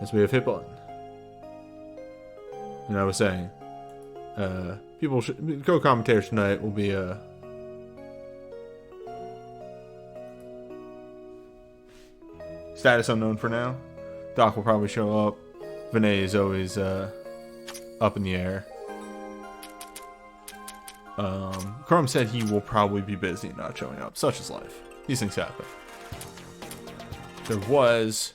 As we have hit button. And I was saying, people should co-commentators tonight will be status unknown for now. Doc will probably show up. Vinay is always up in the air. Chrome said he will probably be busy not showing up. Such is life. These things happen. There was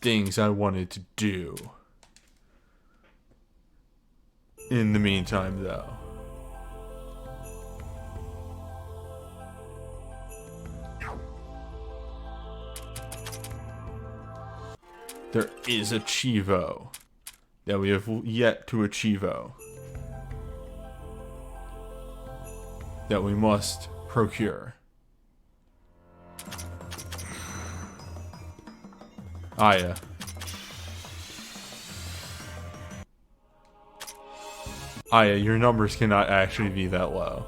things I wanted to do. In the meantime, though. There is a Chivo that we have yet to Achievo that we must procure. Aya. Aya, your numbers cannot actually be that low.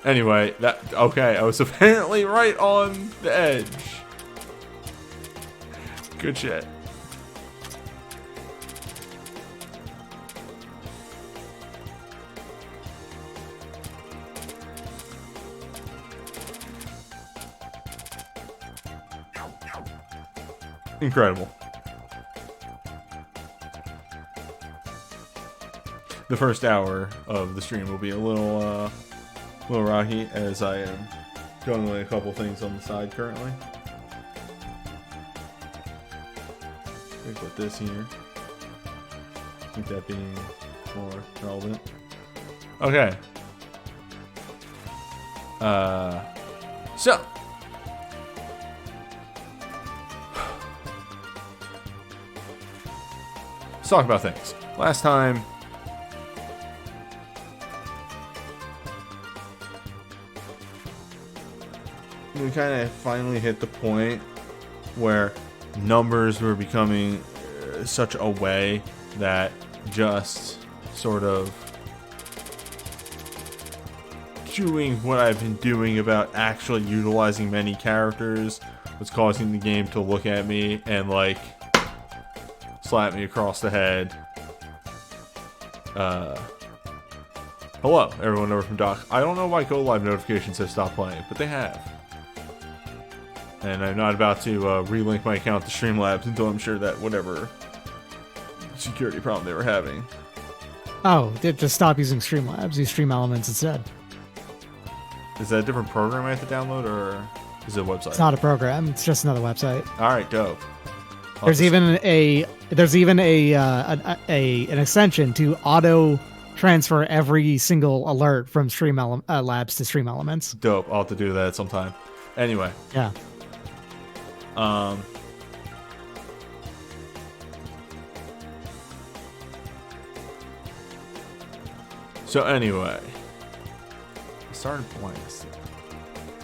Anyway, okay, I was apparently right on the edge. Good shit. Incredible. The first hour of the stream will be a little rocky as I am going away a couple things on the side currently. Let me put this here. I think that being more relevant. Okay. So. Let's talk about things. Last time, we kind of finally hit the point where numbers were becoming such a way that just sort of doing what I've been doing about actually utilizing many characters was causing the game to look at me and like slap me across the head. Hello, everyone over from Doc. I don't know why Go Live notifications have stopped playing, but they have. And I'm not about to relink my account to Streamlabs until I'm sure that whatever security problem they were having. Oh, just stop using Streamlabs. Use Stream Elements instead. Is that a different program I have to download, or is it a website? It's not a program. It's just another website. All right, dope. There's even an extension to auto transfer every single alert from Labs to Stream Elements. Dope. I'll have to do that sometime. Anyway. Yeah. So anyway, I started playing this.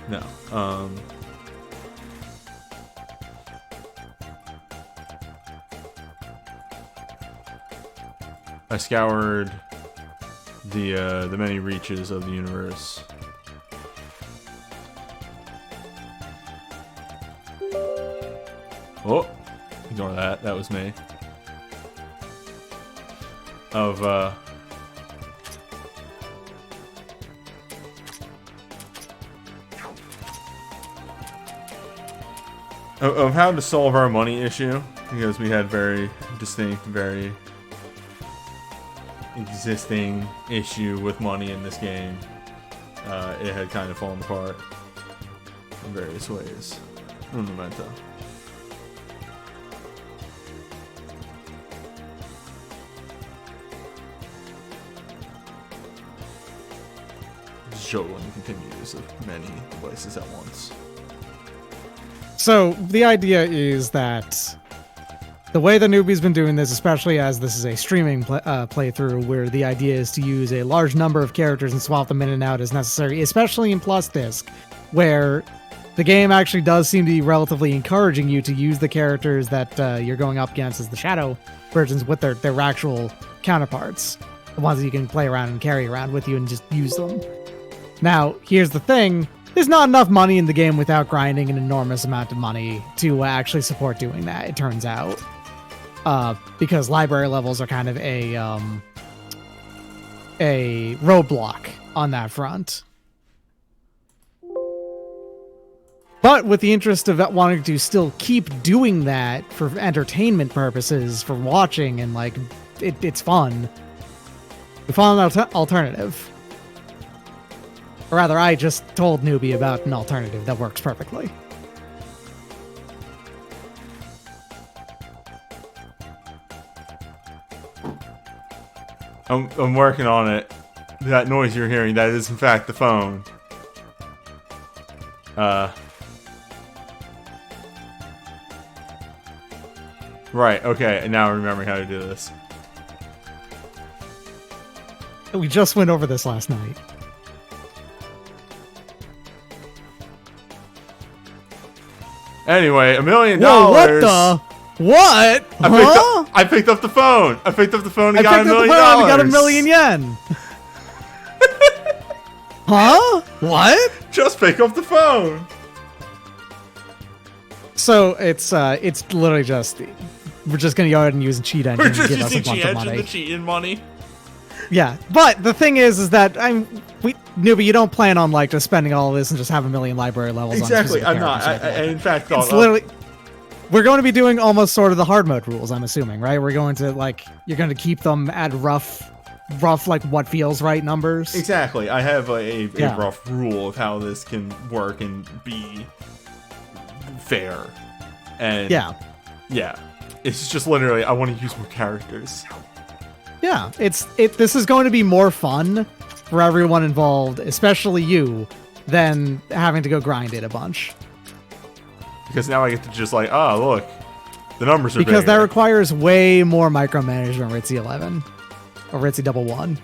No. I scoured the many reaches of the universe. Oh, ignore that. That was me. Of how to solve our money issue, because we had very distinct, very existing issue with money in this game. It had kind of fallen apart in various ways. Un momento. Juggling continues of many devices at once. So the idea is that the way the newbie's been doing this, especially as this is a streaming playthrough, where the idea is to use a large number of characters and swap them in and out as necessary, especially in Plus Disc, where the game actually does seem to be relatively encouraging you to use the characters that you're going up against as the Shadow versions with their actual counterparts, the ones that you can play around and carry around with you and just use them. Now, here's the thing. there's not enough money in the game without grinding an enormous amount of money to actually support doing that, it turns out. Because library levels are kind of a roadblock on that front. But with the interest of wanting to still keep doing that for entertainment purposes, for watching, and like, it's fun, we found an alternative. Or rather, I just told Newbie about an alternative that works perfectly. I'm working on it. That noise you're hearing, that is in fact the phone. Right, okay, and now I'm remembering how to do this. We just went over this last night. Anyway, $1 million. Whoa, what the? What? I picked up the phone. I picked up the phone and got $1 million. I got $1 million yen. Huh? What? Just pick up the phone. So it's literally just, we're just gonna go ahead and use a cheat engine We're to just give us a using bunch cheat of engine money. to cheat in money. Yeah, but the thing is that Newbie, you don't plan on like just spending all of this and just have 1 million library levels. Exactly, on I'm not. I in fact thought it's literally. We're going to be doing almost sort of the hard mode rules, I'm assuming, right? We're going to like, you're going to keep them at rough like what feels right numbers. Exactly. I have a Yeah. rough rule of how this can work and be fair. And Yeah. It's just literally I want to use more characters. Yeah, this is going to be more fun for everyone involved, especially you, than having to go grind it a bunch. Because now I get to just like, oh look, the numbers are Because that bigger. requires way more micromanagement, Ritzy 11 or Ritzy 11.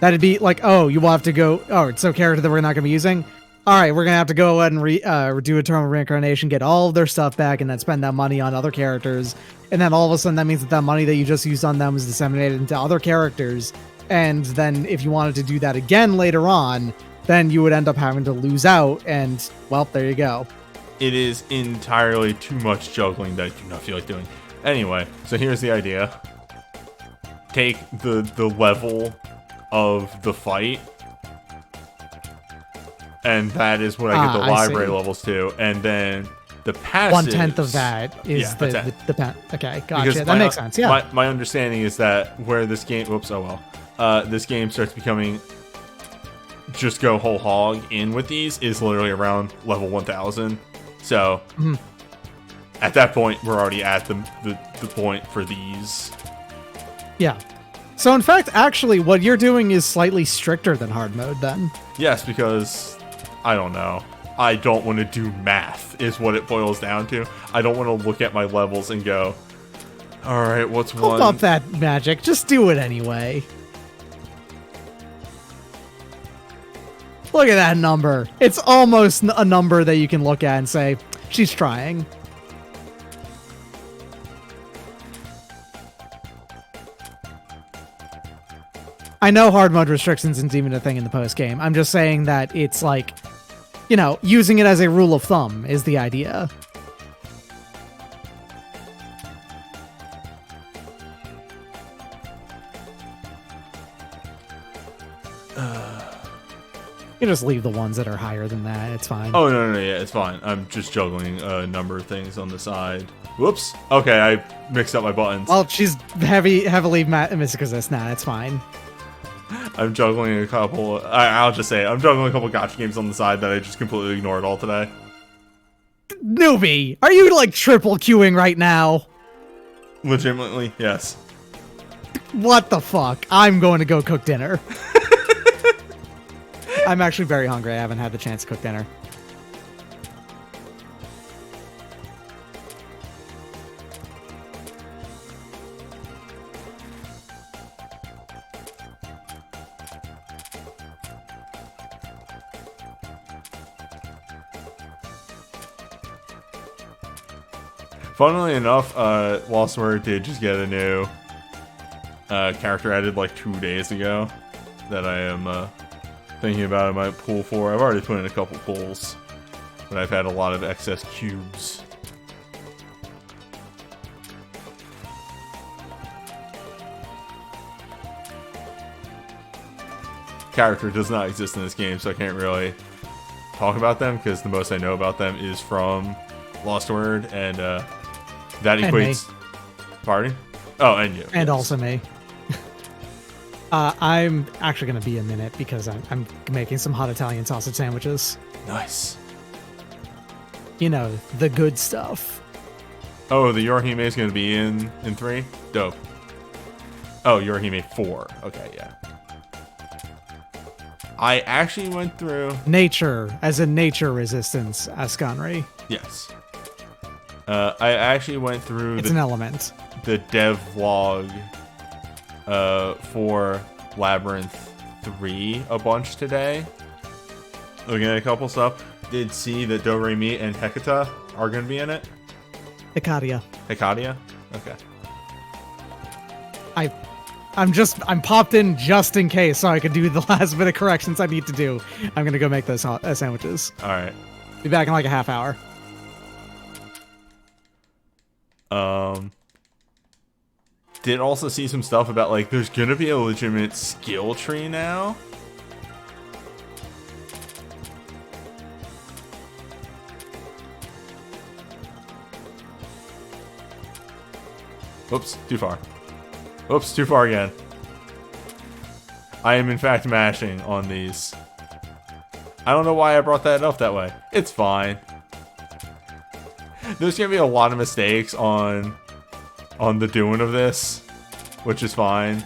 That'd be like, oh, you will have to go. Oh, it's a character that we're not going to be using. All right, we're gonna have to go ahead and do Eternal Reincarnation, get all of their stuff back, and then spend that money on other characters. And then all of a sudden, that means that money that you just used on them is disseminated into other characters. And then if you wanted to do that again later on, then you would end up having to lose out. And well, there you go. It is entirely too much juggling that I do not feel like doing. Anyway, so here's the idea. Take the level of the fight, and that is what I get the I library see. levels to, and then the passives. 1/10 of that is Yeah, the okay, gotcha. Because That makes sense. Yeah. My understanding is that where this game, this game starts becoming just go whole hog in with these is literally around level 1000. So at that point, we're already at the point for these. Yeah. So in fact, actually, what you're doing is slightly stricter than hard mode then. Yes, because I don't know. I don't want to do math is what it boils down to. I don't want to look at my levels and go, all right, what's Hold one? up that magic. Just do it anyway. Look at that number. It's almost a number that you can look at and say, she's trying. I know hard mode restrictions isn't even a thing in the post game. I'm just saying that it's like, you know, using it as a rule of thumb is the idea. You just leave the ones that are higher than that. It's fine. Oh, no, yeah, it's fine. I'm just juggling a number of things on the side. Whoops. Okay, I mixed up my buttons. Well, she's heavily misconsist now. That's fine. I'm juggling a couple. I'll just say it. I'm juggling a couple gotcha games on the side that I just completely ignored all today. Newbie, are you like triple queuing right now? Legitimately, yes. What the fuck? I'm going to go cook dinner. I'm actually very hungry. I haven't had the chance to cook dinner. Funnily enough, Lost did just get a new character added like 2 days ago that I am Thinking about it, I might pull 4. I've already put in a couple pulls, but I've had a lot of excess cubes. Character does not exist in this game, so I can't really talk about them because the most I know about them is from Lost Word, and that equates. Pardon? Oh, and you. And also me. I'm actually going to be a minute because I'm making some hot Italian sausage sandwiches. Nice. You know, the good stuff. Oh, the Yorihime is going to be in 3? Dope. Oh, Yorihime 4. Okay, yeah. I actually went through... Nature, as in nature resistance, Ascanri. Yes. I actually went through... It's an element. The dev log for Labyrinth 3 a bunch today. Looking at a couple stuff. Did see that Do-Re-Mi and Hecata are going to be in it. Hecadia. Hecadia? Okay. I'm popped in just in case so I could do the last bit of corrections I need to do. I'm going to go make those sandwiches. All right. Be back in like a half hour. Did also see some stuff about like there's gonna be a legitimate skill tree now. Oops, too far. Oops, too far again. I am in fact mashing on these. I don't know why I brought that up that way. It's fine. There's gonna be a lot of mistakes on the doing of this, which is fine.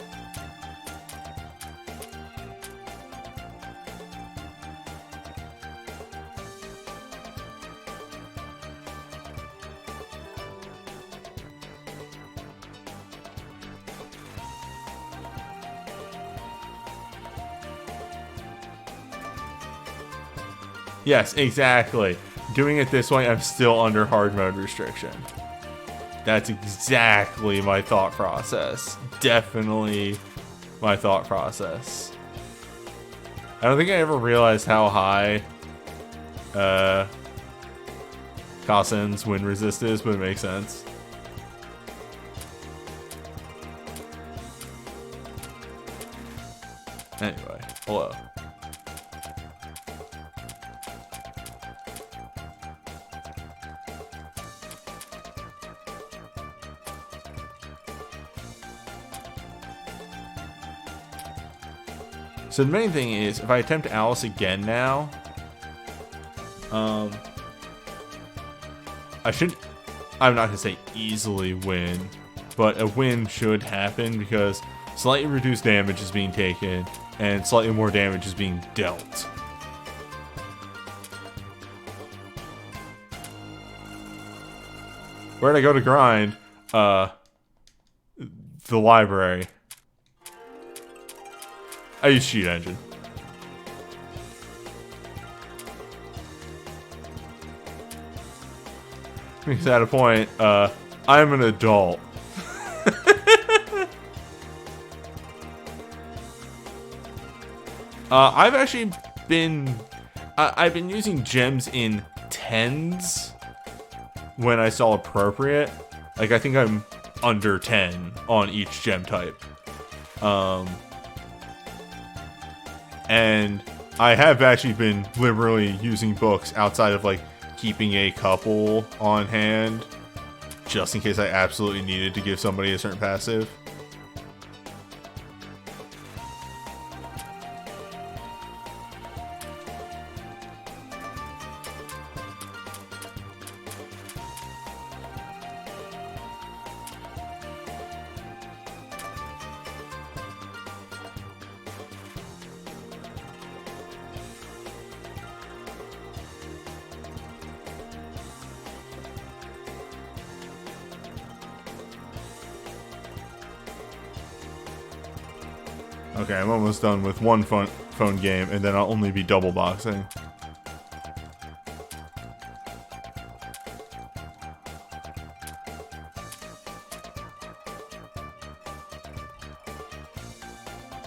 Yes, exactly. Doing it this way, I'm still under hard mode restriction. That's exactly my thought process. Definitely my thought process. I don't think I ever realized how high Kasen's wind resist is, but it makes sense. Anyway, hello. So the main thing is, if I attempt Alice again now, I'm not gonna say easily win, but a win should happen because slightly reduced damage is being taken and slightly more damage is being dealt. Where'd I go to grind? The library. I use Cheat Engine. Because at a point, I'm an adult. I've actually been... I've been using gems in 10s when I saw appropriate. Like, I think I'm under 10 on each gem type. And I have actually been liberally using books outside of, like, keeping a couple on hand just in case I absolutely needed to give somebody a certain passive. Okay, I'm almost done with one phone game, and then I'll only be double boxing.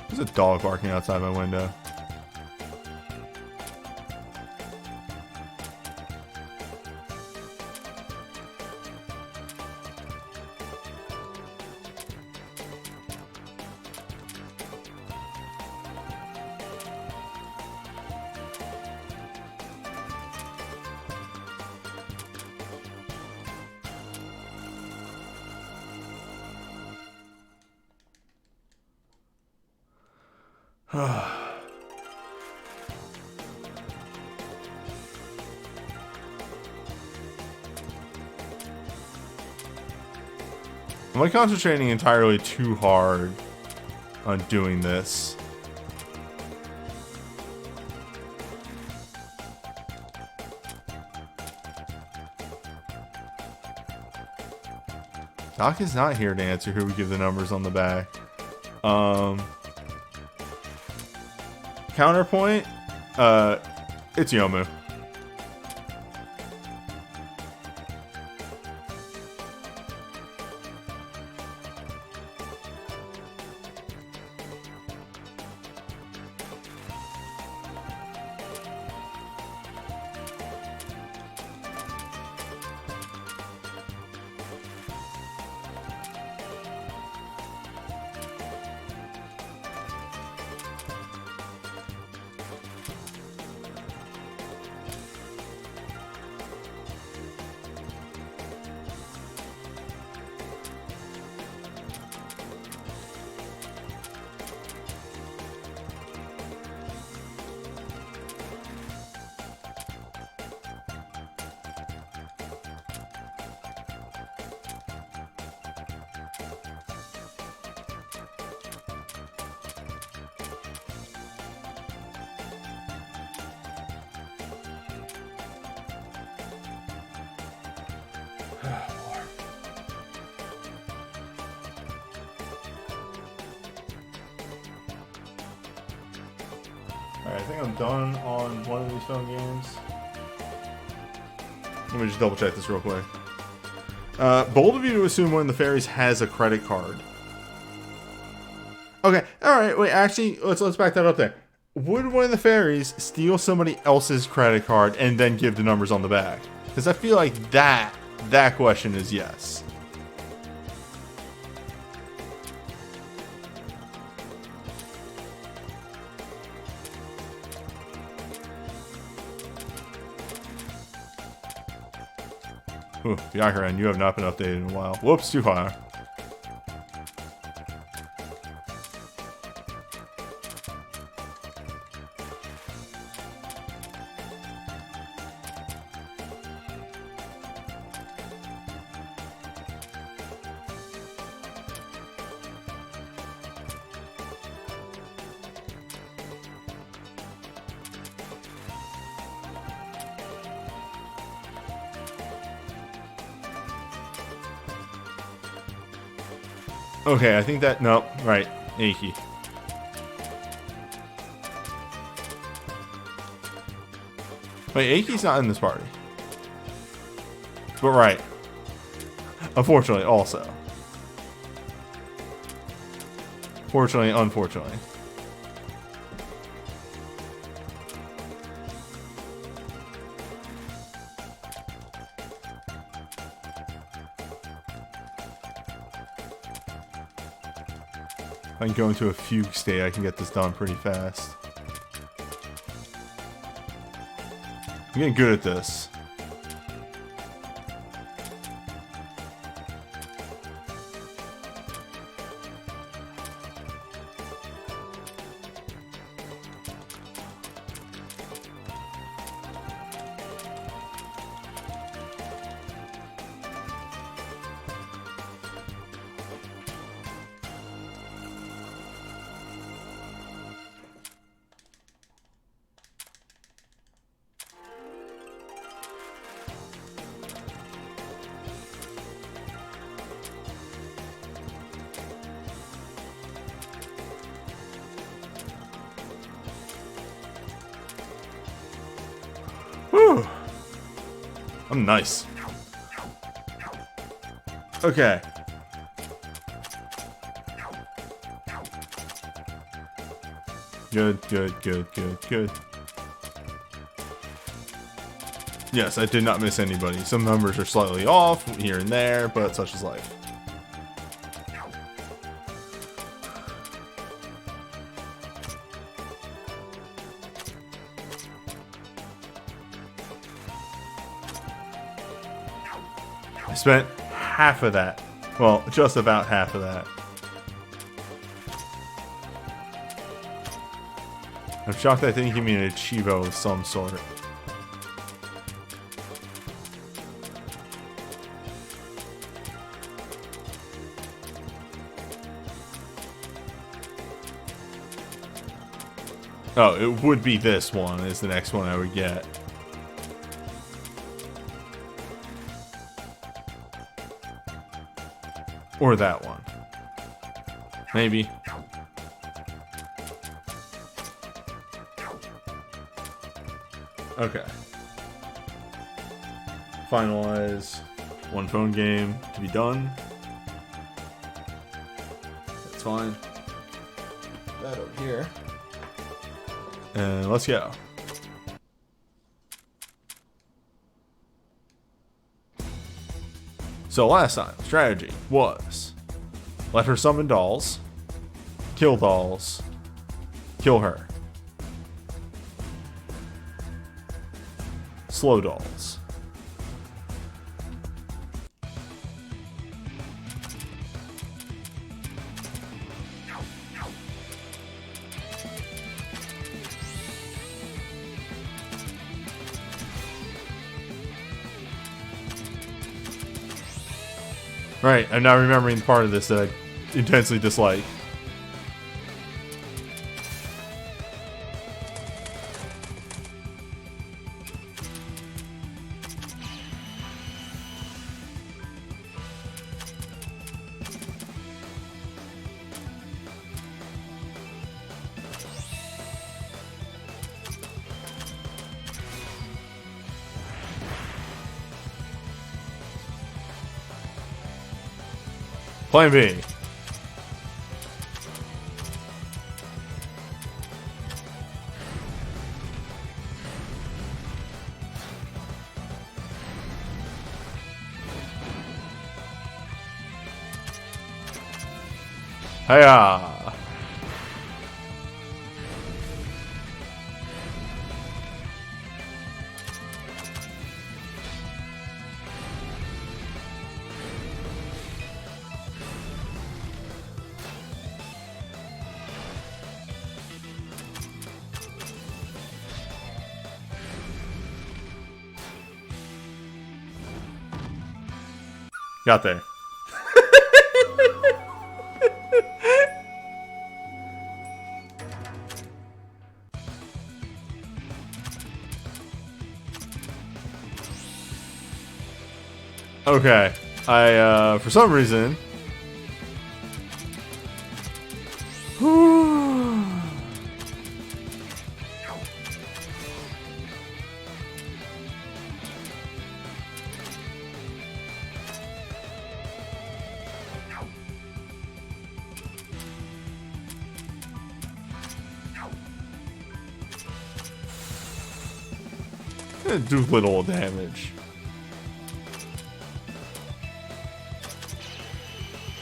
There's a dog barking outside my window. Am I concentrating entirely too hard on doing this? Doc is not here to answer who we give the numbers on the back. Counterpoint, it's Yomu. Alright, I think I'm done on one of these phone games. Let me just double check this real quick. Bold of you to assume one of the fairies has a credit card. Okay, alright, wait, actually, let's back that up there. Would one of the fairies steal somebody else's credit card and then give the numbers on the back? Because I feel like that question is yes. Ooh, Yakuran, you have not been updated in a while. Whoops, too far. Okay, I think that, no, right, Aki. Wait, Aki's not in this party. But right. Unfortunately, also. Fortunately, unfortunately. If I can go into a fugue state, I can get this done pretty fast. I'm getting good at this. Whew. I'm nice. Okay. Good, good, good, good, good. Yes, I did not miss anybody. Some numbers are slightly off here and there, but such is life. I spent half of that. Well, just about half of that. I'm shocked I think you mean a Chivo of some sort. Oh, it would be this one is the next one I would get. Or that one. Maybe. Okay. Finalize. One phone game to be done. That's fine. That over here. And let's go. So last time, strategy was let her summon dolls, kill her. Slow dolls. Right, I'm now remembering part of this that I intensely dislike. Plan B. Hiya! Got there. Okay. I, for some reason... do little damage.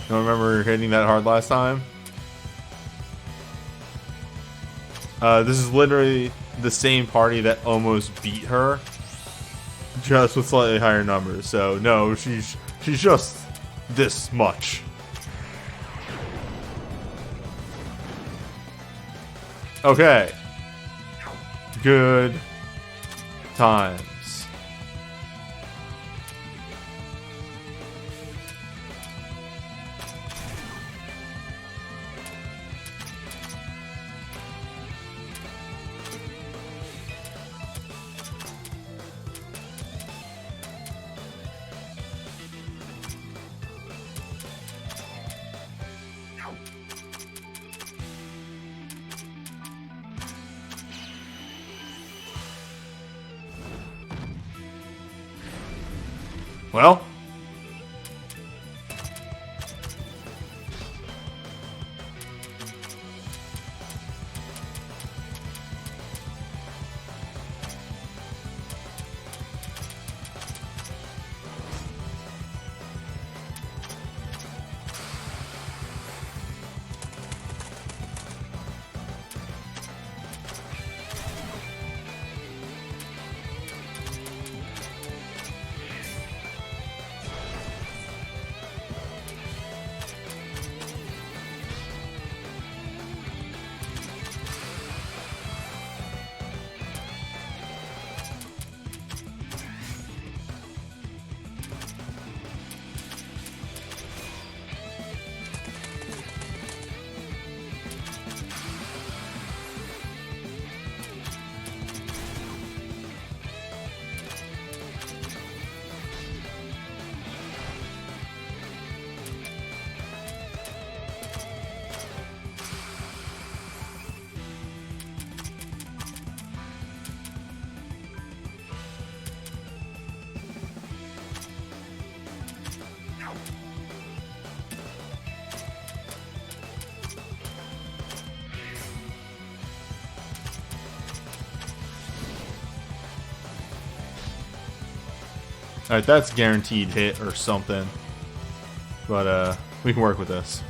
Don't remember hitting that hard last time. This is literally the same party that almost beat her, just with slightly higher numbers. So no, she's just this much. Okay. Good times. Well, Alright, that's guaranteed hit or something. But, we can work with this.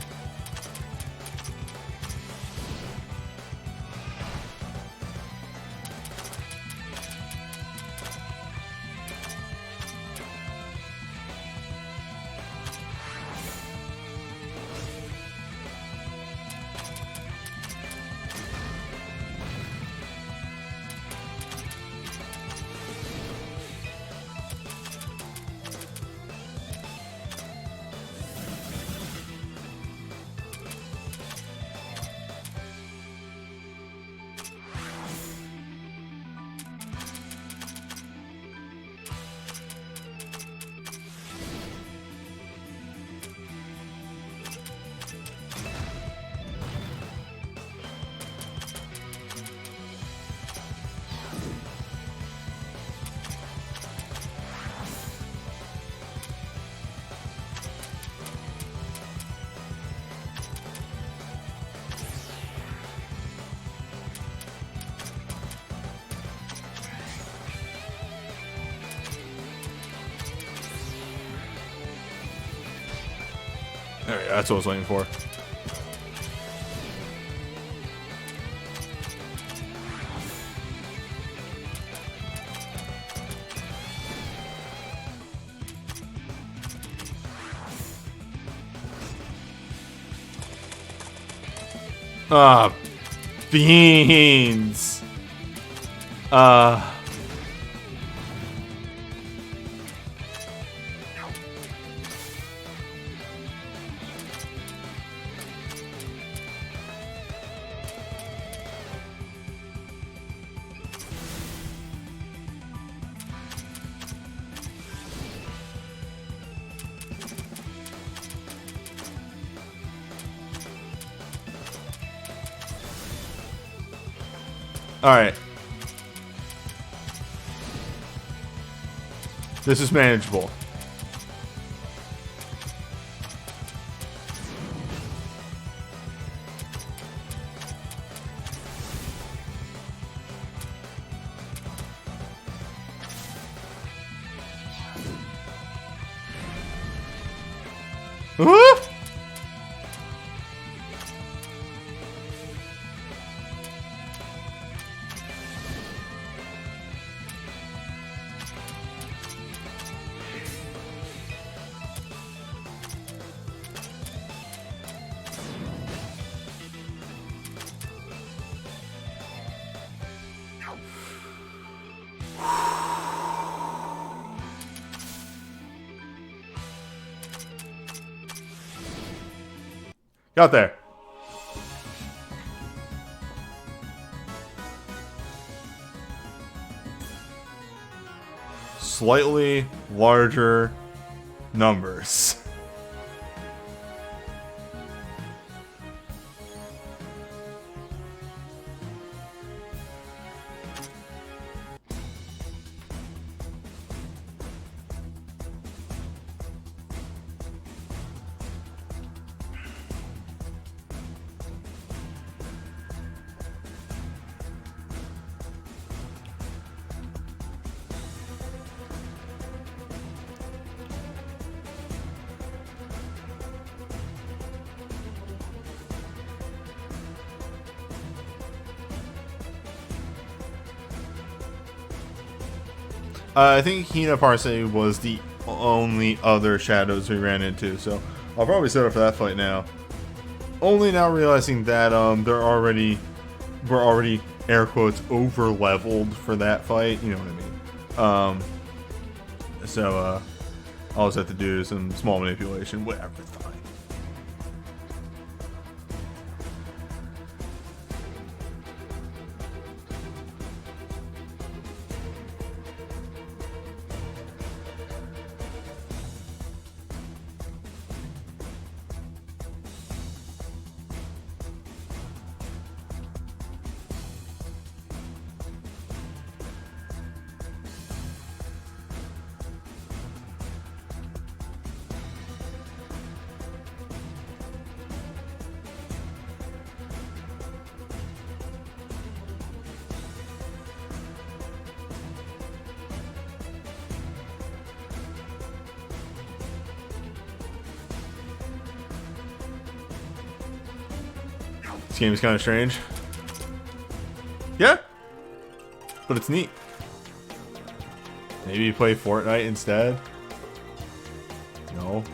There we go, that's what I was waiting for. Ah, beans. Alright. This is manageable. Woo! Got there. Slightly larger numbers. I think Hina Parse was the only other shadows we ran into, so I'll probably set up for that fight now. Only now realizing that we're already air quotes over leveled for that fight. You know what I mean? So I'll just have to do some small manipulation, whatever. Fine. This game is kind of strange. Yeah, but it's neat. Maybe you play Fortnite instead? No.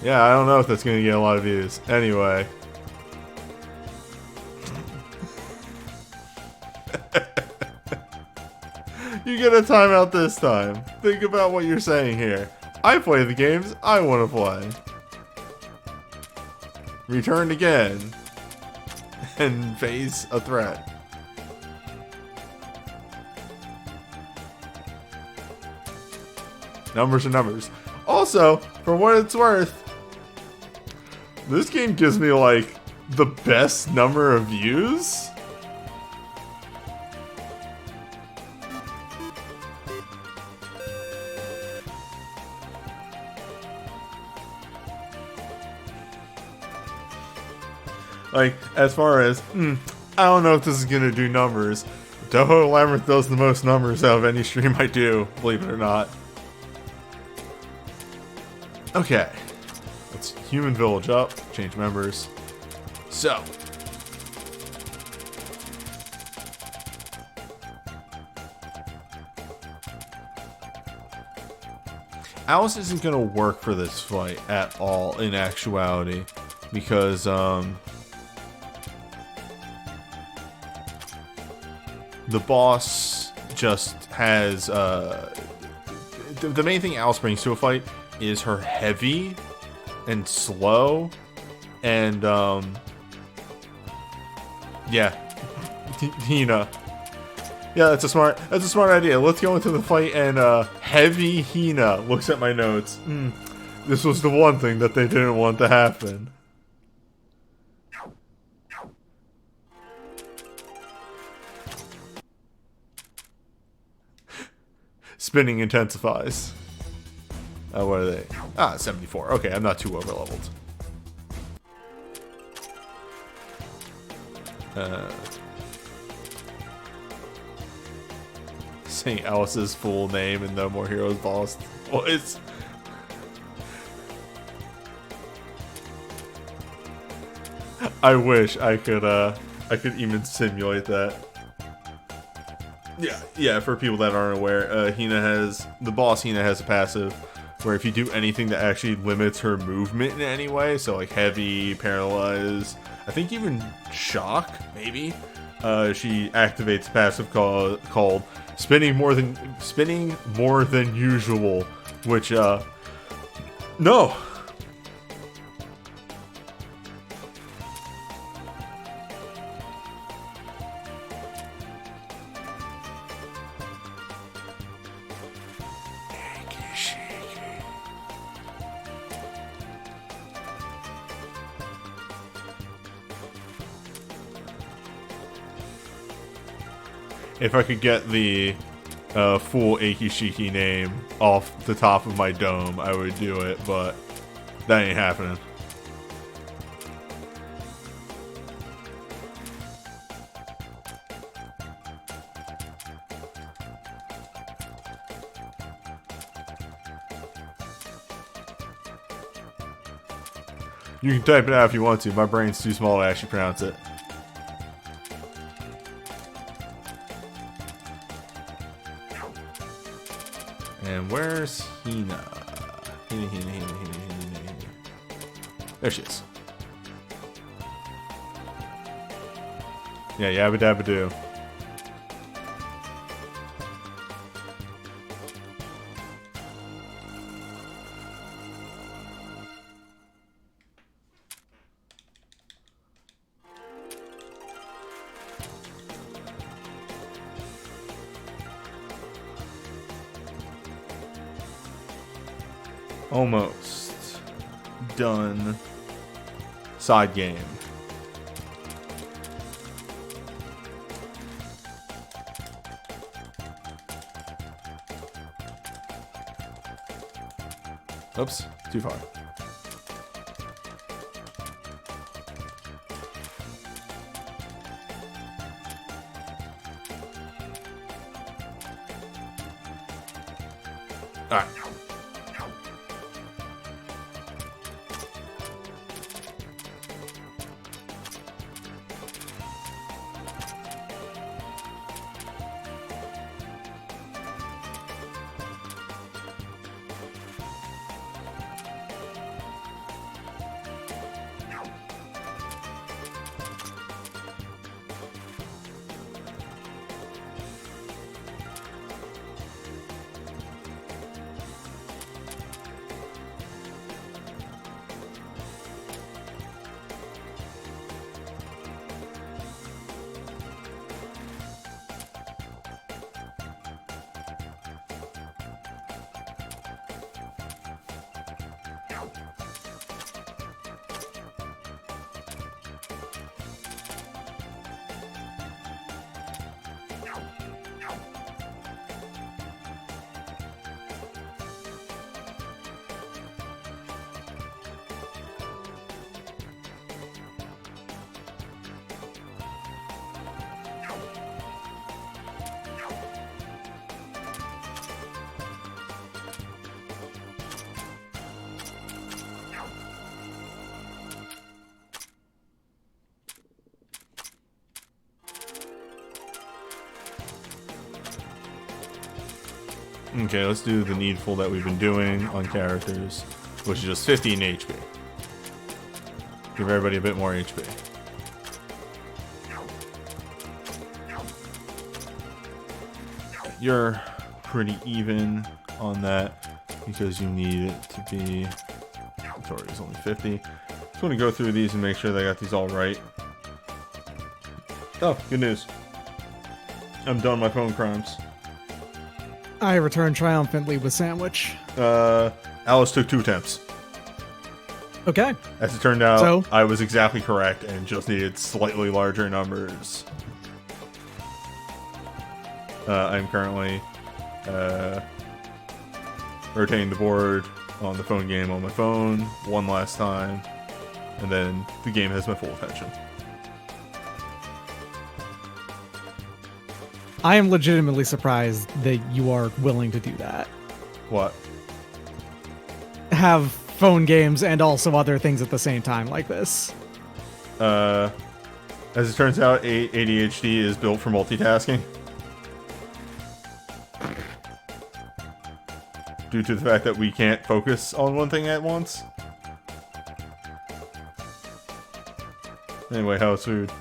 Yeah, I don't know if that's gonna get a lot of views. Anyway. You get a timeout this time. Think about what you're saying here. I play the games I want to play. Return again. And face a threat. Numbers are numbers. Also, for what it's worth, this game gives me like the best number of views. Like, as far as, I don't know if this is gonna do numbers. Touhou Labyrinth does the most numbers out of any stream I do, believe it or not. Okay. Let's human village up, change members. So. Alice isn't gonna work for this fight at all in actuality. Because, the boss just has, the main thing Alice brings to a fight is her heavy and slow, and, yeah, Hina. Yeah, that's a smart idea. Let's go into the fight, and, heavy Hina looks at my notes. This was the one thing that they didn't want to happen. Spinning intensifies. What are they? 74. Okay, I'm not too overleveled. Saying Alice's full name and No More Heroes boss voice. I wish I could even simulate that. Yeah, for people that aren't aware, the boss Hina has a passive where if you do anything that actually limits her movement in any way, so like heavy, paralyze, I think even shock, maybe, she activates a passive called spinning more than usual, which, no! If I could get the full Akishiki name off the top of my dome, I would do it, but that ain't happening. You can type it out if you want to. My brain's too small to actually pronounce it. And where's Hina? Hina. There she is. Yeah, yabba dabba doo. Almost done. Side game. Oops, too far. All right. Okay, let's do the needful that we've been doing on characters, which is just 15 HP. Give everybody a bit more HP. You're pretty even on that because you need it to be. Victoria is only 50. Just want to go through these and make sure that I got these all right. Oh, good news. I'm done my phone crimes. I returned triumphantly with sandwich. Alice took 2 attempts. Okay. As it turned out, So? I was exactly correct and just needed slightly larger numbers. I'm currently rotating the board on the phone game on my phone one last time, and then the game has my full attention. I am legitimately surprised that you are willing to do that. What? Have phone games and also other things at the same time like this. As it turns out, ADHD is built for multitasking. Due to the fact that we can't focus on one thing at once. Anyway, how's food?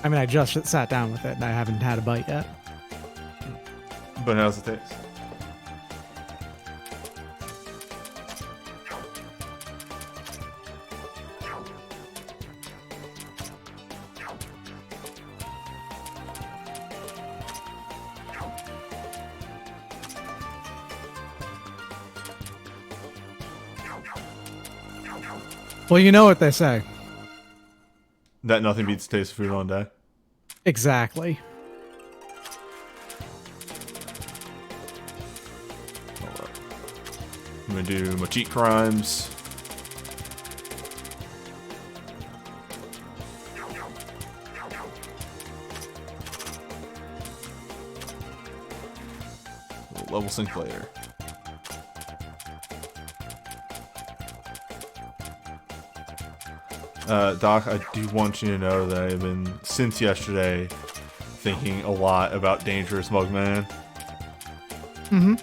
I mean, I just sat down with it and I haven't had a bite yet. But how's it taste? Well, you know what they say. That nothing beats the taste of food on day. Exactly. I'm gonna do my cheat crimes. We'll level sync later. Doc, I do want you to know that I've been, since yesterday, thinking a lot about Dangerous Mugman. Mm-hmm.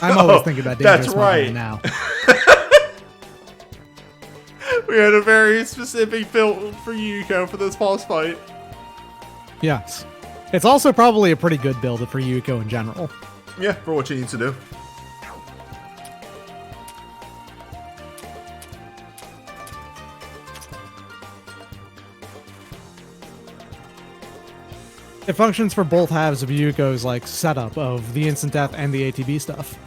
I'm always thinking about Dangerous That's right. Mugman now. We had a very specific build for Yuko for this boss fight. Yes. It's also probably a pretty good build for Yuko in general. Yeah, for what she needs to do. It functions for both halves of Yuko's like setup of the instant death and the ATB stuff.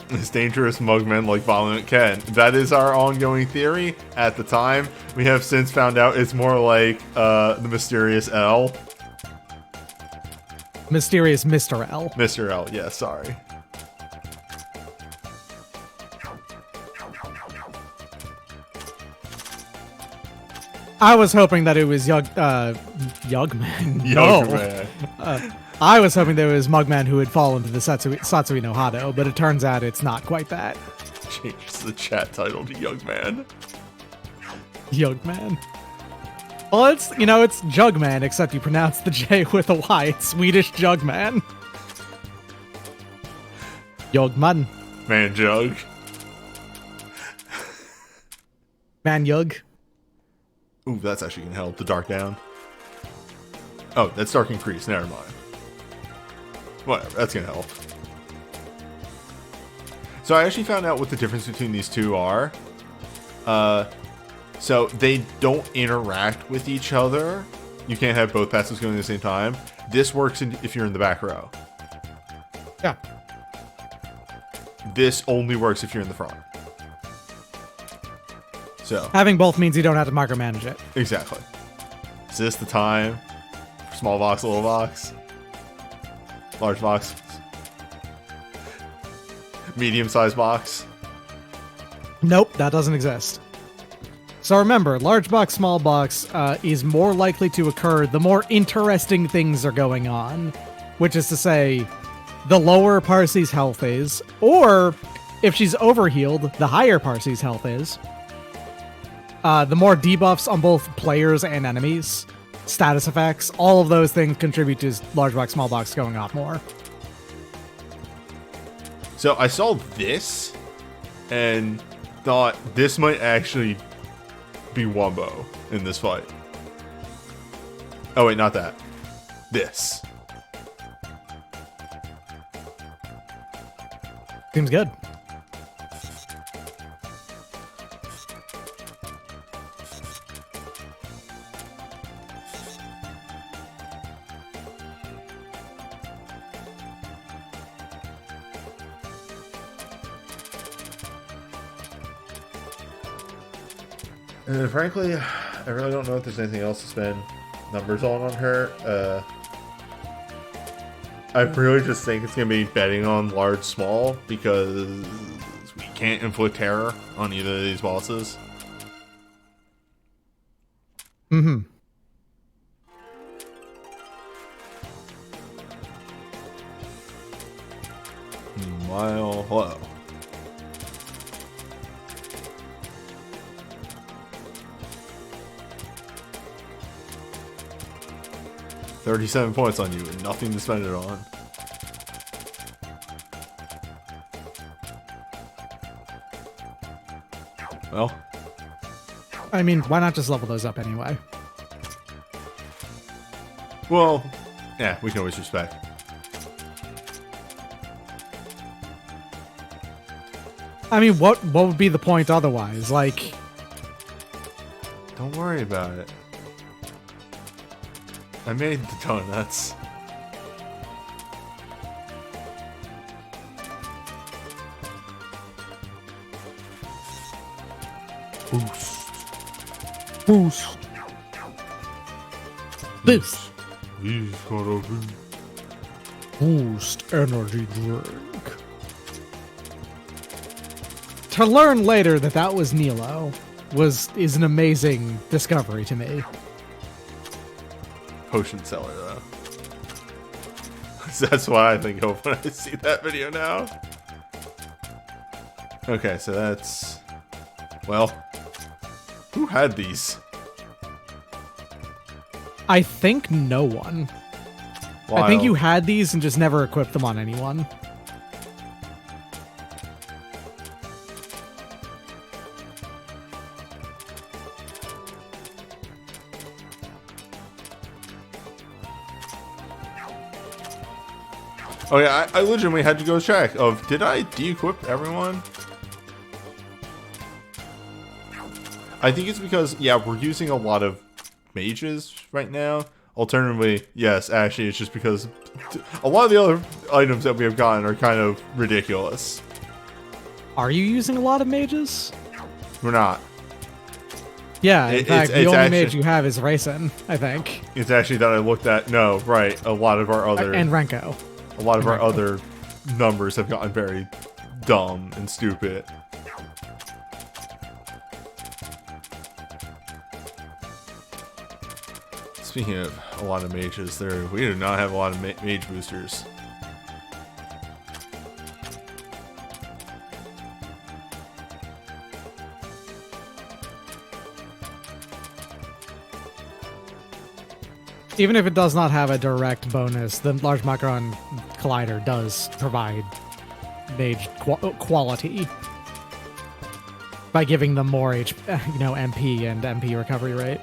It's Dangerous Mugman like Violent Ken. That is our ongoing theory at the time. We have since found out it's more like the Mysterious L. Mysterious Mr. L. Mr. L, yeah, sorry. I was hoping that it was Yugman. No. Yugman. I was hoping that it was Mugman who had fallen to the Satsui no Hado, but it turns out it's not quite that. Change the chat title to Yugman. Yugman. Well, it's Jugman, except you pronounce the J with a Y. It's Swedish Jugman. Jugman. Man Jug. Man Yug. Ooh, that's actually gonna help. The Dark Down. Oh, that's Dark Increase. Never mind. Whatever, that's gonna help. So I actually found out what the difference between these two are. So they don't interact with each other. You can't have both passes going at the same time. This works if you're in the back row. Yeah. This only works if you're in the front. So Having both means you don't have to micromanage it. exactly. Is this the time? Small box, little box, large box, medium-sized box. Nope, that doesn't exist. So remember, large box, small box is more likely to occur the more interesting things are going on. Which is to say, the lower Parsi's health is, or if she's overhealed, the higher Parsi's health is. The more debuffs on both players and enemies, status effects, all of those things contribute to large box, small box going off more. So I saw this and thought this might actually be Wumbo in this fight. Oh wait, not that. This. Seems good. And frankly, I really don't know if there's anything else to spend numbers on her. I really just think it's going to be betting on large, small, because we can't inflict terror on either of these bosses. Mm-hmm. Meanwhile, hello. $37 points on you and nothing to spend it on. Well, I mean, why not just level those up anyway? well, yeah, we can always respect. I mean, what would be the point otherwise? Like, Don't worry about it. I made the donuts. Boost. boost. Boost. He's gonna be. Boost energy drink. To learn later that that was Nilo is an amazing discovery to me. Potion seller, though. That's what I think of when I see that video now. Okay, so that's... Well, who had these? I think no one. I think you had these and just never equipped them on anyone. Oh yeah, I legitimately had to go check of, did I de-equip everyone? I think it's because, yeah, we're using a lot of mages right now. Alternatively, yes, actually, it's just because a lot of the other items that we have gotten are kind of ridiculous. Are you using a lot of mages? We're not. Yeah, in fact, the only mage you have is Raisin, I think. It's actually that I looked at, no, right, a lot of our other... And Renko. A lot of our other numbers have gotten very dumb and stupid. Speaking of a lot of mages, we do not have a lot of mage boosters. Even if it does not have a direct bonus, the Large Macron Collider does provide mage quality by giving them more MP and MP recovery rate.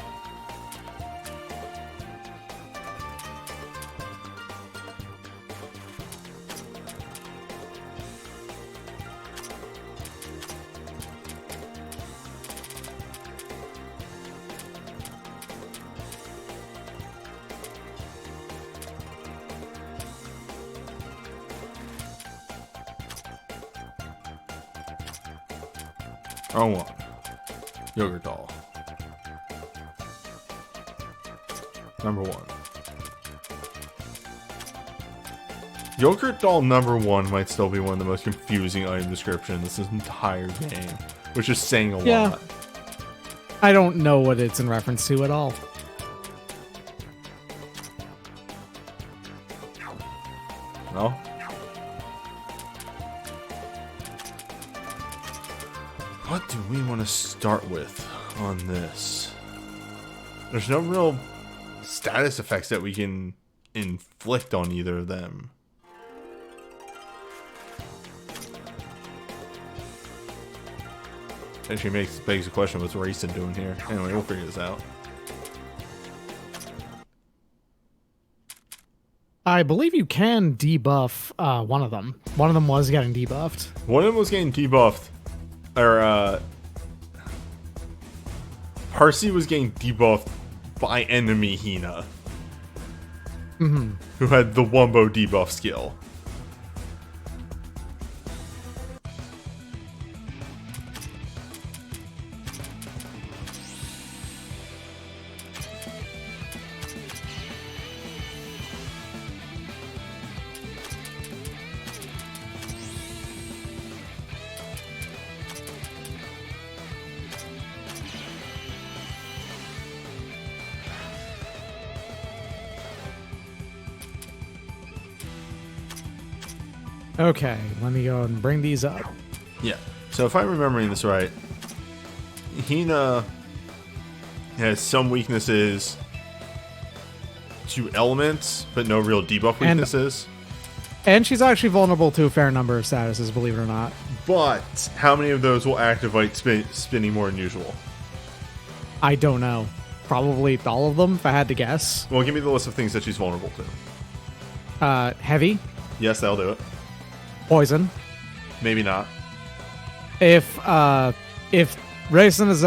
Wrong one. Yogurt doll. Number 1. Yogurt doll number 1 might still be one of the most confusing item descriptions this entire game, which is saying a lot. I don't know what it's in reference to at all. No? What do we want to start with? on this. There's no real status effects that we can inflict on either of them. Actually begs the question, what's Racing doing here? Anyway, we'll figure this out. I believe you can debuff one of them. One of them was getting debuffed. One of them was getting debuffed. Or, Parsi was getting debuffed by enemy Hina. Mm-hmm. Who had the Wumbo debuff skill. Okay, let me go and bring these up. Yeah. So if I'm remembering this right, Hina has some weaknesses to elements, but no real debuff weaknesses. And she's actually vulnerable to a fair number of statuses, believe it or not. But how many of those will activate spinning more than usual? I don't know. Probably all of them, if I had to guess. Well, give me the list of things that she's vulnerable to. Heavy. Yes, that'll do it. Poison. Maybe not. If Raisin is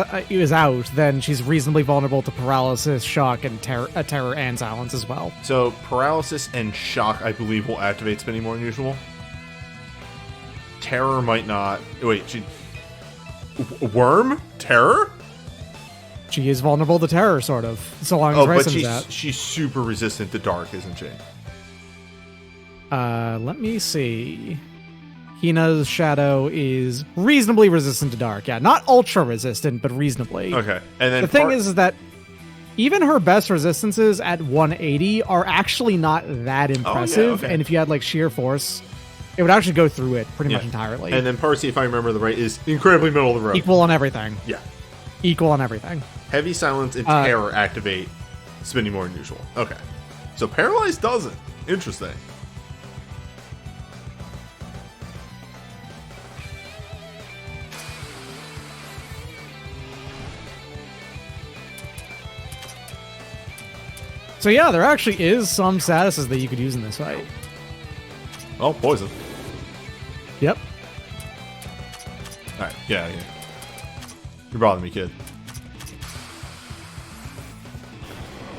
out, then she's reasonably vulnerable to paralysis, shock, and terror and silence as well. So paralysis and shock, I believe, will activate spinning more than usual. Terror might not. Wait, Worm? Terror? She is vulnerable to terror, sort of, so long as Raisin is out. She's super resistant to dark, isn't she? Let me see. Hina's shadow is reasonably resistant to dark. Yeah, not ultra resistant, but reasonably. Okay. And then the thing is that even her best resistances at 180 are actually not that impressive. Oh, yeah, okay. And if you had like sheer force, it would actually go through it pretty much entirely. And then Parsi, if I remember the right, is incredibly middle of the road. Equal on everything. Yeah. Equal on everything. Heavy silence and terror activate spinning more than usual. Okay. So paralyzed doesn't. Interesting. So yeah, there actually is some statuses that you could use in this fight. Oh, poison. Yep. Alright, yeah. You're bothering me, kid.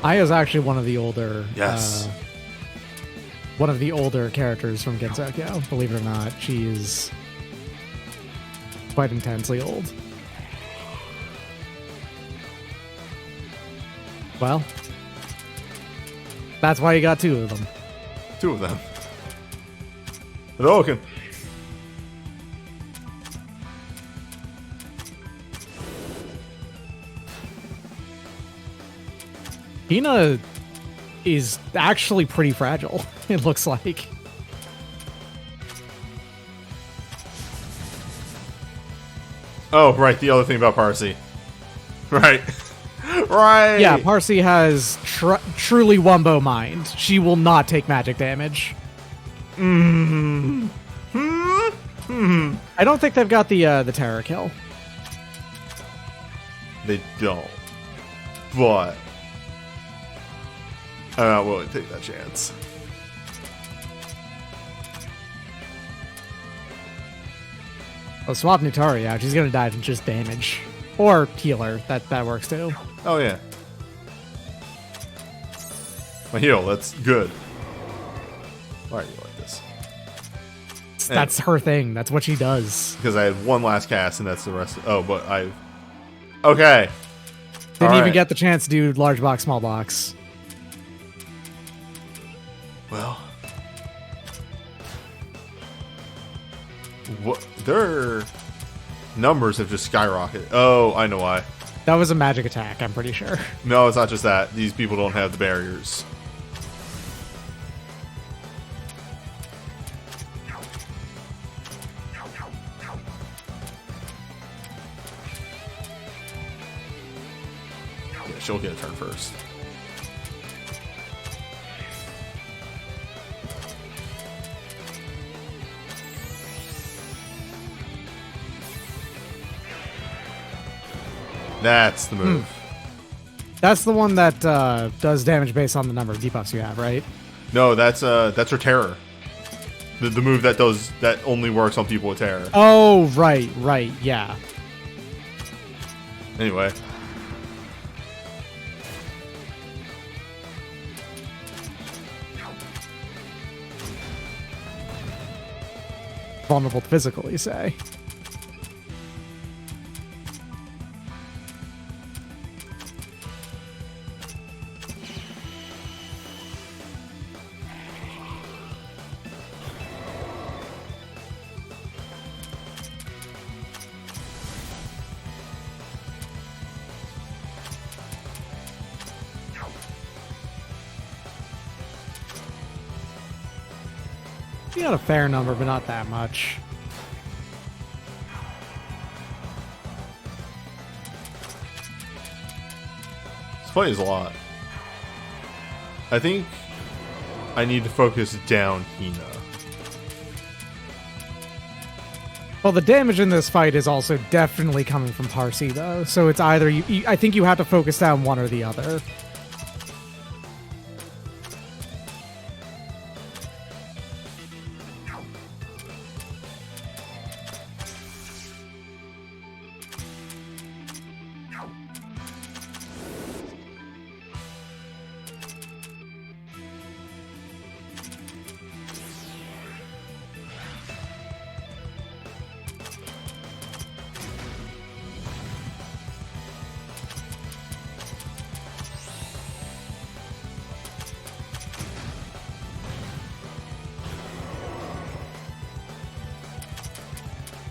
Aya's actually one of the older... Yes. One of the older characters from Gensoukyo. Believe it or not, she is quite intensely old. Well... That's why you got two of them. Two of them. Hadouken. Hina is actually pretty fragile, it looks like. Oh, right, the other thing about Parsi. Right. Right. Yeah, Parsi has truly Wumbo mind. She will not take magic damage. I don't think they've got the terror kill. They don't. But I'm not willing to take that chance. Oh, swap Nutari out. She's gonna die from just damage. Or healer. That works too. Oh, yeah. My heal, that's good. Why are you like this? That's her thing. That's what she does. Because I had one last cast and that's the rest. Oh, but I've... Okay. Didn't even get the chance to do large box, small box. Well... What? Their numbers have just skyrocketed. Oh, I know why. That was a magic attack, I'm pretty sure. No, it's not just that. These people don't have the barriers. Yeah, she'll get a turn first. That's the move. That's the one that does damage based on the number of debuffs you have, right? No, that's her terror. The move that only works on people with terror. Oh, right, yeah. Anyway. Vulnerable to physical, you say? You got a fair number, but not that much. This fight is a lot. I think I need to focus down Hina. Well, the damage in this fight is also definitely coming from Parsi, though. So it's either I think you have to focus down one or the other.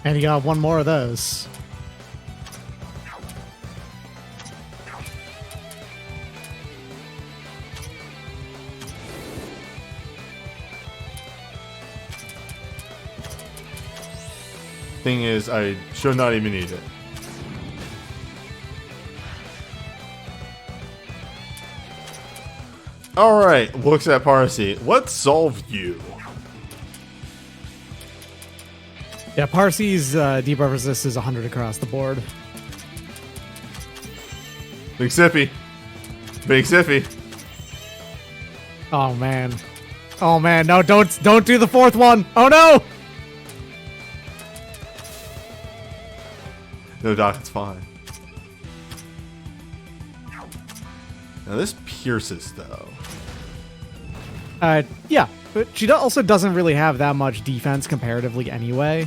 And you got one more of those. Thing is, I should not even need it. Alright, looks at Parsi. Let's solve you. Yeah, Parsi's debuff resist is 100 across the board. Big sippy. Big sippy. Oh man. Oh man, no, don't do the fourth one. Oh no! No, Doc, it's fine. Now this pierces, though. Yeah, but she also doesn't really have that much defense comparatively anyway.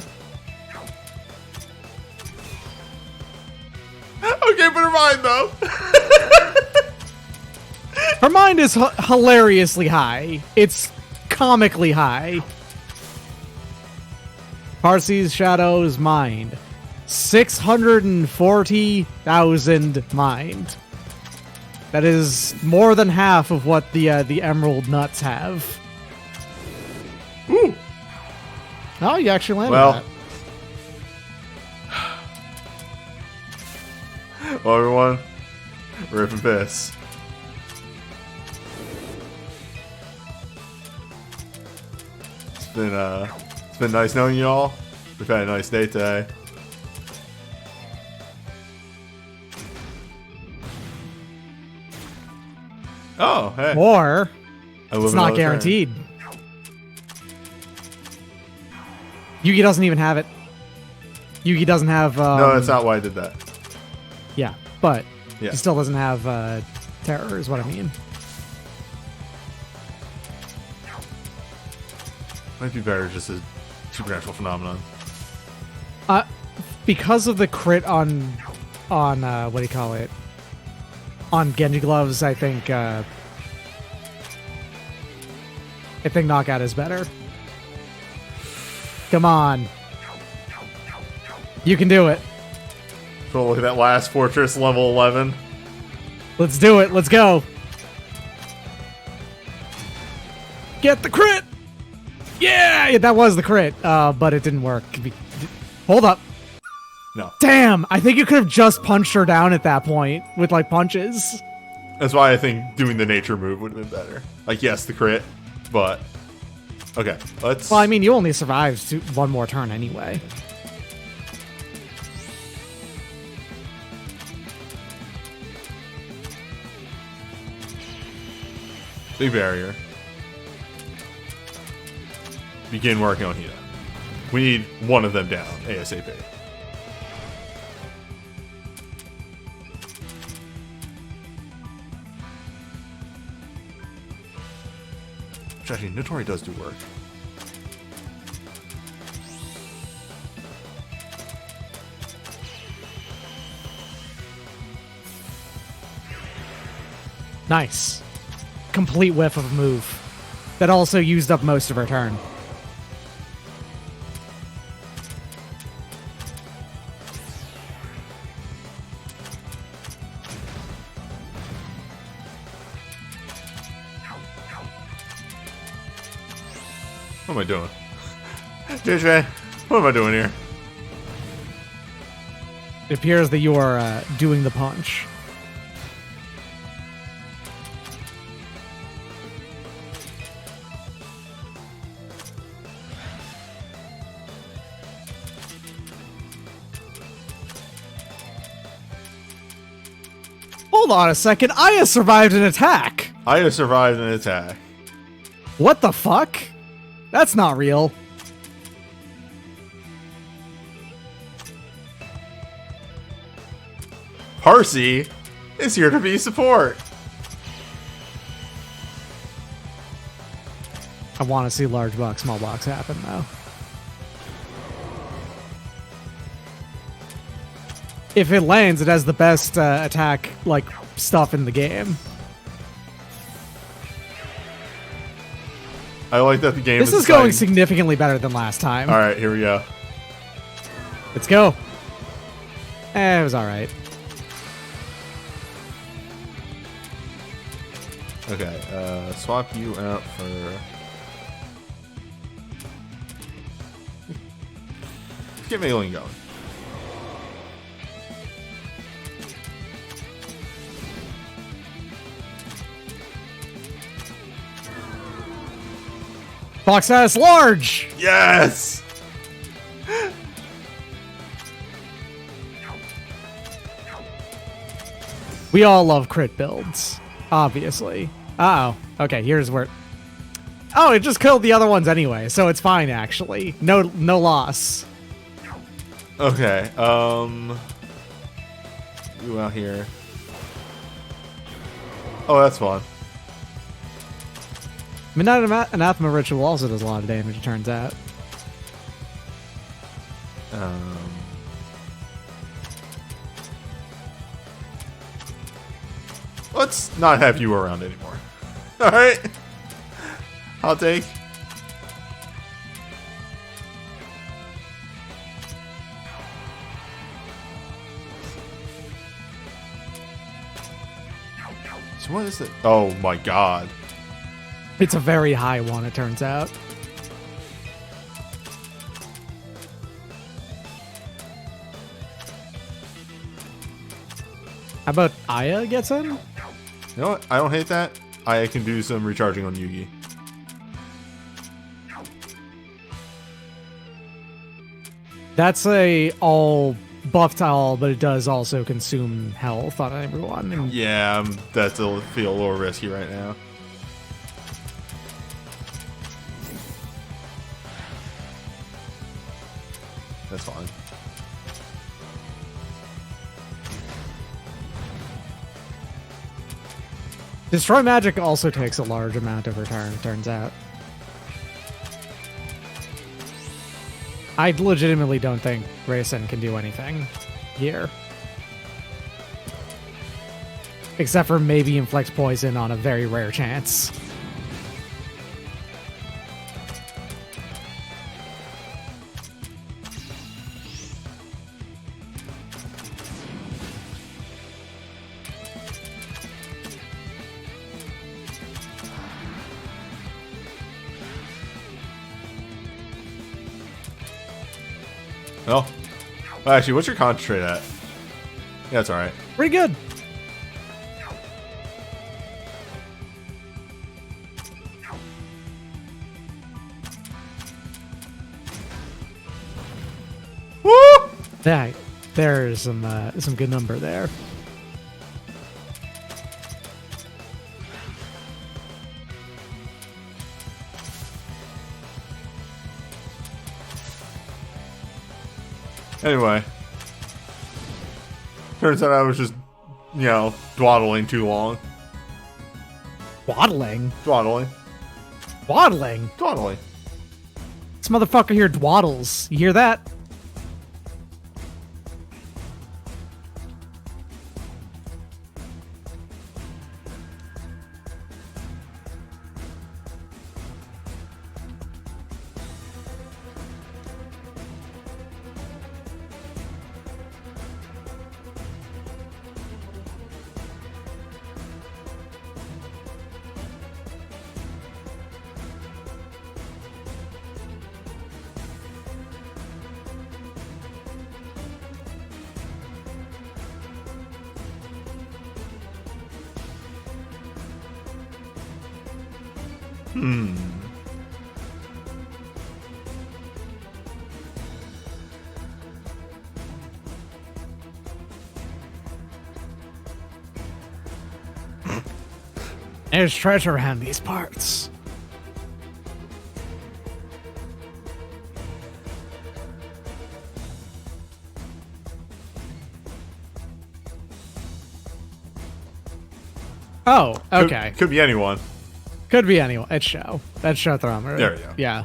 Okay, but her mind, though. Her mind is hilariously high. It's comically high. Parsi's Shadow's mind. 640,000 mind. That is more than half of what the Emerald Nuts have. Ooh. Oh, you actually landed Well. that. Well, everyone, rip and piss. It's been nice knowing you all. We've had a nice day today. Oh, hey. Or I live it's not another turn. guaranteed. Yugi doesn't even have it. Yugi doesn't have. No, that's not why I did that. Yeah, but Yeah. he still doesn't have terror, is what I mean. Might be better just a supernatural phenomenon. Because of the crit on what do you call it? On Genji gloves, I think knockout is better. Come on. You can do it. So look at that last fortress, level 11. Let's do it. Let's go. Get the crit. Yeah, that was the crit, but it didn't work. Hold up. No. Damn, I think you could have just punched her down at that point with like punches. That's why I think doing the nature move would have been better. Like, yes, the crit, but okay, let's. Well, I mean, you only survived one more turn anyway. Big barrier. Begin working on Hina. We need one of them down ASAP. Which actually, Notori does do work. Nice. Complete whiff of a move. That also used up most of her turn. What am I doing? JJ, what am I doing here? It appears that you are doing the punch. Hold on a second. Aya survived an attack. Aya survived an attack. What the fuck? That's not real. Parsi is here to be support. I want to see large box, small box happen, though. If it lands, it has the best attack, like, stuff in the game. I like that the game This is going significantly better than last time. All right, here we go. Let's go. It was all right. Okay, swap you out for... Let's get Mailing going. Box status large! Yes! We all love crit builds, obviously. Uh-oh. Okay, here's where... Oh, it just killed the other ones anyway, so it's fine, actually. No loss. Okay, you out here. Oh, that's fun. Midnight Anathema Ritual also does a lot of damage, it turns out. Let's not have you around anymore. Alright? I'll take. So what is it? Oh my god. It's a very high one, it turns out. How about Aya gets in? You know what? I don't hate that. I can do some recharging on Yugi. That's a all buff to all, but it does also consume health on everyone. And Yeah, that's a feel a little risky right now. That's fine. Destroy Magic also takes a large amount of return, it turns out. I legitimately don't think Rayson can do anything here. Except for maybe inflict poison on a very rare chance. Well, Well, actually, what's your concentrate at? Yeah, it's alright. Pretty good. Woo! There's some good number there. Anyway. Turns out I was just, you know, dawdling too long. Dwaddling? Dawdling. Dwaddling? Dawdling. This motherfucker here dwaddles. You hear that? There's treasure around these parts. Oh, okay. Could be anyone. Could be anyone. It's Show. That's Show Thromer. There we go. Yeah.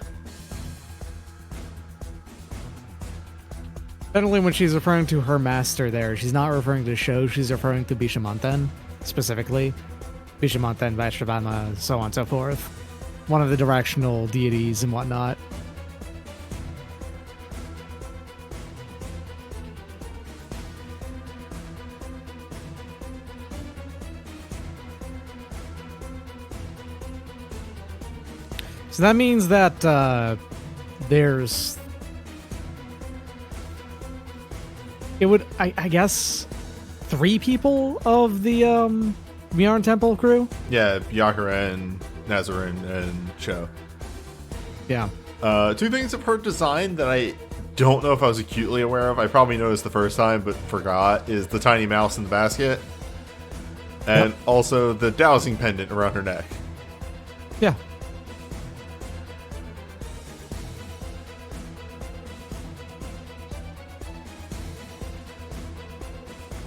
Generally, when she's referring to her master there, she's not referring to Show, she's referring to Bishamonten, specifically. Bishamonten, Vaishravama, so on and so forth. One of the directional deities and whatnot. So that means that there's... It would, I guess, 3 people of the Miyarn Temple crew? Yeah, Yakaren, Nazarin, and Cho. Yeah. 2 things of her design that I don't know if I was acutely aware of. I probably noticed the first time, but forgot, is the tiny mouse in the basket. And also the dowsing pendant around her neck. Yeah.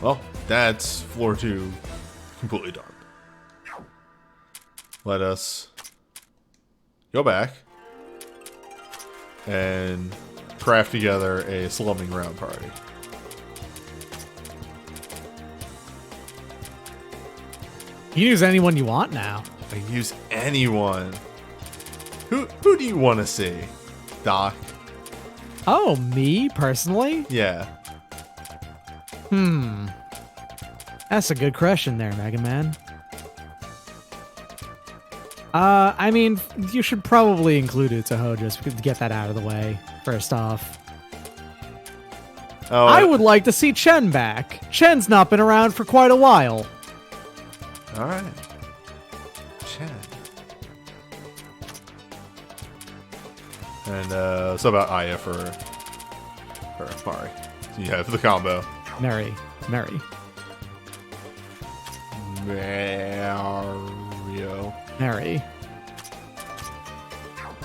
Well, that's floor 2 completely done. Let us go back and craft together a slumming round party. You can use anyone you want now. I can use anyone. Who do you want to see, Doc? Oh, me, personally? Yeah. That's a good question there, Mega Man. I mean, you should probably include Touhou just to get that out of the way, first off. Oh, I would like to see Chen back. Chen's not been around for quite a while. Alright. Chen. And, so about Aya for Mari. So you have the combo. Mary. Mario. Mary.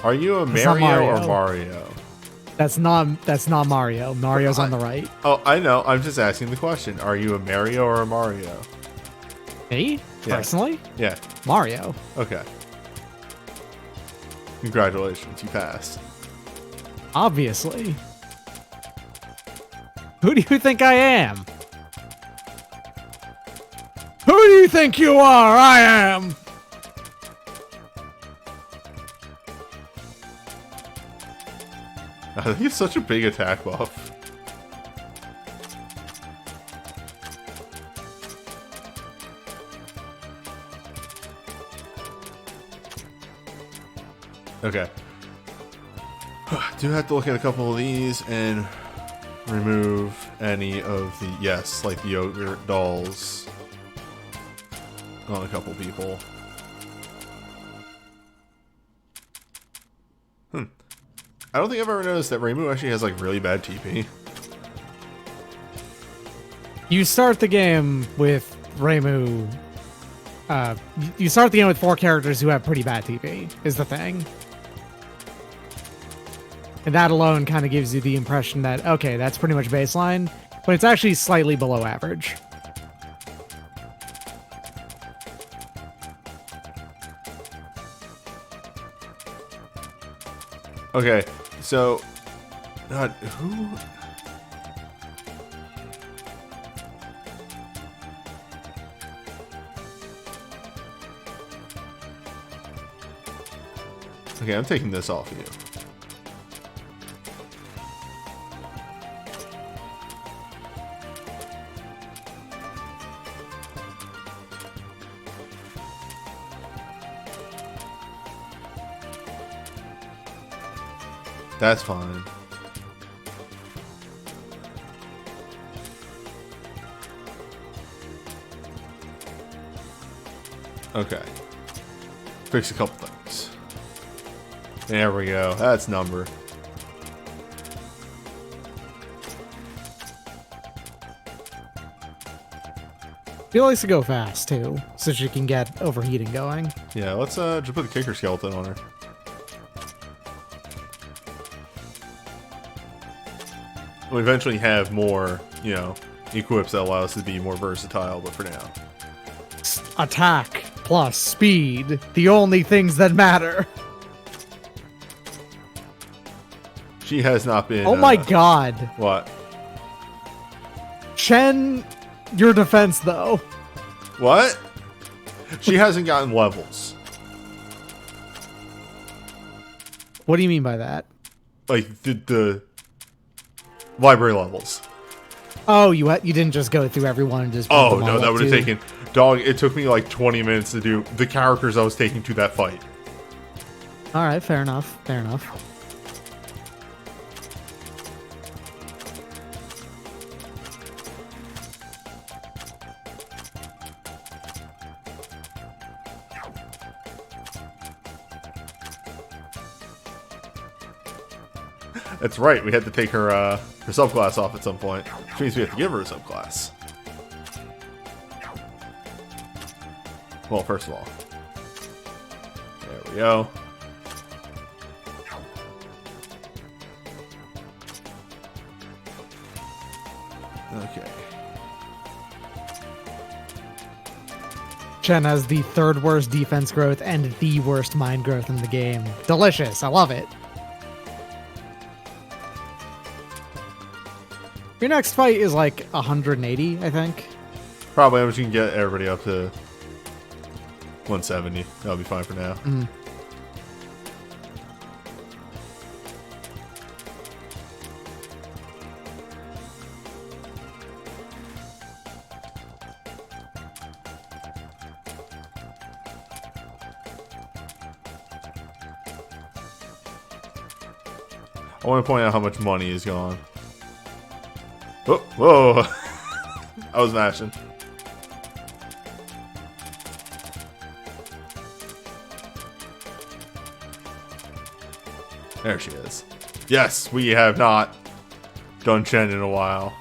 Are you a That's not Mario or Mario. Mario? That's not Mario. Mario's on the right. Oh, I know. I'm just asking the question. Are you a Mario or a Mario? Me? Yeah. Personally? Yeah. Mario. Okay. Congratulations. You passed. Obviously. Who do you think I am? Who do you think you are? I am. I think it's such a big attack buff. Okay. Do have to look at a couple of these, and remove any of the, yes, like the yogurt dolls on a couple people. I don't think I've ever noticed that Reimu actually has like really bad TP. You start the game with Reimu. You start the game with 4 characters who have pretty bad TP, is the thing. And that alone kind of gives you the impression that, okay, that's pretty much baseline, but it's actually slightly below average. Okay, so, God, who? Okay, I'm taking this off of you. That's fine. Okay. Fix a couple things. There we go. That's number. She likes to go fast too, so she can get overheating going. Yeah, let's just put the kicker skeleton on her. We'll eventually have more, you know, equips that allow us to be more versatile, but for now. Attack plus speed, the only things that matter. She has not been... Oh my god. What? Chen, your defense though. What? She hasn't gotten levels. What do you mean by that? Like, the library levels. Oh, you didn't just go through everyone and just... Oh, no, that would have taken... Dog, it took me like 20 minutes to do the characters I was taking to that fight. Alright, fair enough. Fair enough. That's right, we had to take her subclass off at some point. Which means we have to give her a subclass. Well, first of all. There we go. Okay. Chen has the 3rd worst defense growth and the worst mind growth in the game. Delicious. I love it. Your next fight is like 180, I think. Probably, I'm just gonna get everybody up to 170. That'll be fine for now. Mm. I want to point out how much money is gone. Oh, whoa! I was mashing. There she is. Yes, we have not done Chen in a while.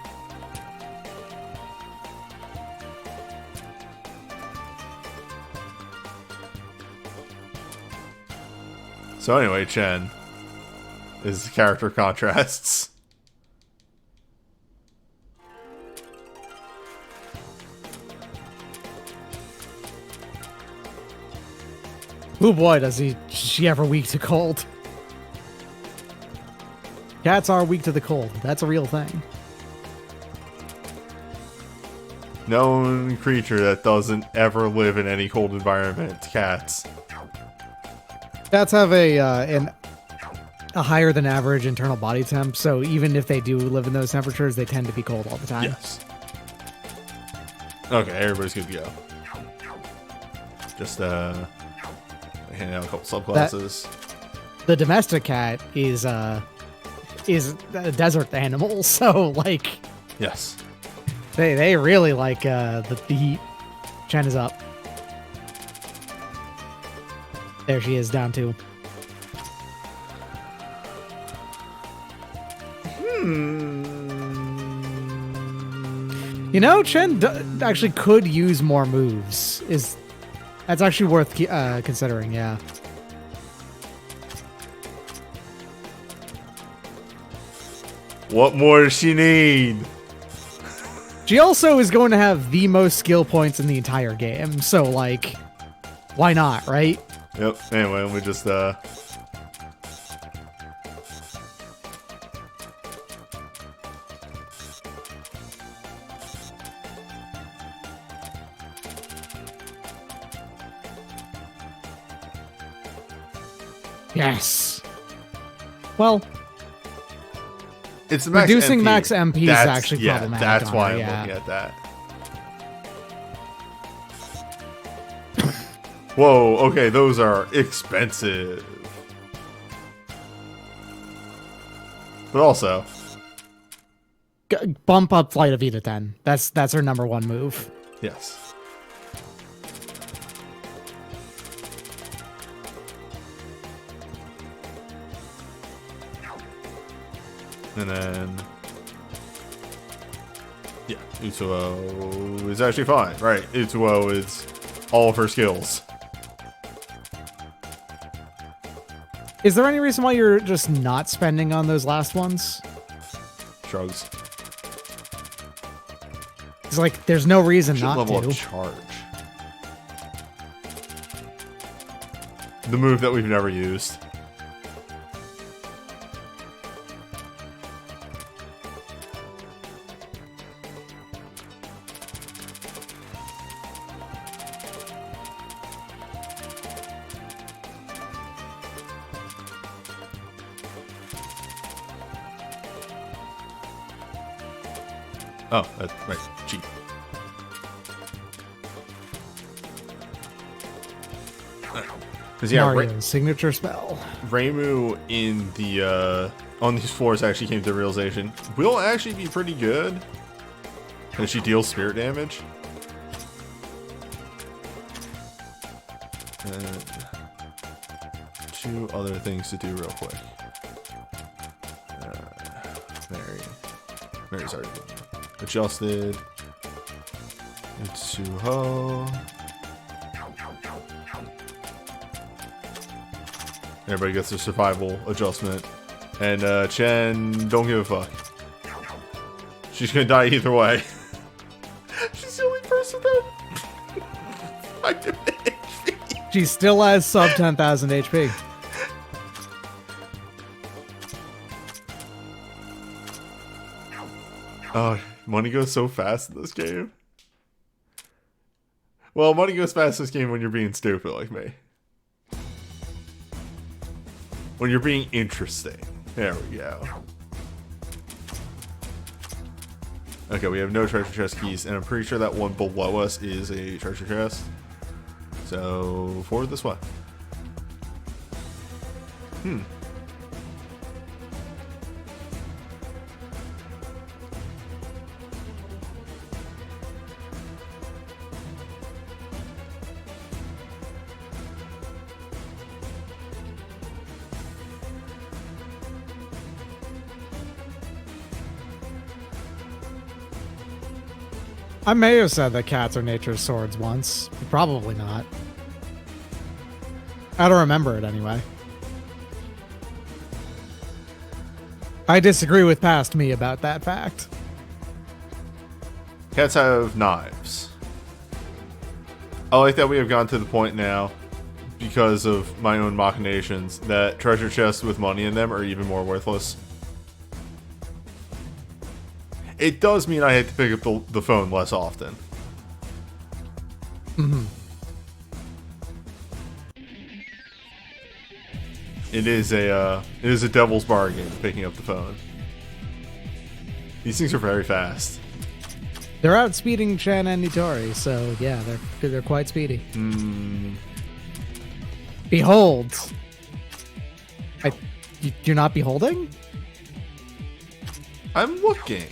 So anyway, Chen is character contrasts. Oh boy, does she ever weak to cold. Cats are weak to the cold. That's a real thing. Known creature that doesn't ever live in any cold environment. Cats. Cats have a higher than average internal body temp, so even if they do live in those temperatures, they tend to be cold all the time. Yes. Okay, everybody's good to go. Just handing out a couple subclasses. The domestic cat is is a desert animal, so like Yes. they really like the heat. Chen is up. There she is, down 2. You know, Chen actually could use more moves. That's actually worth considering, yeah. What more does she need? She also is going to have the most skill points in the entire game, so like, why not, right? Yep. Anyway, let me just Yes. Well, it's the max reducing MP. max MP is actually problematic. That's why I'm yeah. looking at that. Whoa, okay, those are expensive. But also, Bump up Flight of Vita 10. That's her number 1 move. yes. And then, yeah, Utsuo is actually fine. Right, Utsuo is all of her skills. Is there any reason why you're just not spending on those last ones? Shrugs. It's like, there's no reason Should not level to. up charge. The move that we've never used. Oh, that's right. Cheap. Because yeah, Mario's signature spell. Reimu in the on these floors actually came to the realization will actually be pretty good because she deals spirit damage. Two other things to do real quick. Mary's already adjusted. Touhou. Everybody gets their survival adjustment. And Chen, don't give a fuck. She's gonna die either way. She's the only person that I can HP. She still has sub 10,000 HP. Oh, money goes so fast in this game. Well, money goes fast in this game when you're being stupid like me. When you're being interesting. There we go. Okay, we have no treasure chest keys, and I'm pretty sure that one below us is a treasure chest. So, forward this way. I may have said that cats are nature's swords once, but probably not. I don't remember it anyway. I disagree with past me about that fact. Cats have knives. I like that we have gone to the point now, because of my own machinations, that treasure chests with money in them are even more worthless. It does mean I had to pick up the phone less often. Mm-hmm. It is a devil's bargain picking up the phone. These things are very fast. They're outspeeding Chen and Nitori, so yeah, they're quite speedy. Mm. Behold. You're not beholding? I'm looking.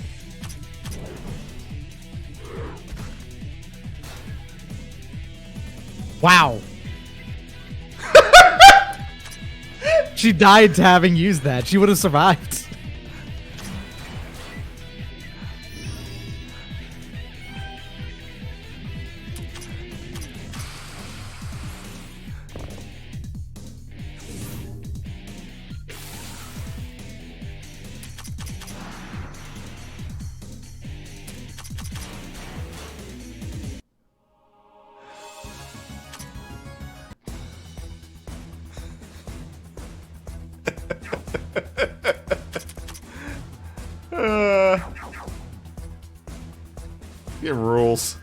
Wow. She died to having used that. She would have survived. It rules.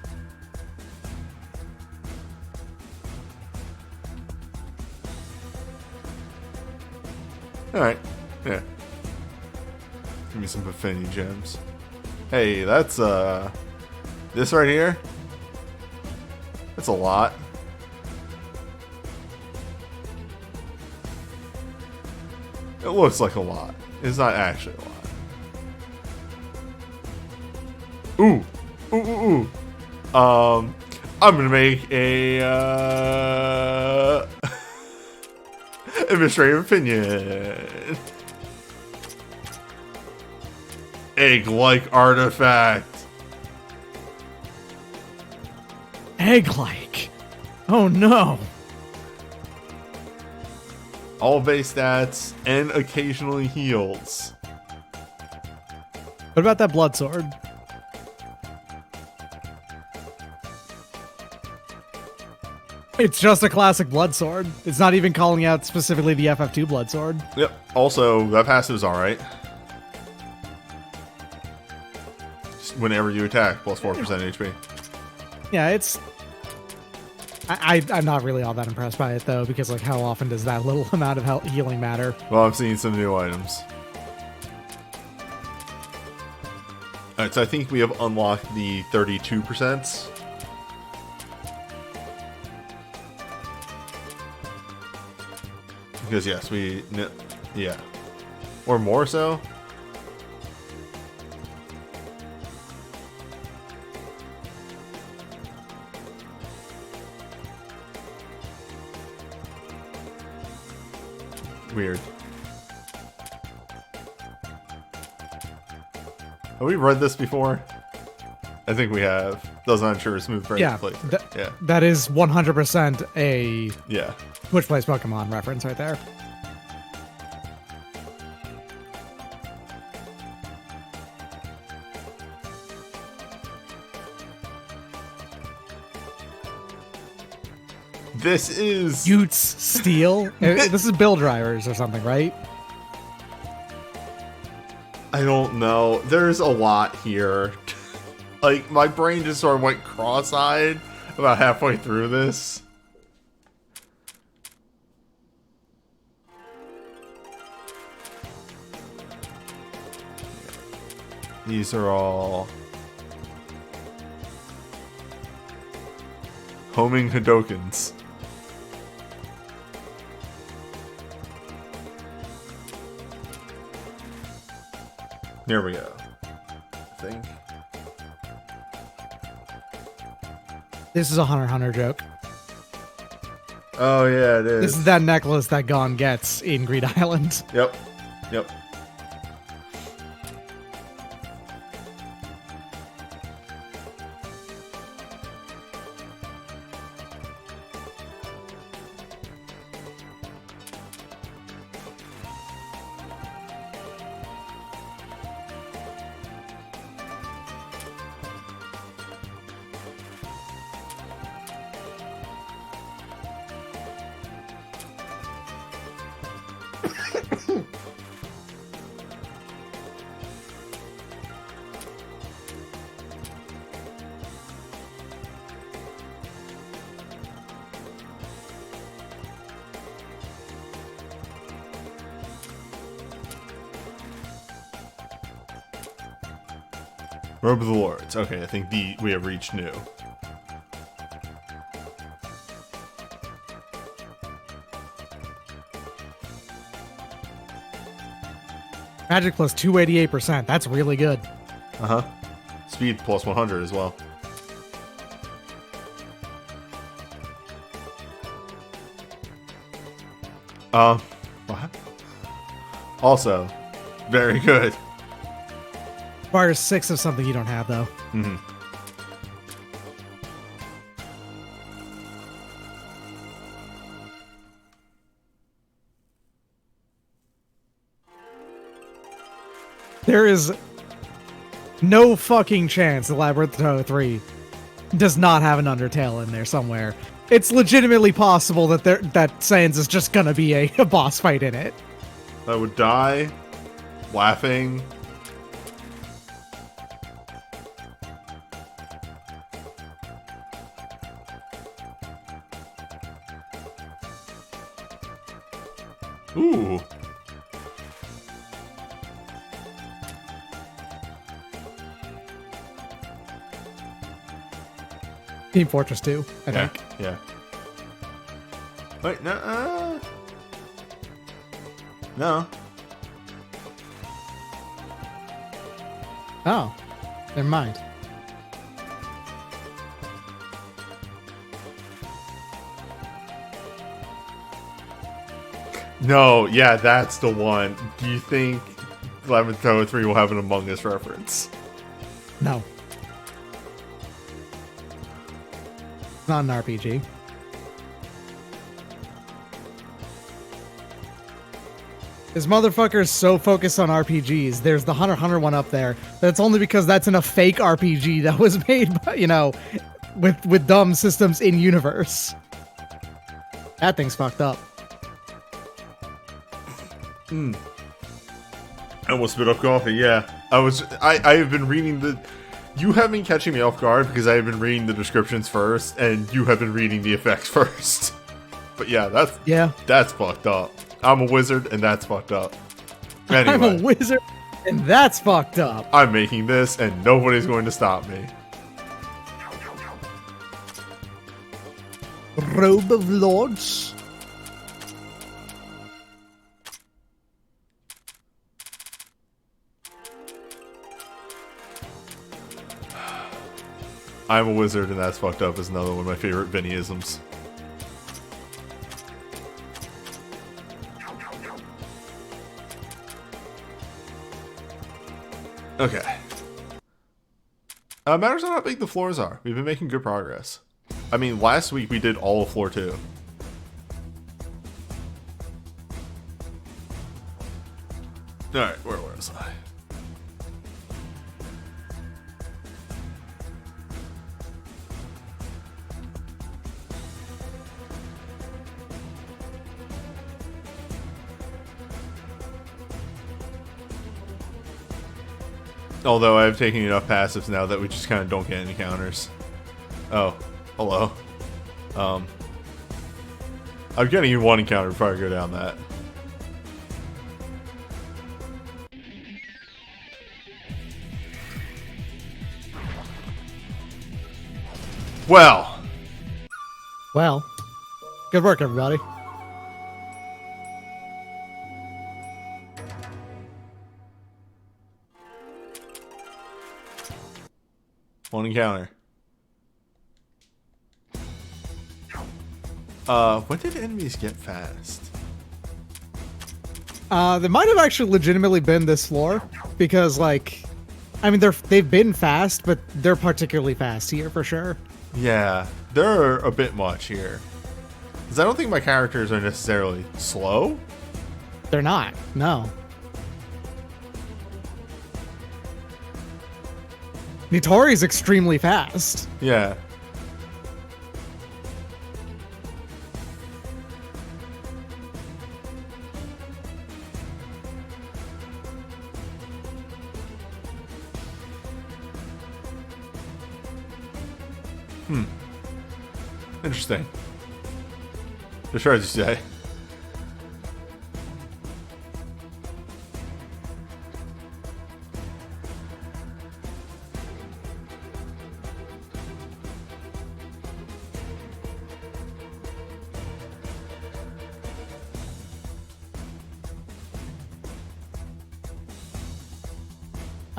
Alright, yeah. Give me some Buffini gems. Hey, that's, this right here? That's a lot. It looks like a lot. It's not actually a lot. Ooh. Ooh, ooh, ooh. I'm gonna make a, administrative opinion. Egg-like artifact. Egg-like. Oh no. All base stats and occasionally heals. What about that blood sword? It's just a classic blood sword. It's not even calling out specifically the FF2 blood sword. Yep. Also, that passive's alright. Whenever you attack, plus 4% HP. Yeah, it's... I'm not really all that impressed by it, though, because, like, how often does that little amount of healing matter? Well, I've seen some new items. Alright, so I think we have unlocked the 32%. Because, yes, yeah. Or more so? Weird. Have we read this before? I think we have. Does not ensure a smooth break. Yeah, Yeah. That is 100% a Yeah. Which Plays Pokemon reference right there. This is Utes Steel? This is Bill Drivers or something, right? I don't know. There's a lot here. Like, my brain just sort of went cross-eyed about halfway through this. These are all homing Hadokens. There we go. I think. This is a Hunter x Hunter joke. Oh yeah, it is. This is that necklace that Gon gets in Greed Island. Yep. Yep. Robe of the Lords. Okay, I think we have reached new. Magic plus 288%. That's really good. Uh-huh. Speed plus 100 as well. What? Also, very good. Requires 6 of something you don't have, though. Mm-hmm. There is no fucking chance the Labyrinth of Touhou 3 does not have an Undertale in there somewhere. It's legitimately possible that Sans is just gonna be a boss fight in it. I would die laughing. Ooh. Team Fortress 2, I Yeah, think. yeah. Wait, no. No. Oh, never mind. No, yeah, that's the one. Do you think Labyrinth of Touhou 3 will have an Among Us reference? No. It's not an RPG. This motherfucker is so focused on RPGs. There's the Hunter x Hunter one up there. That's only because that's in a fake RPG that was made by, with dumb systems in universe. That thing's fucked up. I almost spit up coffee, yeah. I have been reading you have been catching me off guard because I have been reading the descriptions first, and you have been reading the effects first. But yeah, that's fucked up. I'm a wizard, and that's fucked up. Anyway, I'm a wizard, and that's fucked up. I'm making this, and nobody's going to stop me. Robe of Lords. I'm a wizard, and that's fucked up is another one of my favorite Vinny-isms. Okay. Matters on how big the floors are. We've been making good progress. I mean, last week we did all of floor 2. Alright, where was I? Although I've taken enough passives now that we just kind of don't get any counters. Oh, hello. I'm getting you one encounter before I go down that. Well. Well, good work, everybody. One encounter. When did enemies get fast? They might have actually legitimately been this floor because, they've been fast, but they're particularly fast here for sure. Yeah, they're a bit much here. Because I don't think my characters are necessarily slow. They're not. No. Nitori's extremely fast. Yeah. Interesting. Just hard to say.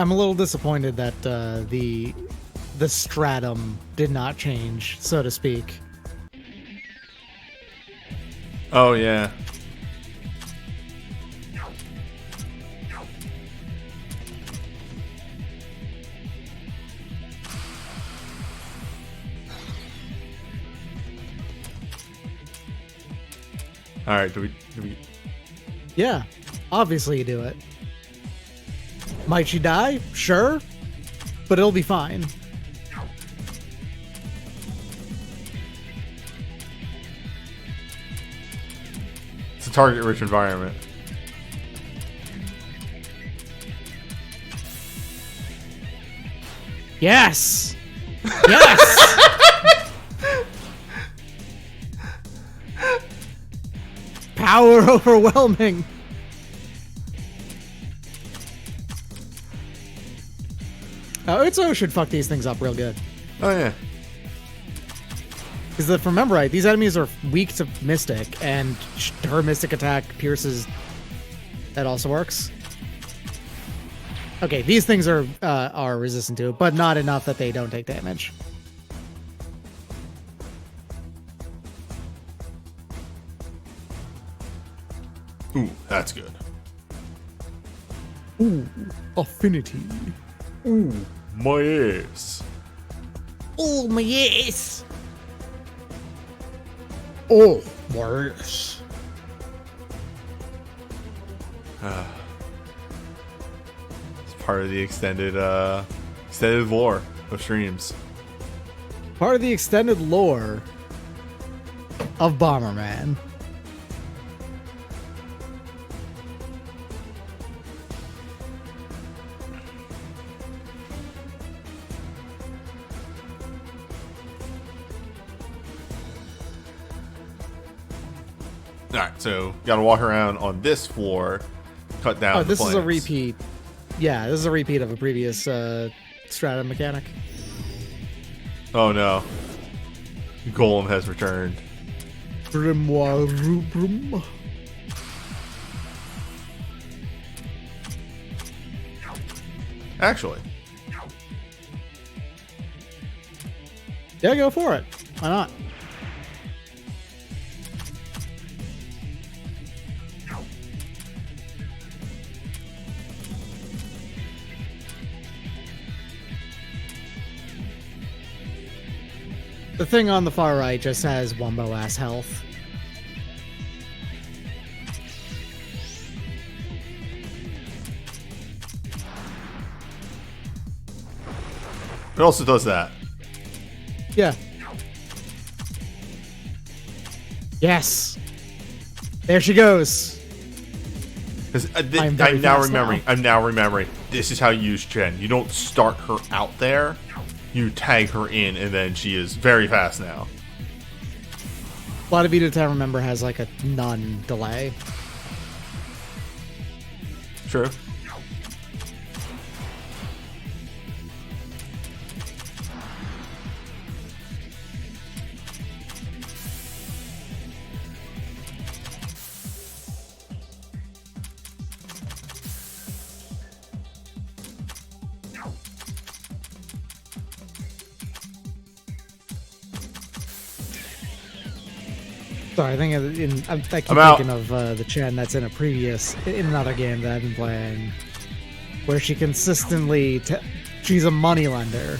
I'm a little disappointed that the stratum did not change, so to speak. Oh, yeah. All right, do we? Yeah, obviously you do it. Might she die? Sure, but it'll be fine. It's a target-rich environment. Yes! Yes! Power overwhelming. Oh, Itsuo should fuck these things up real good. Oh yeah. Because if I remember right, these enemies are weak to Mystic, and her Mystic attack pierces. That also works. Okay, these things are resistant to it, but not enough that they don't take damage. Ooh, that's good. Ooh, affinity. Ooh, my ass. Oh my ass. Oh my ass. It's part of the extended lore of streams. Part of the extended lore of Bomberman. Alright, so gotta walk around on this floor, cut down the this is a flames. repeat. Yeah, this is a repeat of a previous strata mechanic. Oh no. Golem has returned. Grimoire Rubrum. Actually. Yeah, go for it. Why not? The thing on the far right just has Wumbo ass health. It also does that. Yeah. Yes. There she goes. I'm now remembering. This is how you use Jen. You don't start her out there. You tag her in, and then she is very fast now. A lot of Vita Town, remember, has like a none delay. True. Sorry, I think I keep out. thinking of the Chen that's in another game that I've been playing, where she consistently she's a moneylender,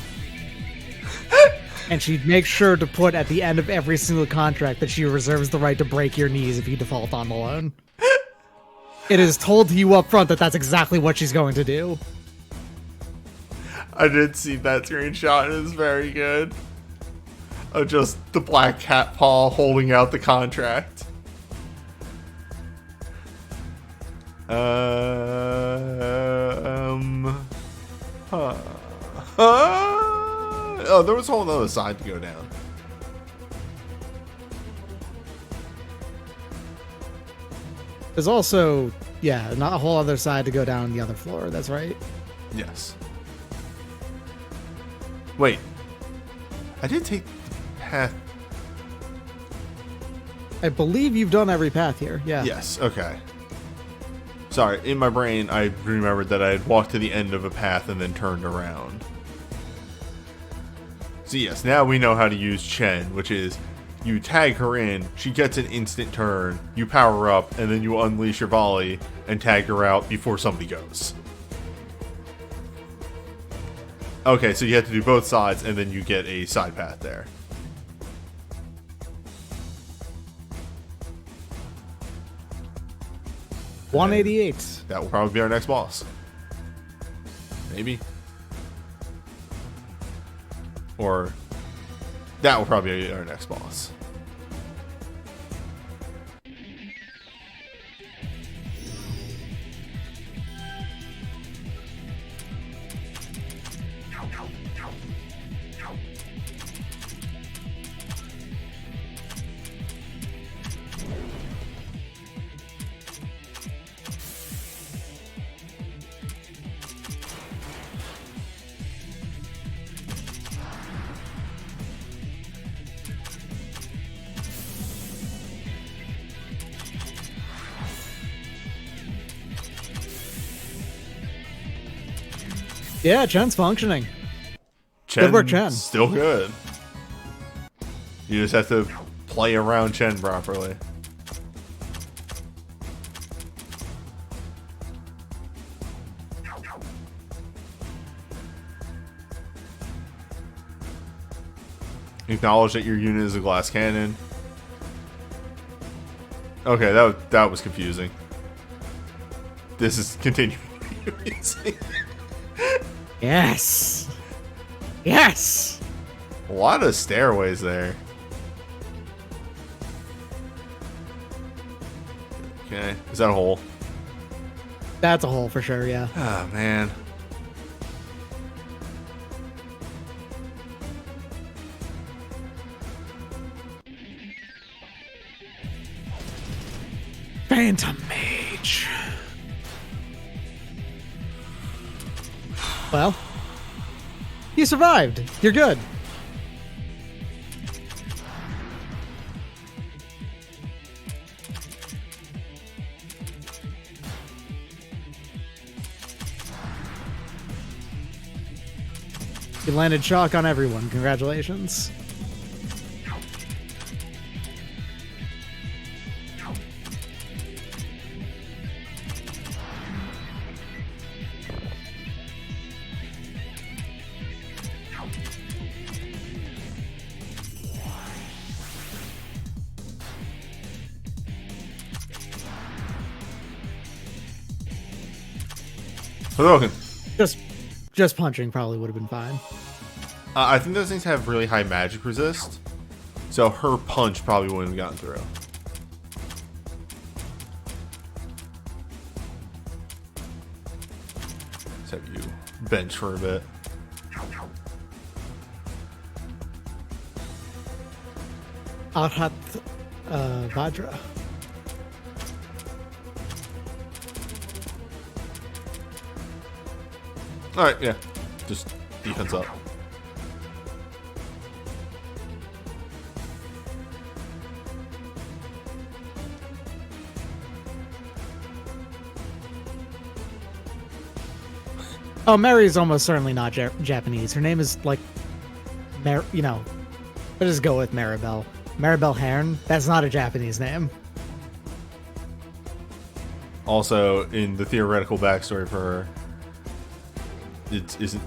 and she makes sure to put at the end of every single contract that she reserves the right to break your knees if you default on the loan. It is told to you up front that that's exactly what she's going to do. I did see that screenshot. It is very good. Of just the black cat paw holding out the contract. Oh, there was a whole other side to go down. There's also, yeah, not a whole other side to go down the other floor. That's right. Yes. Wait. I did take the path. I believe you've done every path here. Yeah. Yes, okay. Sorry, in my brain, I remembered that I had walked to the end of a path and then turned around. So yes, now we know how to use Chen, which is you tag her in, she gets an instant turn, you power her up, and then you unleash your volley and tag her out before somebody goes. Okay, so you have to do both sides, and then you get a side path there. And 188. That will probably be our next boss. Maybe. Or that will probably be our next boss. Yeah, Chen's functioning. Chen, Good work, Chen. Still good. You just have to play around Chen properly. Acknowledge that your unit is a glass cannon. Okay, that was confusing. This is continuing to be confusing. Yes. Yes. A lot of stairways there. Okay, is that a hole? That's a hole for sure, yeah. Oh, man. Phantom Mage. Well, you survived. You're good. You landed shock on everyone. Congratulations. Hadouken. Just punching probably would have been fine. I think those things have really high magic resist, so her punch probably wouldn't have gotten through. Let's have you bench for a bit. Arhat Vajra. Alright, yeah. Just defense up. Oh, Mary is almost certainly not Japanese. Her name is like, let's just go with Maribel. Maribel Hearn. That's not a Japanese name. Also, in the theoretical backstory for her, it isn't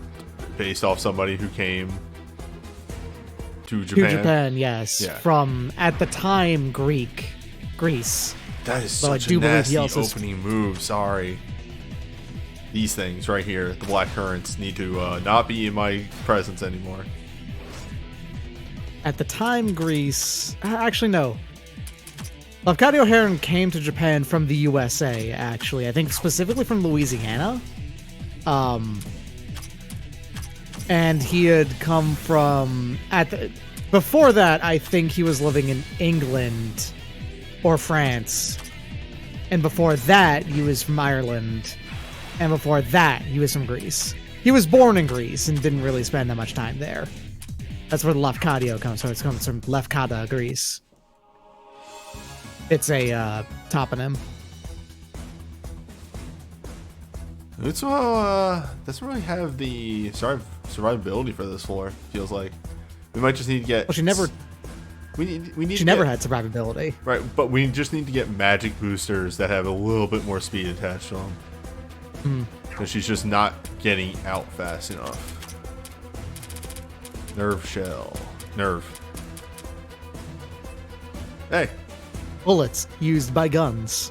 based off somebody who came to Japan. To Japan, yes. Yeah. From, at the time, Greece. That is So I such do a believe nasty he also opening move. Sorry. These things right here, the black currants, need to not be in my presence anymore. At the time, Greece... Actually, no. Lafcadio Heron came to Japan from the USA, actually. I think specifically from Louisiana. And he had come from... Before that, I think he was living in England or France. And before that, he was from Ireland. And before that, he was from Greece. He was born in Greece and didn't really spend that much time there. That's where the Lafcadio comes from. It comes from Lefkada, Greece. It's a toponym. Utsuho doesn't really have the survivability for this floor. Feels like we might just need to get. Well, she never. We need. She never had survivability. Right, but we just need to get magic boosters that have a little bit more speed attached to them. So she's just not getting out fast enough. Nerve shell. Nerve. Hey. Bullets used by guns.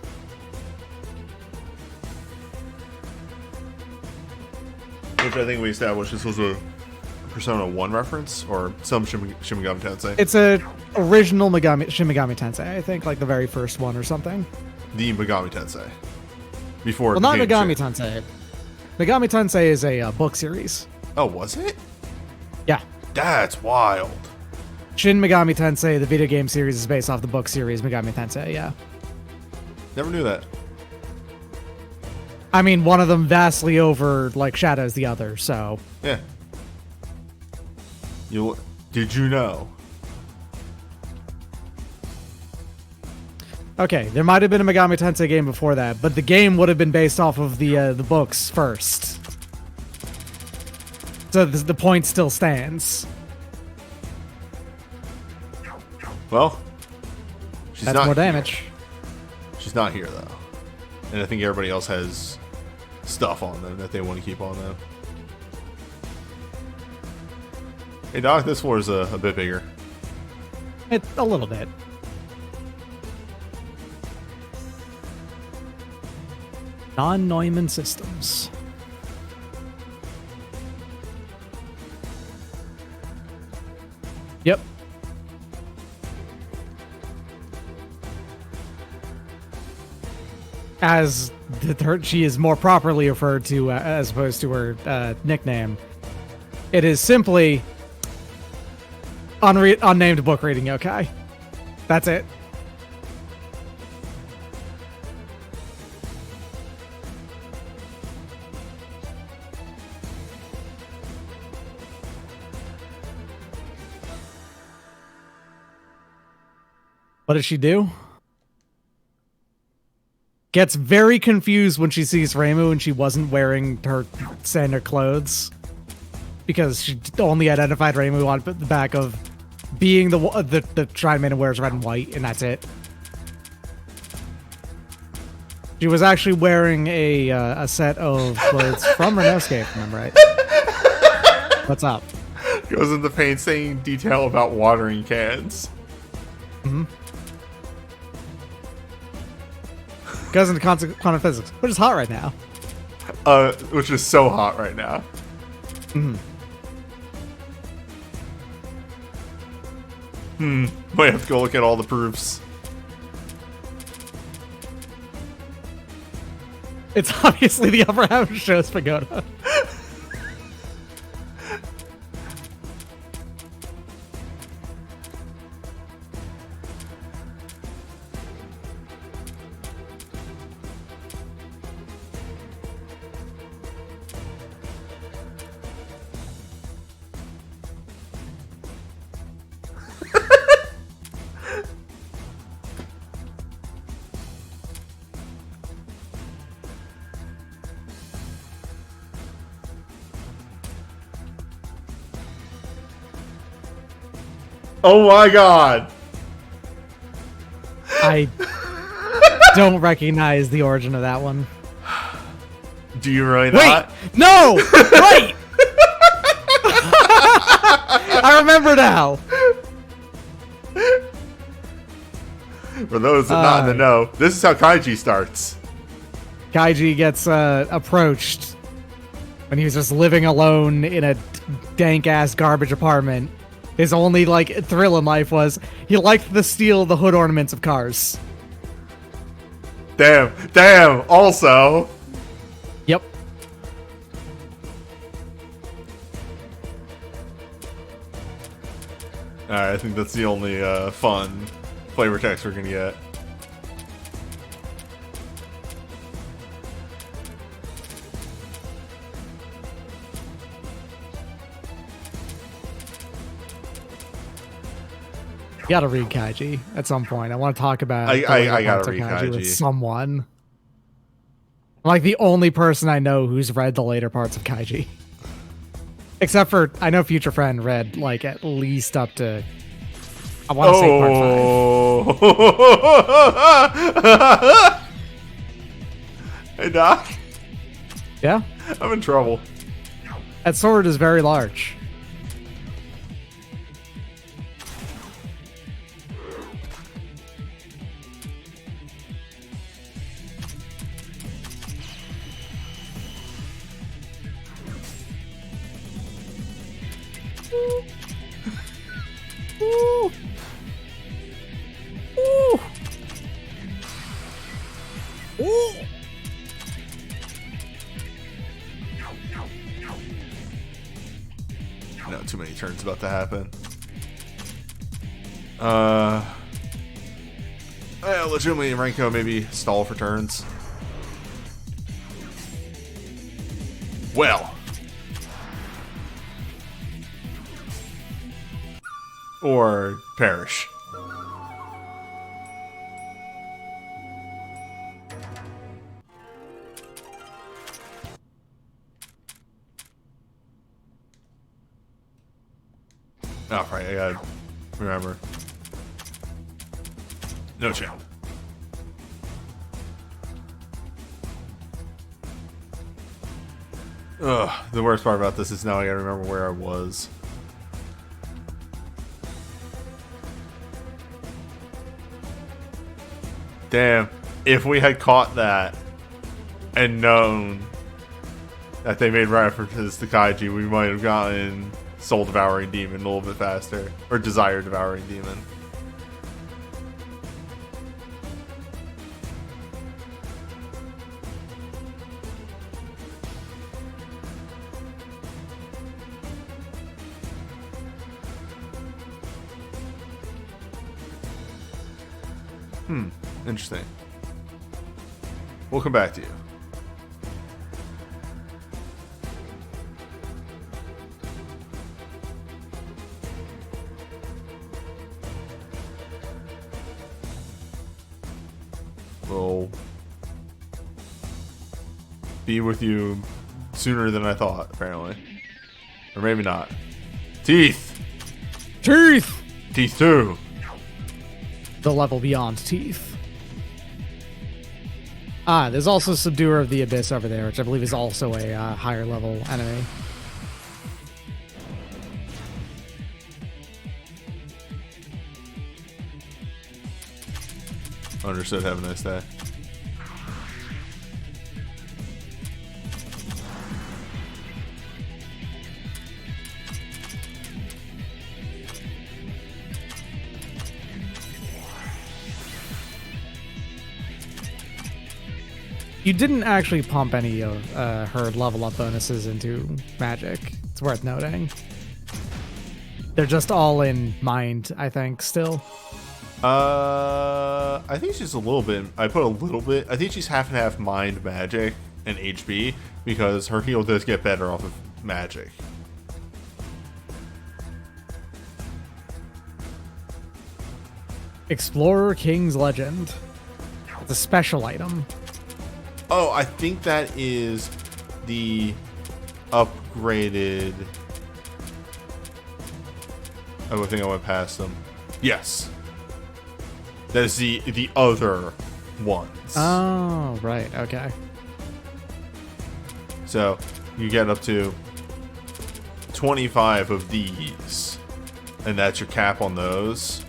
Which I think we established this was a Persona 1 reference or some Shin Megami Tensei. It's a original Shin Megami Tensei, I think, like the very first one or something. The Megami Tensei. Before Well, it not became Megami Tensei. Megami Tensei is a book series. Oh, was it? Yeah. That's wild. Shin Megami Tensei, the video game series, is based off the book series Megami Tensei, yeah. Never knew that. I mean, one of them vastly shadows the other, so... Yeah. Did you know? Okay, there might have been a Megami Tensei game before that, but the game would have been based off of the books first. So the point still stands. Well, That's more damage. She's not here, though. And I think everybody else has stuff on them that they want to keep on them. Hey, Doc, this floor is a bit bigger. A little bit. Non-Neumann systems. Yep. As she is more properly referred to as opposed to her nickname. It is simply unnamed book reading yokai. That's it. What does she do? Gets very confused when she sees Reimu and she wasn't wearing her standard clothes. Because she only identified Reimu on the back of being the Shrine Maiden wears red and white, and that's it. She was actually wearing a set of clothes from Renosuke, if I remember right. What's up? Goes into painstaking detail about watering cans. Mm-hmm. Goes into quantum physics, which is hot right now. Which is so hot right now. Mm-hmm. Might have to go look at all the proofs. It's obviously the upper half of Sho's pagoda. Oh my god! I don't recognize the origin of that one. Do you really not? Wait! No! Wait! I remember now! For those that not in the know, this is how Kaiji starts. Kaiji gets approached when he was just living alone in a dank-ass garbage apartment. His only, thrill in life was he liked to steal the hood ornaments of cars. Damn, also. Yep. Alright, I think that's the only fun flavor text we're gonna get. You gotta read Kaiji at some point. I want to talk about I gotta read Kaiji with someone. I'm like the only person I know who's read the later parts of Kaiji. Except for, I know Future Friend read like at least up to, I want to say part 5. Hey, Doc. Yeah? I'm in trouble. That sword is very large. Ooh. Ooh. Ooh. No, too many turns about to happen. Legitimately, Renko maybe stall for turns. Well. Or perish. Oh, right, I gotta remember. No chance. Ugh, the worst part about this is now I gotta remember where I was. Damn, if we had caught that and known that they made references to Kaiji, we might have gotten Soul Devouring Demon a little bit faster. Or Desire Devouring Demon. Interesting. We'll come back to you. We'll be with you sooner than I thought, apparently. Or maybe not. Teeth! Teeth! Teeth 2! The level beyond teeth. Ah, there's also Subduer of the Abyss over there, which I believe is also a higher level enemy. Understood. Have a nice day. You didn't actually pump any of her level up bonuses into magic. It's worth noting. They're just all in mind, I think, still. I think she's a little bit. I put a little bit. I think she's half and half mind, magic, and HB because her heal does get better off of magic. Explorer King's Legend. It's a special item. Oh, I think that is the upgraded. Oh, I think I went past them. Yes. That is the other ones. Oh, right. Okay. So you get up to 25 of these, and that's your cap on those.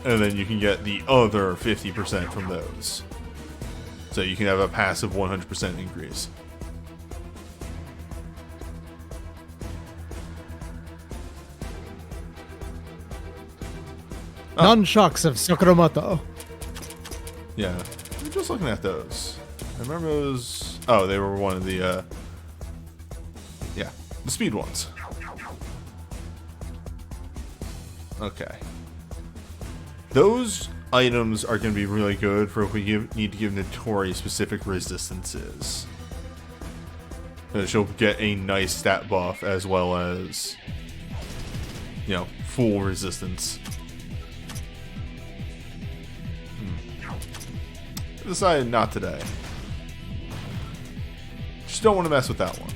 And then you can get the other 50% from those. So you can have a passive 100% increase. Oh. Nunchucks of Sakuramoto. Yeah, I'm just looking at those. I remember those. Oh, they were one of the, yeah, the speed ones. Okay. Those items are going to be really good for if we need to give Notori specific resistances. She'll get a nice stat buff as well as, you know, full resistance. I decided not today. don't want to mess with that one.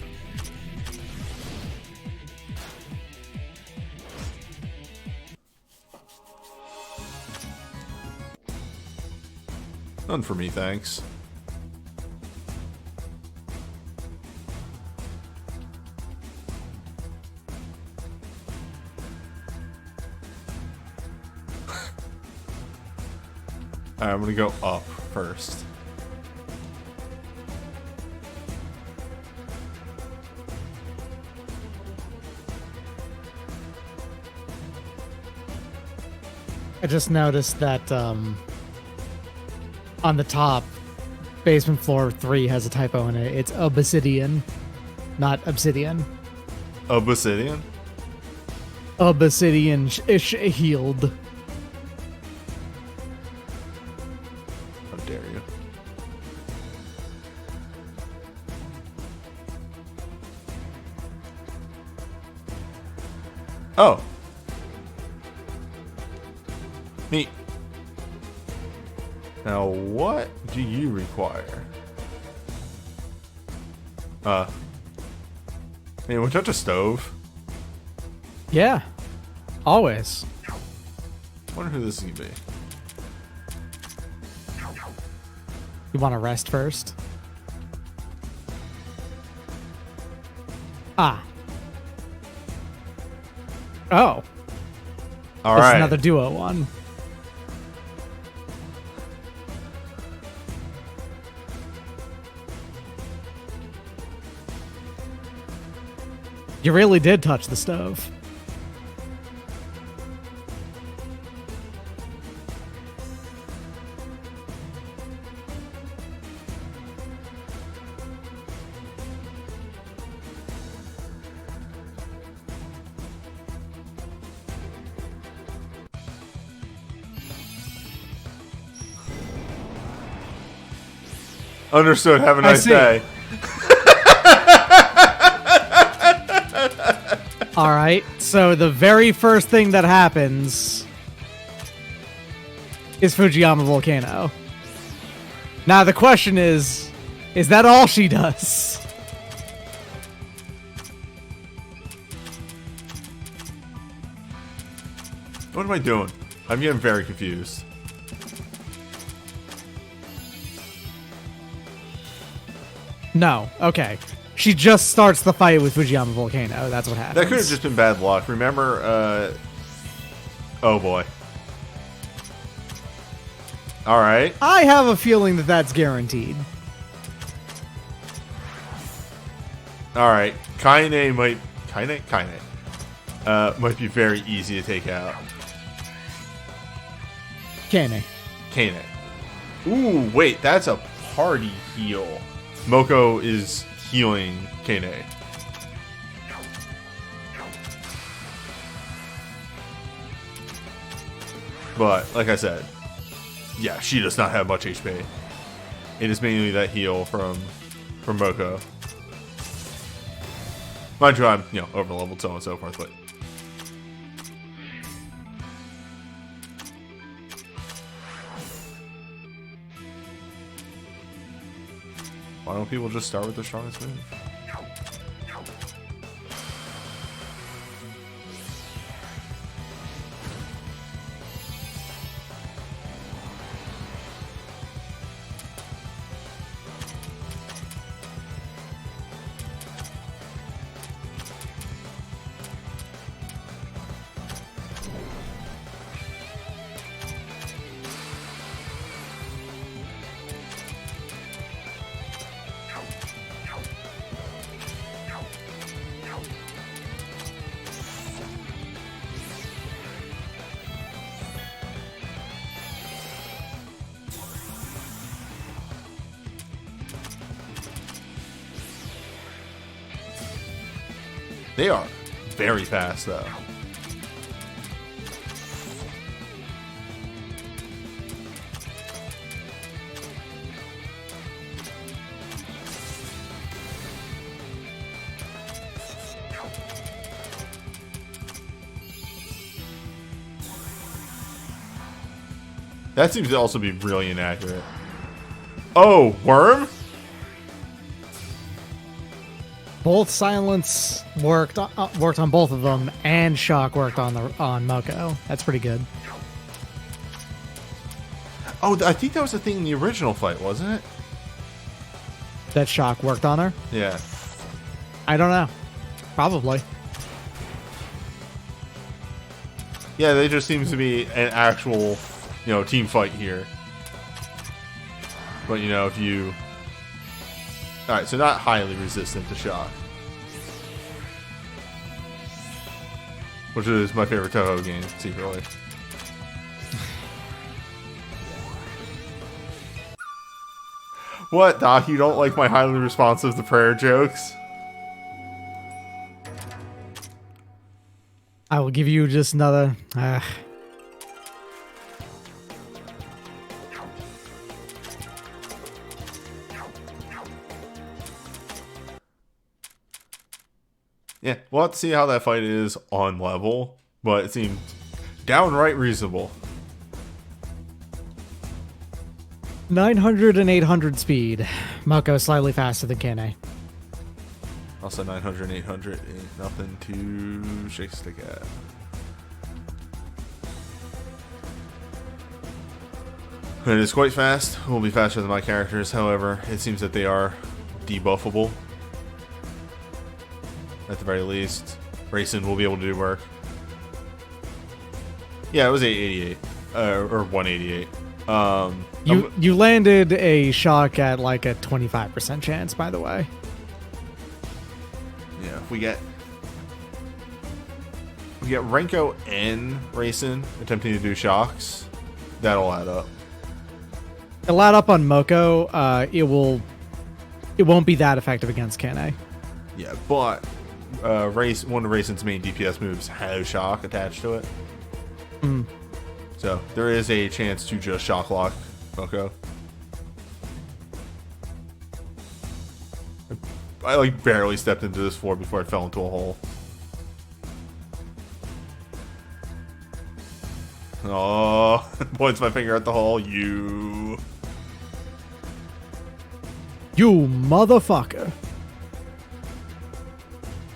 None for me, thanks. Alright, I'm gonna go up first. I just noticed that on the top, basement floor 3 has a typo in it. It's obsidian, not obsidian. Obsidian? Obsidian healed. How dare you? Oh. Neat. Now, what do you require? Hey, would you touch a stove? Yeah, always. I wonder who this is gonna be. You want to rest first? Ah. Oh. All There's right. another duo one. You really did touch the stove. Understood. Have a nice see. day. All right. So the very first thing that happens is Fujiyama Volcano. Now the question is that all she does? What am I doing? I'm getting very confused. No. Okay. She just starts the fight with Fujiyama Volcano. That's what happens. That could have just been bad luck. Remember, oh boy. Alright. I have a feeling that that's guaranteed. Alright. Kaine might... Kaine? Might be very easy to take out. Kane. Kaine. Ooh, wait. That's a party heal. Moko is healing Kaine. But, like I said, yeah, she does not have much HP. It is mainly that heal from Moko. Mind you, I'm, over leveled, so on and so forth, but... Why don't people just start with the strongest move? They are very fast, though. That seems to also be really inaccurate. Oh, worm? Both Silence worked on both of them, and Shock worked on Moko. That's pretty good. Oh, I think that was the thing in the original fight, wasn't it? That Shock worked on her? Yeah. I don't know. Probably. Yeah, there just seems to be an actual, team fight here. But, if you... Alright, so not highly resistant to shock. Which is my favorite Touhou game, secretly. What, Doc? You don't like my highly responsive to prayer jokes? I will give you just another... Yeah, we'll have to see how that fight is on level, but it seemed downright reasonable. 900 and 800 speed. Moko slightly faster than Kane. Also 900 and 800 ain't nothing to shake a stick at. It is quite fast. It will be faster than my characters, however, it seems that they are debuffable. At the very least, Racing will be able to do work. Yeah, it was 888 or 188. You landed a shock at like a 25% chance, by the way. Yeah, if we get Renko and Racing attempting to do shocks, that'll add up. It'll add up on Moko. It won't be that effective against Kane. Yeah, but one of Racing's main DPS moves has shock attached to it. Mm. So there is a chance to just shock lock Moko. I like barely stepped into this floor before I fell into a hole. Oh, points my finger at the hole. You motherfucker.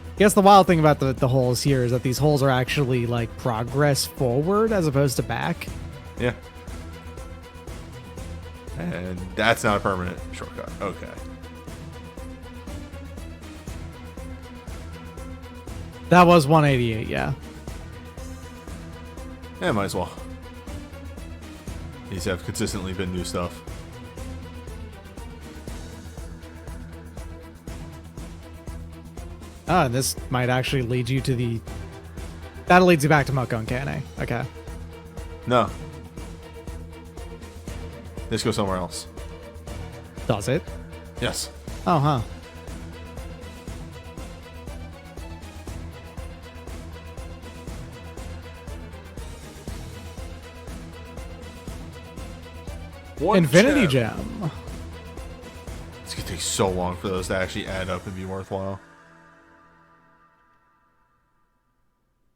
I guess the wild thing about the holes here is that these holes are actually like progress forward as opposed to back. Yeah. And that's not a permanent shortcut. Okay. That was 188, yeah. Yeah, might as well. These have consistently been new stuff. Ah, and this might actually lead you to the... That leads you back to Moko and Kane. Okay. No. Let's go somewhere else. Does it? Yes. Oh, huh. One Infinity gem. Gem. It's gonna take so long for those to actually add up and be worthwhile.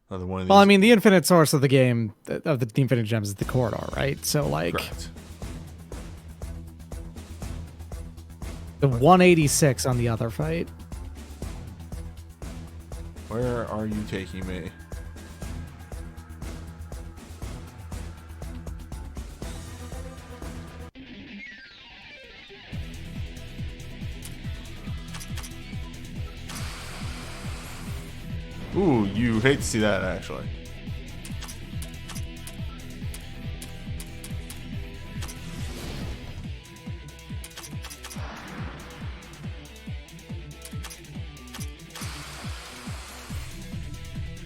Another one of these. Well, I mean, the infinite source of the game, of the infinite gems, is the corridor, right? So, like... Correct. The 186 on the other fight. Where are you taking me? Ooh, you hate to see that, actually.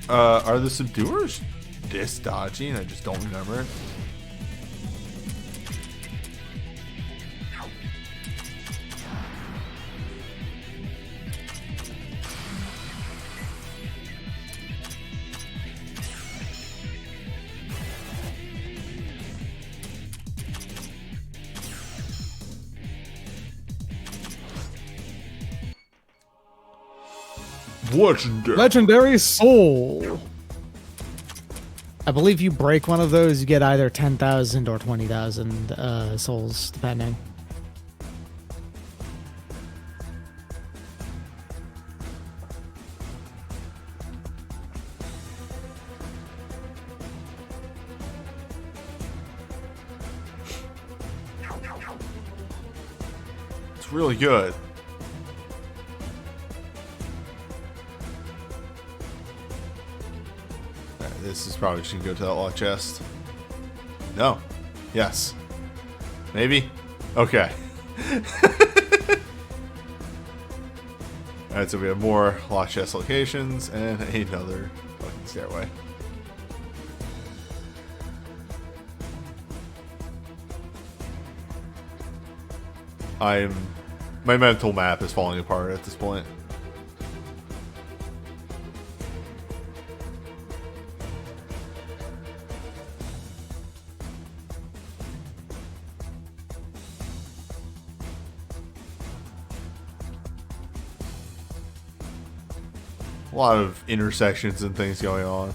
Are the subduers this dodgy and I just don't remember it? Legendary Soul. I believe you break one of those, you get either 10,000 or 20,000 souls, depending. really good. Alright, this is probably just gonna go to that lock chest. No. Yes. Maybe? Okay. Alright, so we have more lock chest locations and another fucking stairway. My mental map is falling apart at this point. A lot of intersections and things going on.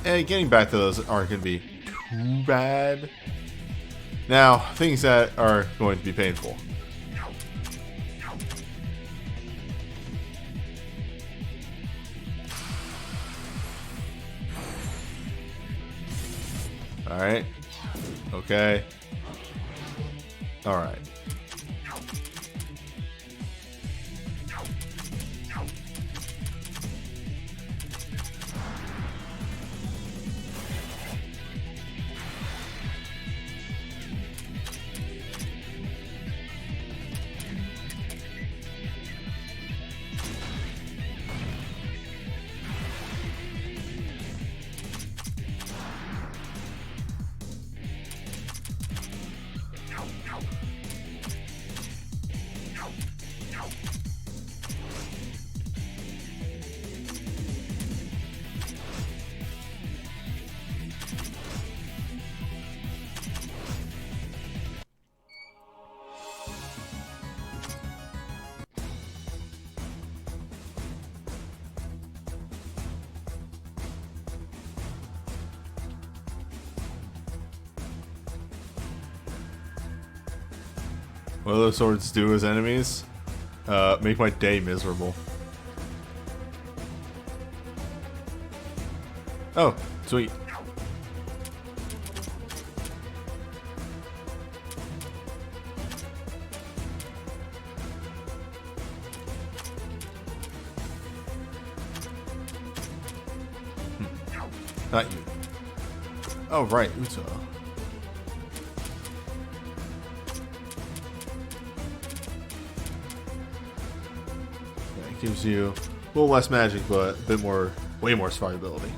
And getting back to those aren't going to be too bad. Now, things that are going to be painful. Alright. Okay. Alright. What do those swords do as enemies? Make my day miserable. Oh, sweet. Not you. Oh, right, Uta. Gives you a little less magic, but a bit more, way more survivability.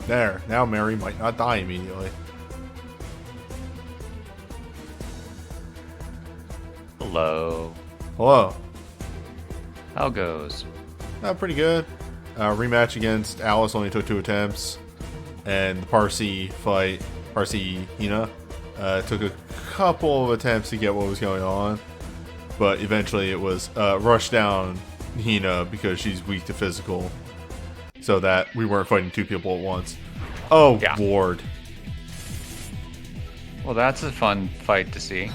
There, now Mary might not die immediately. Hello. Hello. How goes? Pretty good. Rematch against Alice only took 2 attempts. And the Parsi fight, Parsi Hina, took a couple of attempts to get what was going on. But eventually it was rushed down Hina because she's weak to physical. So that we weren't fighting 2 people at once. Oh, yeah. Lord. Well, that's a fun fight to see.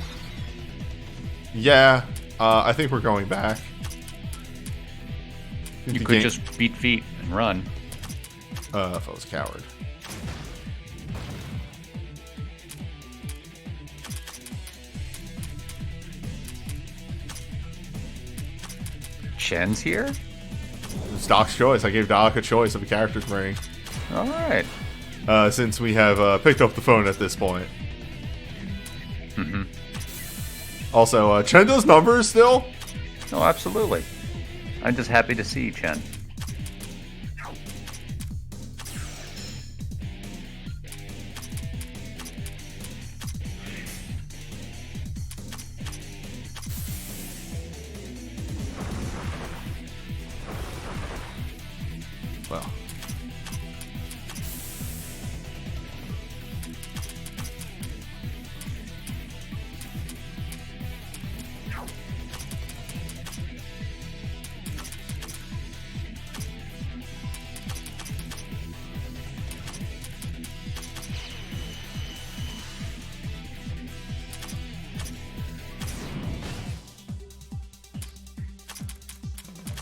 Yeah, I think we're going back. You could just beat feet and run. If I was a coward. Shen's here? It's Doc's choice. I gave Doc a choice of a character to bring. Alright. since we have picked up the phone at this point. Mm-hmm. Also, Chen does numbers still? Oh, absolutely. I'm just happy to see you, Chen. Well.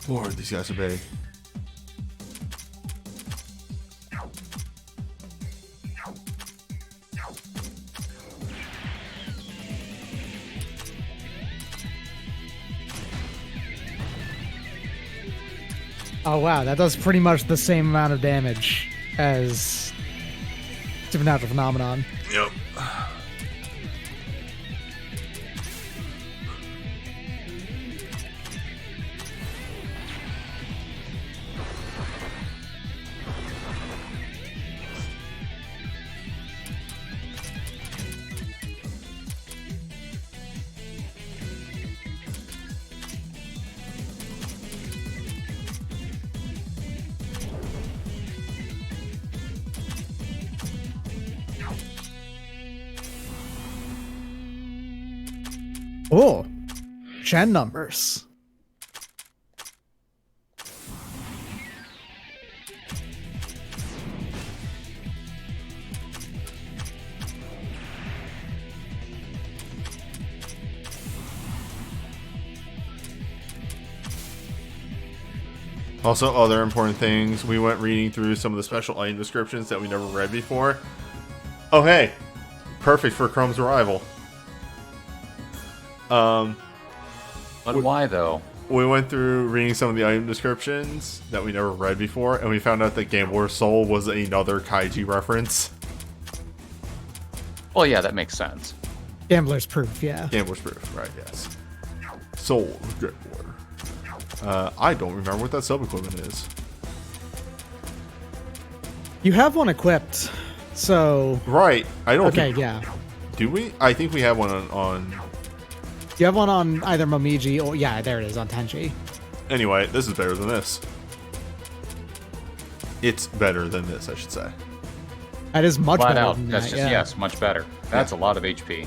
Lord, these guys are big. Oh wow, that does pretty much the same amount of damage as Supernatural Phenomenon. Yep. Oh, Chen numbers. Also, other important things. We went reading through some of the special item descriptions that we never read before. Oh, hey. Perfect for Chrome's arrival. But why, though? We went through reading some of the item descriptions that we never read before, and we found out that Gambler's Soul was another Kaiji reference. Well, yeah, that makes sense. Gambler's Proof, yeah. Gambler's Proof, right, yes. Soul of Gambler. I don't remember what that sub-equipment is. You have one equipped, so... Right, I don't Okay, think... yeah. Do we? I think we have one on... You have one on either Momiji or... Yeah, there it is, on Tenchi. Anyway, this is better than this. It's better than this, I should say. That is much Flat better out. than That's that, just, yeah. yes, much better. That's a lot of HP.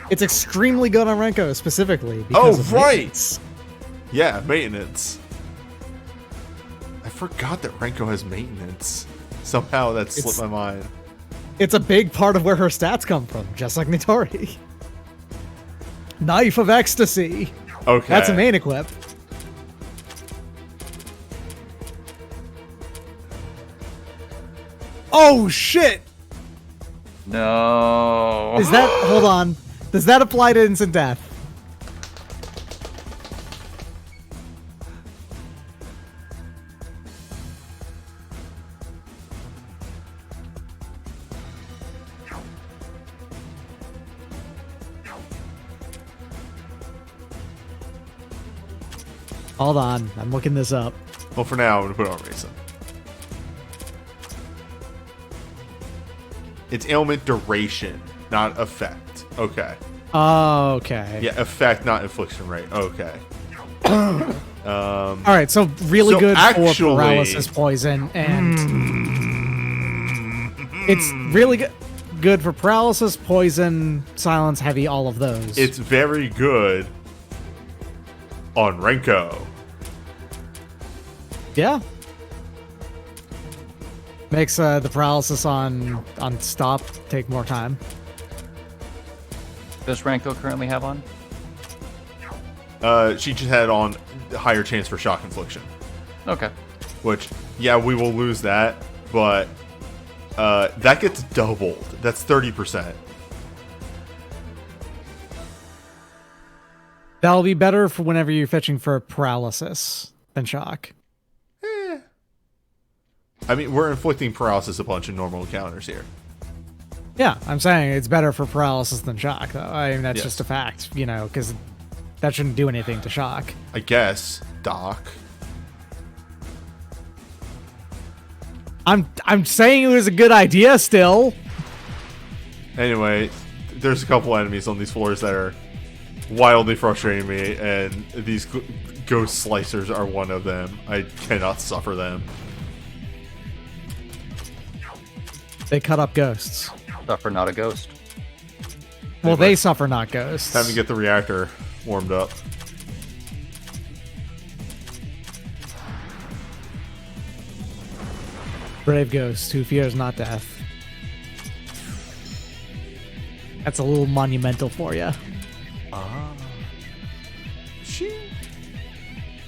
It's extremely good on Renko, specifically. Because of right! maintenance. Yeah, maintenance. I forgot that Renko has maintenance. Somehow that slipped my mind. It's a big part of where her stats come from, just like Nitori. Knife of Ecstasy. Okay. That's a main equip. Oh, shit! No. Is that... Hold on. Does that apply to instant death? Hold on. I'm looking this up. Well, for now, I'm going to put it on Raisin. It's ailment duration, not effect. Okay. Oh, okay. Yeah, effect, not infliction rate. Okay. All right, so really So good actually- for paralysis poison, and it's really good for paralysis, poison, silence, heavy, all of those. It's very good on Renko. Yeah. Makes the paralysis on stop take more time. Does Ranko currently have on? She just had on higher chance for shock infliction. Okay. Which, yeah, we will lose that, but that gets doubled. That's 30%. That'll be better for whenever you're fetching for paralysis than shock. I mean, we're inflicting paralysis a bunch in normal encounters here. Yeah, I'm saying it's better for paralysis than shock, though. I mean, that's Yes. just a fact, you know, because that shouldn't do anything to shock. I guess, Doc. I'm saying it was a good idea still. Anyway, there's a couple enemies on these floors that are wildly frustrating me, and these ghost slicers are one of them. I cannot suffer them. They cut up ghosts. Suffer not a ghost. Well, they suffer, not ghosts. Time to get the reactor warmed up. Brave ghost who fears not death. That's a little monumental for you. She?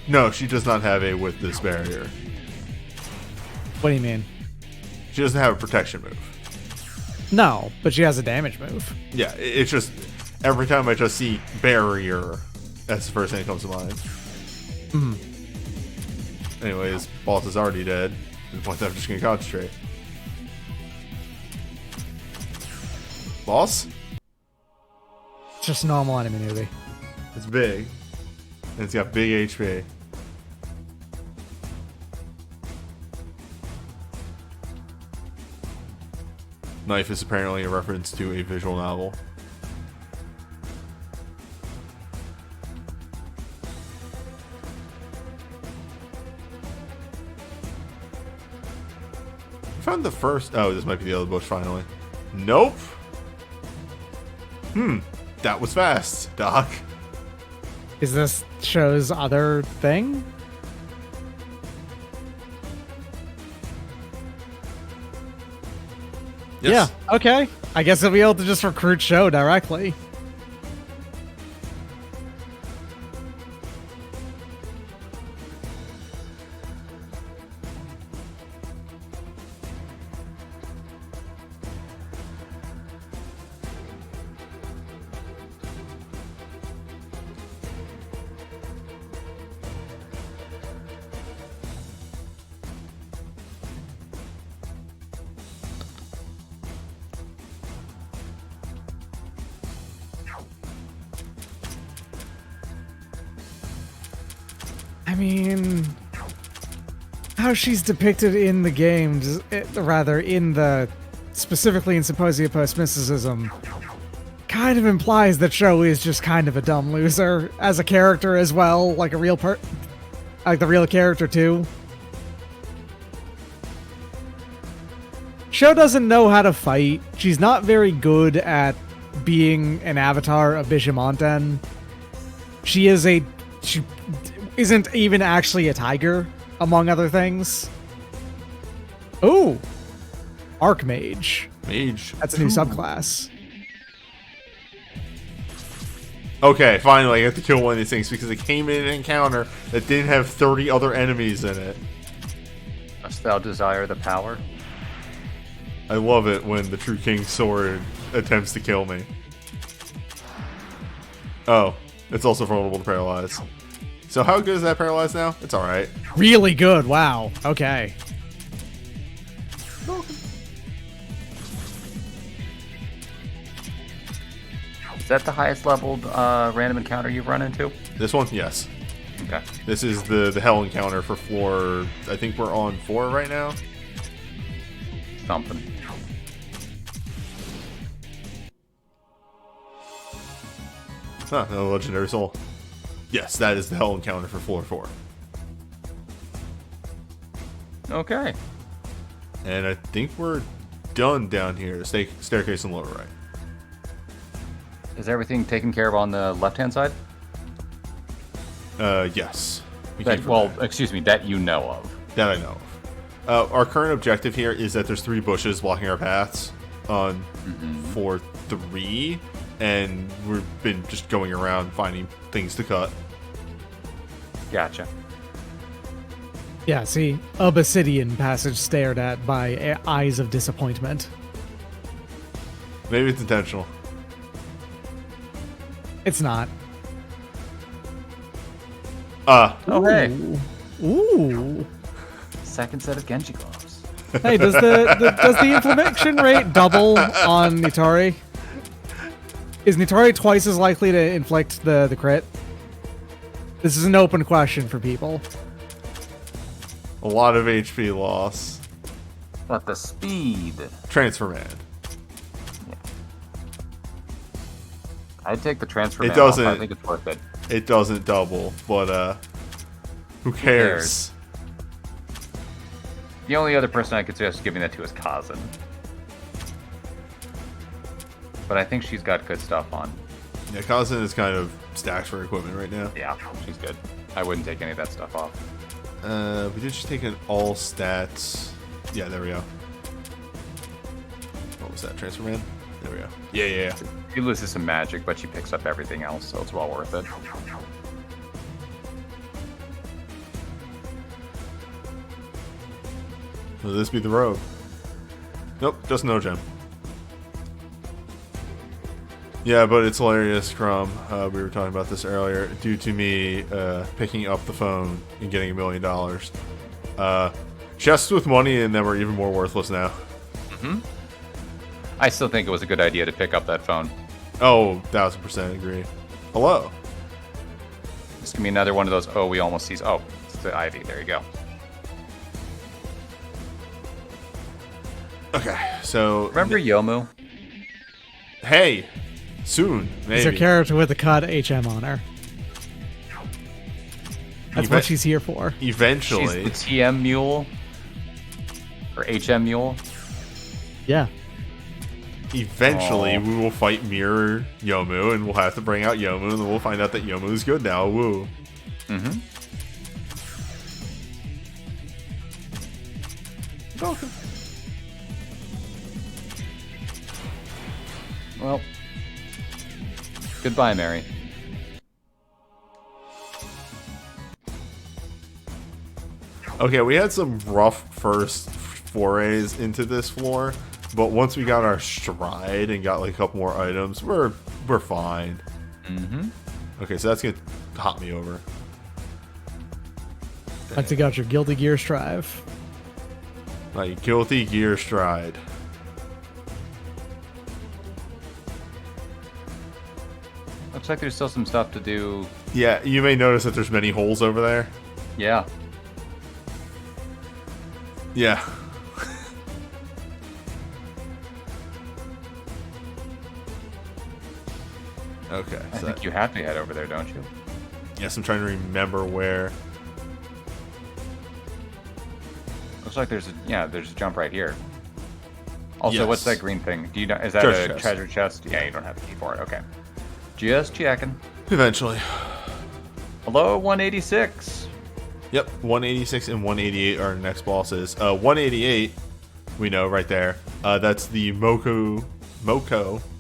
No, she does not have a with this barrier. What do you mean? She doesn't have a protection move. No, but she has a damage move. Yeah, it's just every time I just see barrier, that's the first thing that comes to mind. Anyways, boss is already dead. To the point that I'm just gonna concentrate. Boss? It's just normal enemy newbie. It's big. And it's got big HP. Knife is apparently a reference to a visual novel. I found the first... Oh, this might be the other bush finally. Nope. That was fast, Doc. Is this show's other thing? Yes. Yeah, okay. I guess I'll be able to just recruit show directly. I mean, how she's depicted in the game, rather in the, specifically in Symposia Post-Mysticism, kind of implies that Sho is just kind of a dumb loser as a character as well, like a real like the real character too. Sho doesn't know how to fight. She's not very good at being an avatar of Bishamonten. She isn't even actually a tiger, among other things. Ooh. Archmage. Mage. That's a new subclass. Okay, finally, I have to kill one of these things because it came in an encounter that didn't have 30 other enemies in it. Must thou desire the power? I love it when the True King's sword attempts to kill me. Oh, it's also vulnerable to paralyze. So how good is that paralyzed now? It's alright. Really good. Wow. Okay. Is that the highest leveled random encounter you've run into? This one? Yes. Okay. This is the hell encounter for floor... I think we're on 4 right now. Something. Huh, no legendary soul. Yes, that is the hell encounter for floor 4. Okay. And I think we're done down here. Staircase in lower right. Is everything taken care of on the left-hand side? Yes. We That, came from well, there. excuse me, that you know of. That I know of. Our current objective here is that there's 3 bushes blocking our paths on floor 3, and we've been just going around finding things to cut. Gotcha. Yeah, see, Obsidian passage stared at by eyes of disappointment. Maybe it's intentional. It's not. Oh, hey. Ooh. Second set of Genji gloves. Hey, does the inflammation rate double on Nitori? Is Nitori twice as likely to inflict the crit? This is an open question for people. A lot of HP loss. But the speed. Transfer man. Yeah. I'd take the transfer It man doesn't. off. I think it's worth it. It doesn't double, but who cares? The only other person I could suggest giving that to is Kazan. But I think she's got good stuff on. Yeah, Kazan is kind of stacked for equipment right now. Yeah, she's good. I wouldn't take any of that stuff off. We did just take an all stats. Yeah, there we go. What was that? Transfer man? There we go. Yeah. She loses some magic, but she picks up everything else, so it's well worth it. Will this be the rogue? Nope, just no gem. Yeah, but it's hilarious, Crumb. We were talking about this earlier. Due to me picking up the phone and getting $1 million. Chests with money in them are even more worthless now. Mm-hmm. I still think it was a good idea to pick up that phone. Oh, 1000% agree. Hello. This can be another one of those, oh, we almost sees. Oh, it's the Ivy. There you go. Okay, so... Remember Yomu? Hey! Soon, maybe. It's her character with a cut HM on her. That's what she's here for. Eventually. She's the TM mule. Or HM mule. Yeah. Eventually, we will fight Mirror Yomu, and we'll have to bring out Yomu, and then we'll find out that Yomu is good now. Woo. Mm-hmm. Okay. Well, goodbye, Mary. Okay, we had some rough first forays into this floor, but once we got our stride and got like a couple more items, we're fine. Mm-hmm. Okay, so that's gonna hop me over. Once you got your Guilty Gear Strive. Like guilty gear stride. Looks like there's still some stuff to do. Yeah, you may notice that there's many holes over there. Yeah. Yeah. Okay. I think you have to head over there, don't you? Yes, I'm trying to remember where. Looks like there's a jump right here. Also, Yes. what's that green thing? Do you know? Is that Treasure a chest. treasure chest? Yeah, you don't have a key for it. Okay. Just checking. Eventually. Hello, 186. Yep, 186 and 188 are our next bosses. 188, we know right there. That's the Moko.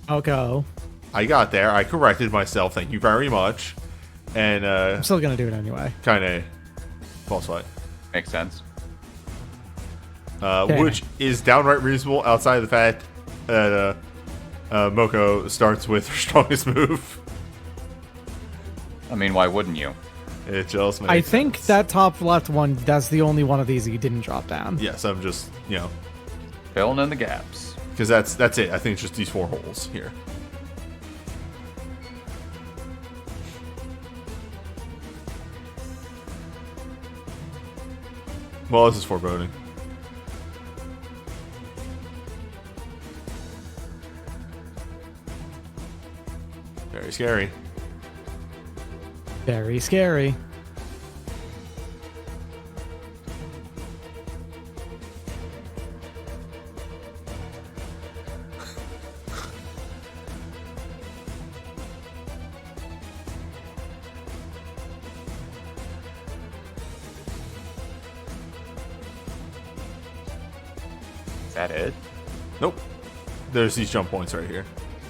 Okay. I got there. I corrected myself. Thank you very much. And I'm still gonna do it anyway. kind of false fight. Makes sense. Which is downright reasonable outside of the fact that Moko starts with her strongest move. I mean, why wouldn't you? It just makes I think sense. that top left one, that's the only one of these that you didn't drop down. Yes, I'm just, Filling in the gaps. because that's it. I think it's just these 4 holes here. Well, this is foreboding. Very scary. Very scary. Is that it? Nope. There's these jump points right here.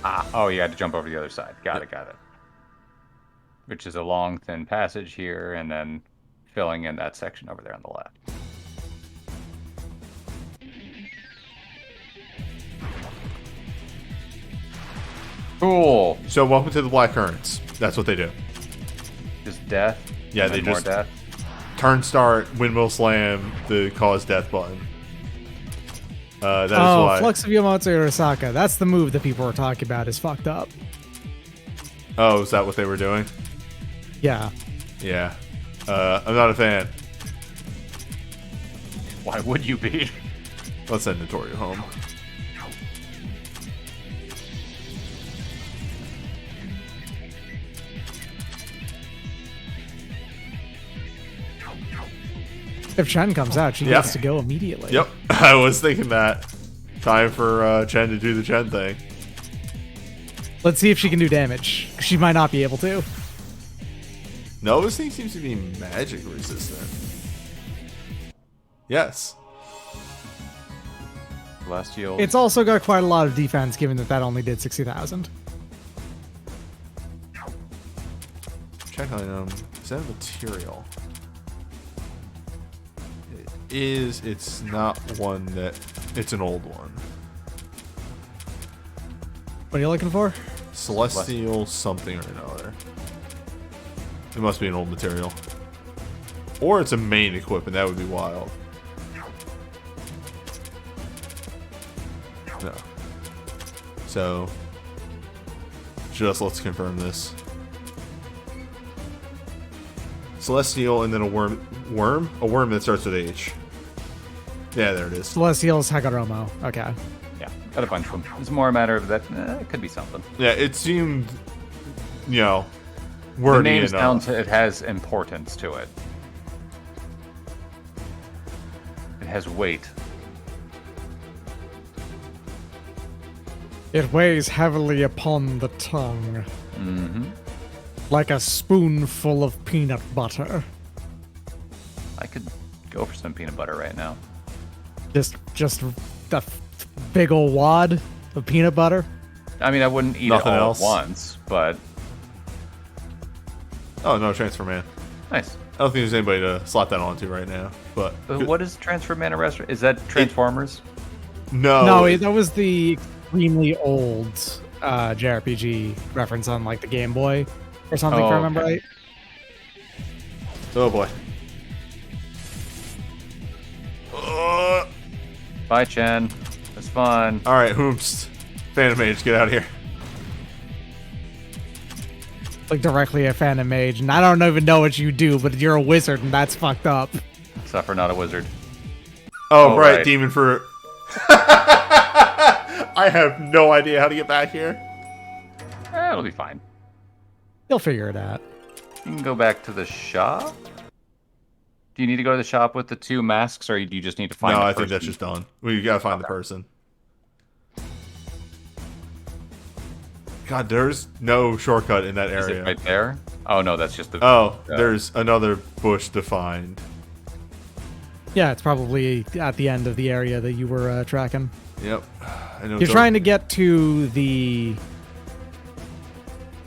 Ah, oh, you had to jump over to the other side. Got it. Which is a long, thin passage here, and then filling in that section over there on the left. Cool. So welcome to the Black Currents. That's what they do. Just death. Yeah, and they then more just- death. Turn start, windmill slam, the cause death button. That is Oh, why. Flux of Yomotsu Arasaka. That's the move that people were talking about is fucked up. Oh, is that what they were doing? Yeah. Yeah. I'm not a fan. Why would you be? Let's send Notorio home. If Chen comes out, she Yeah. gets to go immediately. Yep, I was thinking that. Time for Chen to do the Chen thing. Let's see if she can do damage. She might not be able to. No, this thing seems to be magic resistant. Yes. Celestial. It's also got quite a lot of defense, given that that only did 60,000. Check item. Is that a material? It is. It's not one that. It's an old one. What are you looking for? Celestial something or another. It must be an old material. Or it's a main equipment. That would be wild. No. So, just let's confirm this. Celestial and then a worm. Worm? A worm that starts with H. Yeah, there it is. Celestial's Hagoromo. Okay. Yeah, got a bunch of them. It's more a matter of that. It could be something. Yeah, it seemed, you know, The wordy name enough. sounds. It has importance to it. It has weight. It weighs heavily upon the tongue, Mm-hmm. like a spoonful of peanut butter. I could go for some peanut butter right now. Just a big old wad of peanut butter. I mean, I wouldn't eat Nothing it all else? at once, but Oh, no, Transfer Man. nice. I don't think there's anybody to slot that onto right now. But What is Transfer Man Restaurant? Is that Transformers? no, No, that was the extremely old JRPG reference on like the Game Boy or something, if I Oh, remember okay. right. Oh boy. Uh, Bye, Chen. It's fun. all right, Hoomst. Phantom Mage, get out of here. Like directly a Phantom Mage, and I don't even know what you do, but you're a wizard, and that's fucked up. Suffer not a wizard. Oh, Oh, right, right. Demon Fruit. I have no idea how to get back here. It'll be fine. You'll figure it out. You can go back to the shop. Do you need to go to the shop with the two masks, or do you just need to find? No, the I think that's person? just done. We gotta find the person. God, there's no shortcut in that Is area. it right there? Oh no, that's just the. Oh, there's another bush to find. Yeah, it's probably at the end of the area that you were tracking. Yep. I know You're trying to get to the...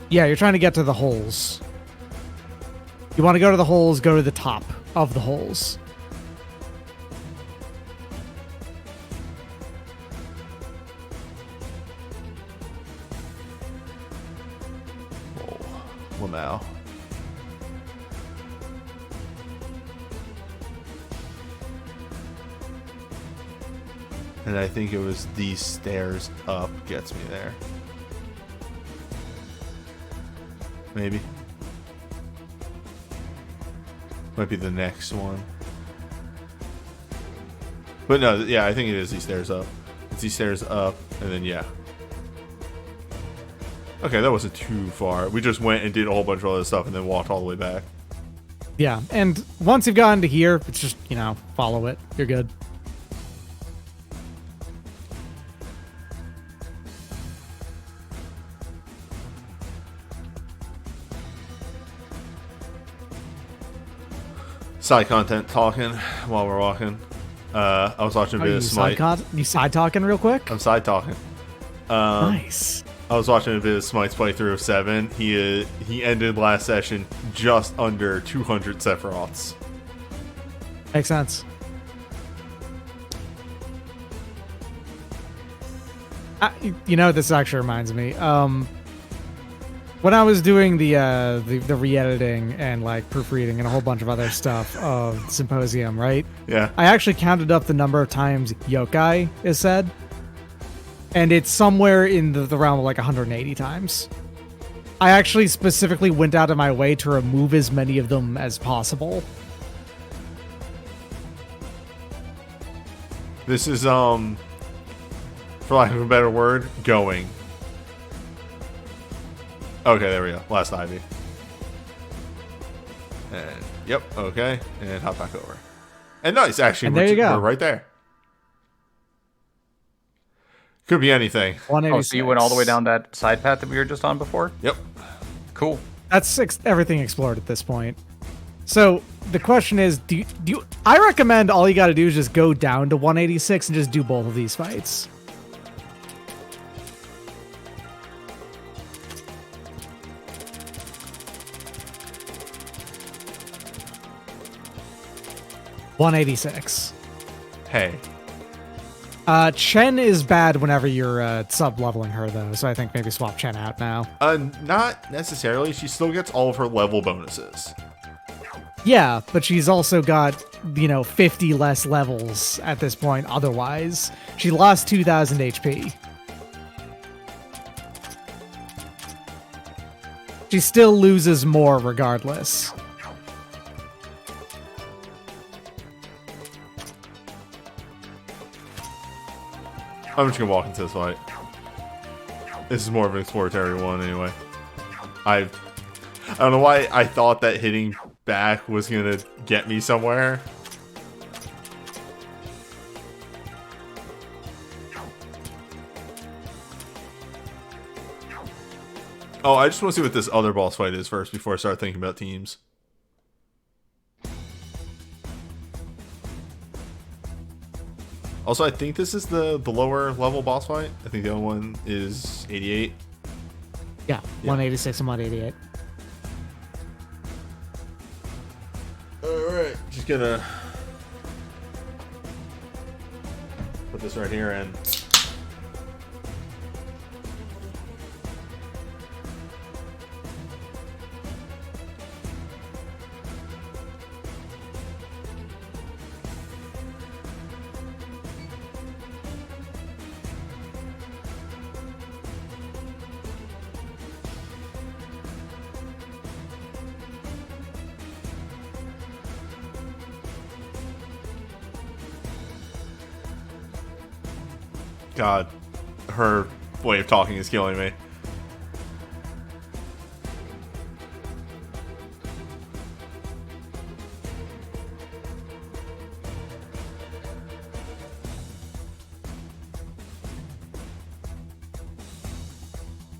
Yeah, you're trying to get to the holes. You want to go to the holes, go to the top of the holes. Well, now. And I think it was these stairs up gets me there. Maybe. Might be the next one. But no, yeah, I think it is these stairs up. It's these stairs up, and then yeah. Okay, that wasn't too far. We just went and did a whole bunch of other stuff and then walked all the way back. Yeah, and once you've gotten to here, it's just, you know, follow it. You're good. Side content talking while we're walking. I was watching a Oh, bit you of Smite. you side talking real quick? I'm side talking. Nice. I was watching a bit of Smite's playthrough of 7. He ended last session just under 200 Sephiroths. Makes sense. You know, this actually reminds me. When I was doing the re-editing and like proofreading and a whole bunch of other stuff of Symposium, right? Yeah. I actually counted up the number of times yokai is said, and it's somewhere in the realm of like 180 times. I actually specifically went out of my way to remove as many of them as possible. This is, for lack of a better word, going. Okay, there we go. Last Ivy. And, yep, okay. And hop back over. And nice, actually. And there you go. We're right there. Could be anything. Oh, so you went all the way down that side path that we were just on before? Yep. Cool. That's everything explored at this point. So the question is, do you? I recommend all you got to do is just go down to 186 and just do both of these fights. Hey. Chen is bad whenever you're sub-leveling her, though, so I think maybe swap Chen out now. Not necessarily. She still gets all of her level bonuses. Yeah, but she's also got, 50 less levels at this point otherwise. She lost 2,000 HP. She still loses more regardless. I'm just gonna walk into this fight. This is more of an exploratory one anyway. I don't know why I thought that hitting back was gonna get me somewhere. Oh, I just want to see what this other boss fight is first before I start thinking about teams. Also, I think this is the lower level boss fight. I think the other one is 88. Yeah, 186 and 188. Alright, just gonna put this right here and God, her way of talking is killing me.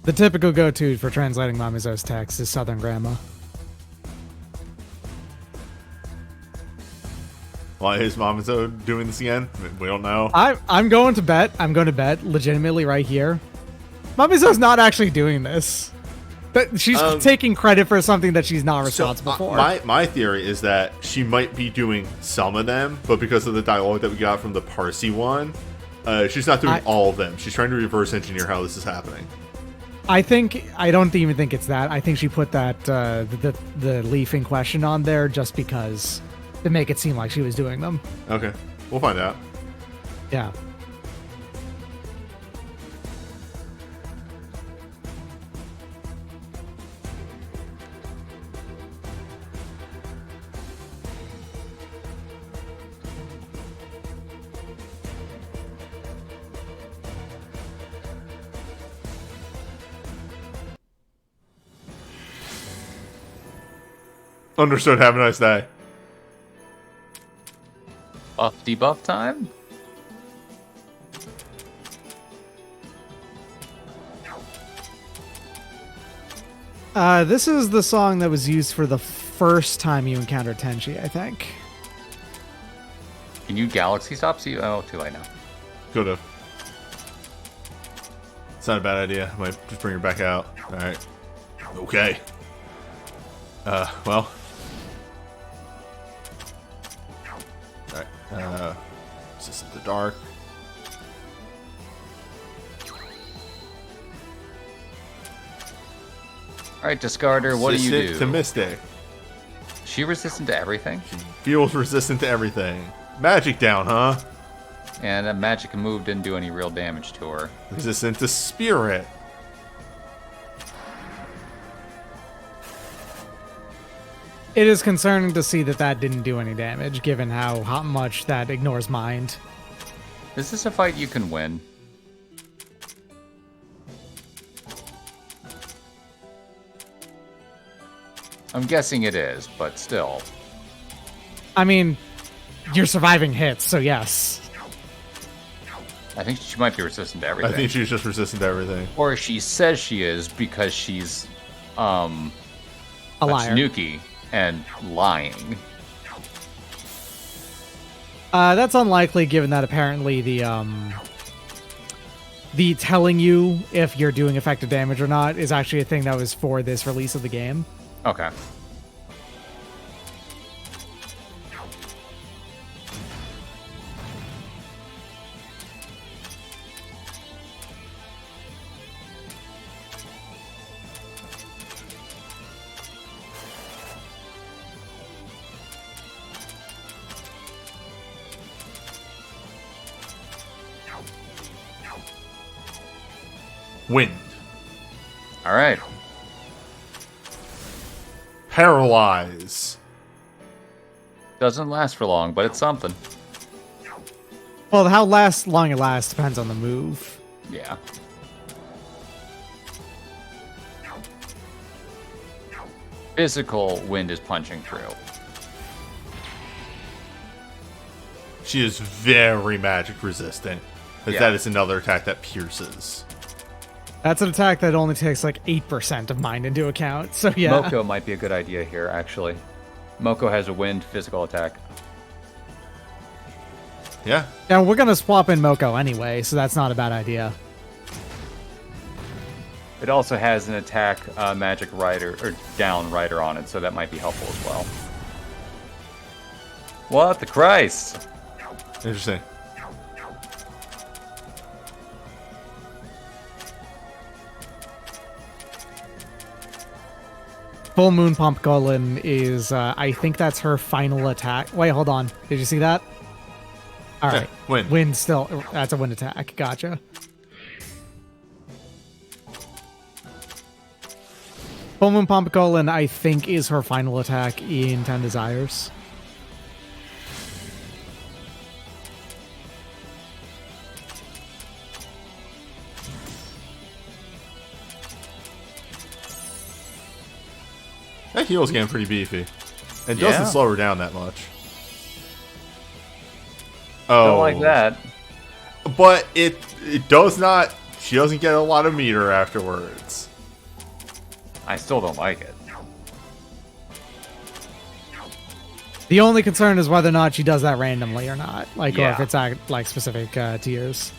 The typical go-to for translating Mamizo's text is Southern Grandma. Why is Mamizo doing this again? We don't know. I'm going to bet. I'm going to bet legitimately right here. Mamizo's not actually doing this. But she's taking credit for something that she's not responsible for. My theory is that she might be doing some of them, but because of the dialogue that we got from the Parsi one, she's not doing all of them. She's trying to reverse engineer how this is happening. I don't even think it's that. I think she put that the leaf in question on there just because to make it seem like she was doing them. Okay, we'll find out. Yeah. Understood. Have a nice day. Buff debuff time? This is the song that was used for the first time you encountered Tenchi, I think. Can you galaxy stop? See, oh, too late now. Could have. It's not a bad idea. I might just bring her back out. All right. Okay. Well. Alright, is this in the dark? All right, discarder, what do you Resistant do? to Mystic. She resistant to everything? Feels resistant to everything. Magic down, huh? And that magic move didn't do any real damage to her. Resistant to Spirit. It is concerning to see that that didn't do any damage, given how much that ignores mind. Is this a fight you can win? I'm guessing it is, but still. I mean, you're surviving hits, so yes. I think she might be resistant to everything. I think she's just resistant to everything. Or she says she is because she's A liar. Tanuki and lying. That's unlikely, given that apparently the telling you if you're doing effective damage or not is actually a thing that was for this release of the game. Okay. Wind. All right. Paralyze. Doesn't last for long, but it's something. Well, how long it lasts depends on the move. Yeah. Physical wind is punching through. She is very magic resistant. Because Yeah. that is another attack that pierces. That's an attack that only takes like 8% of mind into account. So yeah. Moko might be a good idea here, actually. Moko has a wind physical attack. Yeah. Yeah, we're gonna swap in Moko anyway, so that's not a bad idea. It also has an attack magic rider or down rider on it, so that might be helpful as well. What the Christ? Interesting. Full Moon Pump Golem is, I think that's her final attack. Wait, hold on. Did you see that? All right. wind. Wind still. That's a wind attack. Gotcha. Full Moon Pump Golem, I think, is her final attack in 10 Desires. That heal's getting pretty beefy. And Yeah. doesn't slow her down that much. Oh. Don't like that. But it does not... She doesn't get a lot of meter afterwards. I still don't like it. The only concern is whether or not she does that randomly or not. Like, or Yeah. if it's at, like, specific tiers.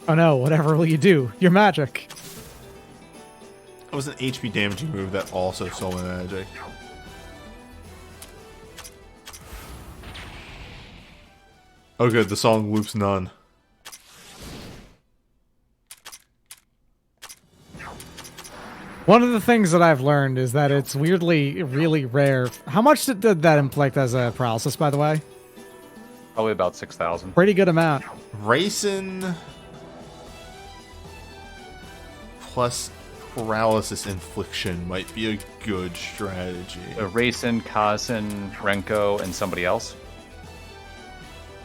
Oh no, whatever will you do? You're magic. It was an HP damaging move that also stole my magic. Oh good, the song loops none. One of the things that I've learned is that it's weirdly really rare. How much did that inflict as a paralysis, by the way? Probably about 6,000. Pretty good amount. Racing plus paralysis infliction might be a good strategy. Raisin, Kazan, Renko, and somebody else.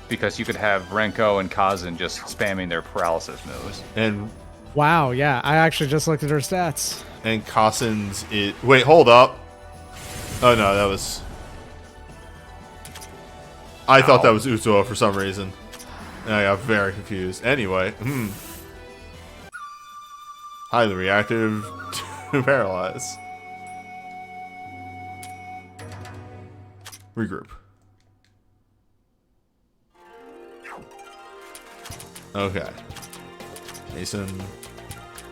Because you could have Renko and Kazan just spamming their paralysis moves. And Wow, yeah, I actually just looked at her stats. Cossins is... Wait, hold up. Oh no, that was... I thought that was Uzuo for some reason. And I got very confused. Anyway, highly reactive to paralyze. Regroup. Okay. Mason,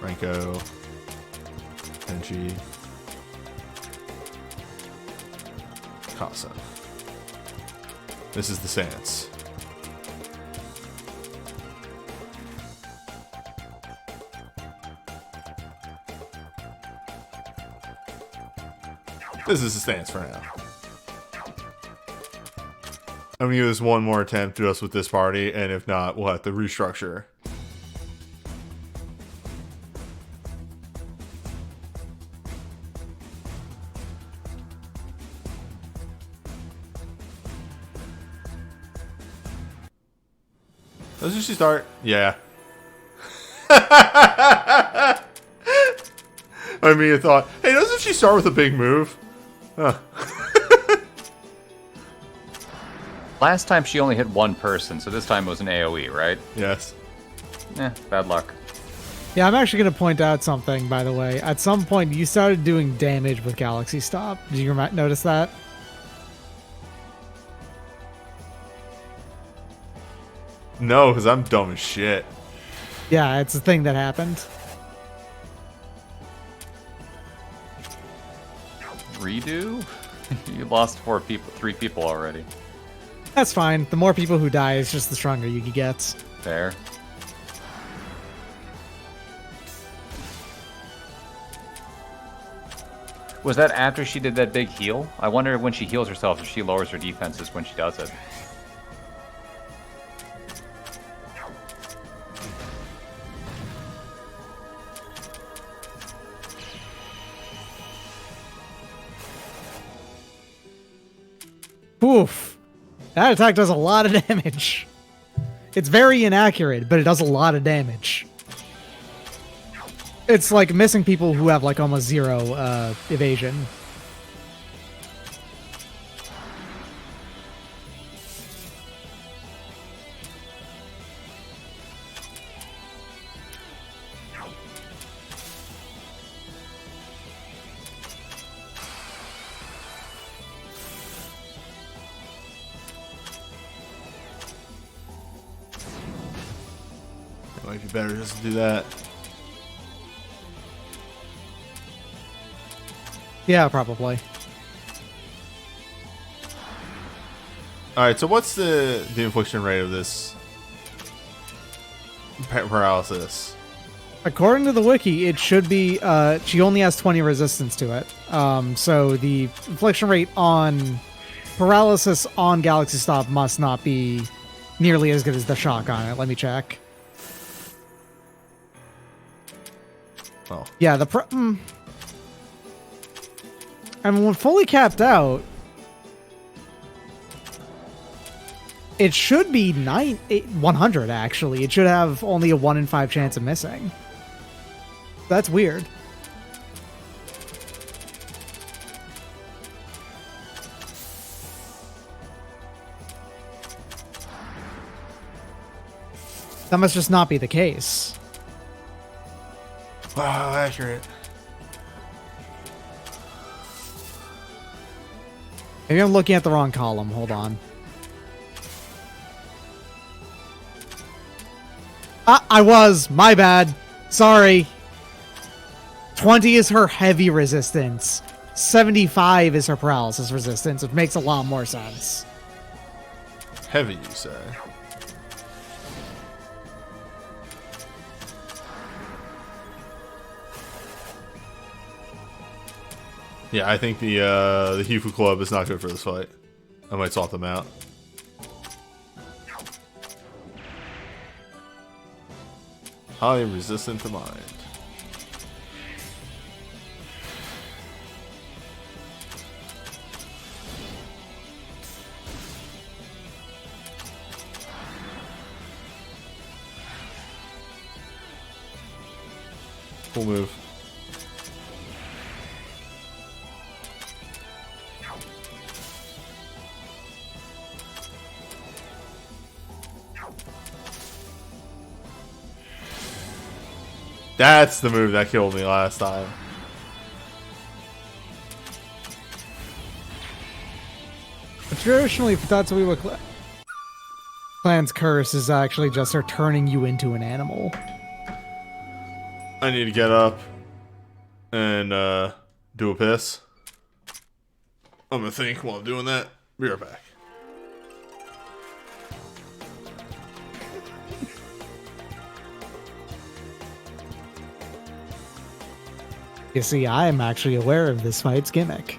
Renko, Tenchi, Casa. This is the stance. This is the stance for now. I'm gonna give this one more attempt just with this party, and if not, we'll have to restructure. Doesn't she start? Yeah. I mean, I thought, hey, doesn't she start with a big move? Huh. Last time she only hit one person, so this time it was an AoE, right? Yes. Bad luck. Yeah, I'm actually going to point out something, by the way. At some point, you started doing damage with Galaxy Stop. Did you notice that? No, because I'm dumb as shit. Yeah, it's a thing that happened. Redo? You lost 3 people already. That's fine. The more people who die, it's just the stronger Yugi gets. Fair. Was that after she did that big heal? I wonder when she heals herself if she lowers her defenses when she does it. Oof. That attack does a lot of damage. It's very inaccurate, but it does a lot of damage. It's like missing people who have like almost 0 evasion. It might be better just to do that. Yeah, probably. Alright, so what's the infliction rate of this paralysis? According to the wiki, it should be, she only has 20 resistance to it. So the infliction rate on paralysis on Galaxy Stop must not be nearly as good as the shock on it. Let me check. Oh. Yeah, I mean, when fully capped out, it should be 100, actually. It should have only a 1 in 5 chance of missing. That's weird. That must just not be the case. Wow, accurate. Maybe I'm looking at the wrong column. Hold on. I was. My bad. Sorry. 20 is her heavy resistance. 75 is her paralysis resistance, which makes a lot more sense. Heavy, you say? Yeah, I think the Hifu Club is not good for this fight. I might swap them out. Highly resistant to mind. Cool move. That's the move that killed me last time. traditionally, Futatsuiwa Clan's curse is actually just her turning you into an animal. I need to get up and do a piss. I'm gonna think while I'm doing that. Be right back. You see, I am actually aware of this fight's gimmick.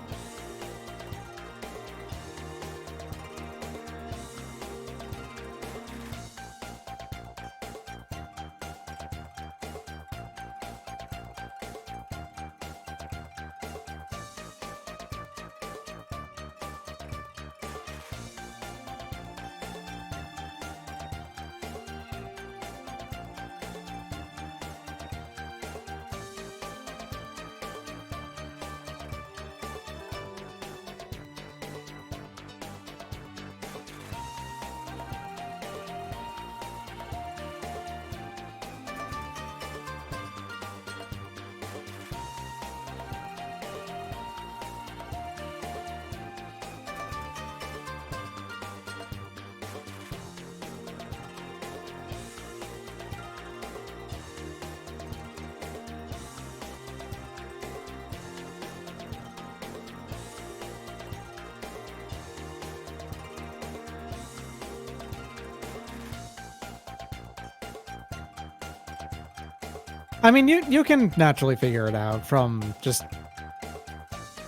I mean, you can naturally figure it out from just...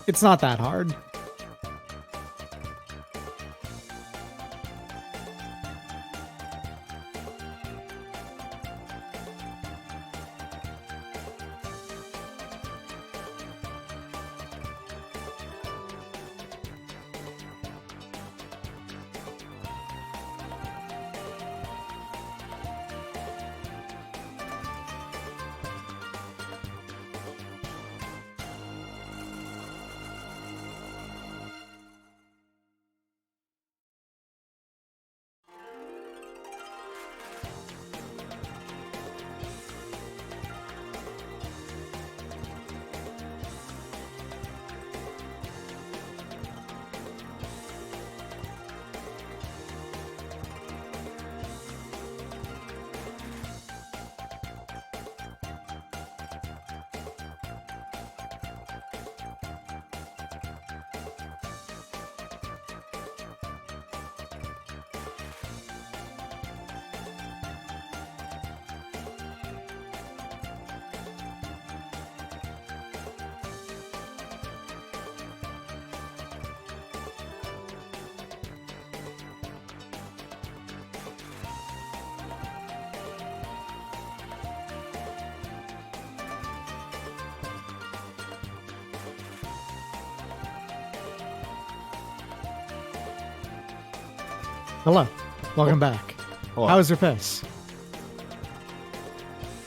It's not that hard. Hello. Welcome back. Hello. How was your piss?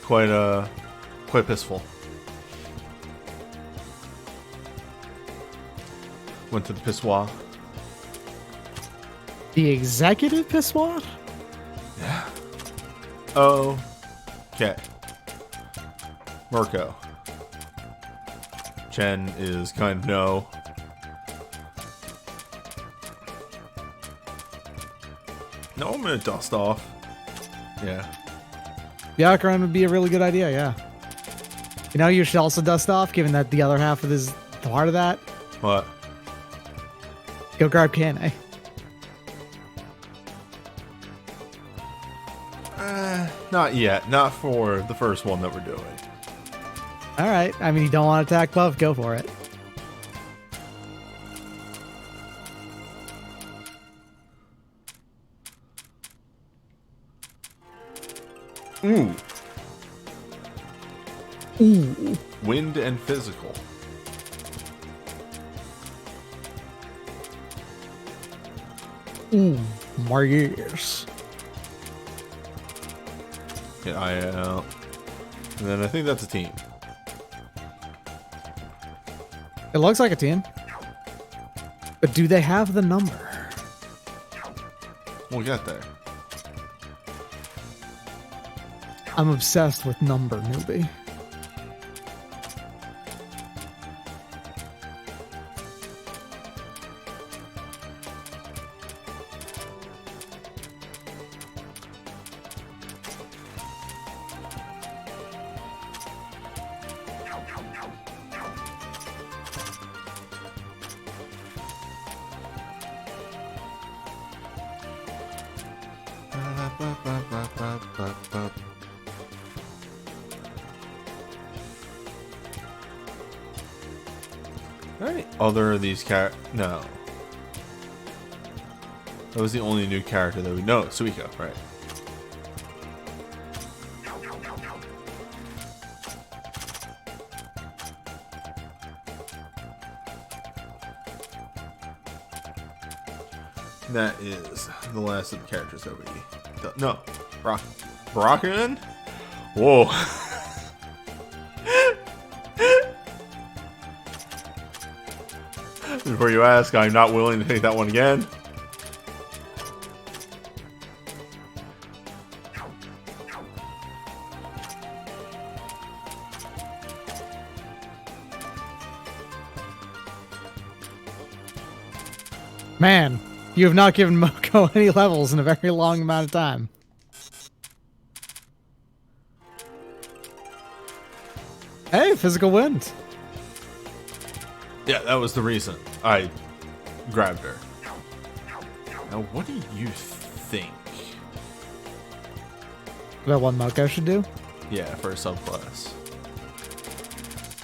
Quite pissful. Went to the pissoir. The executive pissoir? Yeah. Oh. Okay. Mirko. Chen is kind of no. No, I'm gonna dust off. Yeah. Byakuran would be a really good idea, yeah. You know, you should also dust off, given that the other half of this part of that. What? Go grab Kane. Not yet. Not for the first one that we're doing. All right. I mean, you don't want to attack Puff, go for it. Ooh. Ooh. Wind and physical. Ooh. My ears. Get eye out. And then I think that's a team. It looks like a team. But do they have the number? We'll get there. I'm obsessed with number, newbie. Any other of these No. That was the only new character that we know. Suiko, right? That is the last of the characters that we... No. Barakugan? Whoa. Before you ask, I'm not willing to take that one again. Man, you have not given Moko any levels in a very long amount of time. Hey, physical wind. Yeah, that was the reason I grabbed her. Now, what do you think? That one Moko should do? Yeah, for a subclass.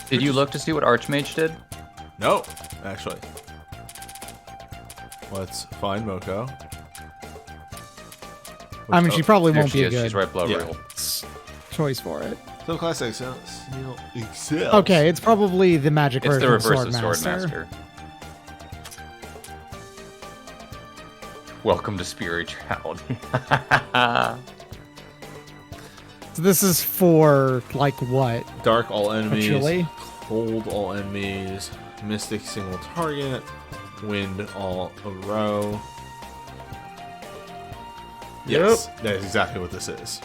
Did you look to see what Archmage did? No, actually. Let's find Moko. I mean, she probably There won't she be a is. good She's right below Yeah. Real. choice for it. Subclass excels. Okay, it's probably the magic It's version the of reverse Sword of Sword Master. Master. Welcome to Spirituality. So this is for, like, what? Dark all enemies. Actually? Cold all enemies. Mystic single target. Wind all a row. Yes, that is exactly what this is.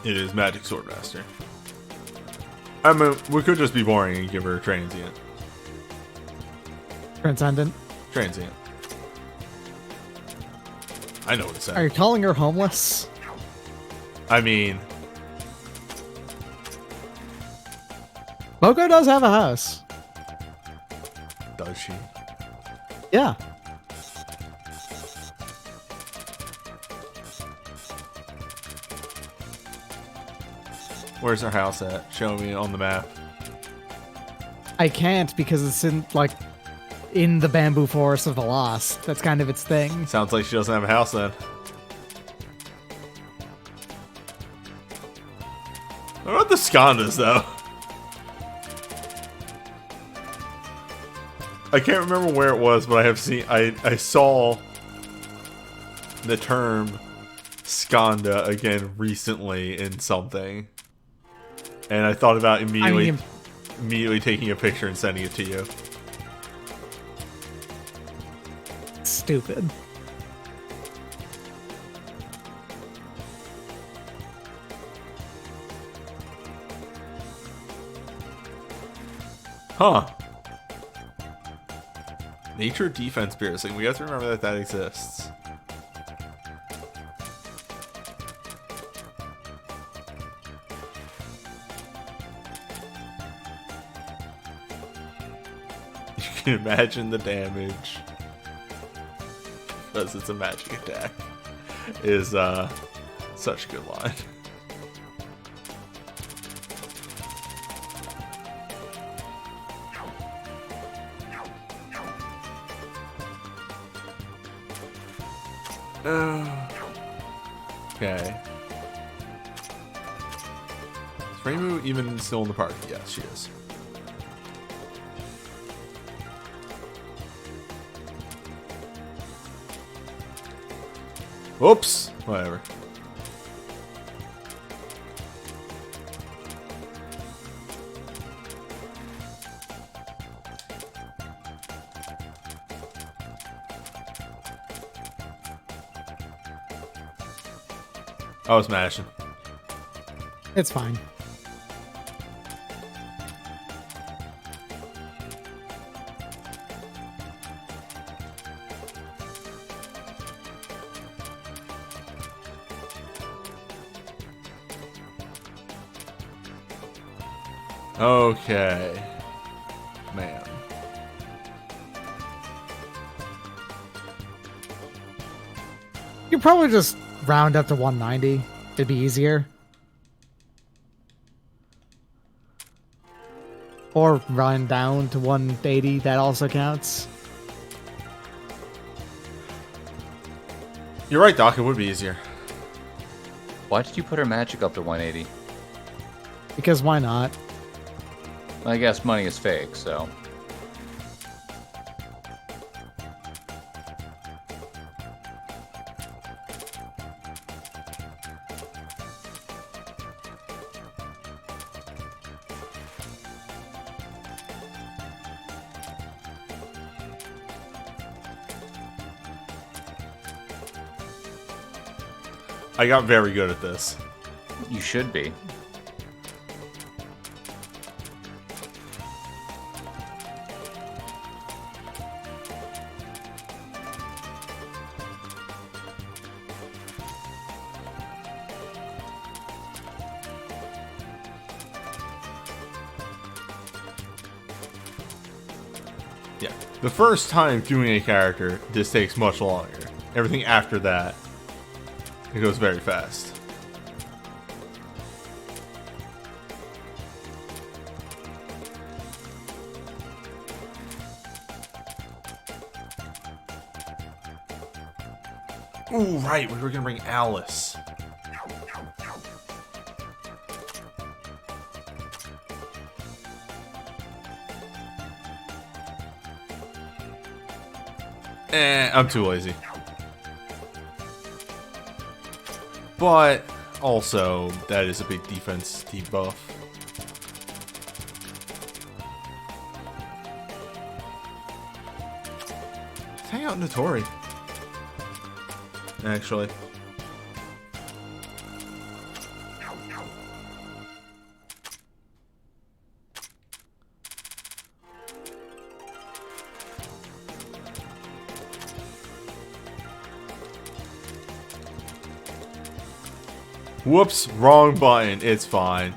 It is Magic Swordmaster. I mean, we could just be boring and give her a transient. Transcendent. Transient. I know what it said. Are you calling her homeless? I mean, Moko does have a house. does she? Yeah. Where's her house at? Show me on the map. I can't because it's in the bamboo forest of the lost. That's kind of its thing. Sounds like she doesn't have a house then. What about the Skandas, though? I can't remember where it was, but I saw the term Skanda again recently in something. And I thought about immediately taking a picture and sending it to you. Stupid. Huh. Nature defense piercing. We have to remember that that exists. You can imagine the damage. Because it's a magic attack. Is such a good line. Okay. Is Rainbow even still in the park? Yes, she is. Whoops! Whatever. I was mashing. It's fine. Okay. Man. You probably just round up to 190. It'd be easier. Or run down to 180. That also counts. You're right, Doc. It would be easier. Why did you put her magic up to 180? Because why not? I guess money is fake, so. I got very good at this. You should be. Yeah. The first time doing a character, this takes much longer. Everything after that, it goes very fast. Ooh, right, we were gonna bring Alice. I'm too lazy. But also, that is a big defense debuff. Let's hang out in Notori. Actually. Whoops, wrong button. It's fine.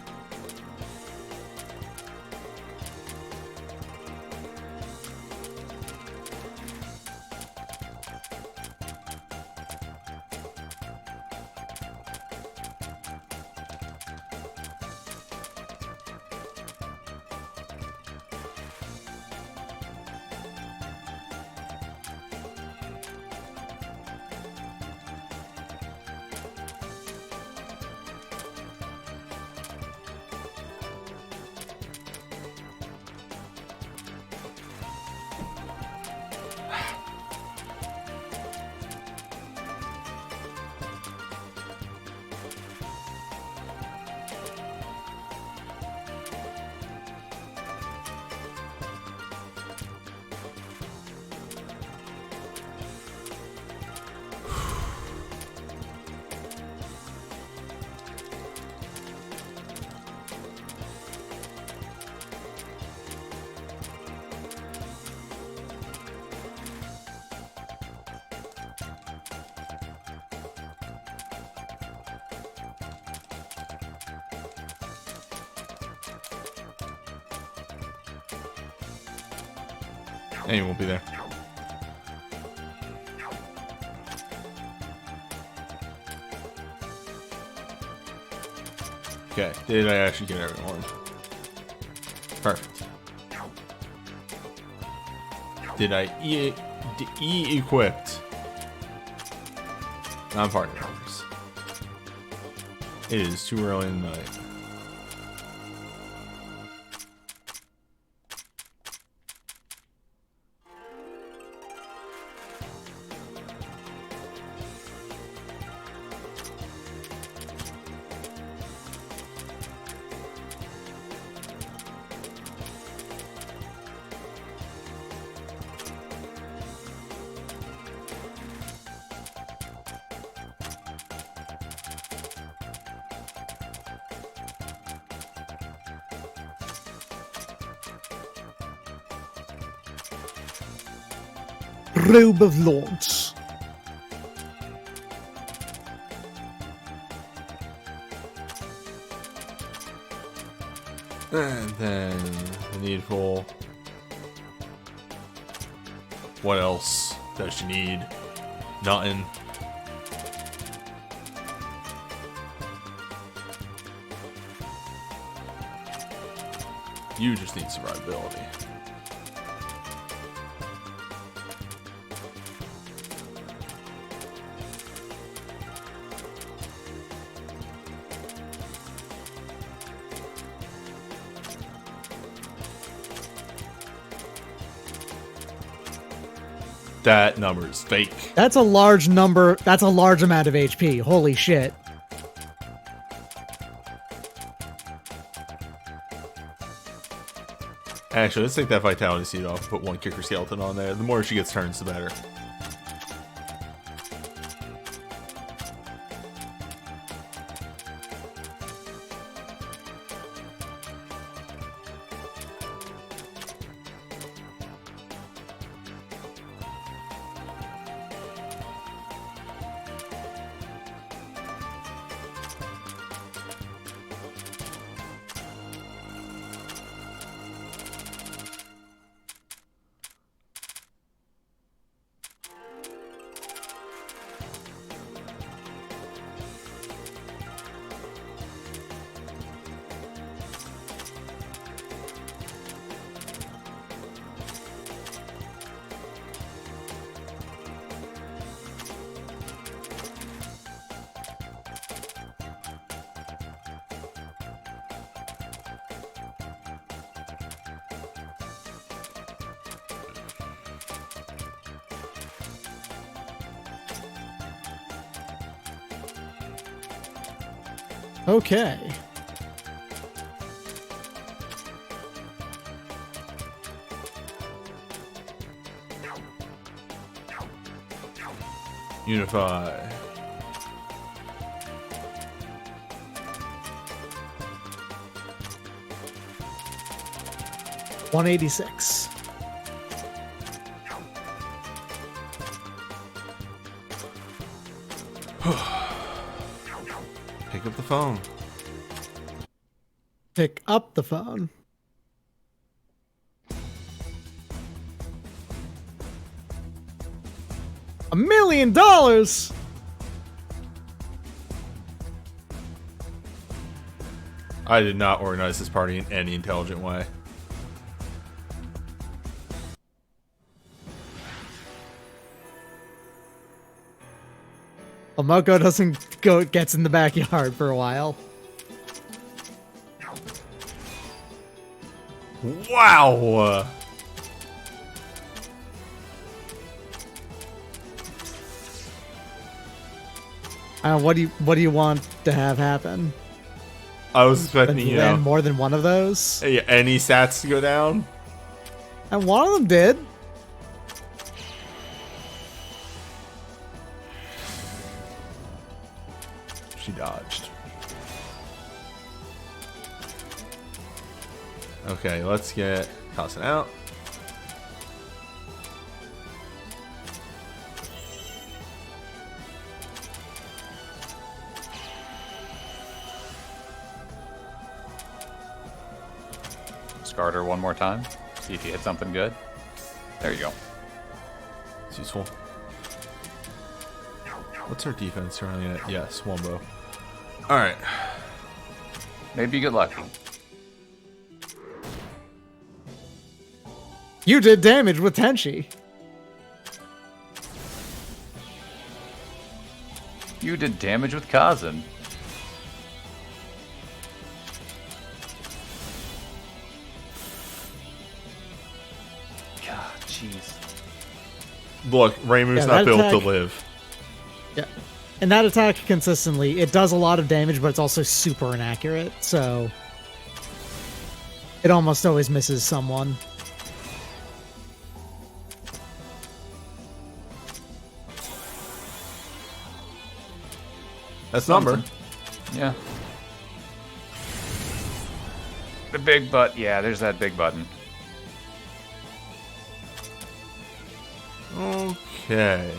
And he won't be there. Okay, did I actually get everyone? Perfect. Did I E-equipped? Non-party members. It is too early in the night. Robe of Lords. And then the needful. What else does she need? Nothing. You just need survivability. That number is fake. That's a large number. That's a large amount of HP. Holy shit. Actually, let's take that vitality seed off and put one kicker skeleton on there. The more she gets turns, the better. Okay. Unify. $186. Pick up the phone. Pick up the phone. $1 million. I did not organize this party in any intelligent way. Well, Moko gets in the backyard for a while. Wow! What do you want to have happen? I was expecting, you know, more than one of those. any stats to go down. And one of them did. She dodged. Okay, let's get tossing out. Discard her one more time. See if you hit something good. There you go. It's useful. What's her defense surrounding it? Yes, Wombo. Alright. Maybe you get lucky. You did damage with Tenchi. You did damage with Kazan. God, jeez. Look, Reimu's not built to live. Yeah. And that attack consistently, it does a lot of damage, but it's also super inaccurate, so it almost always misses someone. That's number. Yeah. The big butt. Yeah, there's that big button. Okay.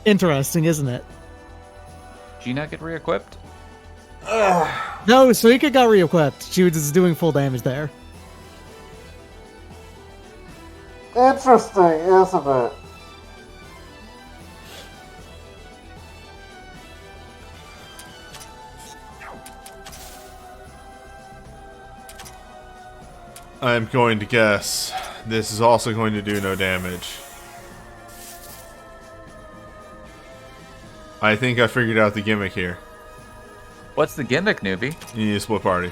Interesting, isn't it? Did you not get re-equipped? No, Suika got re-equipped. She was just doing full damage there. Interesting, isn't it? I'm going to guess this is also going to do no damage. I think I figured out the gimmick here. What's the gimmick, newbie? You need a split party.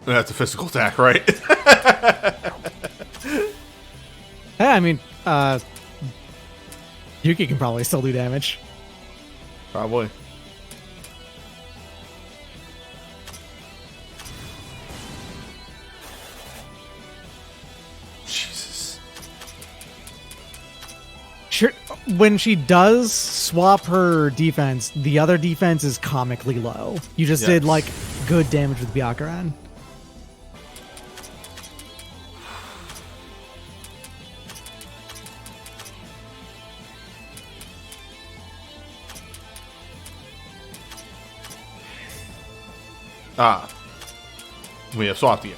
That's a physical attack, right? Hey, I mean, Yuki can probably still do damage. Probably. Jesus. Sure, when she does swap her defense, the other defense is comically low. You just did, Yes. like, good damage with Byakuran. Ah. We have swapped again.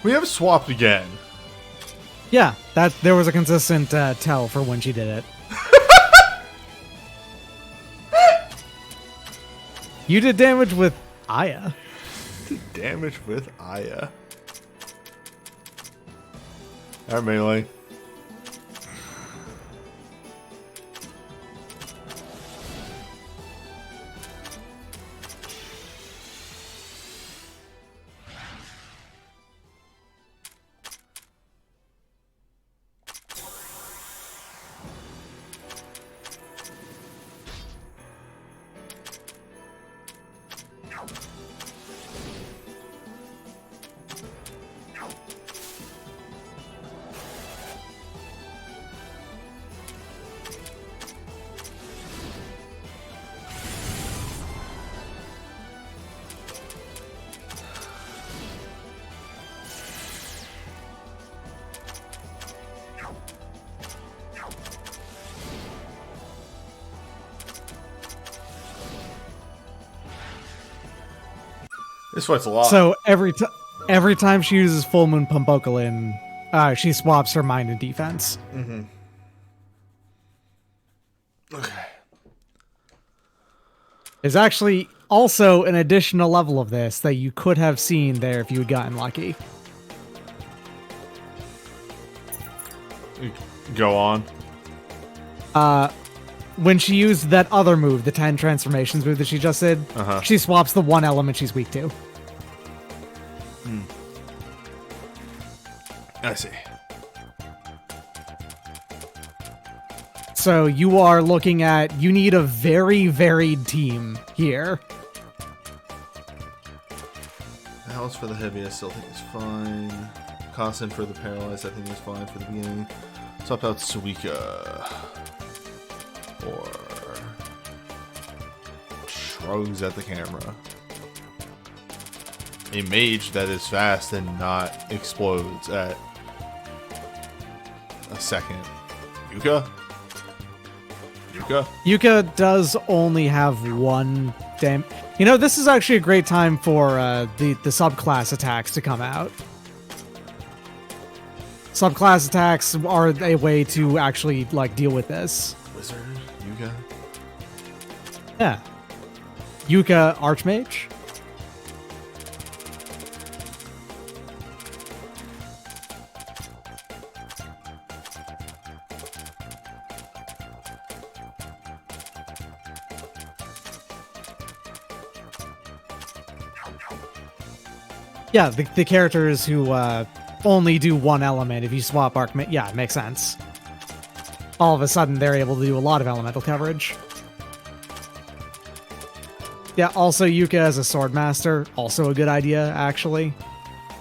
We have swapped again. Yeah, there was a consistent tell for when she did it. You did damage with Aya. Damage with Aya. Alright, melee. This fight's a lot. So every time she uses Full Moon Pumbokalin, she swaps her mind and defense. Mm-hmm. Okay. There's actually also an additional level of this that you could have seen there if you had gotten lucky. Go on. When she used that other move, the 10 transformations move that she just did, she swaps the one element she's weak to. I see. So you are looking at, you need a very varied team here. Balance for the heavy, I still think is fine. Constant for the paralyzed, I think is fine for the beginning. Swap out Suika. Or shrugs at the camera. A mage that is fast and not explodes at a second. Yuka? Yuka does only have one You know, this is actually a great time for the subclass attacks to come out. Subclass attacks are a way to actually, like, deal with this. Wizard? Yuka? Yeah. Yuka Archmage. Yeah, the characters who only do one element. If you swap Archmage, yeah, it makes sense. All of a sudden, they're able to do a lot of elemental coverage. Yeah, also Yuka as a Swordmaster, also a good idea, actually.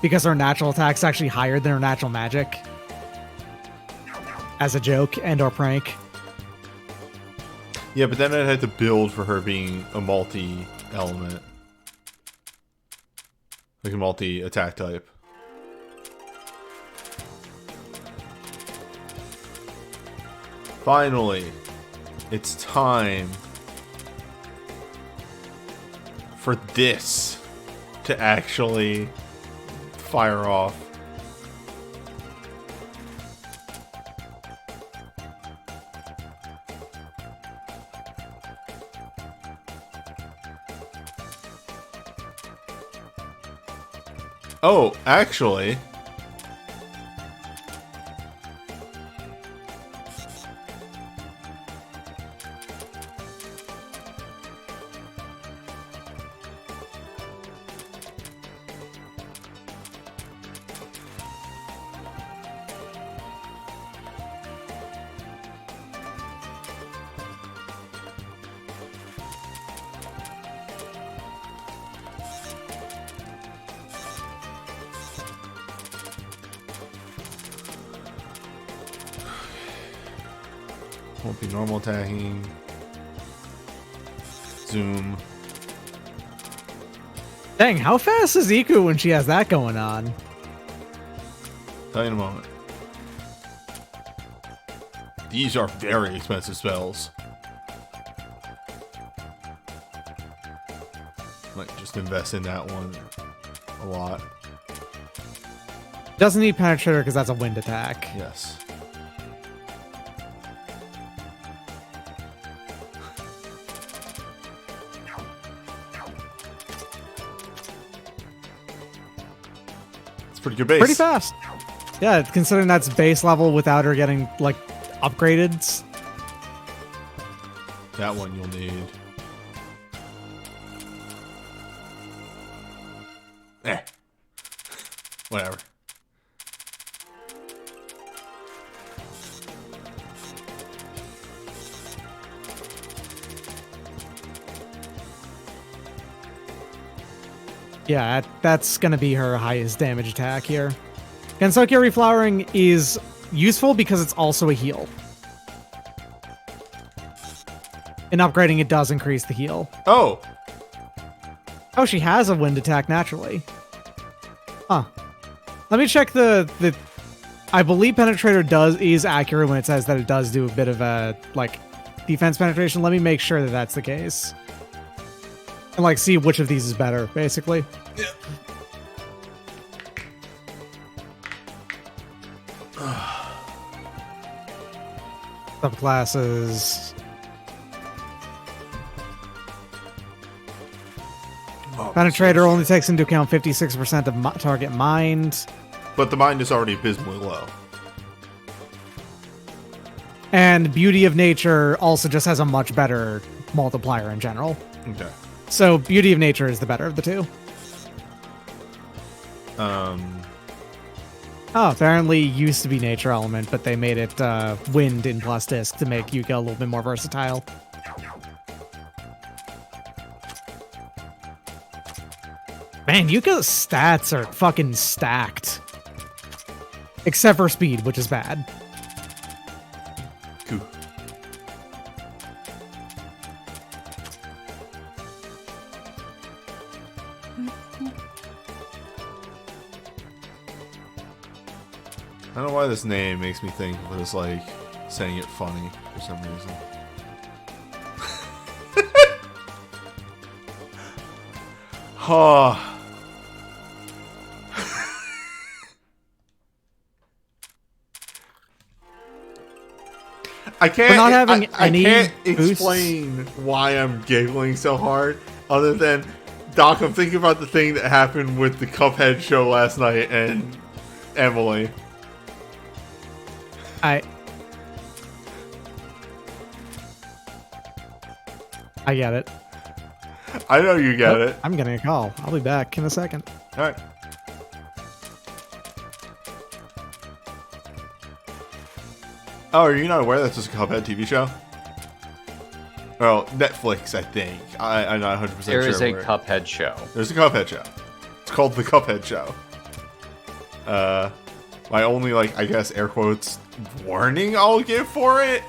Because her natural attack's actually higher than her natural magic. As a joke and or prank. Yeah, but then I'd have to build for her being a multi-element. Like a multi-attack type. Finally, it's time for this to actually fire off. Oh, actually... Won't be normal attacking. Zoom. Dang, how fast is Iku when she has that going on? Tell you in a moment. These are very expensive spells. Might just invest in that one a lot. Doesn't need Penetrator because that's a wind attack. Yes. It's pretty good base. Pretty fast. Yeah, considering that's base level without her getting, like, upgraded. That one you'll need. Whatever. Yeah, that's going to be her highest damage attack here. Gensoukyo Reflowering is useful because it's also a heal. In upgrading, it does increase the heal. Oh! Oh, she has a wind attack naturally. Huh. Let me check the I believe Penetrator is accurate when it says that it does do a bit of a, like, defense penetration. Let me make sure that that's the case. And, like, see which of these is better, basically. Yeah. Subclasses. Oh, Penetrator only takes into account 56% of target mind. But the mind is already abysmally low. And Beauty of Nature also just has a much better multiplier in general. Okay. So Beauty of Nature is the better of the two. Oh, apparently used to be Nature Element, but they made it Wind in Plus Disc to make Yuka a little bit more versatile. Man, Yuka's stats are fucking stacked. Except for speed, which is bad. Cool. I don't know why this name makes me think of it as, like, saying it funny for some reason. Oh. I can't. We're not having I any can't boosts. explain why I'm giggling so hard, other than Doc. I'm thinking about the thing that happened with the Cuphead show last night and Emily. I get it. I know you get it. I'm getting a call. I'll be back in a second. All right. Oh, are you not aware that's just a Cuphead TV show? Well, Netflix, I think. I'm not 100% sure. There is a where. Cuphead show. There's a Cuphead show. It's called The Cuphead Show. My only, like, I guess, air quotes, warning I'll give for it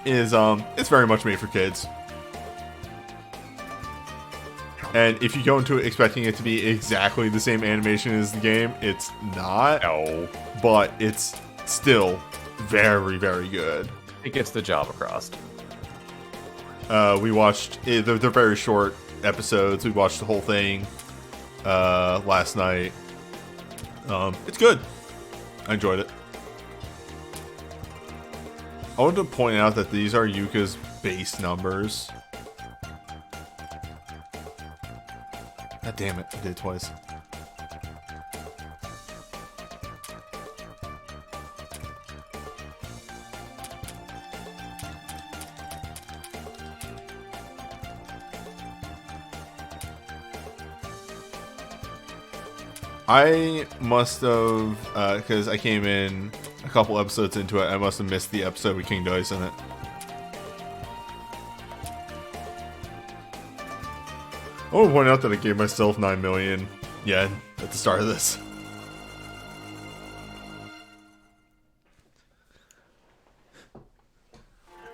is it's very much made for kids. And if you go into it expecting it to be exactly the same animation as the game, it's not. No. But it's still very, very good. It gets the job across. We watched, they're very short episodes. We watched the whole thing last night. It's good. I enjoyed it. I want to point out that these are Yuka's base numbers. God damn it, I did it twice. I must have, because I came in a couple episodes into it, I must have missed the episode with King Dice in it. I want to point out that I gave myself 9 million yen at the start of this.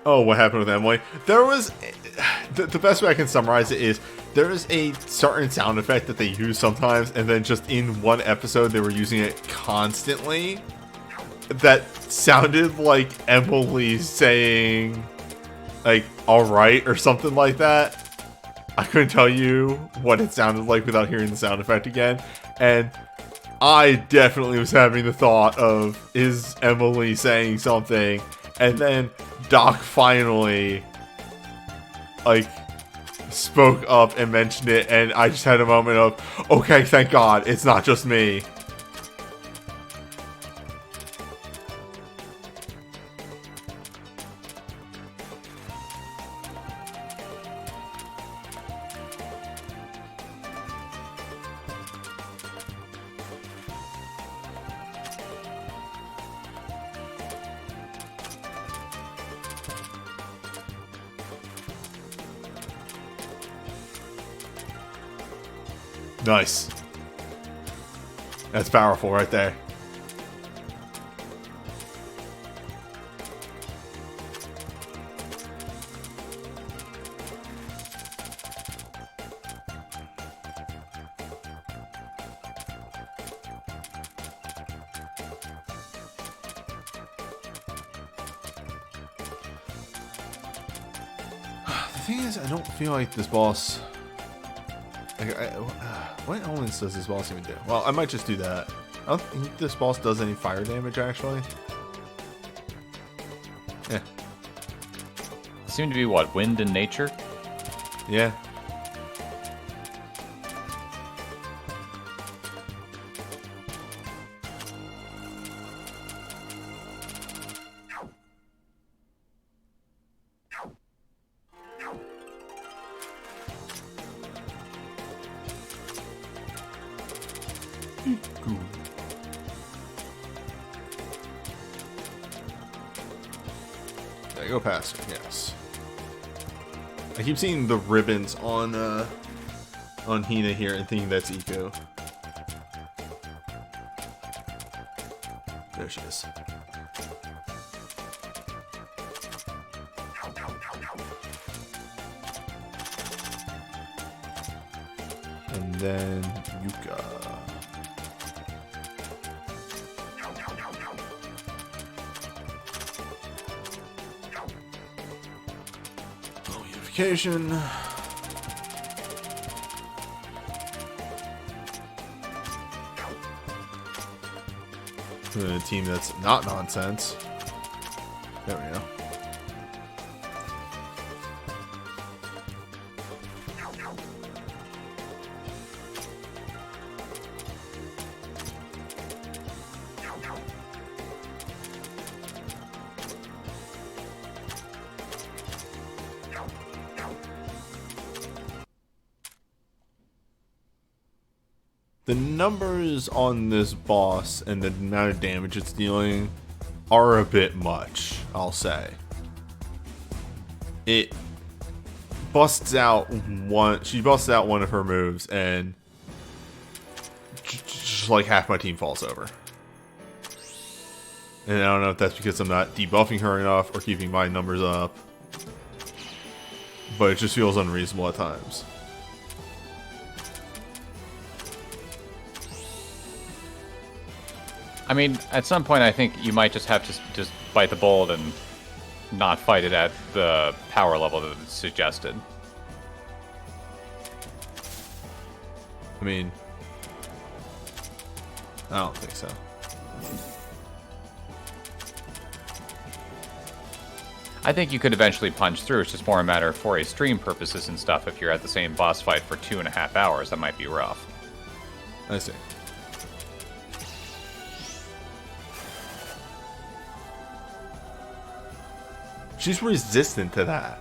Oh, what happened with Emily? There was... The best way I can summarize it is there is a certain sound effect that they use sometimes, and then just in one episode they were using it constantly. That sounded like Emily saying, like, alright, or something like that. I couldn't tell you what it sounded like without hearing the sound effect again. And I definitely was having the thought of, is Emily saying something? And then Doc finally, like, spoke up and mentioned it, and I just had a moment of, okay, thank God, it's not just me. Nice. That's powerful right there. The thing is, I don't feel like this boss... what elements does this boss even do? Well, I might just do that. I don't think this boss does any fire damage, actually. Yeah. Seem to be what? Wind and nature? Yeah. There you go, past her, yes. I keep seeing the ribbons on Hina here and thinking that's Eco. There she is. And then Yuka. Unification. A team that's not nonsense. There we go. The numbers on this boss and the amount of damage it's dealing are a bit much, I'll say. It busts out she busts out one of her moves and just like half my team falls over. And I don't know if that's because I'm not debuffing her enough or keeping my numbers up. But it just feels unreasonable at times. I mean, at some point, I think you might just have to just bite the bullet and not fight it at the power level that it's suggested. I mean, I don't think so. I think you could eventually punch through. It's just more a matter for a stream purposes and stuff. If you're at the same boss fight for 2.5 hours, that might be rough. I see. She's resistant to that.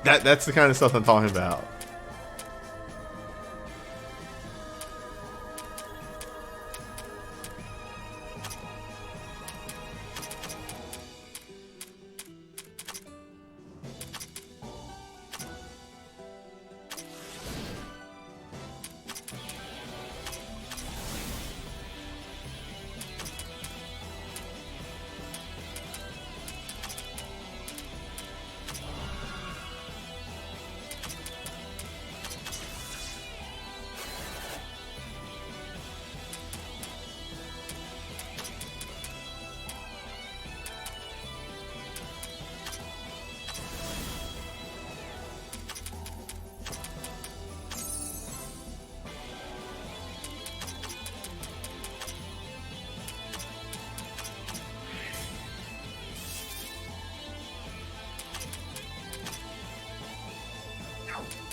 That's the kind of stuff I'm talking about.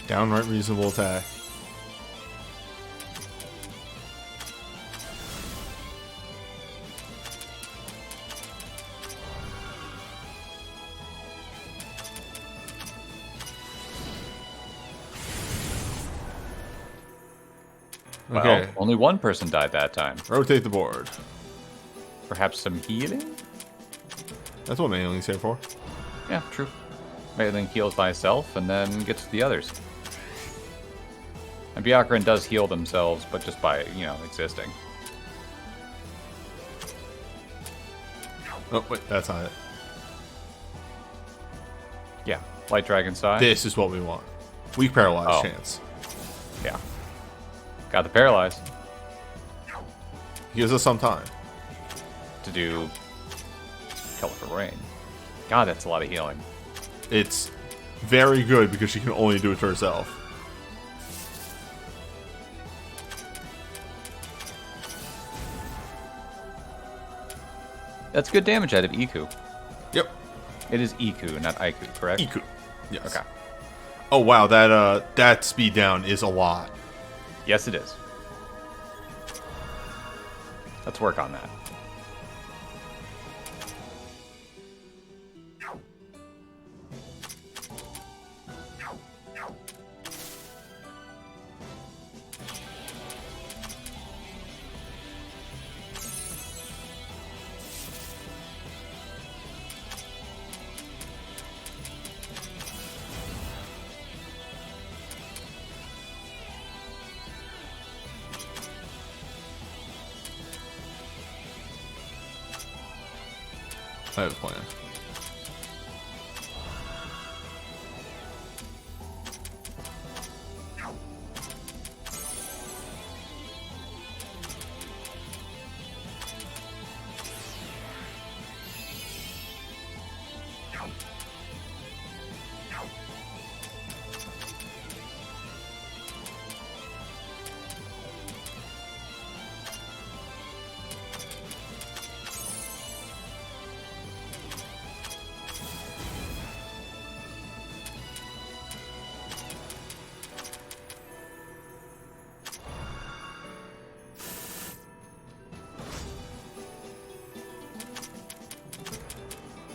Downright reasonable attack. Well, Okay, only one person died that time. rotate the board. Perhaps some healing? That's what Mailing's here for. Yeah, true. Mailing heals by itself and then gets to the others. And Byakuran does heal themselves, but just by, existing. Oh, wait, that's not it. Yeah. Light Dragon side. This is what we want. Weak paralyzed Oh. chance. Yeah. Got the paralyze Gives us some time. to do Colorful Rain. God, that's a lot of healing. It's very good because she can only do it to herself. That's good damage out of Iku. Yep. It is Iku, not Aiku, correct? Iku. Yes. Okay. Oh wow, that speed down is a lot. Yes, it is. Let's work on that. I have a plan.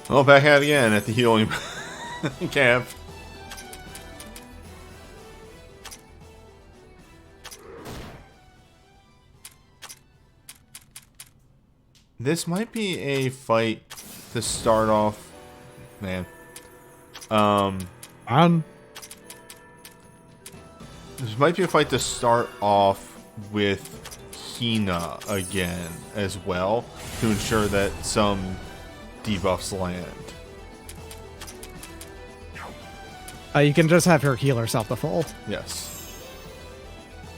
Well, back at it again at the healing camp. This might be a fight to start off, man. This might be a fight to start off with Hina again as well to ensure that some debuffs land. You can just have her heal herself to full. Yes.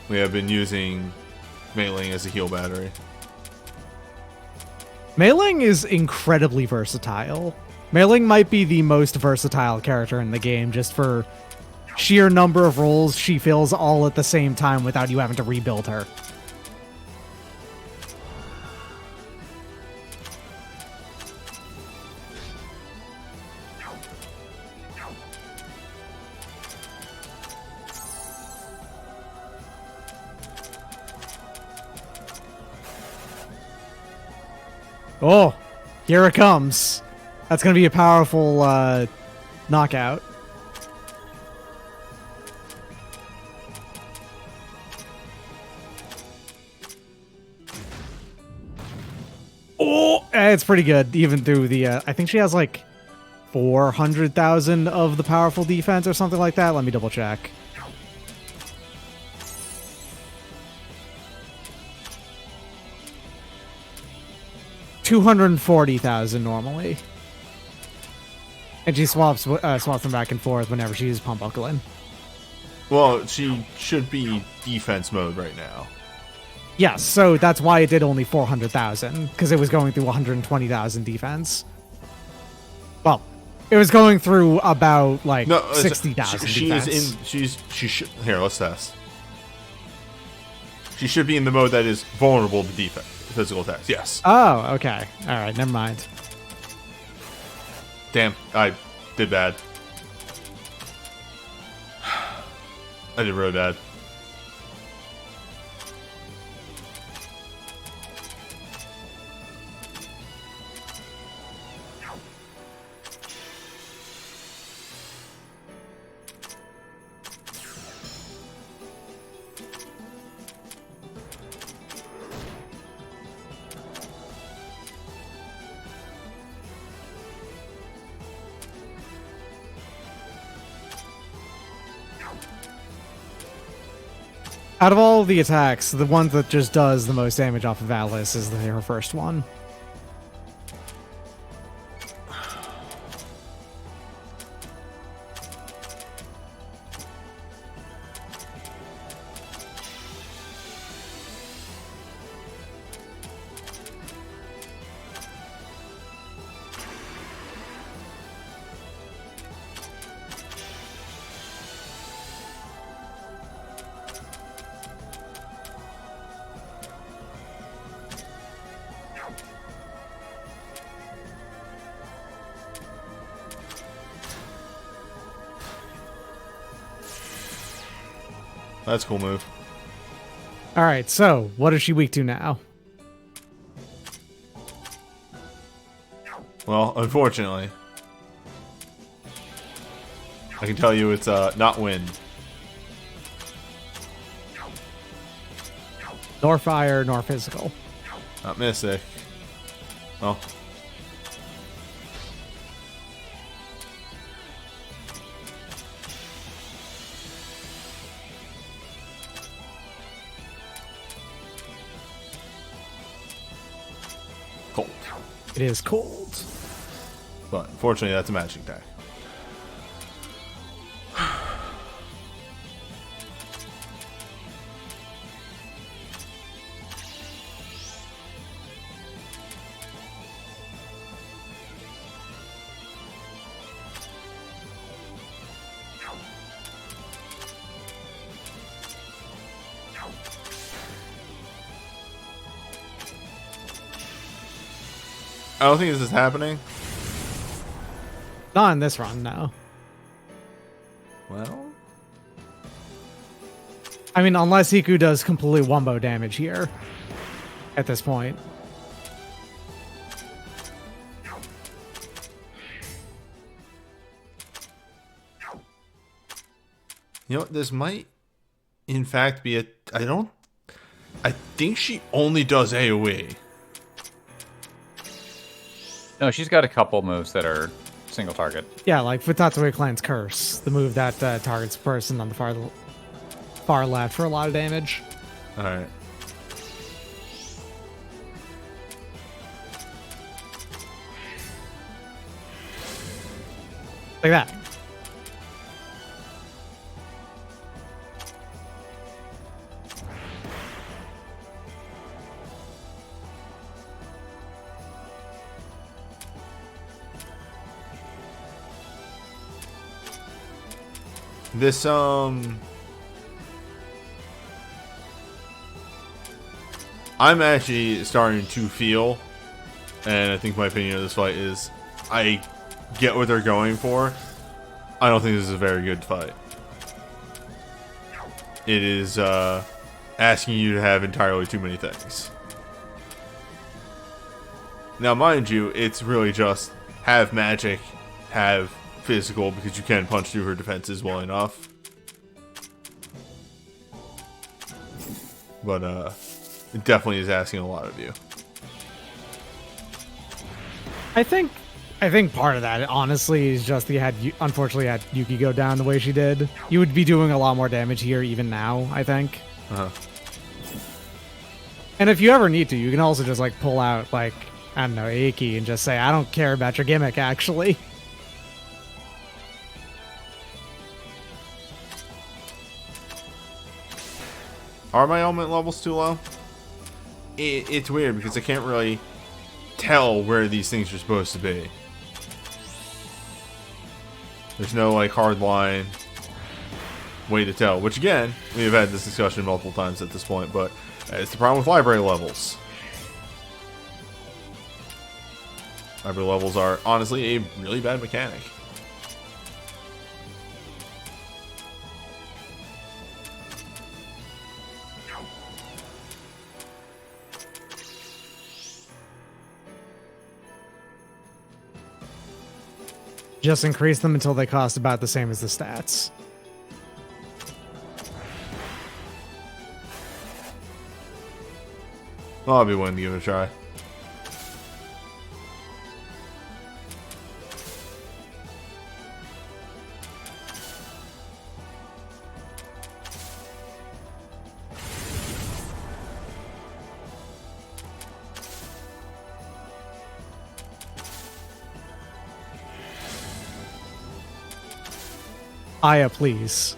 We have been using Mei as a heal battery. Mei Ling is incredibly versatile. Mei Ling might be the most versatile character in the game just for sheer number of roles she fills all at the same time without you having to rebuild her. Oh, here it comes. That's going to be a powerful knockout. Oh, it's pretty good, even through the... I think she has like 400,000 of the powerful defense or something like that. Let me double check. $240,000 normally, and she swaps them back and forth whenever she's pump buckling. Well, she should be defense mode right now. Yes, so that's why it did only 400,000 because it was going through 120,000 defense. Well, it was going through about like 60,000 defense. Here, let's test. She should be in the mode that is vulnerable to defense. Physical attacks, yes. Oh, okay. All right, never mind. Damn, I did bad. I did really bad. Out of all the attacks, the one that just does the most damage off of Alice is her first one. That's a cool move. All right, so what is she weak to now? Well, unfortunately, I can tell you it's not wind. Nor fire, nor physical. Not mystic. Well. Cold. It is cold. But unfortunately, that's a magic attack. I don't think this is happening. Not in this run, no. Well, I mean, unless Hiku does completely wombo damage here at this point. you know what? This might, in fact, be a. I think she only does AoE. No, she's got a couple moves that are single target. Yeah, like Futatsume Clan's Curse, the move that targets a person on the far left for a lot of damage. All right. Like that. This, I'm actually starting to feel, and I think my opinion of this fight is, I get what they're going for. I don't think this is a very good fight. It is, asking you to have entirely too many things. Now, mind you, it's really just have magic, have physical, because you can punch through her defenses well enough. But it definitely is asking a lot of you. I think part of that, honestly, is just that unfortunately had Yuki go down the way she did. You would be doing a lot more damage here even now, I think. And if you ever need to, you can also just like pull out like, I don't know, Aiki and just say, I don't care about your gimmick, actually. Are my element levels too low? It's weird because I can't really tell where these things are supposed to be. There's no like hard line way to tell, which again, we have had this discussion multiple times at this point, but it's the problem with library levels. Library levels are honestly a really bad mechanic. Just increase them until they cost about the same as the stats. Well, I'll be willing to give it a try. Aya, please.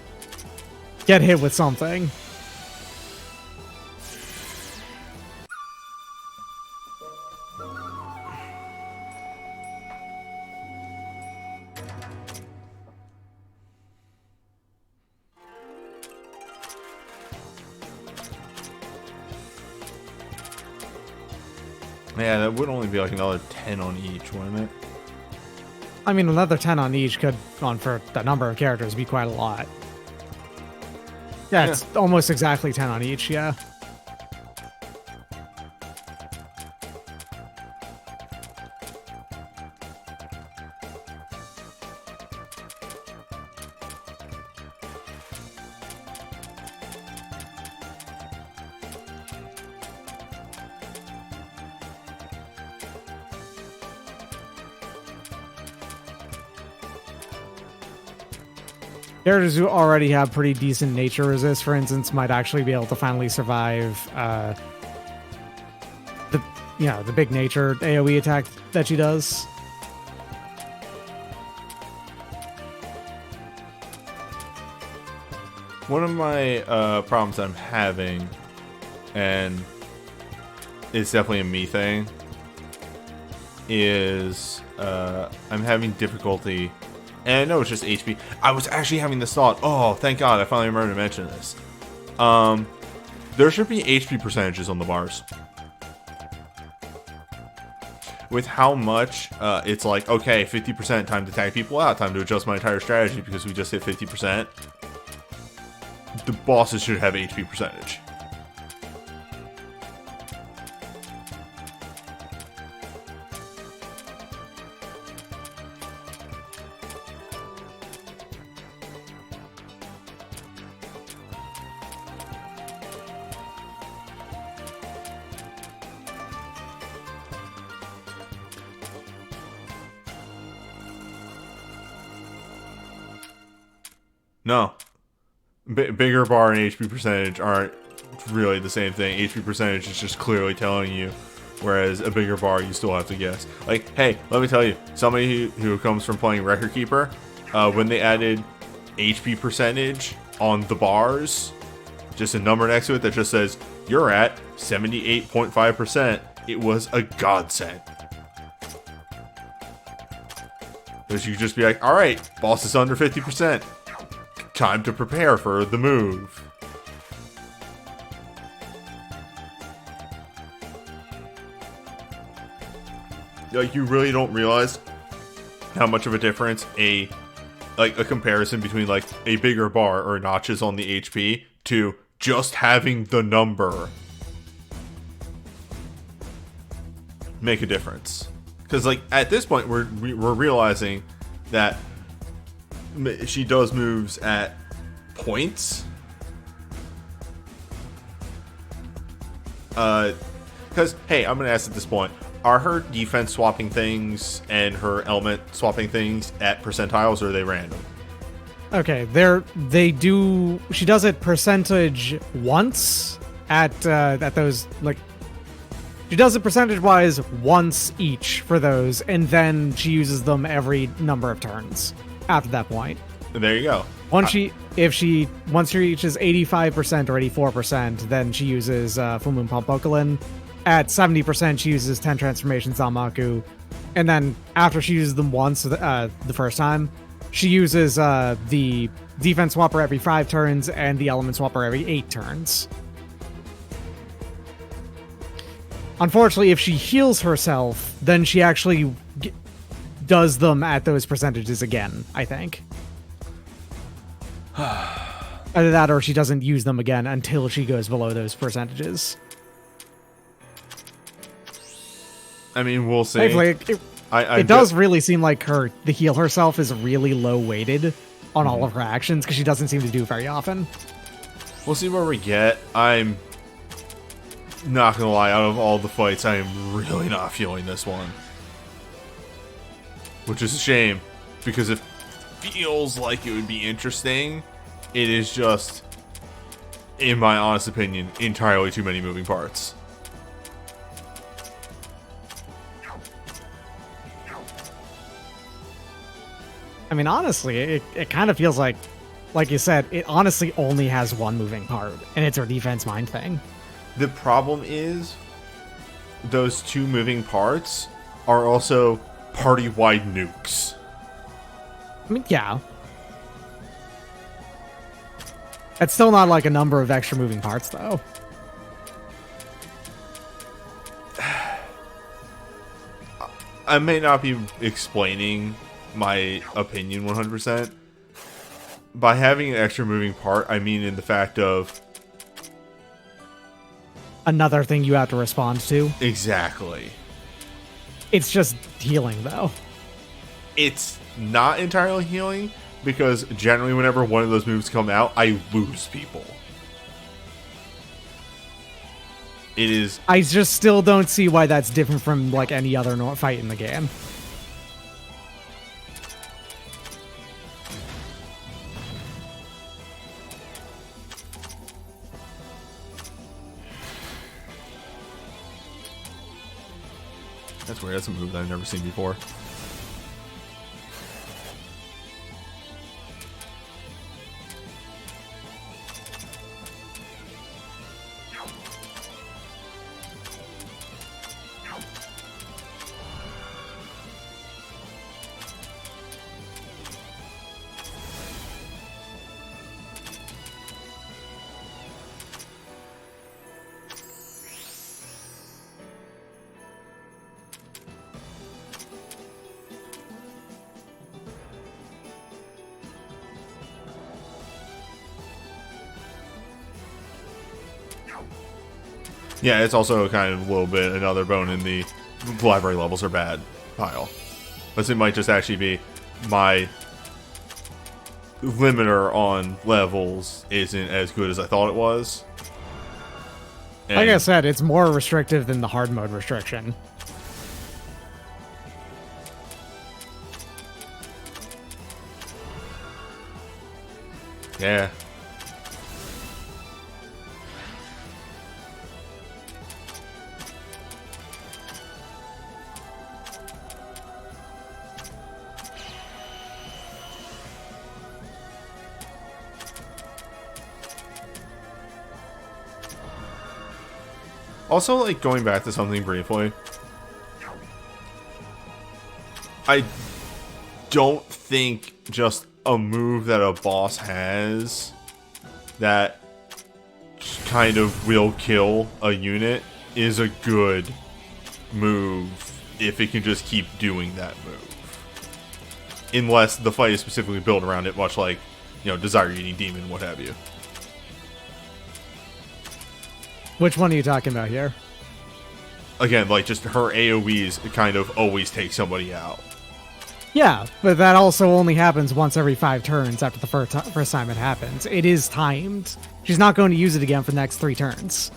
Get hit with something. Yeah, that would only be like another 10 on each, wouldn't it? I mean, another 10 on each could, for the number of characters, be quite a lot. Yeah, it's almost exactly 10 on each, yeah. Characters who already have pretty decent nature resist, for instance, might actually be able to finally survive the big nature AoE attack that she does. One of my problems I'm having, and it's definitely a me thing, is I'm having difficulty. And I know it's just HP. I was actually having this thought. Oh, thank God. I finally remembered to mention this. There should be HP percentages on the bars. With how much it's like, okay, 50% time to tag people out. Time to adjust my entire strategy because we just hit 50%. The bosses should have HP percentage. No. Bigger bar and HP percentage aren't really the same thing. HP percentage is just clearly telling you, whereas a bigger bar you still have to guess. Like, hey, let me tell you, somebody who comes from playing Record Keeper, when they added HP percentage on the bars, just a number next to it that just says you're at 78.5%. It was a godsend. Because you just be like, all right, boss is under 50%. Time to prepare for the move. Like, you really don't realize how much of a difference a comparison between like a bigger bar or notches on the HP to just having the number make a difference. Because like at this point we're realizing that she does moves at points. Because hey, I'm gonna ask at this point: are her defense swapping things and her element swapping things at percentiles, or are they random? Okay, they do. She does it percentage once at those, like, she does it percentage wise once each for those, and then she uses them every number of turns after that point. And there you go. Once she reaches 85% or 84%, then she uses Full Moon Pompokolin. At 70%, she uses 10 Transformation Zanmaku, and then after she uses them once, the first time, she uses the Defense Swapper every 5 turns and the Element Swapper every 8 turns. Unfortunately, if she heals herself, then she actually does them at those percentages again, I think. Either that or she doesn't use them again until she goes below those percentages. I mean, we'll see. Thankfully, it does really seem like the heal herself is really low weighted on all of her actions because she doesn't seem to do very often. We'll see where we get. I'm not gonna lie, out of all the fights, I am really not feeling this one. Which is a shame, because it feels like it would be interesting. It is just, in my honest opinion, entirely too many moving parts. I mean, honestly, it kind of feels like you said, it honestly only has one moving part, and it's her defense mind thing. The problem is, those two moving parts are also party-wide nukes. I mean, yeah. It's still not like a number of extra moving parts, though. I may not be explaining my opinion 100%. By having an extra moving part, I mean in the fact of another thing you have to respond to. Exactly. It's just healing, though. It's not entirely healing, because generally whenever one of those moves come out, I lose people. It is... I just still don't see why that's different from like any other fight in the game. That's weird. That's a move that I've never seen before. Yeah, it's also kind of a little bit another bone in the library levels are bad pile. But it might just actually be my limiter on levels isn't as good as I thought it was. And like I said, it's more restrictive than the hard mode restriction. yeah. Also, like, going back to something briefly, I don't think just a move that a boss has that kind of will kill a unit is a good move if it can just keep doing that move. Unless the fight is specifically built around it, much like, you know, Desire Eating Demon, what have you. Which one are you talking about here? Again, like, just her AoEs kind of always take somebody out. Yeah, but that also only happens once every 5 turns after the first time it happens. It is timed. She's not going to use it again for the next 3 turns.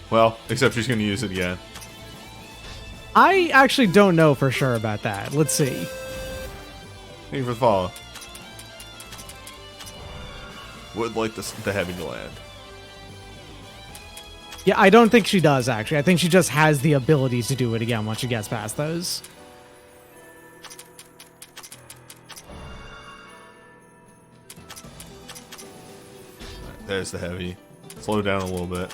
Well, except she's going to use it again. I actually don't know for sure about that. Let's see. Thank you for the follow. Would like the heavy to land. Yeah, I don't think she does, actually. I think she just has the ability to do it again once she gets past those. There's the heavy. Slow down a little bit.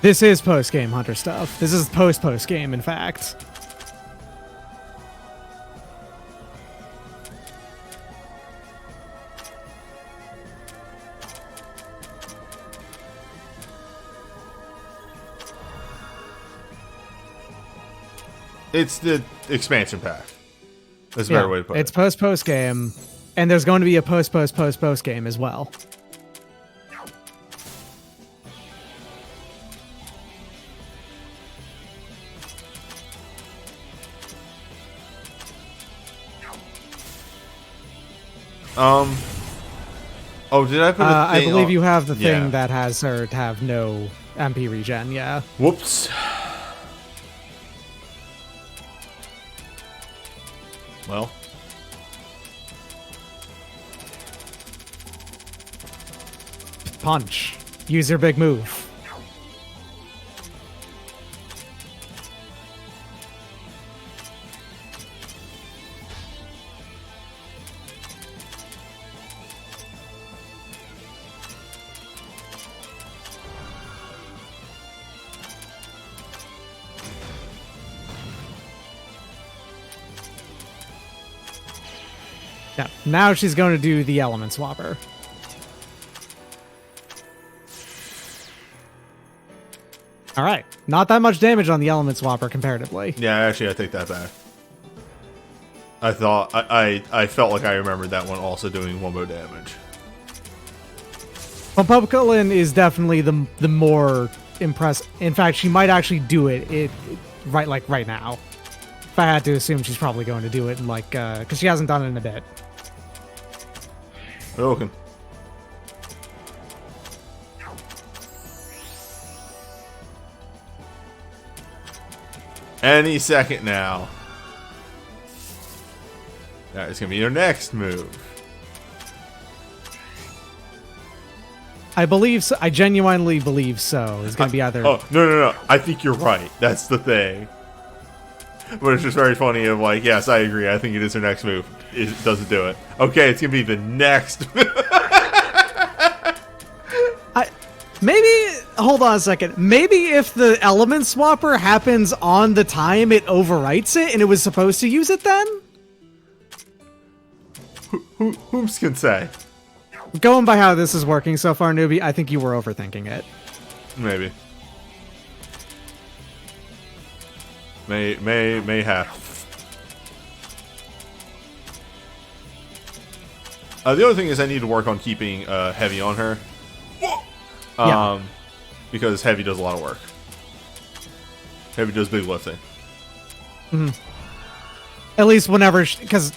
This is post-game Hunter stuff. This is post-game, in fact. It's the expansion pack. That's a better way to put it. It's post-game, and there's going to be a post-game as well. Oh, did I put a thing I believe on? you have the Yeah. thing that has her to have no MP regen, yeah. Whoops. Well. Punch. Use your big move. Yeah, now she's going to do the element swapper. All right, not that much damage on the element swapper comparatively. Yeah, actually, I take that back. I thought I felt like I remembered that one also doing wombo damage. Pumpkin is definitely the more impressive. In fact, she might actually do it right now. If I had to assume, she's probably going to do it in because she hasn't done it in a bit. Okay. Any second now. That is gonna be your next move. I believe so. I genuinely believe so. It's going to be either. Oh, no. I think you're right. That's the thing. But it's just very funny of like, yes, I agree. I think it is her next move. It doesn't do it. Okay, it's gonna be the next. Maybe. hold on a second. Maybe if the element swapper happens on the time it overwrites it and it was supposed to use it then? Whoops can say. Going by how this is working so far, Newbie, I think you were overthinking it. Maybe. May have. The other thing is I need to work on keeping Heavy on her. Because Heavy does a lot of work. Heavy does big lifting. At least whenever, because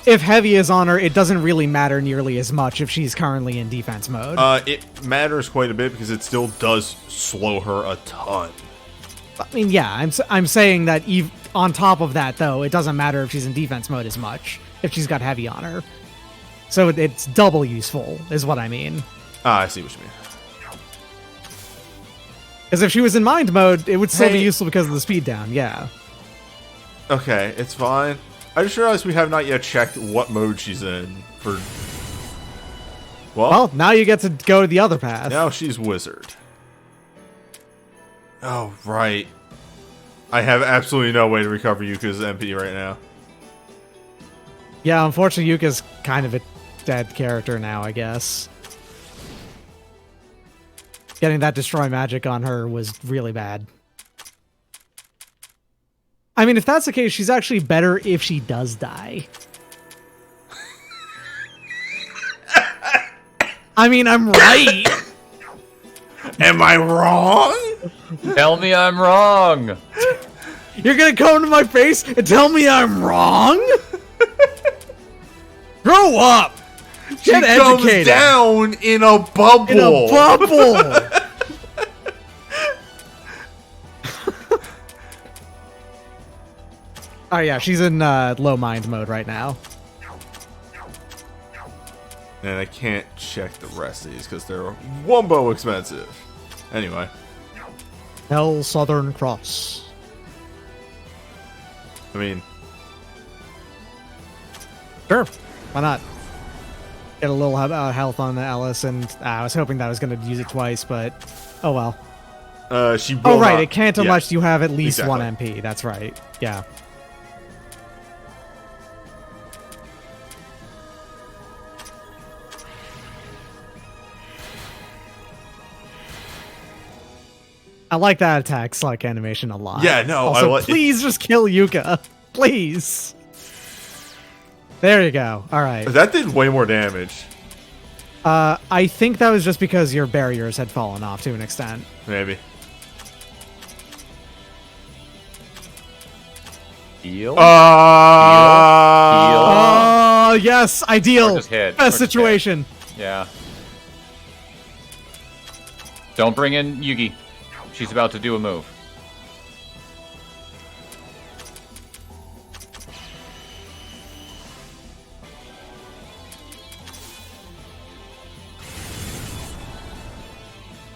if Heavy is on her, it doesn't really matter nearly as much if she's currently in defense mode. It matters quite a bit because it still does slow her a ton. I mean, yeah, I'm saying that on top of that, though, it doesn't matter if she's in defense mode as much if she's got Heavy on her. So it's double useful, is what I mean. I see what you mean. Because if she was in mind mode, it would still be useful because of the speed down, yeah. Okay, it's fine. I just realized we have not yet checked what mode she's in for... Well, now you get to go to the other path. Now she's Wizard. Oh, right. I have absolutely no way to recover Yuka's MP right now. Yeah, unfortunately, Yuka's kind of a dead character now, I guess. Getting that Destroy Magic on her was really bad. I mean, if that's the case, she's actually better if she does die. I mean, I'm right. Am I wrong? Tell me I'm wrong. You're gonna come to my face and tell me I'm wrong? Grow up! Get educated. Comes down in a bubble. In a bubble! Oh yeah, she's in low mind mode right now. And I can't check the rest of these because they're wumbo expensive. Anyway. Hell Southern Cross. I mean... Sure, why not? Get a little health on the Alice, and I was hoping that I was going to use it twice, but oh well. She will oh right, not, it can't unless you have at least exactly. 1 MP. That's right. Yeah. I like that attack select animation a lot. Yeah, no, also, please just kill Yuka. Please. There you go. All right. That did way more damage. I think that was just because your barriers had fallen off to an extent. Maybe. Heal. Heal. Oh, yes. Ideal. Just hit. Best situation. Hit. Yeah. Don't bring in Yugi. She's about to do a move.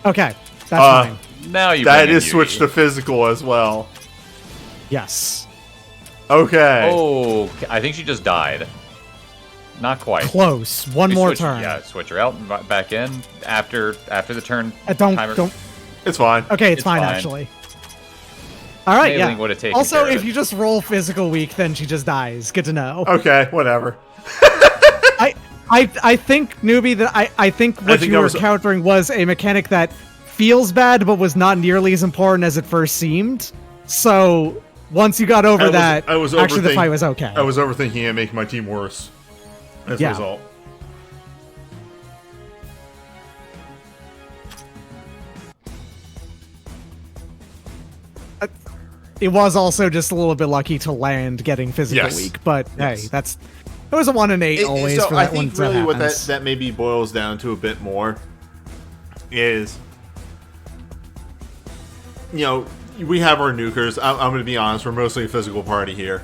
Okay, that's fine. Now you. That bring in is Yugi. switched to physical as well. Yes. Okay. Oh, I think she just died. Not quite. Close. One We more switch- turn. Yeah, switch her out and back in after the turn. Don't. timer. It's fine. Okay, it's It's fine fine. actually. All right, Mailing yeah. would've taken Also, care of if it. you just roll physical weak, then she just dies. Good to know. Okay, whatever. I think, Newbie, that I think what think you that were was- countering was a mechanic that feels bad, but was not nearly as important as it first seemed. So once you got over that, actually the fight was okay. I was overthinking and making my team worse as a Yeah. result. It was also just a little bit lucky to land getting physical Yes. weak, but Yes. hey, it was a 1 in 8 always so for I that one. think really what happens. that maybe boils down to a bit more is, you know, we have our nukers. I'm going to be honest, we're mostly a physical party here.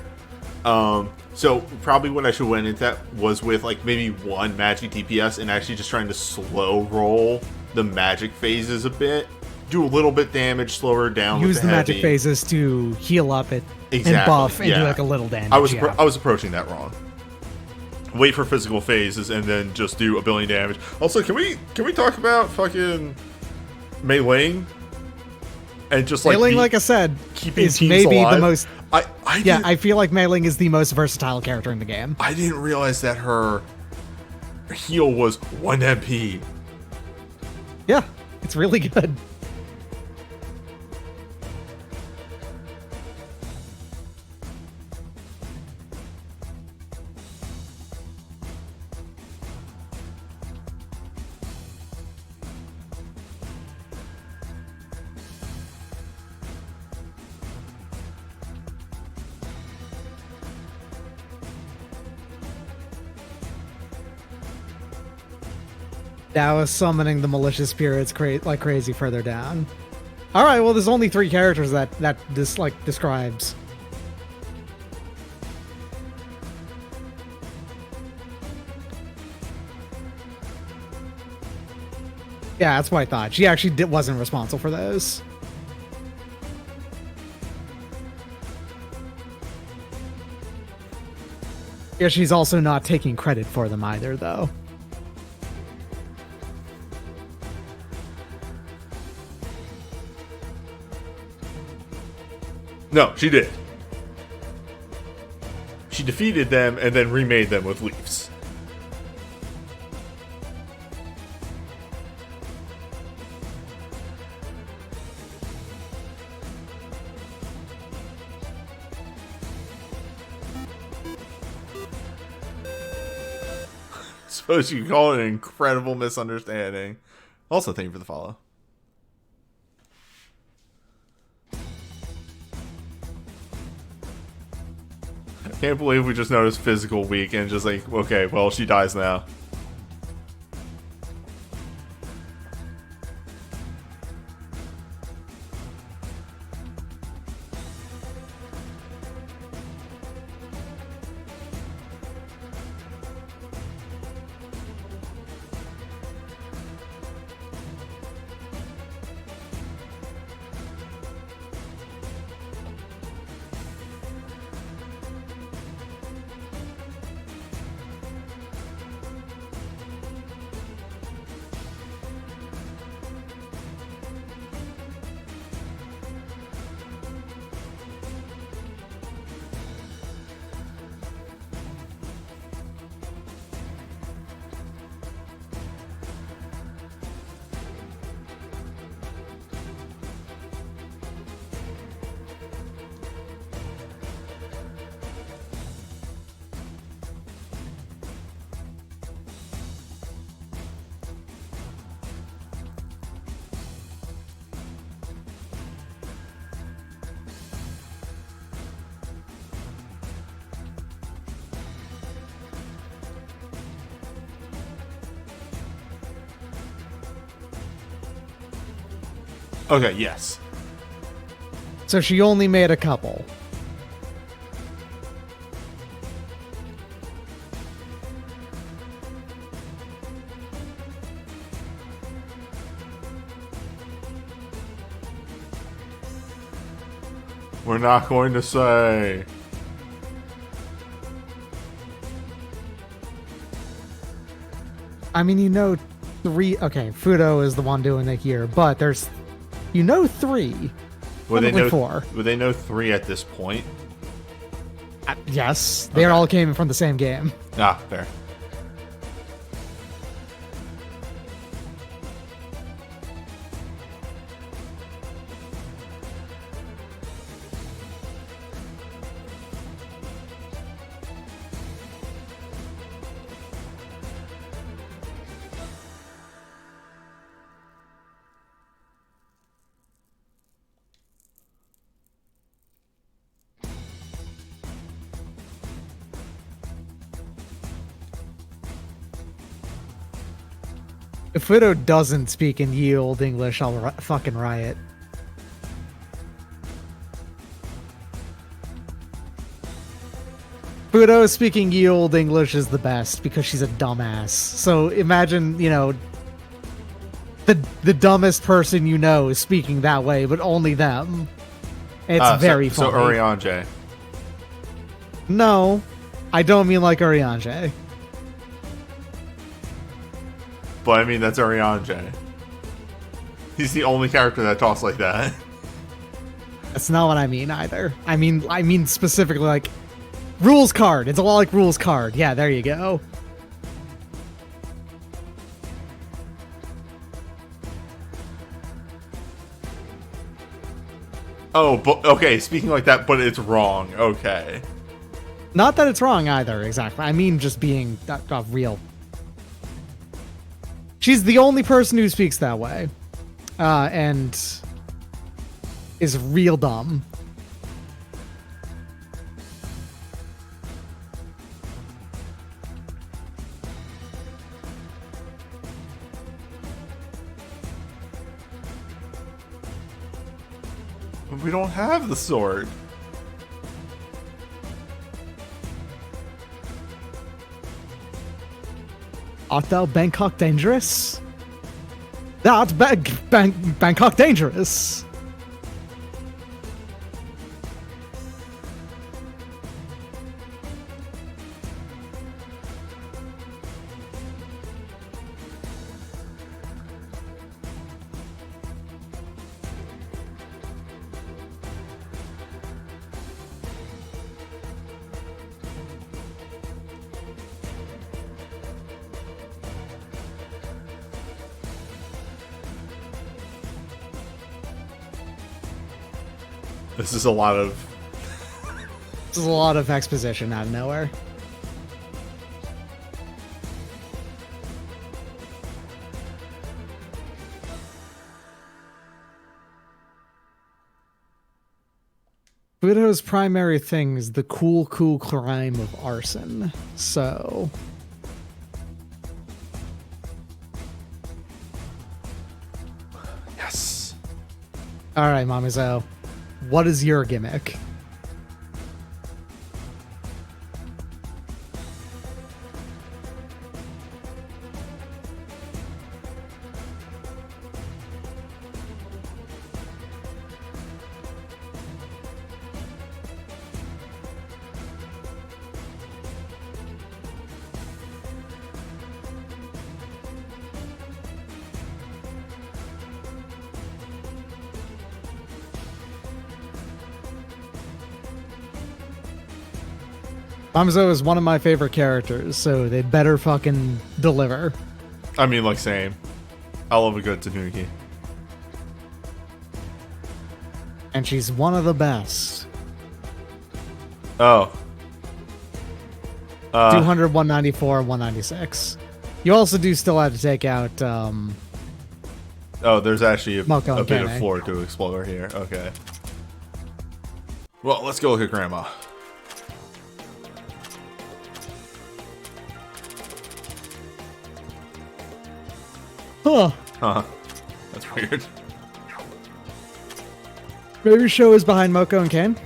So probably what I should went into that was with like maybe 1 magic DPS and actually just trying to slow roll the magic phases a bit. Do a little bit damage, slow her down. Use with the magic heavy. phases to heal up it and Exactly, buff and do yeah. like a little damage. I was yeah. I was approaching that wrong. Wait for physical phases and then just do a billion damage. Also, can we talk about fucking Mei Ling, and just like Mei Ling, like I said, keeping is teams maybe alive. the most. I I feel like Mei Ling is the most versatile character in the game. I didn't realize that her heal was 1 MP. Yeah, it's really good. Dao is summoning the malicious spirits like crazy further down. All right, well, there's only 3 characters that this like describes. Yeah, that's what I thought. She actually wasn't responsible for those. Yeah, she's also not taking credit for them either, though. No, she did. She defeated them and then remade them with leaves. Suppose you could call it an incredible misunderstanding. Also, thank you for the follow. Can't believe we just noticed physical weak and just like, okay, well, she dies now. Okay, yes. So she only made a couple. We're not going to say. I mean, you know, 3. Okay, Fudo is the one doing it here, but there's, you know, 3. Would they Probably know 4. Would they know 3 at this point? Yes, they Okay. all came from the same game. Ah, fair. If Fudo doesn't speak in ye old English, I'll fucking riot. Fudo speaking ye old English is the best because she's a dumbass. So imagine, you know, the dumbest person you know is speaking that way, but only them. It's very funny. So Urianger. No, I don't mean like Urianger. But I mean, that's Urianger. He's the only character that talks like that. That's not what I mean either. I mean specifically like rules card. It's a lot like rules card. Yeah, there you go. Oh, but okay, speaking like that, but it's wrong. Okay. Not that it's wrong either, exactly. I mean just being real. She's the only person who speaks that way. And is real dumb. But we don't have the sword. Art thou Bangkok dangerous? Thou art Bangkok dangerous. This is a lot of... This is a lot of exposition out of nowhere. Budo's primary thing is the cool crime of arson. So... Yes. Alright, Mamizo. What is your gimmick? Mamizo is one of my favorite characters, so they better fucking deliver. I mean, like, same. I love a good Tanuki. And she's one of the best. Oh. 200, 194, 196. You also do still have to take out, Oh, there's actually a Moko and bit of Kane. floor to explore here. Okay. Well, let's go look at Grandma. Huh. Huh. That's weird. Maybe Show is behind Moko and Kane?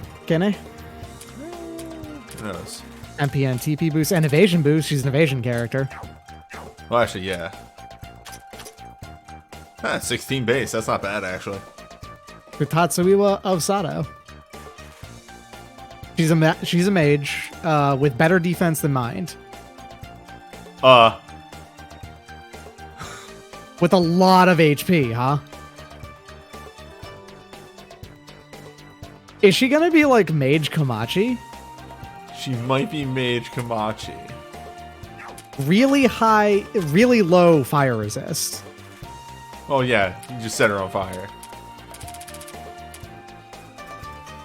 Who knows? MP and TP boost and evasion boost. She's an evasion character. Well, actually, yeah. 16 base. That's not bad, actually. With Tatsuiwa of Sato. She's a mage with better defense than mind. With a lot of HP, huh? Is she gonna be like Mage Komachi? She might be Mage Komachi. Really high, really low fire resist. Oh, yeah. You just set her on fire.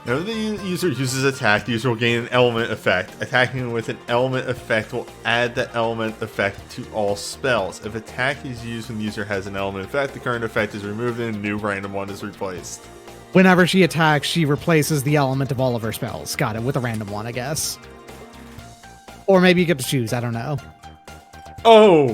Whenever the user uses attack, the user will gain an element effect. Attacking with an element effect will add that element effect to all spells. If attack is used when the user has an element effect, the current effect is removed and a new random one is replaced. Whenever she attacks, she replaces the element of all of her spells. Got it, with a random one, I guess. Or maybe you get to choose, I don't know. Oh!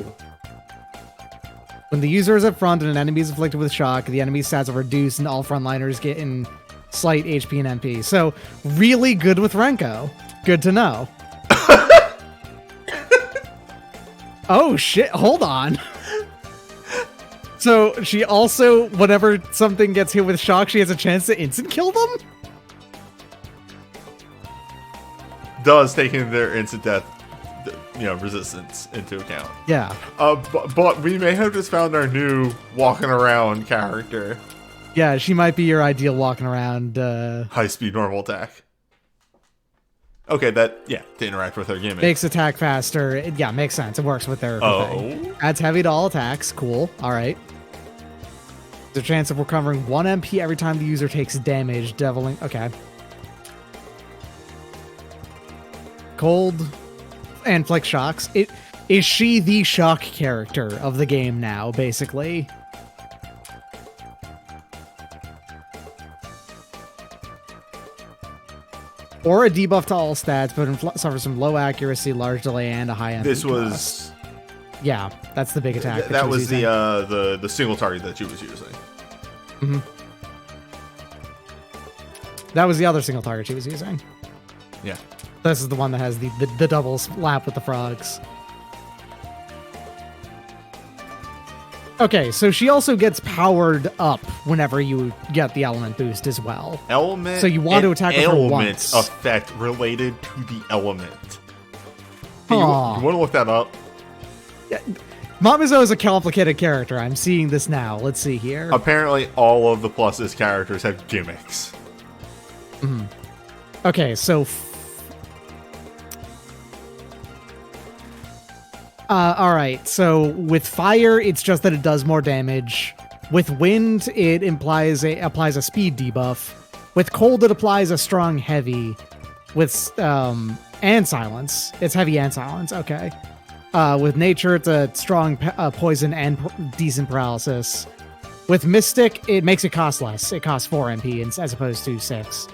When the user is up front and an enemy is afflicted with shock, the enemy's stats are reduced and all frontliners get in slight HP and MP. So, really good with Renko. Good to know. Oh shit, hold on. So, she also, whenever something gets hit with shock, she has a chance to instant kill them? Does taking their instant death resistance into account. Yeah. But we may have just found our new walking around character. Yeah, she might be your ideal walking around. High speed normal attack. Okay, to interact with her gimmick. Makes attack faster. Yeah, makes sense. It works with their thing. Adds heavy to all attacks. Cool. All right. There's a chance of recovering 1 MP every time the user takes damage. Deviling. Okay. Cold and flick shocks. Is she the shock character of the game now, basically? Or a debuff to all stats, but suffers from low accuracy, large delay, and a high MP This was... cost. Yeah, that's the big attack. That was the single target that she was using. Mm-hmm. That was the other single target she was using. Yeah. This is the one that has the double slap with the frogs. Okay, so she also gets powered up whenever you get the element boost as well. Element. So you want to attack with her once. once. Effect related to the element. Hey, Huh. you want to look that up? Yeah. Mamizo is a complicated character. I'm seeing this now. Let's see here. Apparently, all of the Pluses characters have gimmicks. Mm-hmm. Okay, so... Alright, so with fire, it's just that it does more damage. With wind, it applies a speed debuff. With cold, it applies a strong heavy. With, and silence. It's heavy and silence, okay. With nature, it's a strong poison and decent paralysis. With mystic, it makes it cost less. It costs 4 MP as opposed to 6.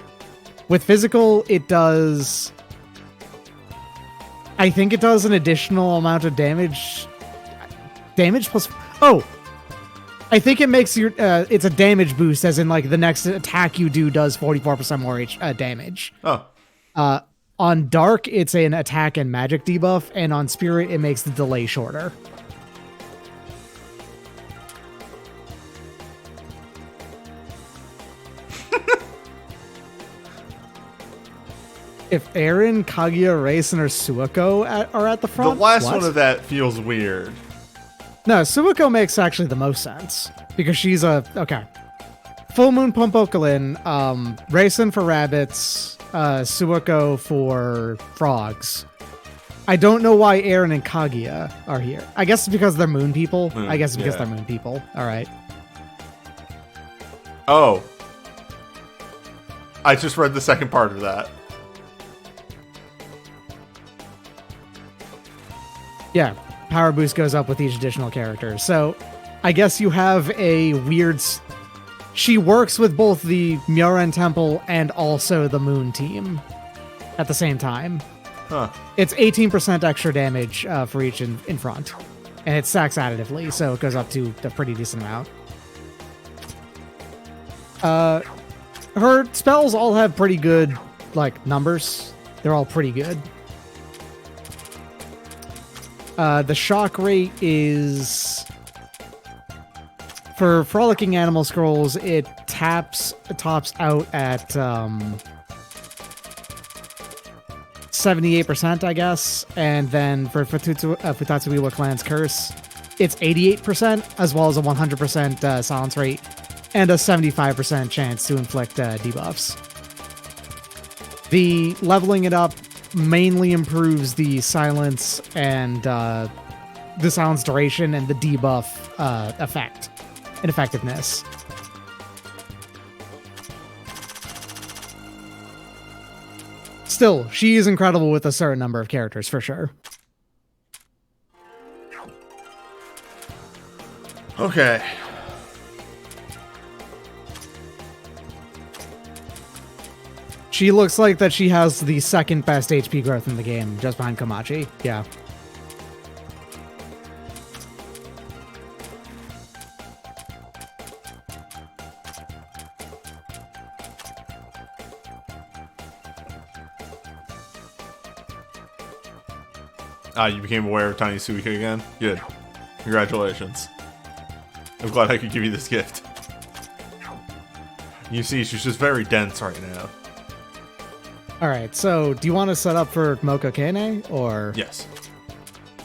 With physical, it does... I think it does an additional amount of damage. Damage plus... Oh! I think it makes your... it's a damage boost, as in, like, the next attack you do does 44% more damage. Oh. On Dark, it's an attack and magic debuff, and on Spirit, it makes the delay shorter. If Eren, Kaguya, Raisin, or Suiko are at the front? The last what? one of that feels weird. No, Suiko makes actually the most sense. Because she's a... Okay. Full Moon Pumpokalin, Raisin for rabbits, Suiko for frogs. I don't know why Eren and Kaguya are here. I guess it's because they're moon people. I guess it's because they're moon people. Alright. Oh. I just read the second part of that. Yeah, power boost goes up with each additional character. So, I guess you have a weird... She works with both the Myoren Temple and also the Moon team at the same time. Huh. It's 18% extra damage for each in front. And it stacks additively, so it goes up to a pretty decent amount. Her spells all have pretty good, like, numbers. They're all pretty good. The shock rate is... For Frolicking Animal Scrolls, it tops out at 78%, I guess. And then for Futatsuiwa Clan's Curse, it's 88%, as well as a 100% silence rate, and a 75% chance to inflict debuffs. The leveling it up mainly improves the silence and the silence duration and the debuff effect and effectiveness. Still, she is incredible with a certain number of characters, for sure. Okay. She looks like that she has the second best HP growth in the game, just behind Komachi. Yeah. You became aware of Tiny Suika again? Good. Congratulations. I'm glad I could give you this gift. You see, she's just very dense right now. Alright, so do you want to set up for Moka Kane, or? Yes.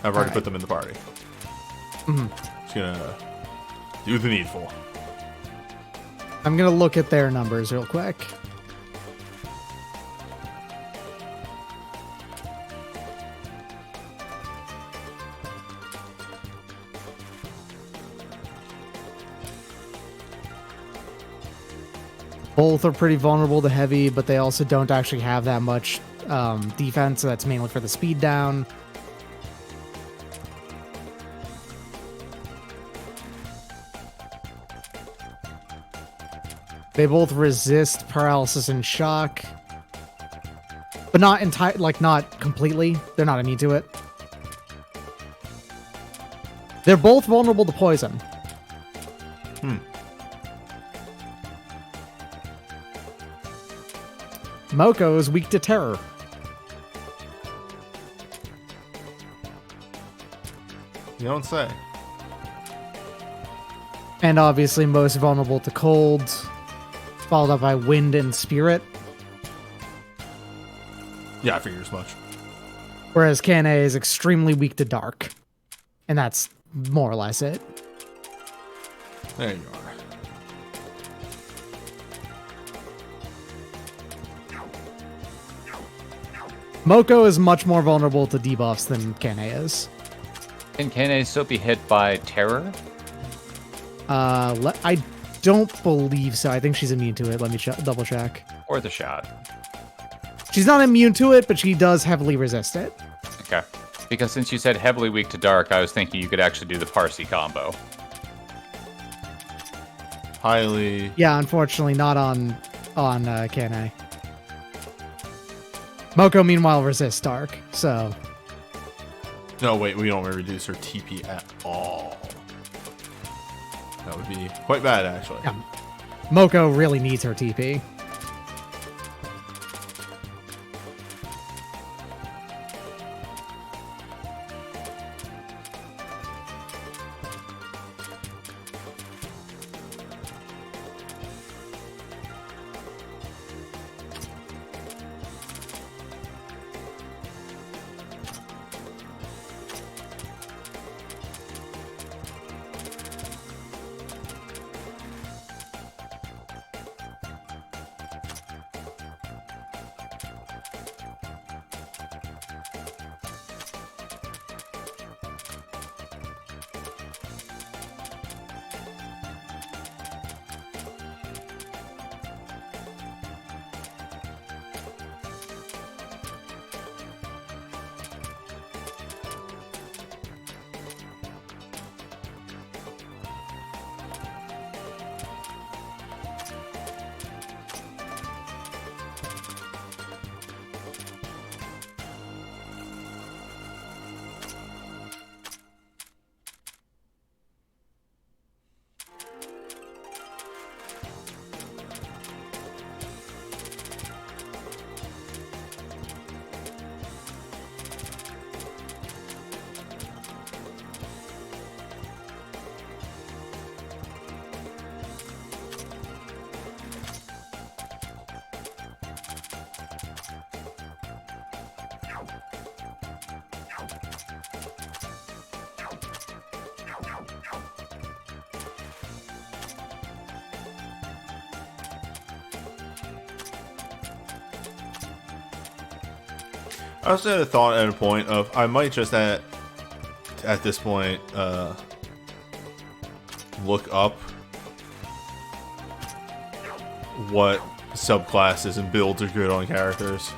I've already Alright. put them in the party. Just gonna do the needful. I'm gonna look at their numbers real quick. Both are pretty vulnerable to heavy, but they also don't actually have that much defense, so that's mainly for the speed down. They both resist paralysis and shock, but not not completely. They're not immune to it. They're both vulnerable to poison. Moko is weak to terror. You don't say. And obviously most vulnerable to cold, followed up by wind and spirit. Yeah, I figured as much. Whereas Kane is extremely weak to dark. And that's more or less it. There you are. Moko is much more vulnerable to debuffs than Kane is. Can Kane still be hit by terror? I don't believe so. I think she's immune to it. Let me double check. Or the shot? She's not immune to it, but she does heavily resist it. Okay. Because since you said heavily weak to dark, I was thinking you could actually do the Parsi combo. Highly. Yeah, unfortunately not on Kane. Moko, meanwhile, resists dark, so... No, wait, we don't reduce her TP at all. That would be quite bad, actually. Yeah. Moko really needs her TP. I also had a thought at a point of I might just at this point look up what subclasses and builds are good on characters,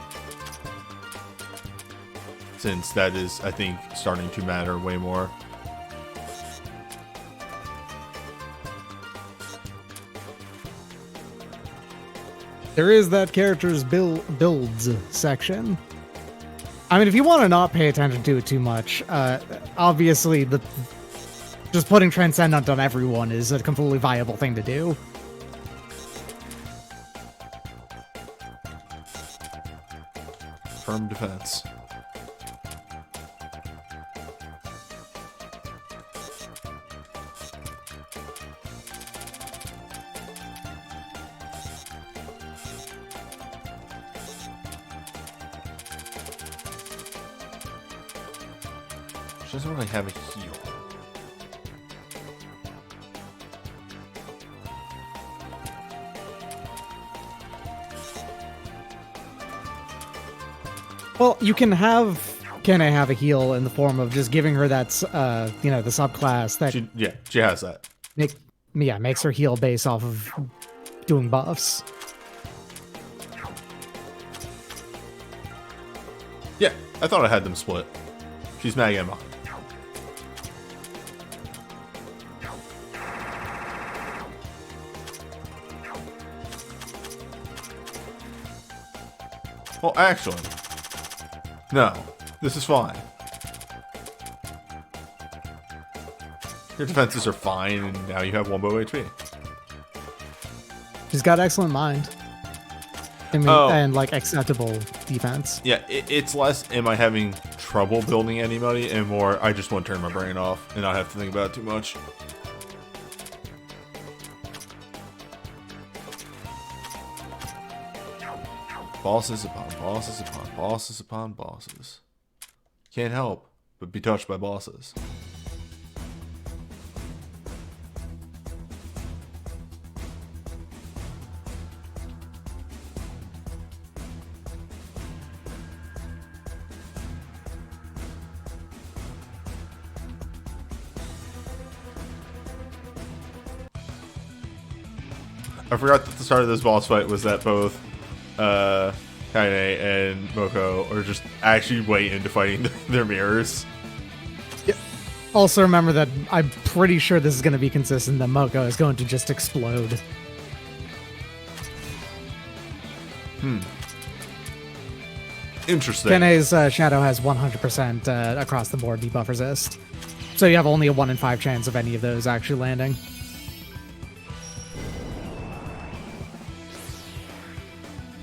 since that is, I think, starting to matter way more. There is that character's builds section. I mean, if you want to not pay attention to it too much, obviously just putting Transcendent on everyone is a completely viable thing to do. Firm defense. She doesn't really have a heal. Well, you can have Kene have a heal in the form of just giving her that, the subclass that She has that. makes her heal based off of doing buffs. Yeah, I thought I had them split. She's Mag and Mine. Well, actually, no. This is fine. Your defenses are fine, and now you have 1 bow HP. She's got excellent mind. I mean, and like acceptable defense. Yeah, it's less am I having trouble building anybody, and more I just want to turn my brain off and not have to think about it too much. Bosses upon bosses upon bosses upon bosses. Can't help but be touched by bosses. I forgot that the start of this boss fight was that both Kaine and Moko are just actually way into fighting their mirrors. Yep. Also remember that I'm pretty sure this is going to be consistent, that Moko is going to just explode. Interesting. Kene's Shadow has 100% across the board debuff resist. So you have only a 1 in 5 chance of any of those actually landing.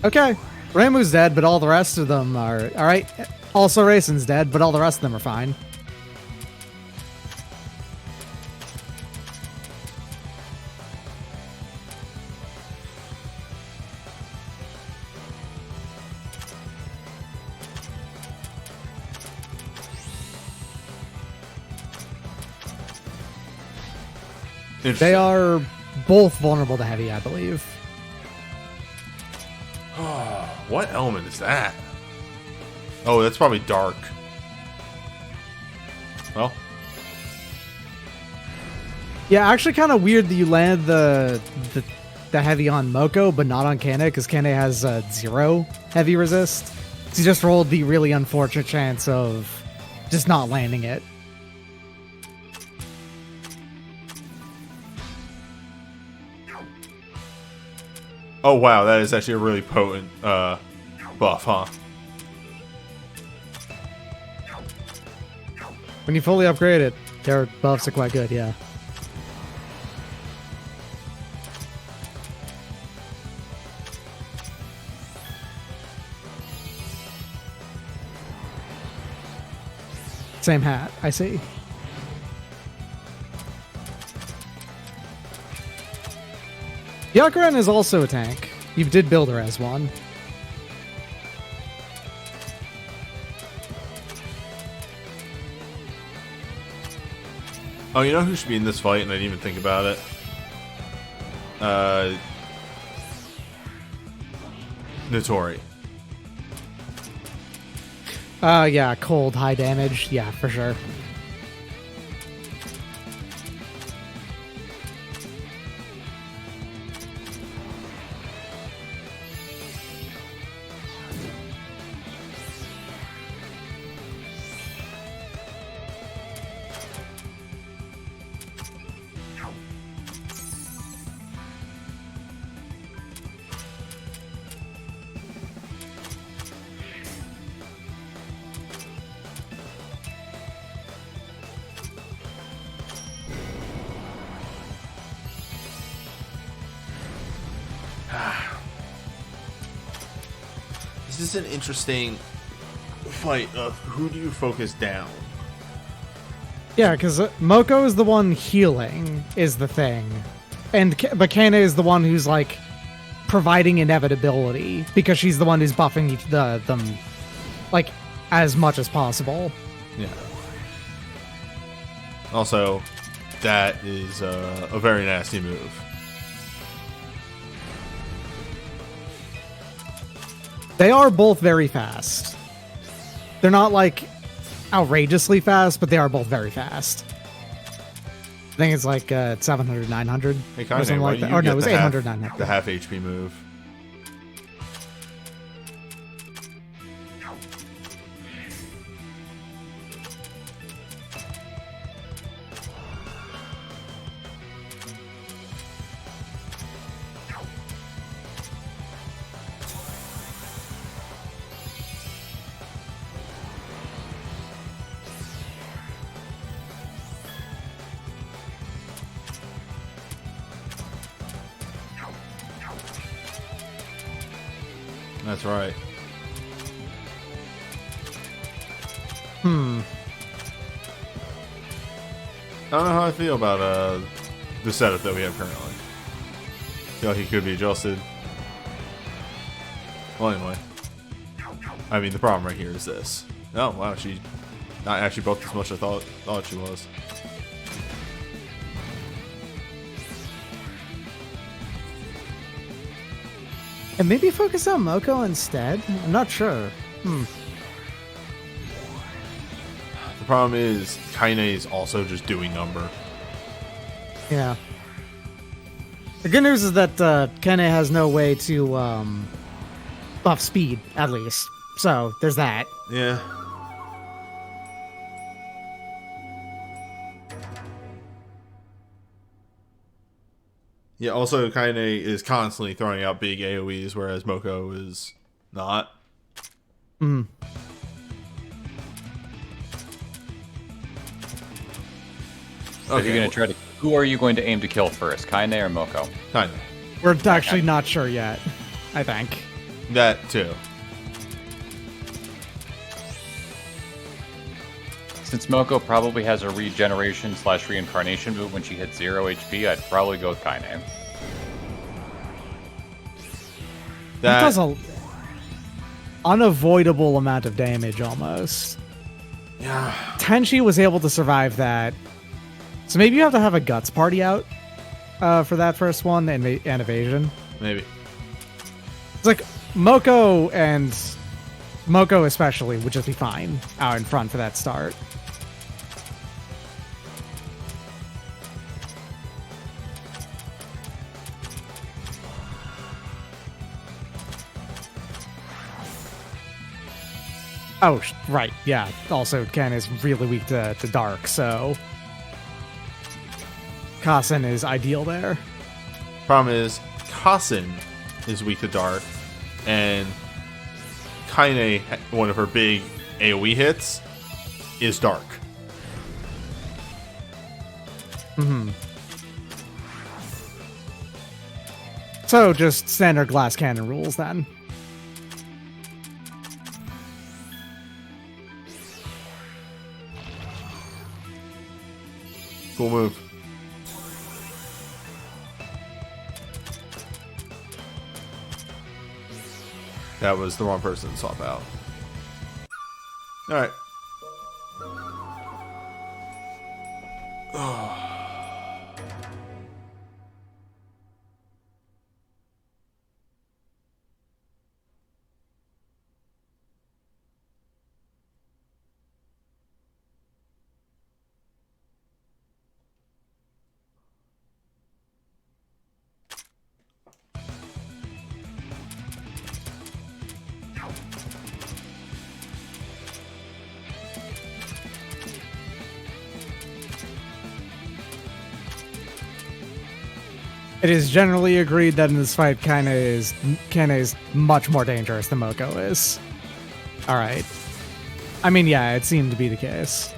Okay, Reimu's dead, but all the rest of them are... Alright, also Raisin's dead, but all the rest of them are fine. They are both vulnerable to heavy, I believe. What element is that? Oh, that's probably dark. Well. Yeah, actually kind of weird that you land the heavy on Moko, but not on Kane, because Kane has 0 heavy resist. So you just rolled the really unfortunate chance of just not landing it. Oh wow, that is actually a really potent buff, huh? When you fully upgrade it, their buffs are quite good, yeah. Same hat, I see. Yakuren is also a tank. You did build her as one. Oh, you know who should be in this fight, and I didn't even think about it? Notori. Yeah, cold, high damage. Yeah, for sure. This is an interesting fight of who do you focus down? Yeah, because Moko is the one healing, is the thing. But Kane is the one who's, like, providing inevitability, because she's the one who's buffing them, like, as much as possible. Yeah. Also, that is a very nasty move. They are both very fast. They're not like outrageously fast, but they are both very fast. I think it's like 700, 900 Hey, or Kaine, something why like don't that. you Or no, get it was the 800, half- 900. The half HP move. That's right. I don't know how I feel about the setup that we have currently. I feel like it could be adjusted. Well, anyway. I mean, the problem right here is this. Oh, wow, she not actually buffed as much as I thought she was. And maybe focus on Moko instead? I'm not sure. The problem is, Kaine is also just doing number. Yeah. The good news is that Kene has no way to buff speed, at least. So, there's that. Yeah. Yeah, also Kaine is constantly throwing out big AoEs, whereas Moko is not. Mm. So you're gonna try to. Who are you going to aim to kill first, Kaine or Moko? Kaine. We're actually not sure yet, I think. That too. Since Moko probably has a regeneration / reincarnation move when she hits 0 HP, I'd probably go with Kaine. It That does a unavoidable amount of damage almost. yeah. Tenchi was able to survive that. So maybe you have to have a guts party out for that first one and evasion. Maybe. It's like Moko especially would just be fine out in front for that start. Oh, right, yeah. Also, Ken is really weak to dark, so Kasen is ideal there. Problem is, Kasen is weak to dark, and Kaine, one of her big AoE hits, is dark. So just standard glass cannon rules then. Cool move. That was the wrong person to swap out. Alright. It is generally agreed that in this fight, Kaine is much more dangerous than Moko is. All right. I mean, yeah, it seemed to be the case.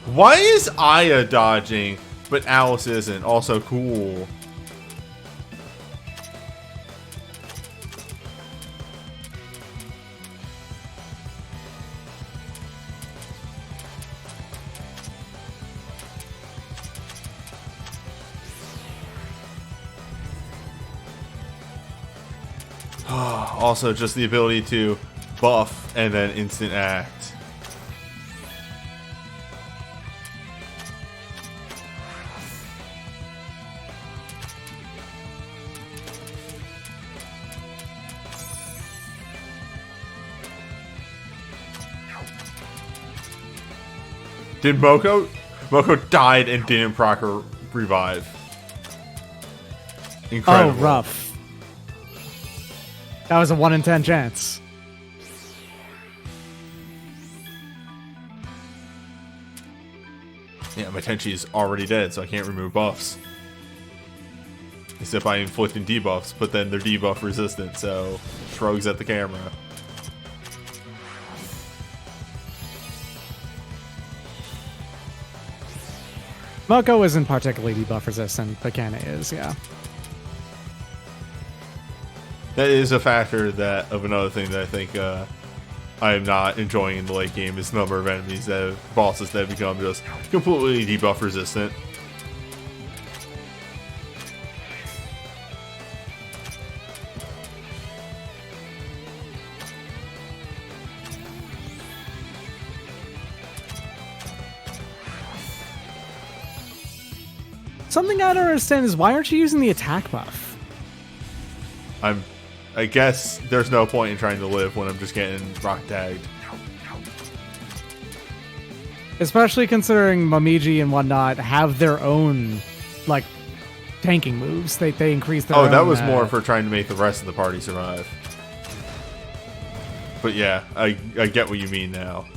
Why is Aya dodging, but Alice isn't? Also cool. Also, just the ability to buff and then instant act. Did Moko? Moko died and didn't proc or revive. Incredible. Oh, rough. That was a 1 in 10 chance. Yeah, my Tenchi is already dead, so I can't remove buffs. Except by inflicting debuffs, but then they're debuff resistant, so shrugs at the camera. Moko isn't particularly debuff resistant, but Kana is, yeah. That is a factor that of another thing that I think I am not enjoying in the late game is the number of enemies that have, bosses that have become just completely debuff resistant. Something I don't understand is why aren't you using the attack buff? I guess there's no point in trying to live when I'm just getting rock tagged. Especially considering Momiji and whatnot have their own, like, tanking moves. They increase their own... Oh, that was more for trying to make the rest of the party survive. But yeah, I get what you mean now.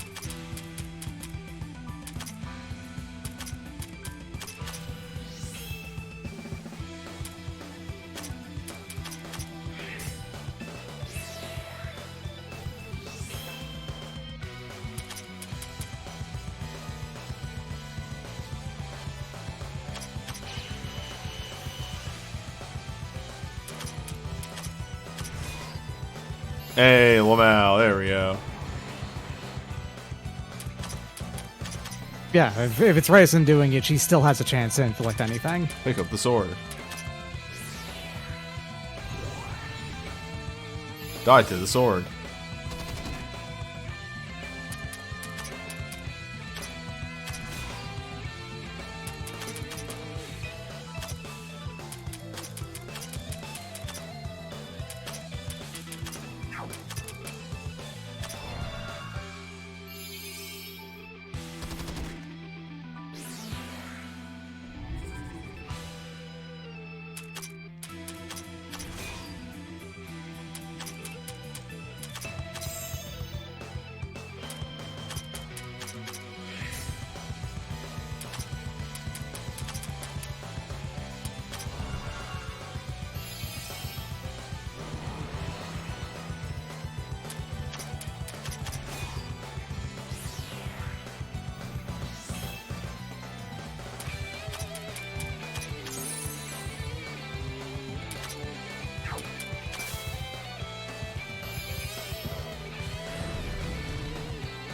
Hey, Lamau, there we go. Yeah, if it's Raisin doing it, she still has a chance to inflict anything. Pick up the sword. Die to the sword.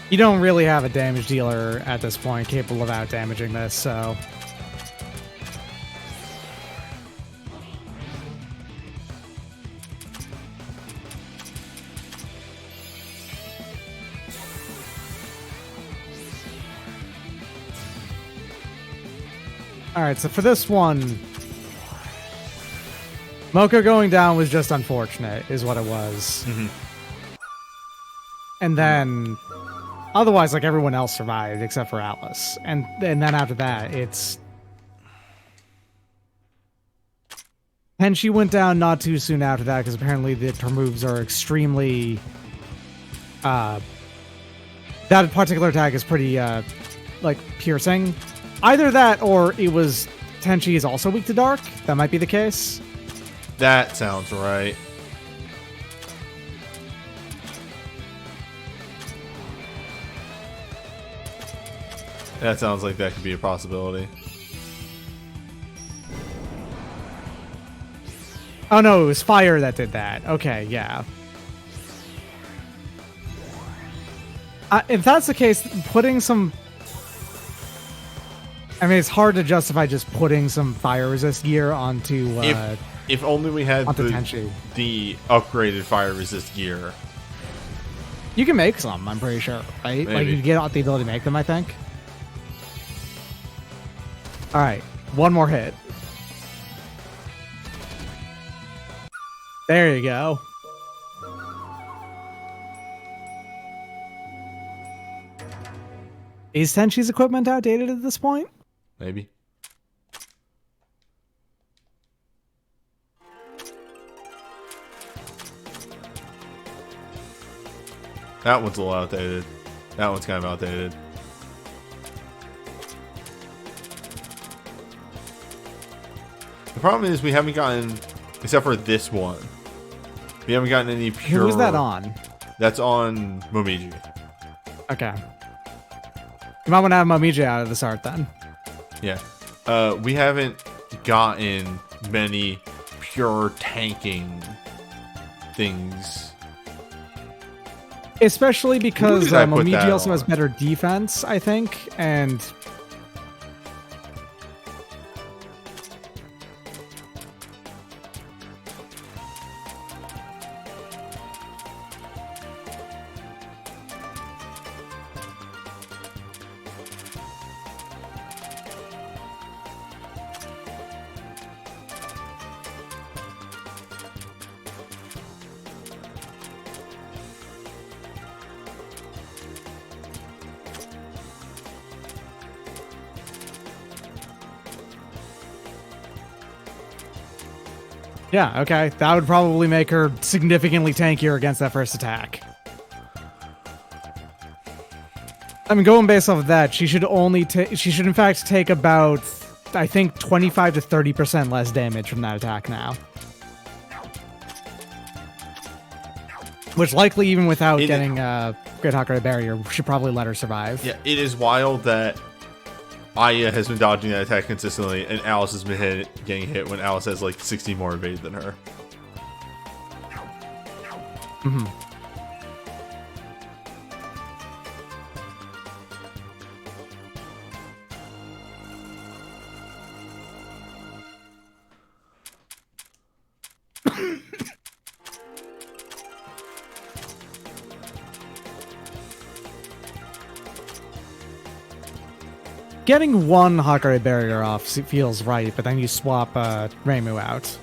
You don't really have a damage dealer at this point capable of out-damaging this, so... Alright, so for this one... Moko going down was just unfortunate, is what it was. Mm-hmm. And then... Otherwise, like, everyone else survived except for Alice. And then after that, it's... And she went down not too soon after that, because apparently her moves are extremely... that particular attack is pretty, like, piercing. Either that, or it was... Tenchi is also weak to dark. That might be the case. That sounds right. That sounds like that could be a possibility. Oh no, it was fire that did that. Okay, yeah. If that's the case, putting some... I mean, it's hard to justify just putting some fire resist gear onto If only we had Onto Tenchi. the upgraded fire resist gear. You can make some, I'm pretty sure, right? Like, Maybe. you get the ability to make them, I think. All right, one more hit. There you go. Is Tenchi's equipment outdated at this point? Maybe. That one's a little outdated. That one's kind of outdated. The problem is we haven't gotten, except for this one, we haven't gotten any pure... Who's that on? That's on Momiji. Okay. You might want to have Momiji out of this art then. Yeah. We haven't gotten many pure tanking things. Especially because did I put Momiji that also has on? better defense, I think, and... Yeah, okay. That would probably make her significantly tankier against that first attack. I mean, going based off of that, she should in fact take about, I think, 25 to 30% less damage from that attack now. Which likely, even without getting Great Hakare Barrier, should probably let her survive. Yeah, it is wild that Aya has been dodging that attack consistently, and Alice has been getting hit when Alice has like 60 more evade than her. Mm-hmm. Getting one Hakare Barrier off feels right, but then you swap Reimu out.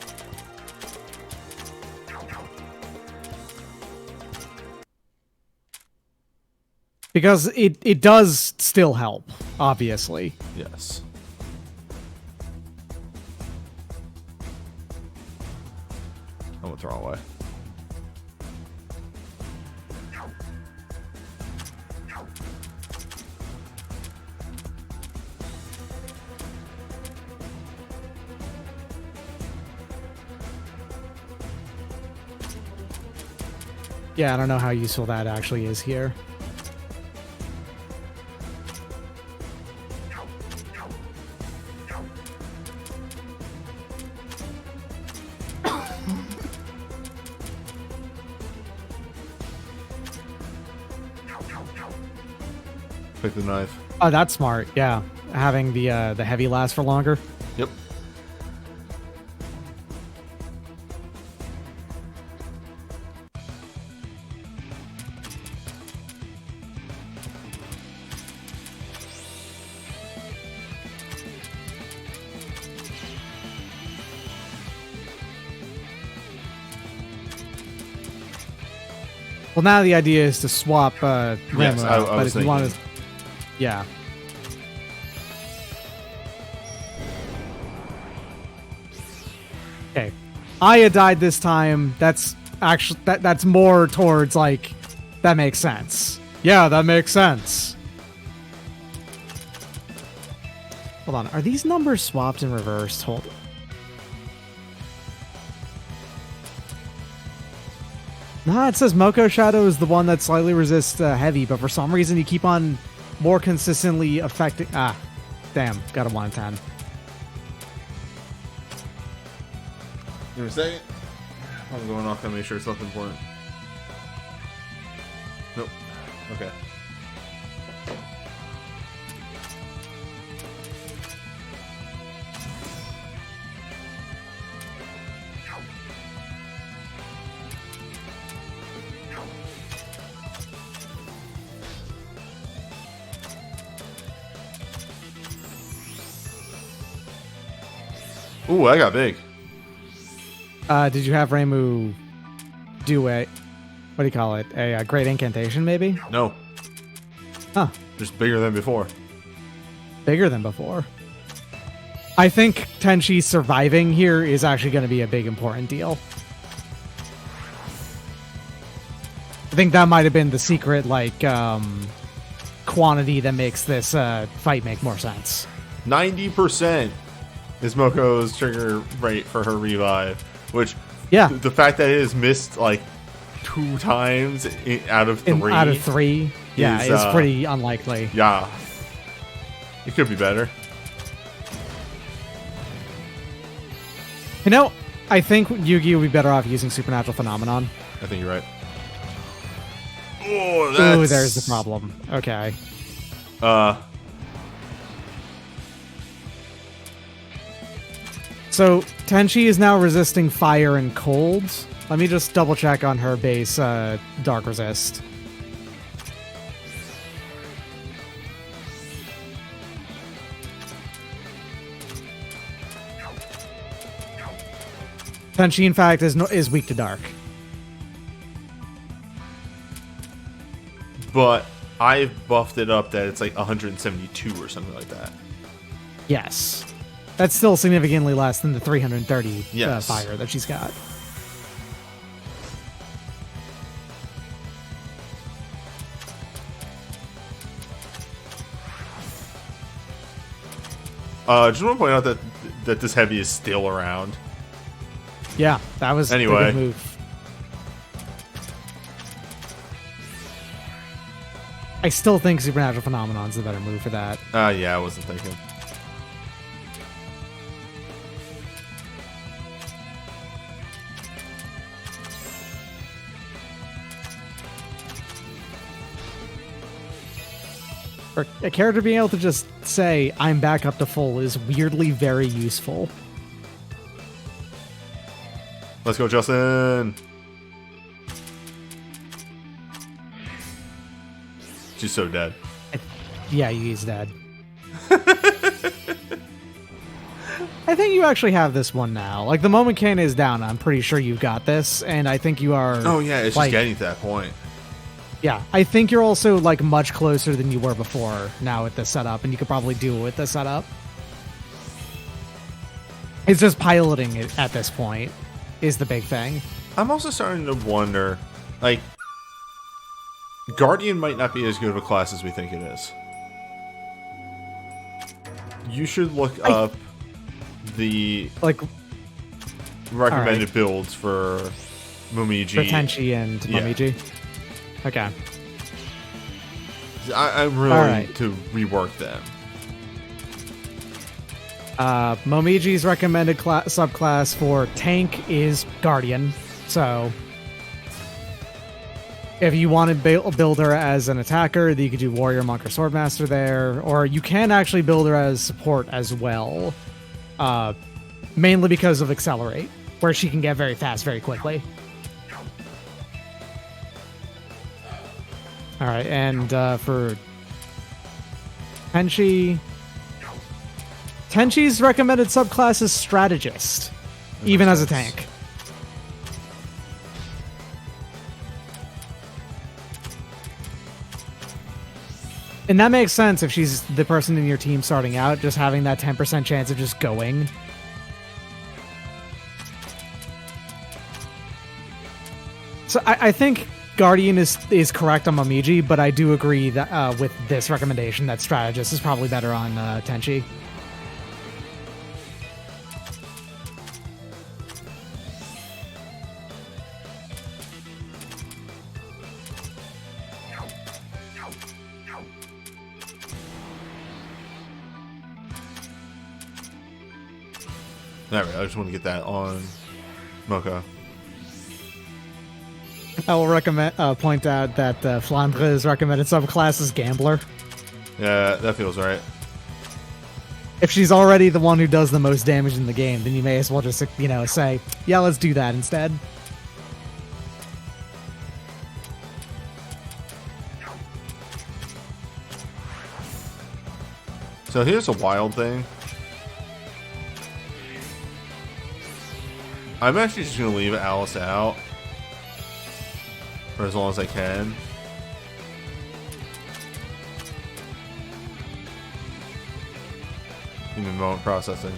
Because it does still help, obviously. Yes. I went the wrong way. Yeah, I don't know how useful that actually is here. Pick the knife. Oh, that's smart. Yeah, having the heavy last for longer. Yep. Well, now the idea is to swap Reimu Yes, out, I but was if you want to, thinking. yeah. Okay, Aya died this time. That's actually that's more towards like that makes sense. Yeah, that makes sense. Hold on, are these numbers swapped and reversed? Hold on. Nah, it says Moko Shadow is the one that slightly resists heavy, but for some reason you keep on more consistently affecting... Ah, damn, got a 1 in 10. Give me a second. I'm going off to make sure it's nothing important. Nope. Okay. Ooh, I got big. Did you have Reimu do a, what do you call it? A great incantation, maybe? No, Huh. just bigger than before. Bigger than before. I think Tenchi surviving here is actually going to be a big important deal. I think that might have been the secret, like, quantity that makes this fight make more sense. 90% is Moko's trigger rate for her revive, which Yeah. the fact that it has missed like 2 times out of 3. Out of 3, yeah, is, is pretty unlikely. Yeah, it could be better. You know, I think Yugi would be better off using Supernatural Phenomenon. I think you're right. Oh, that's... Ooh, there's the problem. Okay. So, Tenchi is now resisting fire and cold. Let me just double check on her base dark resist. Tenchi, in fact, is weak to dark. But I've buffed it up that it's like 172 or something like that. Yes. That's still significantly less than the 330 Yes. fire that she's got. Just want to point out that this heavy is still around. Yeah, that was a Anyway. good move. I still think Supernatural Phenomenon's the better move for that. Yeah, I wasn't thinking. For a character being able to just say, I'm back up to full is weirdly very useful. Let's go, Justin. She's so dead. Yeah, he's dead. I think you actually have this one now. Like, the moment Kane is down, I'm pretty sure you've got this, and I think you are... Oh yeah, it's like, just getting to that point. Yeah, I think you're also, like, much closer than you were before now with this setup, and you could probably do it with this setup. It's just piloting it at this point is the big thing. I'm also starting to wonder, like, Guardian might not be as good of a class as we think it is. You should look up the Like, recommended builds for Momiji. for Tenchi and Yeah. Momiji. Okay. I'm really Alright. to rework them. Momiji's recommended subclass for tank is Guardian. So, if you want to build her as an attacker, you could do Warrior, Monk, or Swordmaster there. Or you can actually build her as support as well. Mainly because of Accelerate, where she can get very fast very quickly. Alright, and for Tenchi... Tenchi's recommended subclass is Strategist, even as a tank. And that makes sense if she's the person in your team starting out, just having that 10% chance of just going. So I think Guardian is correct on Momiji, but I do agree that with this recommendation that Strategist is probably better on Tenchi. Alright, I just want to get that on Mocha. I will point out that Flandre's recommended subclass is Gambler. Yeah, that feels right. If she's already the one who does the most damage in the game, then you may as well just, say, yeah, let's do that instead. So here's a wild thing. I'm actually just gonna leave Alice out for as long as I can. Give me a moment processing.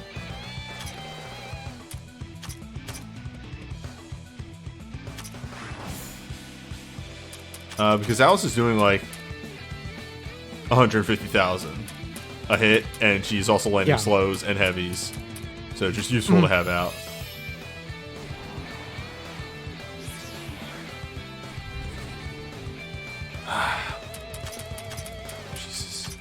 Because Alice is doing like 150,000 a hit, and she's also landing slows and heavies, so just useful to have out. Jesus.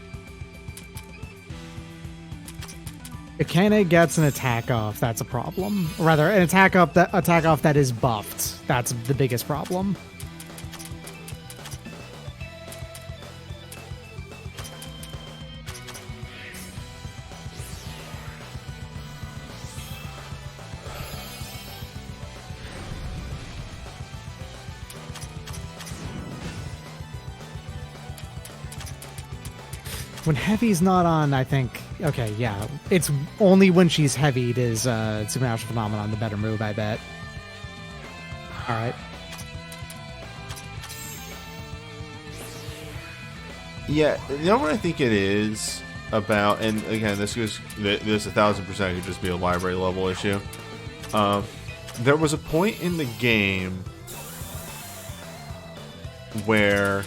If Kane gets an attack off, that's a problem. Or rather, an attack off that is buffed. That's the biggest problem. When Heavy's not on, I think... Okay, yeah. It's only when she's heavied is Supernatural Phenomenon the better move, I bet. Alright. Yeah, you know what I think it is about, and again, this 1000% could just be a library level issue. There was a point in the game where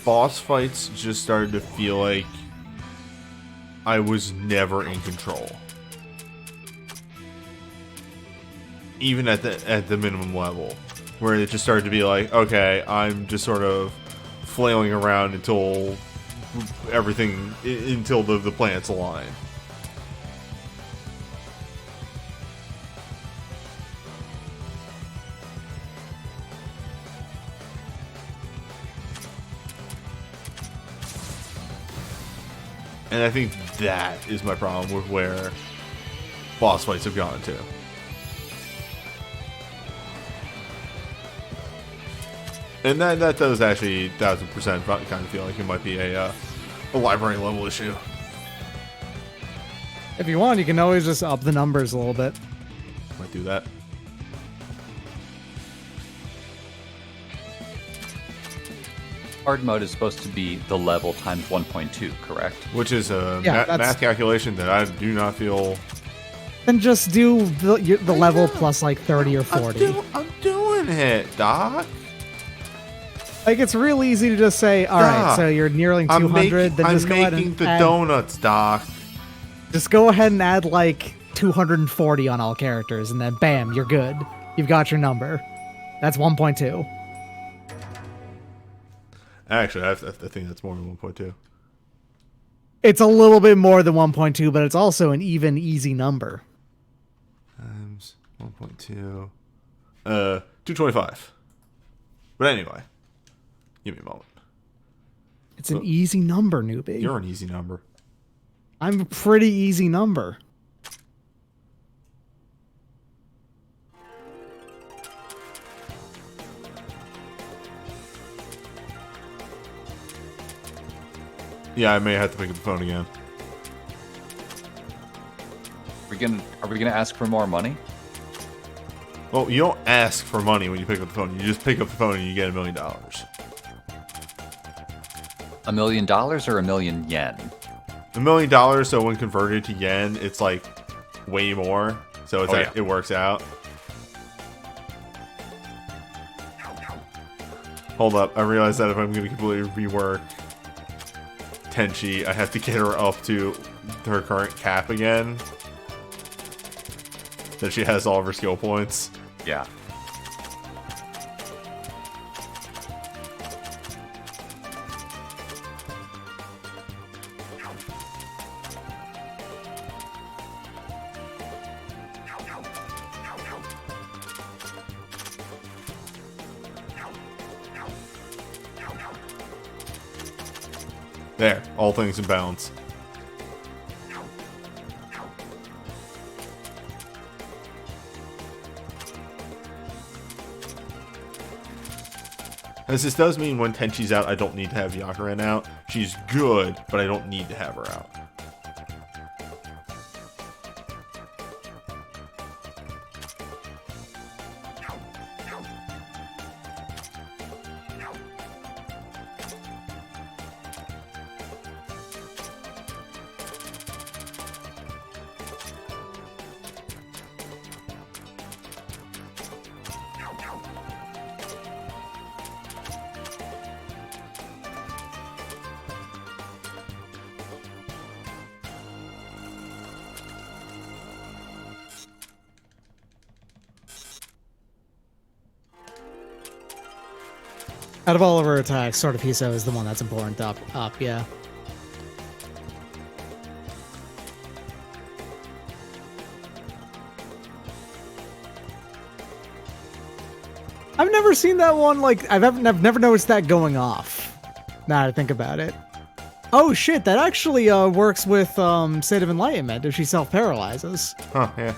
boss fights just started to feel like I was never in control, even at the minimum level, where it just started to be like, okay, I'm just sort of flailing around until the planets align. And I think that is my problem with where boss fights have gone to. And that does actually 1000% kind of feel like it might be a library level issue. If you want, you can always just up the numbers a little bit. Might do that. Hard mode is supposed to be the level times 1.2, correct? Which is a Yeah, math calculation that I do not feel... Then just do the level plus like 30 or 40. I'm doing it, Doc. Like, it's real easy to just say, all right, so you're nearing 200, then just go ahead and I'm making the add, donuts, Doc. just go ahead and add like 240 on all characters, and then bam, you're good. You've got your number. That's 1.2. Actually, I think that's more than 1.2. It's a little bit more than 1.2, but it's also an even easy number. Times 1.2. 225. But anyway, give me a moment. It's an easy number, newbie. You're an easy number. I'm a pretty easy number. Yeah, I may have to pick up the phone again. Are we gonna ask for more money? Well, you don't ask for money when you pick up the phone. You just pick up the phone and you get $1 million. $1 million or $1 million yen? $1 million, so when converted to yen, it's like way more. So it's it works out. Hold up, I realize that if I'm going to completely rework Tenchi, I have to get her up to her current cap again. That she has all of her skill points. Yeah. There, all things in balance. As this does mean when Tenchi's out, I don't need to have Yakuren out. She's good, but I don't need to have her out. Out of all of her attacks, Sword of Hiso is the one that's important up, yeah. I've never seen that one, like, I've never noticed that going off, now that I think about it. Oh shit, that actually works with State of Enlightenment if she self-paralyzes. Huh, yeah.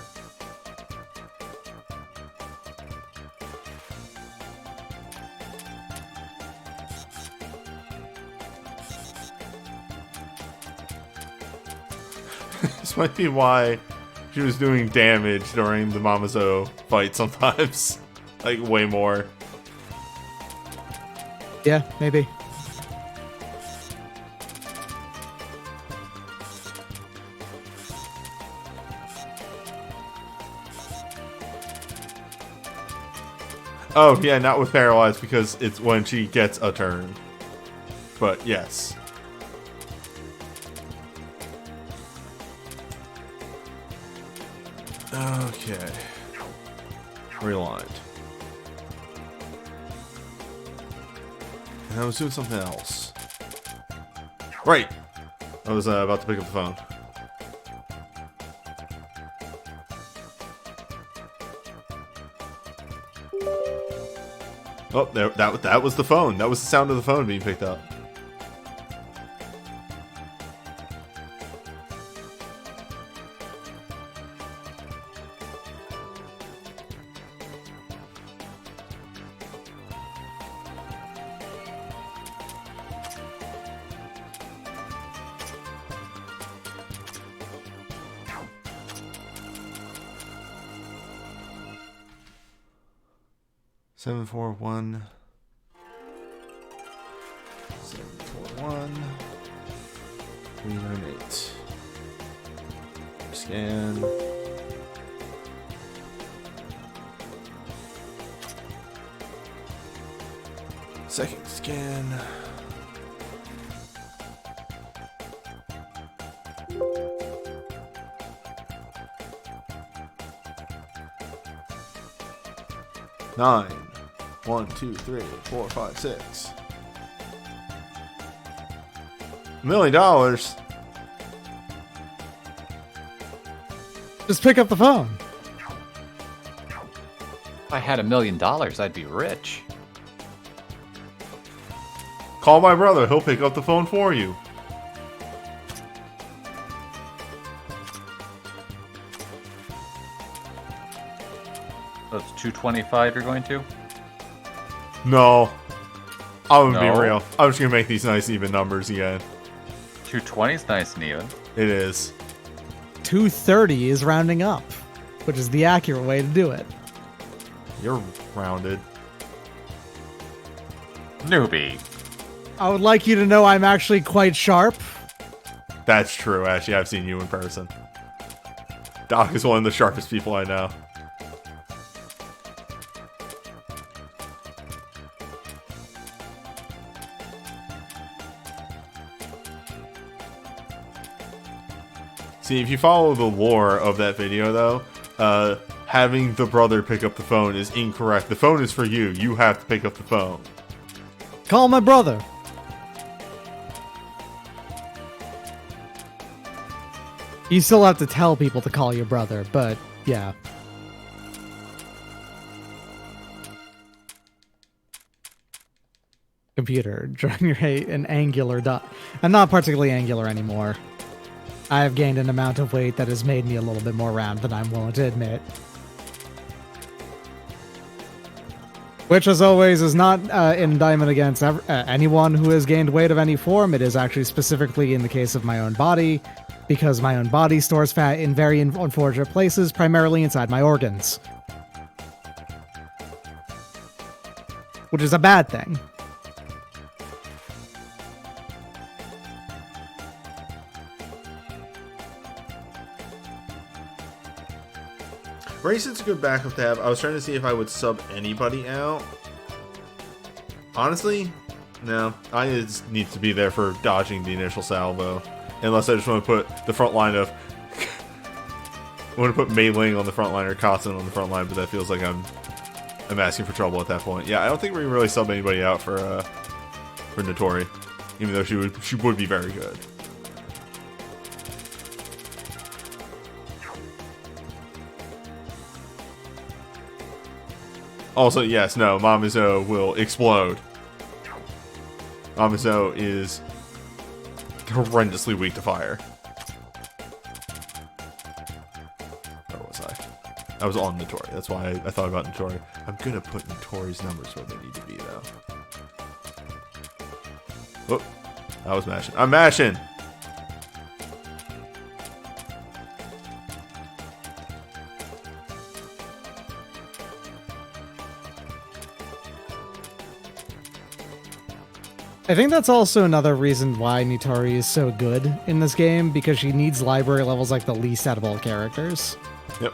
This might be why she was doing damage during the Mamazo fight sometimes. Like, way more. Yeah, maybe. Oh, yeah, not with paralyzed because it's when she gets a turn. But, yes. Okay. Realigned. And I was doing something else. Right! I was about to pick up the phone. Oh, there, that was the phone. That was the sound of the phone being picked up. Seven, 4, 1. 7, 4, 1. 3, 9, 8. Scan. Second scan. Nine. 1, 2, 3, 4, 5, 6. $1 million. Just pick up the phone. If I had $1 million, I'd be rich. Call my brother. He'll pick up the phone for you. That's 225 you're going to? No. I'm gonna be No. real. I'm just gonna make these nice even numbers again. 220 is nice and even. It is. 230 is rounding up, which is the accurate way to do it. You're rounded. Newbie. I would like you to know I'm actually quite sharp. That's true, actually. I've seen you in person. Doc is one of the sharpest people I know. See, if you follow the lore of that video, though, having the brother pick up the phone is incorrect. The phone is for you. You have to pick up the phone. Call my brother. You still have to tell people to call your brother, but yeah. Computer, generate an angular dot. I'm not particularly angular anymore. I have gained an amount of weight that has made me a little bit more round than I'm willing to admit. Which, as always, is not an indictment against anyone who has gained weight of any form. It is actually specifically in the case of my own body, because my own body stores fat in very unfortunate places, primarily inside my organs. Which is a bad thing. Race is a good backup to have. I was trying to see if I would sub anybody out. Honestly, no. I just need to be there for dodging the initial salvo. Unless I just want to put the front line of... I want to put Mei Ling on the front line or Katzen on the front line, but that feels like I'm I'm asking for trouble at that point. Yeah, I don't think we can really sub anybody out for Notori, even though she would be very good. Also, yes, no, Mamazo will explode. Mamazo is horrendously weak to fire. Where was I? I was on Notori. That's why I thought about Notori. I'm gonna put Notori's numbers where they need to be, though. Oh, I was mashing. I'm mashing! I think that's also another reason why Nitori is so good in this game, because she needs library levels like the least out of all characters. Yep.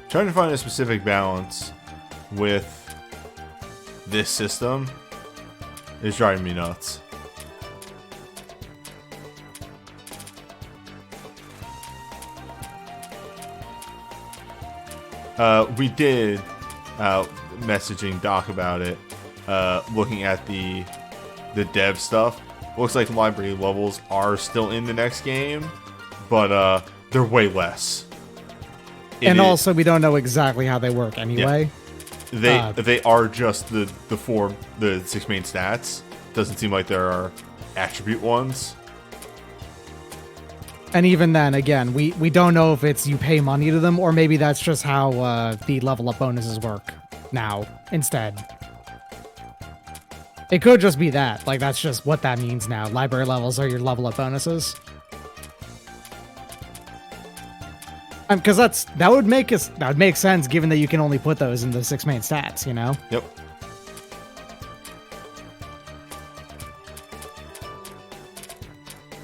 Trying to find a specific balance with this system is driving me nuts. We did messaging Doc about it, looking at the dev stuff. Looks like the library levels are still in the next game, but they're way less. And also, we don't know exactly how they work anyway. Yeah. They are just the 6 main stats. Doesn't seem like there are attribute ones. And even then, again, we don't know if it's you pay money to them, or maybe that's just how the level up bonuses work now instead. It could just be that. Like, that's just what that means now. Library levels are your level up bonuses. Because that would make sense, given that you can only put those in the 6 main stats, you know? Yep.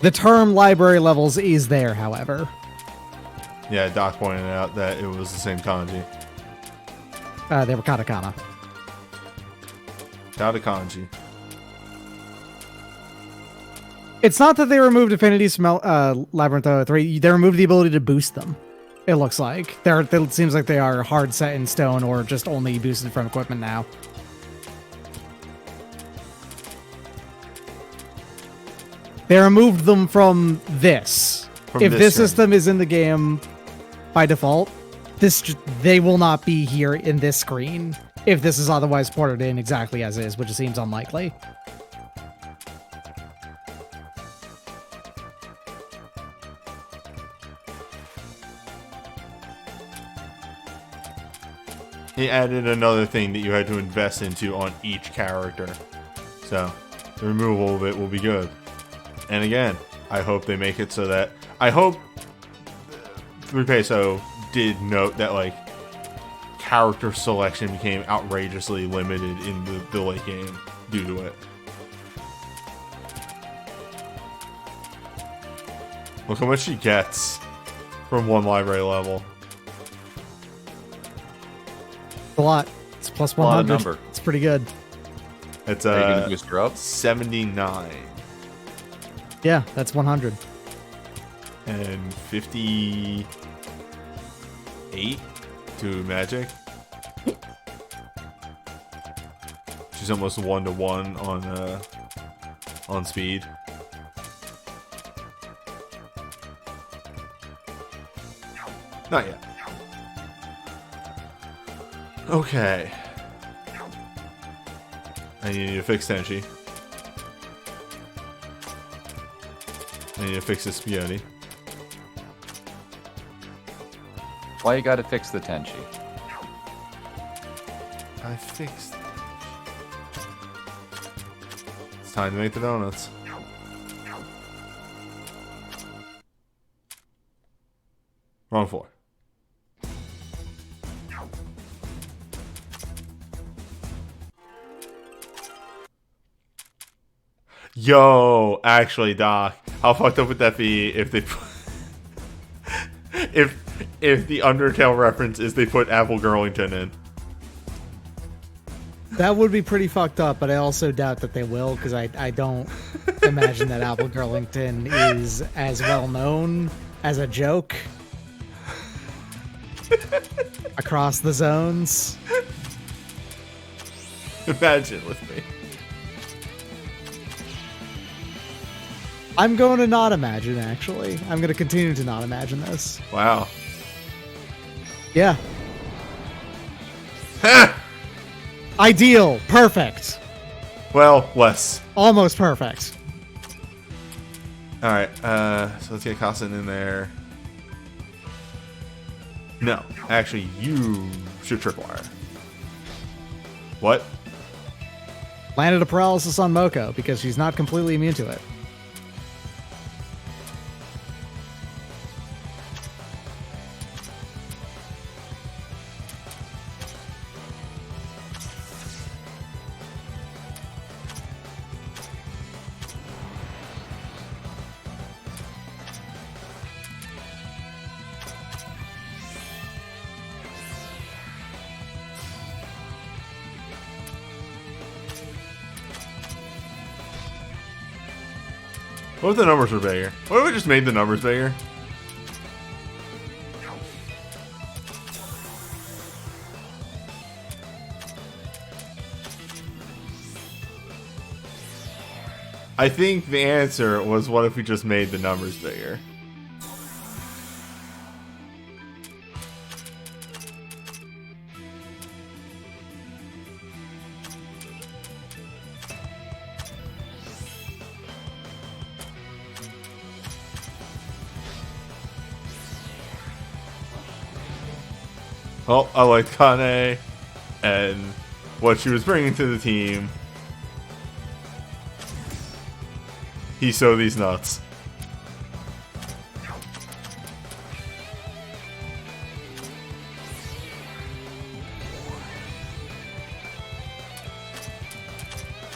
The term library levels is there, however. Yeah, Doc pointed out that it was the same kanji. They were katakana. Data kanji. It's not that they removed Affinity's from Labyrinth of 3. They removed the ability to boost them. It looks like. It seems like they are hard set in stone or just only boosted from equipment now. They removed them from this. If this system is in the game by default, they will not be here in this screen if this is otherwise ported in exactly as is, which seems unlikely. He added another thing that you had to invest into on each character. So, the removal of it will be good. And again, I hope they make it so that... I hope 3 Peso did note that, like, character selection became outrageously limited in the late game due to it. Look how much she gets from one library level. A lot. It's plus 100. A lot of number. It's pretty good. It's Are you gonna boost her up? 79 Yeah, that's 100. and 58 to magic. She's almost 1-to-1 on speed. Not yet. Okay. I need to fix Tenchi. I need to fix this Spiotti. Why you gotta fix the Tenchi? I fixed Time to make the donuts. Wrong floor. Yo, actually, Doc, how fucked up would that be if they put, if the Undertale reference is they put Apple Girlington in? That would be pretty fucked up, but I also doubt that they will, because I don't imagine that Apple Girlington is as well known as a joke across the zones. Imagine with me. I'm going to not imagine, actually. I'm going to continue to not imagine this. Wow. Yeah. Ha! Ideal. Perfect. Well, less. Almost perfect. Alright, so let's get Kasen in there. No, actually, you should tripwire. What? Landed a paralysis on Moko because she's not completely immune to it. What if the numbers were bigger? What if we just made the numbers bigger? I think the answer was what if we just made the numbers bigger? Well, I liked Kane and what she was bringing to the team. He sowed these nuts.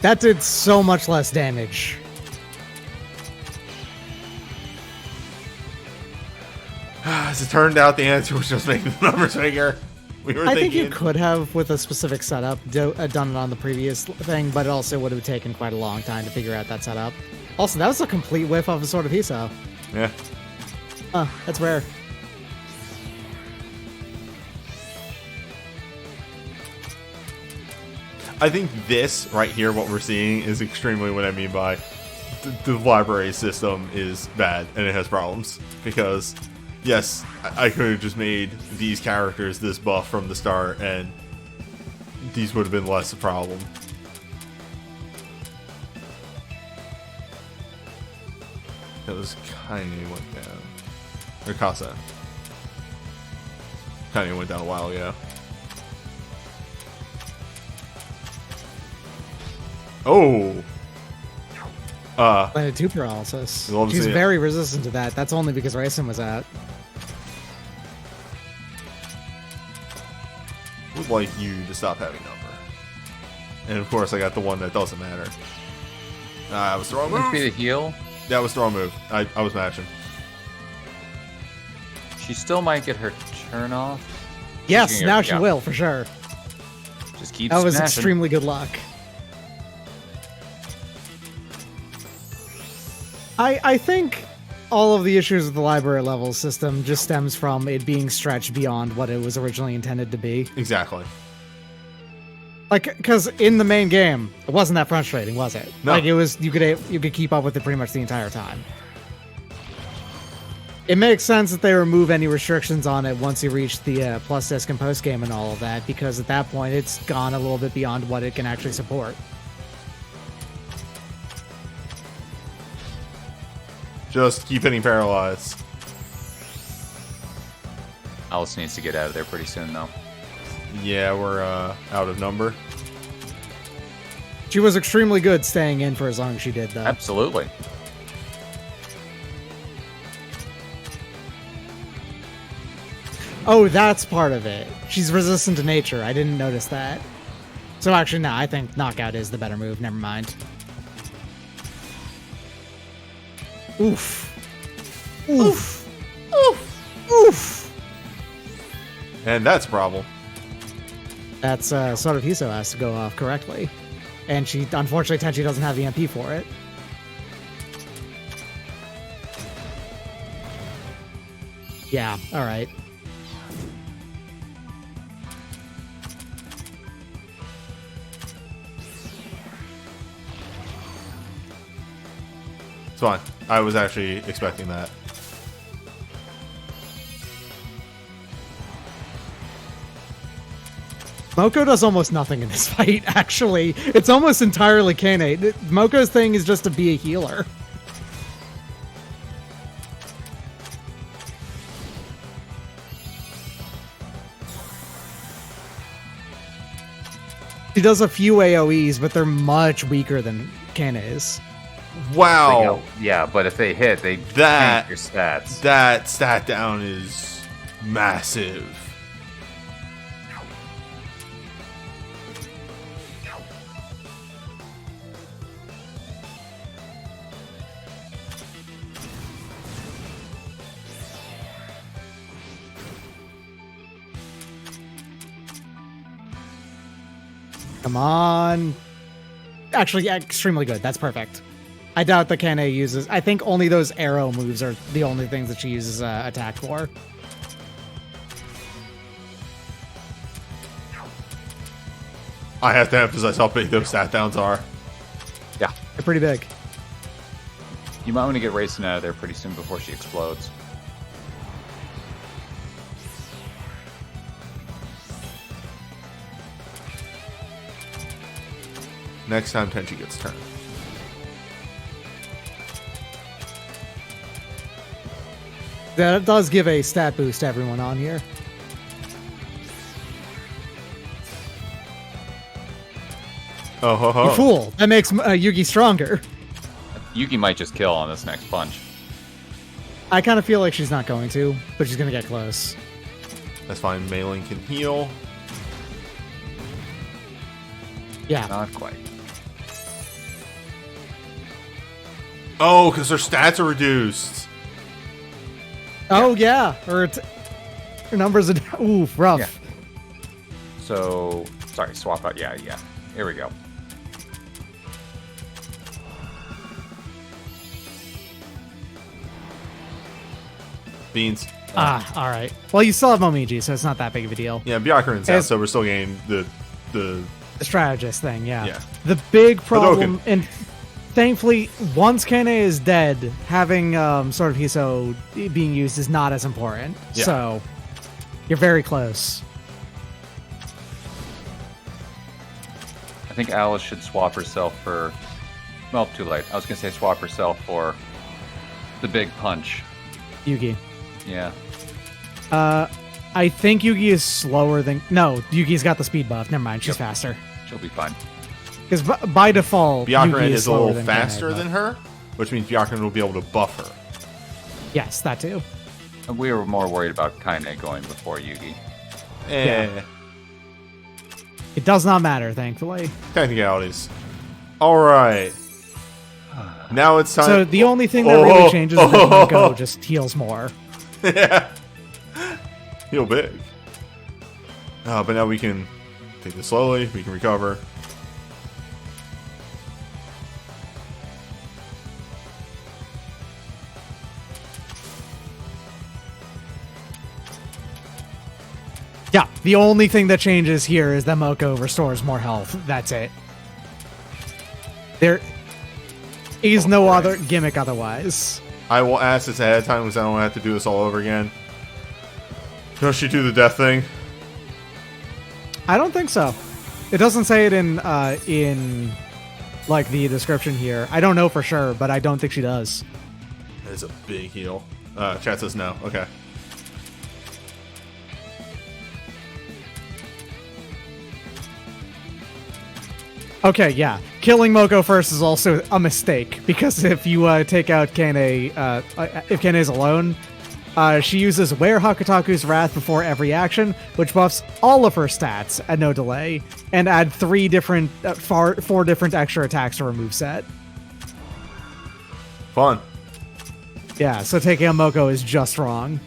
That did so much less damage. As it turned out, the answer was just making the numbers bigger. We were I think thinking, you could have, with a specific setup, done it on the previous thing, but it also would have taken quite a long time to figure out that setup. Also, that was a complete whiff of a Sword of Hiso. yeah. Huh, that's rare. I think this right here, what we're seeing, is extremely what I mean by the library system is bad and it has problems. Because, yes, I could have just made these characters this buff from the start and these would have been less a problem. That was Kanye went down. Or Kasa. Kanye went down a while ago. Oh! Landed 2 paralysis. Love to She's see it. very resistant to that. That's only because Raisin was out. Would like you to stop having number. And of course, I got the one that doesn't matter. That was the wrong Wouldn't be move. the heal. That was the wrong move. I was matching. She still might get her turn off. Yes, She's gonna- now she yeah. will, for sure. Just keep That was smashing. extremely good luck. I think all of the issues with the library level system just stems from it being stretched beyond what it was originally intended to be. Exactly. Like, because in the main game, it wasn't that frustrating, was it? No. Like, it was, you could keep up with it pretty much the entire time. It makes sense that they remove any restrictions on it once you reach the plus disc and post game and all of that, because at that point it's gone a little bit beyond what it can actually support. Just keep hitting paralyzed. Alice needs to get out of there pretty soon, though. Yeah, we're out of number. She was extremely good staying in for as long as she did, though. Absolutely. Oh, that's part of it. She's resistant to nature. I didn't notice that. So actually, no, I think knockout is the better move. Never mind. Oof. Oof. Oof. Oof. And that's a problem. That's sort of Hiso has to go off correctly. And she, unfortunately, Tenchi doesn't have the MP for it. Yeah, alright. It's fine. I was actually expecting that. Moko does almost nothing in this fight, actually. It's almost entirely Kane. Moko's thing is just to be a healer. She does a few AoEs, but they're much weaker than Kane is. Wow. Yeah, but if they hit, they tank your stats. That stat down is massive. Come on. Actually, yeah, extremely good. That's perfect. I doubt that Kane uses... I think only those arrow moves are the only things that she uses attack for. I have to emphasize how big those stat downs are. Yeah. They're pretty big. You might want to get racing out of there pretty soon before she explodes. Next time Tenchi gets turned. That does give a stat boost to everyone on here. Oh, ho, ho. You fool. That makes Yugi stronger. Yugi might just kill on this next punch. I kind of feel like she's not going to, but she's going to get close. That's fine. Mei Ling can heal. Yeah. Not quite. Oh, because her stats are reduced. Oh, yeah. Her numbers are... Oof, rough. Yeah. So, sorry, swap out. Yeah. Here we go. Beans. All right. Well, you still have Momiji, so it's not that big of a deal. Yeah, Byakuran's out, so we're still getting the The strategist thing, yeah. Yeah. The big problem, Hadouken. and thankfully, once Kane is dead, having sort of Hiso being used is not as important. Yeah. So, you're very close. I think Alice should swap herself for... Well, too late. I was going to say swap herself for the big punch. Yugi. Yeah. I think Yugi is slower than... No, Yugi's got the speed buff. Never mind, she's Yep. faster. She'll be fine. Because by default, Byakuran Yugi is a slower little than faster Kane, than but- her, which means Byakuran will be able to buff her. Yes, that too. And we were more worried about Kaine going before Yugi. It does not matter, thankfully. Technicalities. Alright. Now it's time. So the only thing that really changes is that Moko just heals more. Yeah. Heal big. But now we can take this slowly. We can recover. Yeah, the only thing that changes here is that Moko restores more health. That's it. There is no other gimmick otherwise. I will ask this ahead of time because I don't have to do this all over again. Does she do the death thing? I don't think so. It doesn't say it in like the description here. I don't know for sure, but I don't think she does. That is a big heal. Chat says no. Okay. Okay, yeah. Killing Moko first is also a mistake, because if you take out Kane, if Kane is alone, she uses Wear Hakutaku's Wrath before every action, which buffs all of her stats at no delay, and add 4 different extra attacks to her moveset. Fun. Yeah, so taking out Moko is just wrong.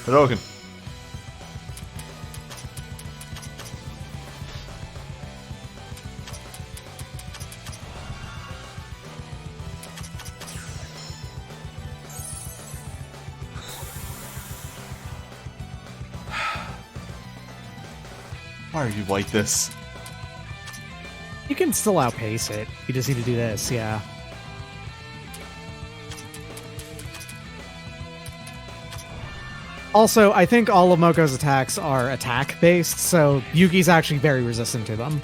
Hadouken. Why are you like this? You can still outpace it. You just need to do this, yeah. Also, I think all of Moko's attacks are attack-based, so Yugi's actually very resistant to them.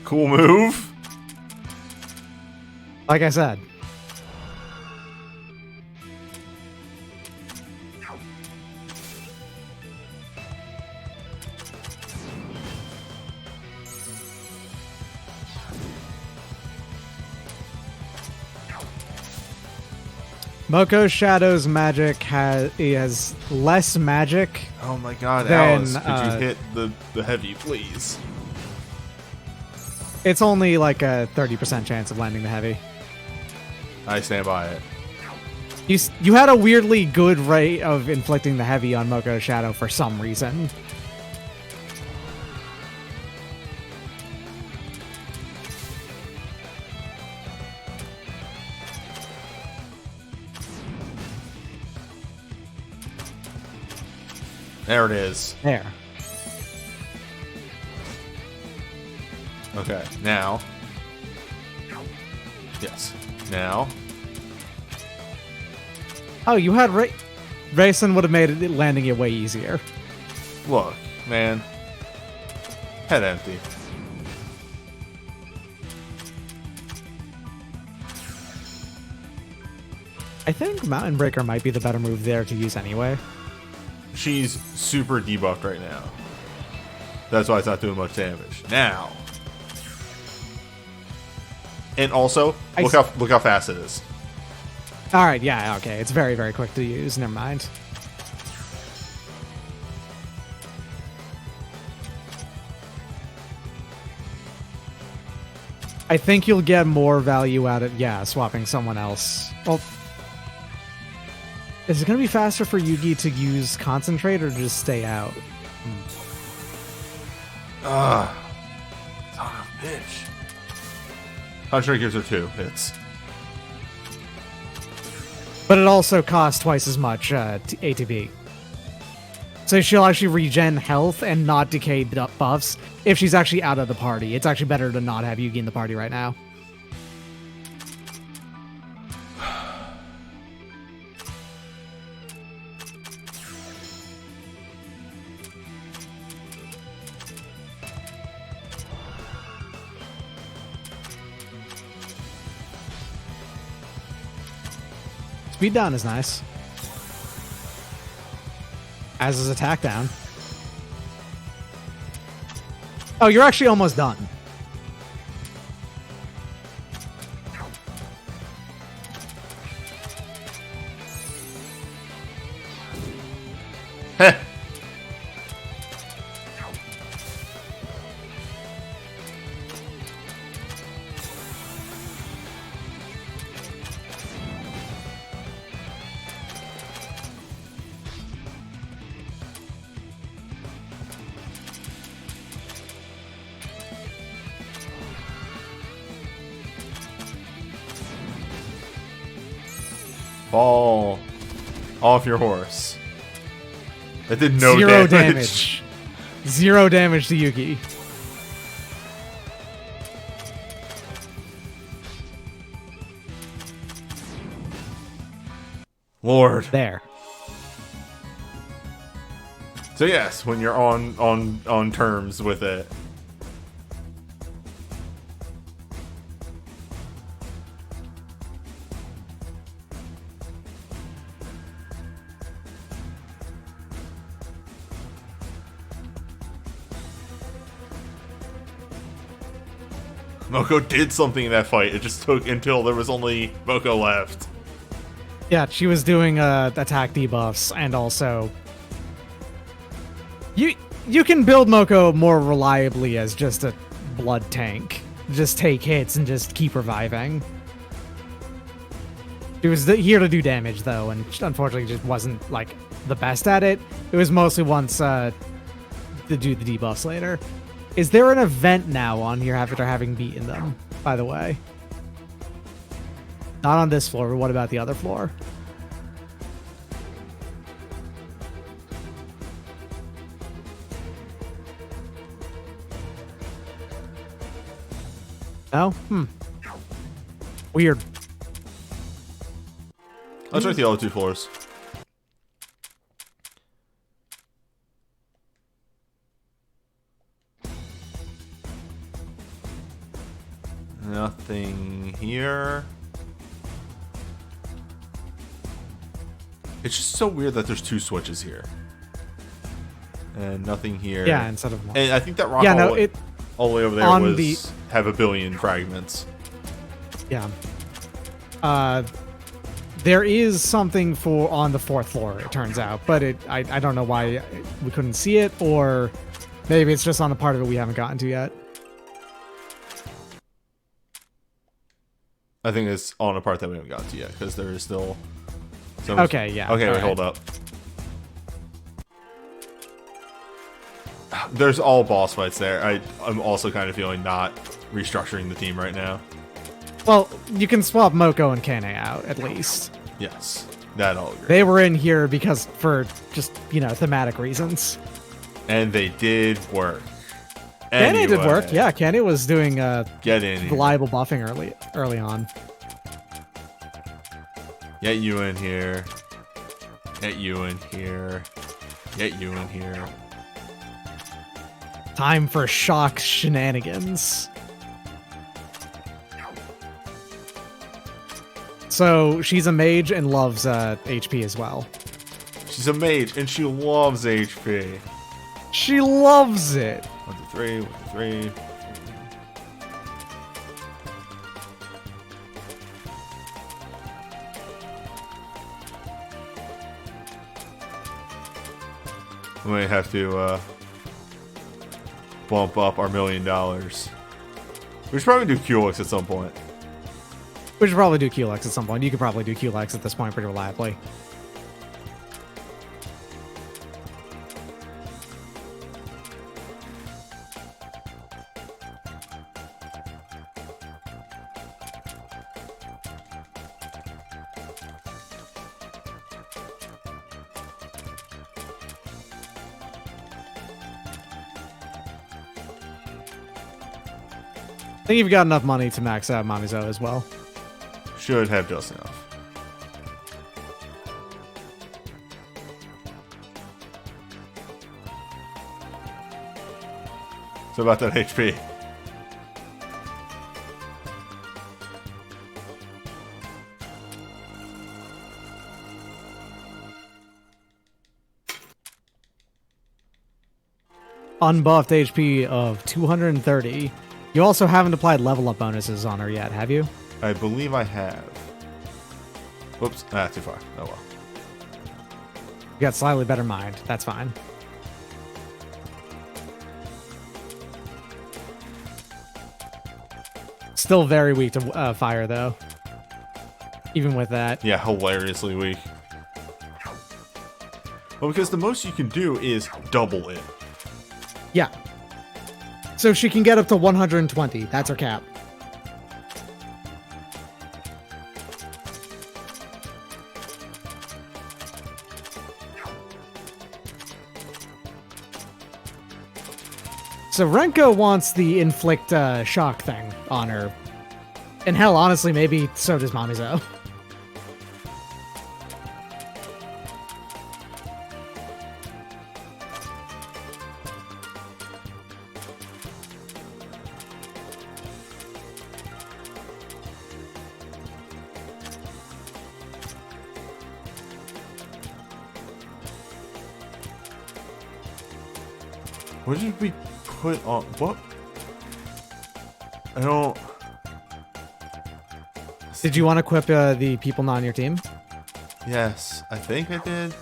Cool move. Like I said. Moko's Shadow's magic has less magic. Oh my god, Then, Alice, could you hit the heavy, please? It's only like a 30% chance of landing the heavy. I stand by it. You had a weirdly good rate of inflicting the heavy on Moko's Shadow for some reason. There it is. There. Okay, now. Yes. Now. Oh, you had Rayson would have made it landing it way easier. Look, man. Head empty. I think Mountain Breaker might be the better move there to use anyway. She's super debuffed right now. That's why it's not doing much damage. Now. And also, look how fast it is. All right, yeah, okay. It's very, very quick to use. Never mind. I think you'll get more value out of, swapping someone else. Well, is it going to be faster for Yugi to use Concentrate or just stay out? Son of a bitch. Concentrate gives her 2 hits. But it also costs twice as much ATB. So she'll actually regen health and not decay buffs if she's actually out of the party. It's actually better to not have Yugi in the party right now. Speed down is nice. As is attack down. Oh, you're actually almost done. Heh. Fall off your horse. That did no Zero damage. Zero damage to Yugi. Lord. There. So yes, when you're on terms with it, Moko did something in that fight. It just took until there was only Moko left. Yeah, she was doing attack debuffs, and also you can build Moko more reliably as just a blood tank. Just take hits and just keep reviving. She was here to do damage though, and unfortunately just wasn't like the best at it. It was mostly once to do the debuffs later. Is there an event now on here after having beaten them, by the way? Not on this floor, but what about the other floor? No? Weird. Let's check the other 2 floors. Nothing here. It's just so weird that there's 2 switches here. And nothing here. Yeah, instead of one. And I think that rock all the way over there was have a billion fragments. Yeah. There is something on the 4th floor, it turns out, but I don't know why we couldn't see it, or maybe it's just on the part of it we haven't gotten to yet. I think it's on a part that we haven't gotten to yet, because there is still some... Okay, yeah. Okay, wait, hold up. There's all boss fights there. I'm also kind of feeling not restructuring the team right now. Well, you can swap Moko and Kane out, at least. Yes, that I'll agree. They were in here because for just, thematic reasons. And they did work. Kane did work, yeah. Kane was doing get in reliable buffing early on. Get you in here. Get you in here. Get you in here. Time for shock shenanigans. So she's a mage and loves HP as well. She's a mage and she loves HP. She loves it. 1, 2, 3, 1, 2, 3. We might have to bump up our $1 million. We should probably do QLX at some point. We should probably do QLX at some point. You could probably do QLX at this point pretty reliably. I think you've got enough money to max out Mamizo as well. Should have just enough. So about that HP. Unbuffed HP of 230. You also haven't applied level up bonuses on her yet, have you? I believe I have. Whoops. Ah, too far. Oh well. You got slightly better mind. That's fine. Still very weak to fire, though. Even with that. Yeah, hilariously weak. Well, because the most you can do is double it. Yeah. So she can get up to 120. That's her cap. So Renko wants the inflict shock thing on her. And hell, honestly, maybe so does Mamizo. What did we put on? What? I don't. Did you want to equip the people not on your team? Yes, I think I did.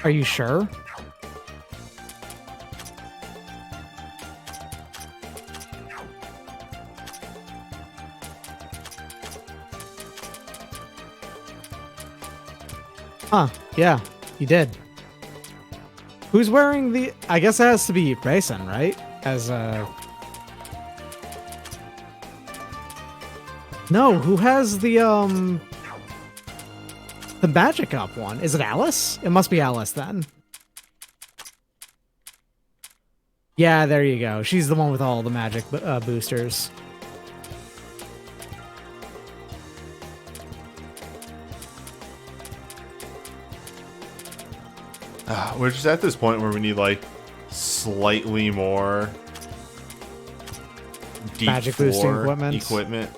Are you sure? Huh, yeah, you did. Who's wearing the... I guess it has to be Rayson, right? As a... No, who has the magic up one? Is it Alice? It must be Alice then. Yeah, there you go. She's the one with all the magic boosters. We're just at this point where we need like slightly more deep Magic boosting equipment.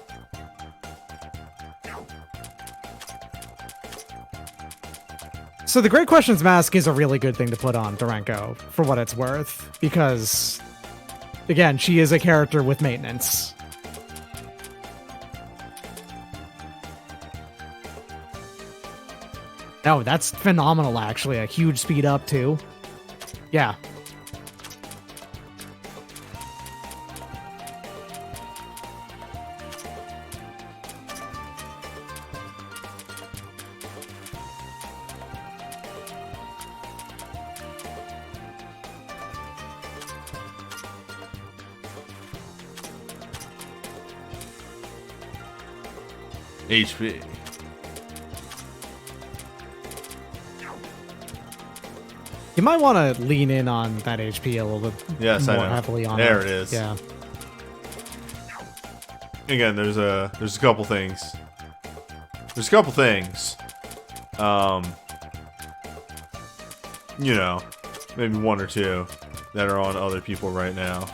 So the Great Questions mask is a really good thing to put on Dorenko, for what it's worth, because, again, she is a character with maintenance. Oh, that's phenomenal, actually. A huge speed up, too. Yeah. HP. You might want to lean in on that HP a little bit Yes, more I know. heavily on There it. it is. Yeah. Again, there's a couple things. There's a couple things. You know, maybe one or two that are on other people right now.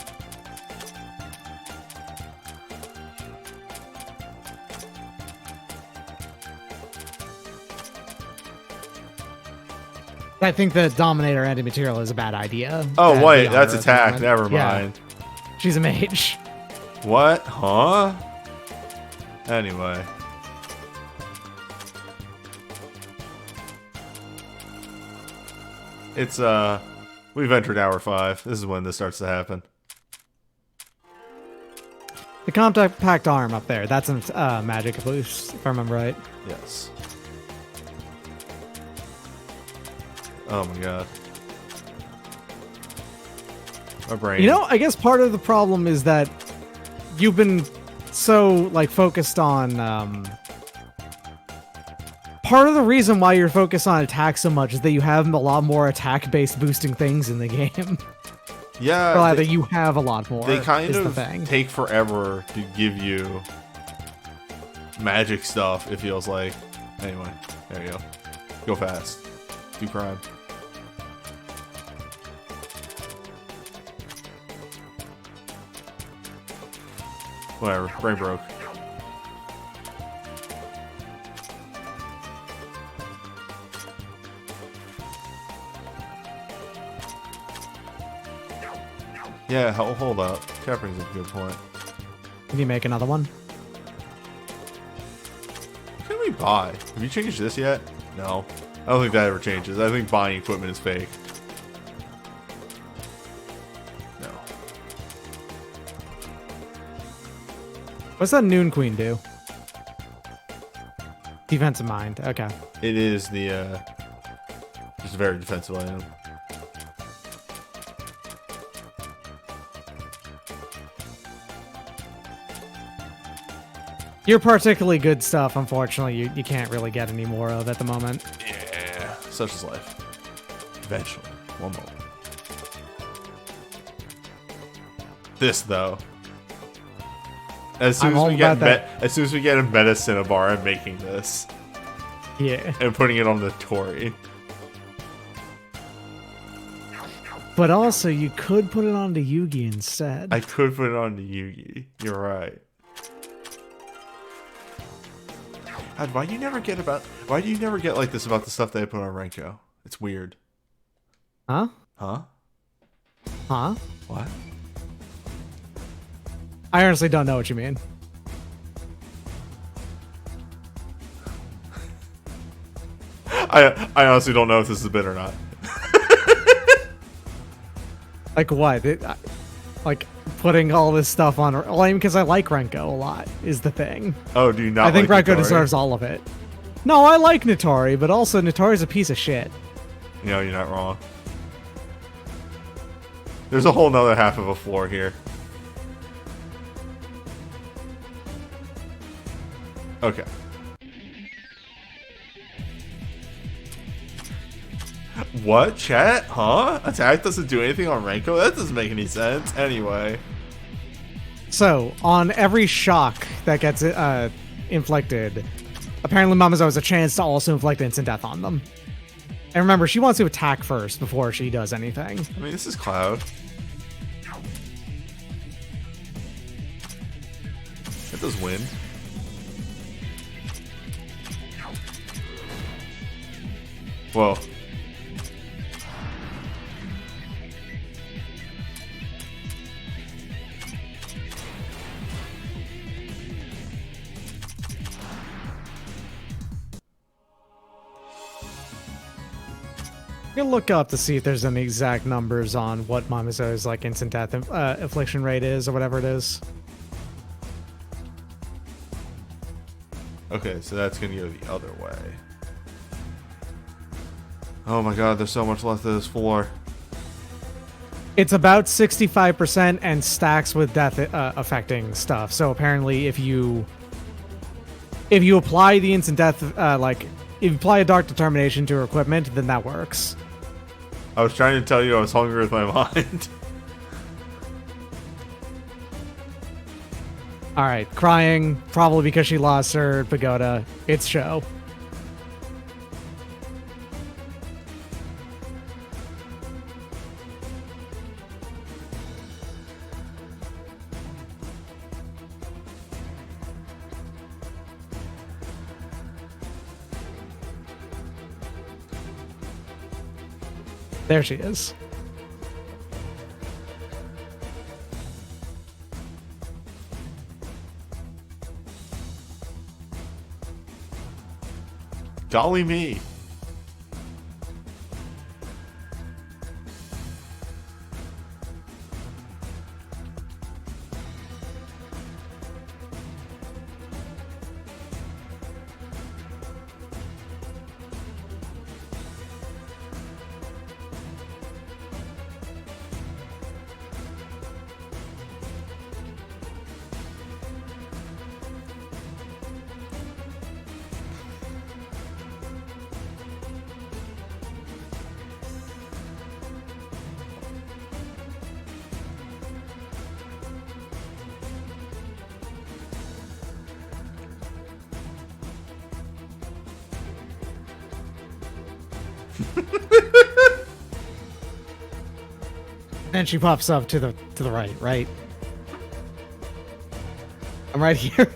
I think the Dominator anti-material is a bad idea. Oh, Bad wait, beyond that's her at the attack. moment. Never Yeah, mind. she's a mage. What? Huh? Anyway. It's, we've entered hour 5. This is when this starts to happen. The compact arm up there, that's a magic boost, if I remember right. Yes. Oh my god. My brain. You know, I guess part of the problem is that you've been so, like, focused on, part of the reason why you're focused on attack so much is that you have a lot more attack-based boosting things in the game. Yeah. Or rather, you have a lot more. They kind is the of thing. take forever to give you magic stuff, it feels like. Anyway, there you go. Go fast. Do crime. Whatever. Brain broke. Yeah, hold up. That brings up a good point. Can you make another one? What can we buy? Have you changed this yet? No. I don't think that ever changes. I think buying equipment is fake. No. What's that Noon Queen do? Defensive mind. Okay. It is the, just a very defensive item. Your particularly good stuff, unfortunately, you can't really get any more of at the moment. Yeah, such is life. Eventually. One moment. This, though. As soon as we get as soon as we get a meta Cinnabar, I'm making this. Yeah. And putting it on the Tori. But also, you could put it onto Yugi instead. I could put it on the Yugi. You're right. God, why do you never get like this about the stuff that I put on Renko? It's weird. Huh? Huh? Huh? What? I honestly don't know what you mean. I honestly don't know if this is a bit or not. Like what? Like putting all this stuff on. Well, I mean, because I like Renko a lot is the thing. Oh, do you not? I think like Renko Natori? deserves all of it. No, I like Natori, but also Natori's a piece of shit. You know, you're not wrong. There's a whole nother half of a floor here. Okay. What, chat? Huh? Attack doesn't do anything on Renko? That doesn't make any sense. Anyway. So, on every shock that gets inflicted, apparently Mamazo has a chance to also inflict instant death on them. And remember, she wants to attack first before she does anything. I mean, this is Cloud. It does win. Whoa. I'm gonna look up to see if there's any exact numbers on what Mamazo's like instant death infliction rate is or whatever it is. Okay, so that's gonna go the other way. Oh my god, there's so much left of this floor. It's about 65% and stacks with death affecting stuff. So apparently, if you apply the instant death, if you apply a Dark Determination to her equipment, then that works. I was trying to tell you I was hungry with my mind. All right, crying probably because she lost her pagoda. It's show. There she is. Golly me. And she pops up to the right? I'm right here.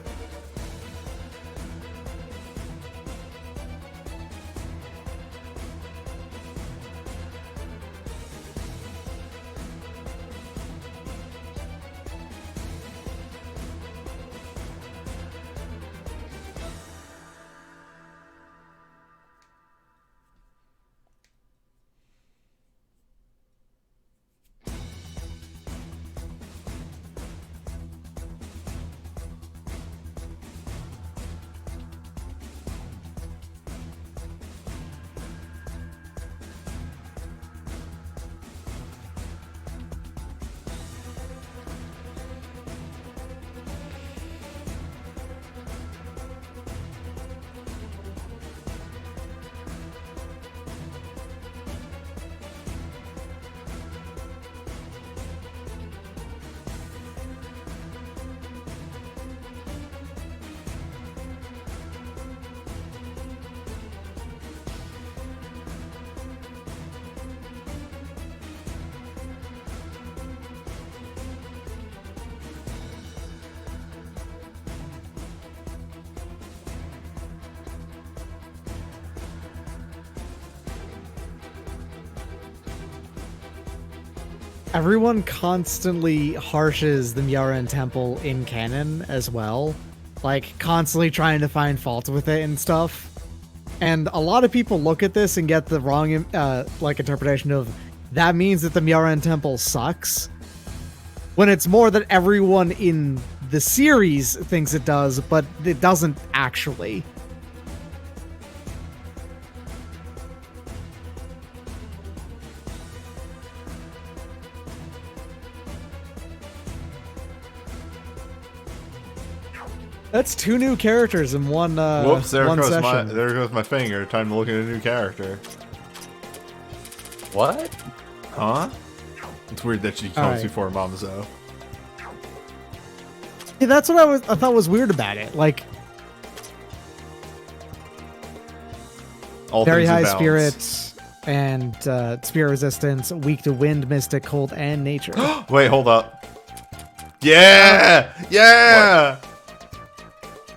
everyone constantly harshes the Myaran Temple in canon as well. Like, constantly trying to find fault with it and stuff. And a lot of people look at this and get the wrong, interpretation of, that means that the Myaran Temple sucks. When it's more that everyone in the series thinks it does, but it doesn't actually. That's 2 new characters in one Whoops! There one goes session. there goes my finger. Time to look at a new character. What? Huh? It's weird that she comes Alright. before Mamazo. Yeah, that's what I thought was weird about it. Like, All very things in high balance. spirits and spirit resistance, weak to wind, mystic, cold, and nature. Wait, hold up. Yeah! Yeah!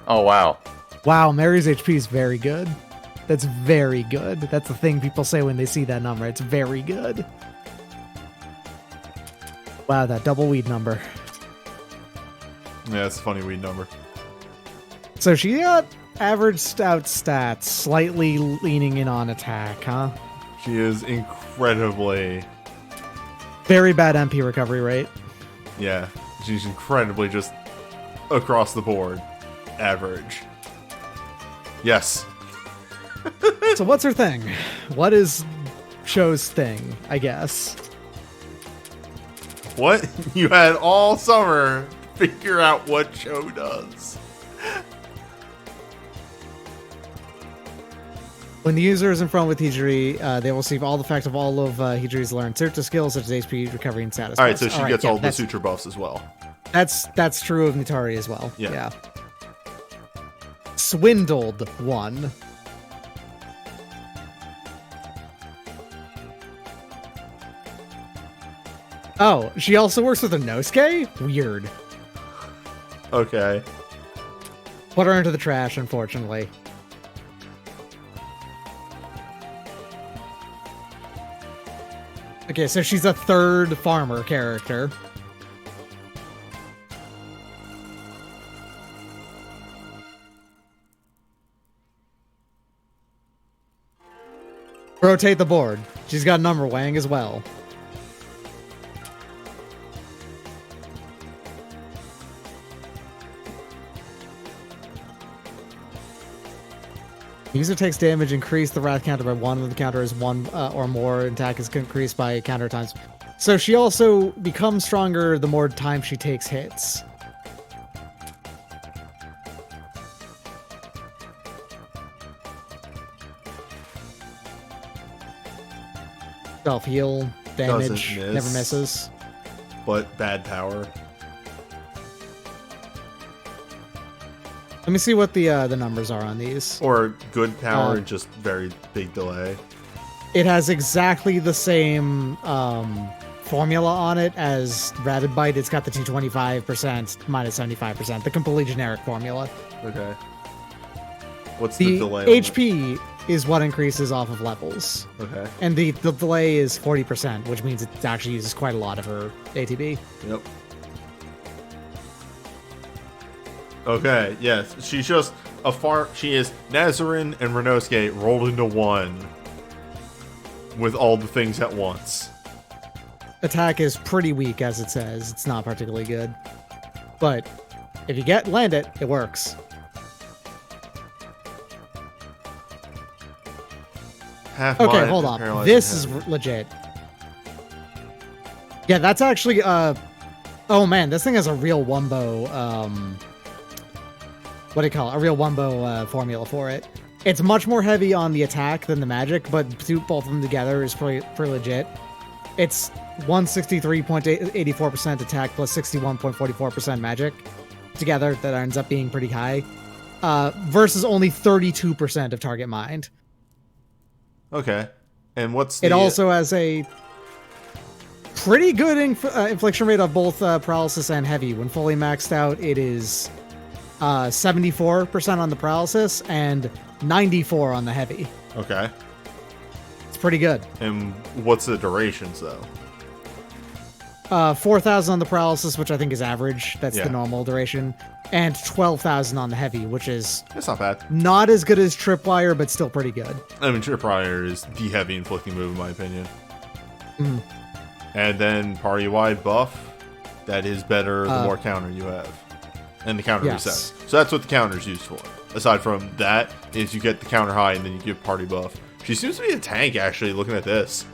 Oh, wow. Wow, Mary's HP is very good. That's very good. That's the thing people say when they see that number. It's very good. Wow, that double weed number. Yeah, it's a funny weed number. So she got average stout stats, slightly leaning in on attack, huh? She is incredibly... Very bad MP recovery rate. Yeah, she's incredibly just across the board. Average. Yes. So what's her thing? What is Sho's thing, I guess? What? You had all summer to figure out what Show does. When the user is in front with Hijiri, they will receive all the effect of all of Hijiri's learned Sutra skills, such as HP, recovery, and status. Alright, so buffs. she gets all the that's, suture buffs as well. That's true of Nitari as well. Yeah. Swindled 1. Oh, she also works with a Nosuke? Weird. Okay. Put her into the trash, unfortunately. Okay, so she's a 3rd farmer character. Rotate the board. She's got number wang as well. User takes damage, increase the wrath counter by 1 when the counter is 1 or more. Attack is increased by counter times. So she also becomes stronger the more time she takes hits. Self-heal, damage, Doesn't miss. never misses. But bad power. Let me see what the numbers are on these. Or good power, just very big delay. It has exactly the same formula on it as Rabid Bite. It's got the 225% minus 75%, the completely generic formula. Okay. What's the The delay? on HP is what increases off of levels. it? Okay. And the delay is 40%, which means it actually uses quite a lot of her ATB. Yep. Okay, yes. She's just a she is Nazarin and Renosuke rolled into one with all the things at once. Attack is pretty weak, as it says. It's not particularly good. But if you land it, it works. Half Okay, mind, hold on. paralyzed This and is legit. Yeah, that's actually oh man, this thing has a real Wumbo what do you call it? A real Wumbo formula for it. It's much more heavy on the attack than the magic, but both of them together is pretty legit. It's 163.84% attack plus 61.44% magic. Together, that ends up being pretty high. Versus only 32% of target mind. Okay. And what's the... It also has a pretty good infliction rate of both paralysis and heavy. When fully maxed out, it is 74% on the paralysis and 94 on the heavy. Okay. It's pretty good. And what's the durations, though? 4,000 on the paralysis, which I think is average. That's Yeah. the normal duration. And 12,000 on the heavy, which is It's not bad. not as good as Tripwire, but still pretty good. I mean, Tripwire is the heavy inflicting move in my opinion. Mhm. And then party-wide buff, that is better the more counter you have. And the counter Yes. resets. So that's what the counter is used for. Aside from that, is you get the counter high and then you give party buff. She seems to be a tank, actually, looking at this.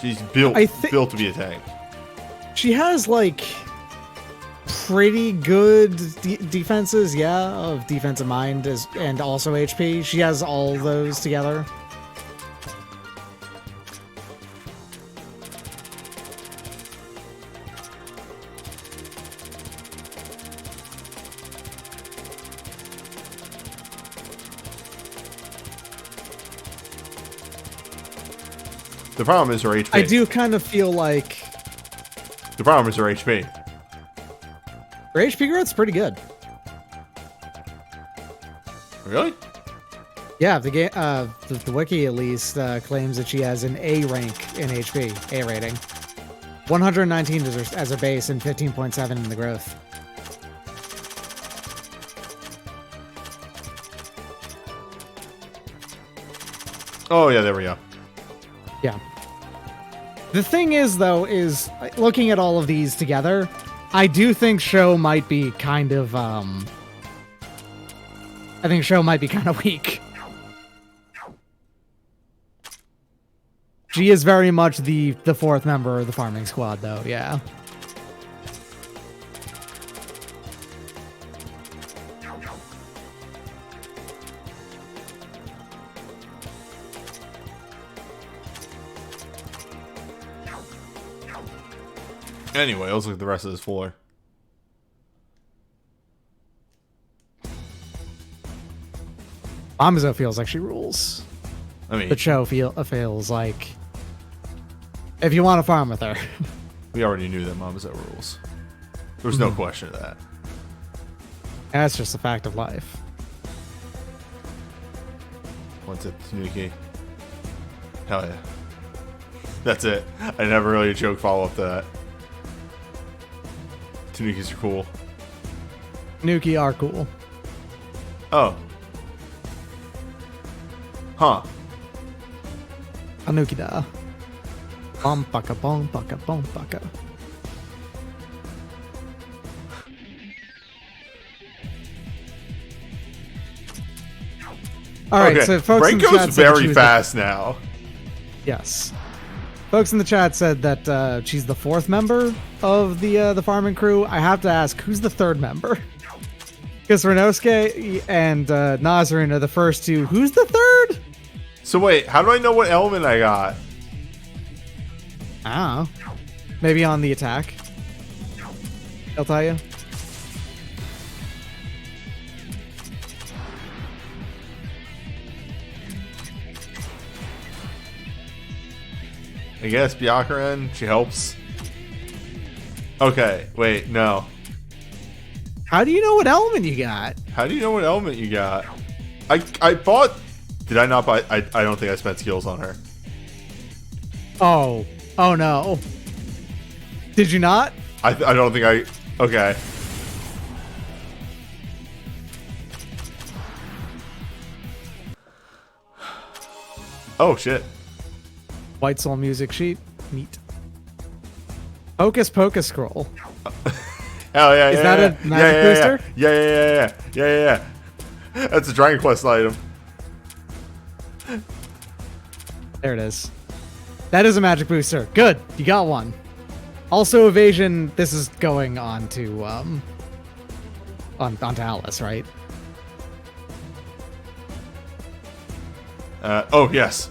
She's built to be a tank. She has, like, pretty good defenses, yeah, of defensive mind and also HP. She has all those together. The problem is her HP. I do kind of feel like The problem is her HP. her HP growth's pretty good. Really? Yeah, the wiki at least claims that she has an A rank in HP, A rating. 119 as a base and 15.7 in the growth. Oh, yeah, there we go. Yeah. The thing is, though, is looking at all of these together, I do think Show might be kind of, I think Show might be kind of weak. She is very much the fourth member of the farming squad, though, yeah. Anyway, let's look at the rest of this floor. Mamizo feels like she rules. I mean, But Show feels like if you want to farm with her. we already knew that Mama's at rules. There was no question of that. That's just a fact of life. What's it, Tanuki? Hell yeah. That's it. I never really joke follow up to that. Tanukis are cool. Nuki are cool. Oh. Huh. Anuki da. Bom baka bom baka bom baka. All right, so folks in the Renko's chat said that she very was fast now. yes. Folks in the chat said that she's the fourth member of the farming crew. I have to ask, who's the third member? Because Renosuke and Nazarin are the first two. Who's the third? So wait, how do I know what element I got? I don't know. Maybe on the attack. I'll tell you. I guess Byakuren, she helps. Okay, wait, no. How do you know what element you got? How do you know what element you got? I bought... Did I not buy... I don't think I spent skills on her. Oh no. Did you not? I don't think I... Okay. Oh, shit. White Soul music sheet. Neat. Hocus Pocus scroll. Hell yeah, Is yeah, that yeah. a magic booster? Yeah. That's a Dragon Quest item. There it is. That is a magic booster. Good. You got one. Also evasion. This is going on to onto Alice, right? Oh, yes.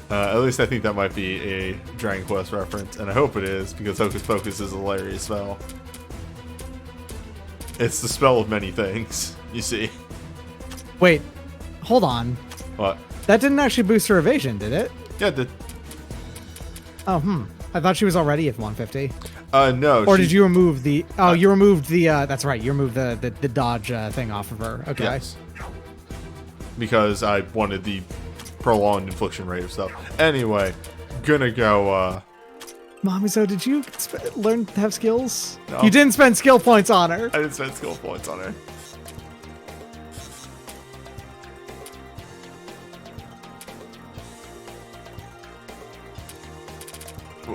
At least I think that might be a Dragon Quest reference, and I hope it is, because Hocus Pocus is a hilarious spell. It's the spell of many things, you see. Wait. Hold on. What? That didn't actually boost her evasion, did it? Yeah, it did. Oh, I thought she was already at 150. No. Or did you remove the... Oh, you removed the... that's right. You removed the dodge thing off of her. Okay. Yes. Because I wanted the prolonged infliction rate of stuff. Anyway, gonna go, Mamizo, did you learn to have skills? No. You didn't spend skill points on her. I didn't spend skill points on her.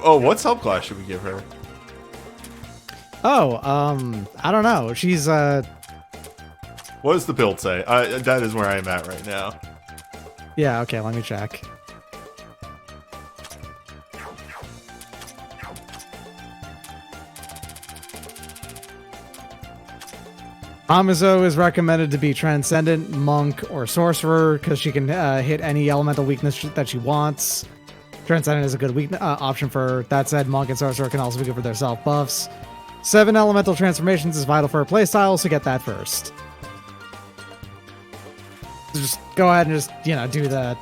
Oh, what subclass should we give her? Oh, I don't know. She's, What does the build say? That is where I am at right now. yeah, okay, let me check. Mamizo is recommended to be Transcendent, Monk, or Sorcerer because she can hit any elemental weakness that she wants. Transcendent is a good option for her. That said, Monk and Sorcerer can also be good for their self buffs. 7 elemental transformations is vital for her playstyle, so get that first. So just go ahead and just, do that.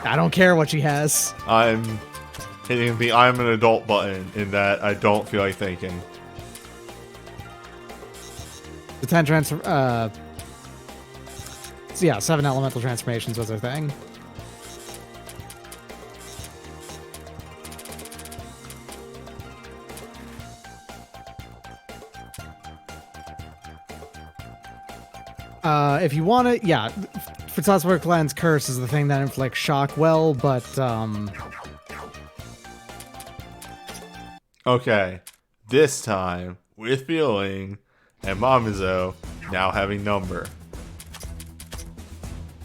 I don't care what she has. I'm hitting the I'm an adult button in that I don't feel like thinking. The 10 7 elemental transformations was her thing. If you want it, yeah, Futatsuwara Clan's Curse is the thing that inflicts shock well, but, Okay, this time, with feeling, and Mamizo now having number.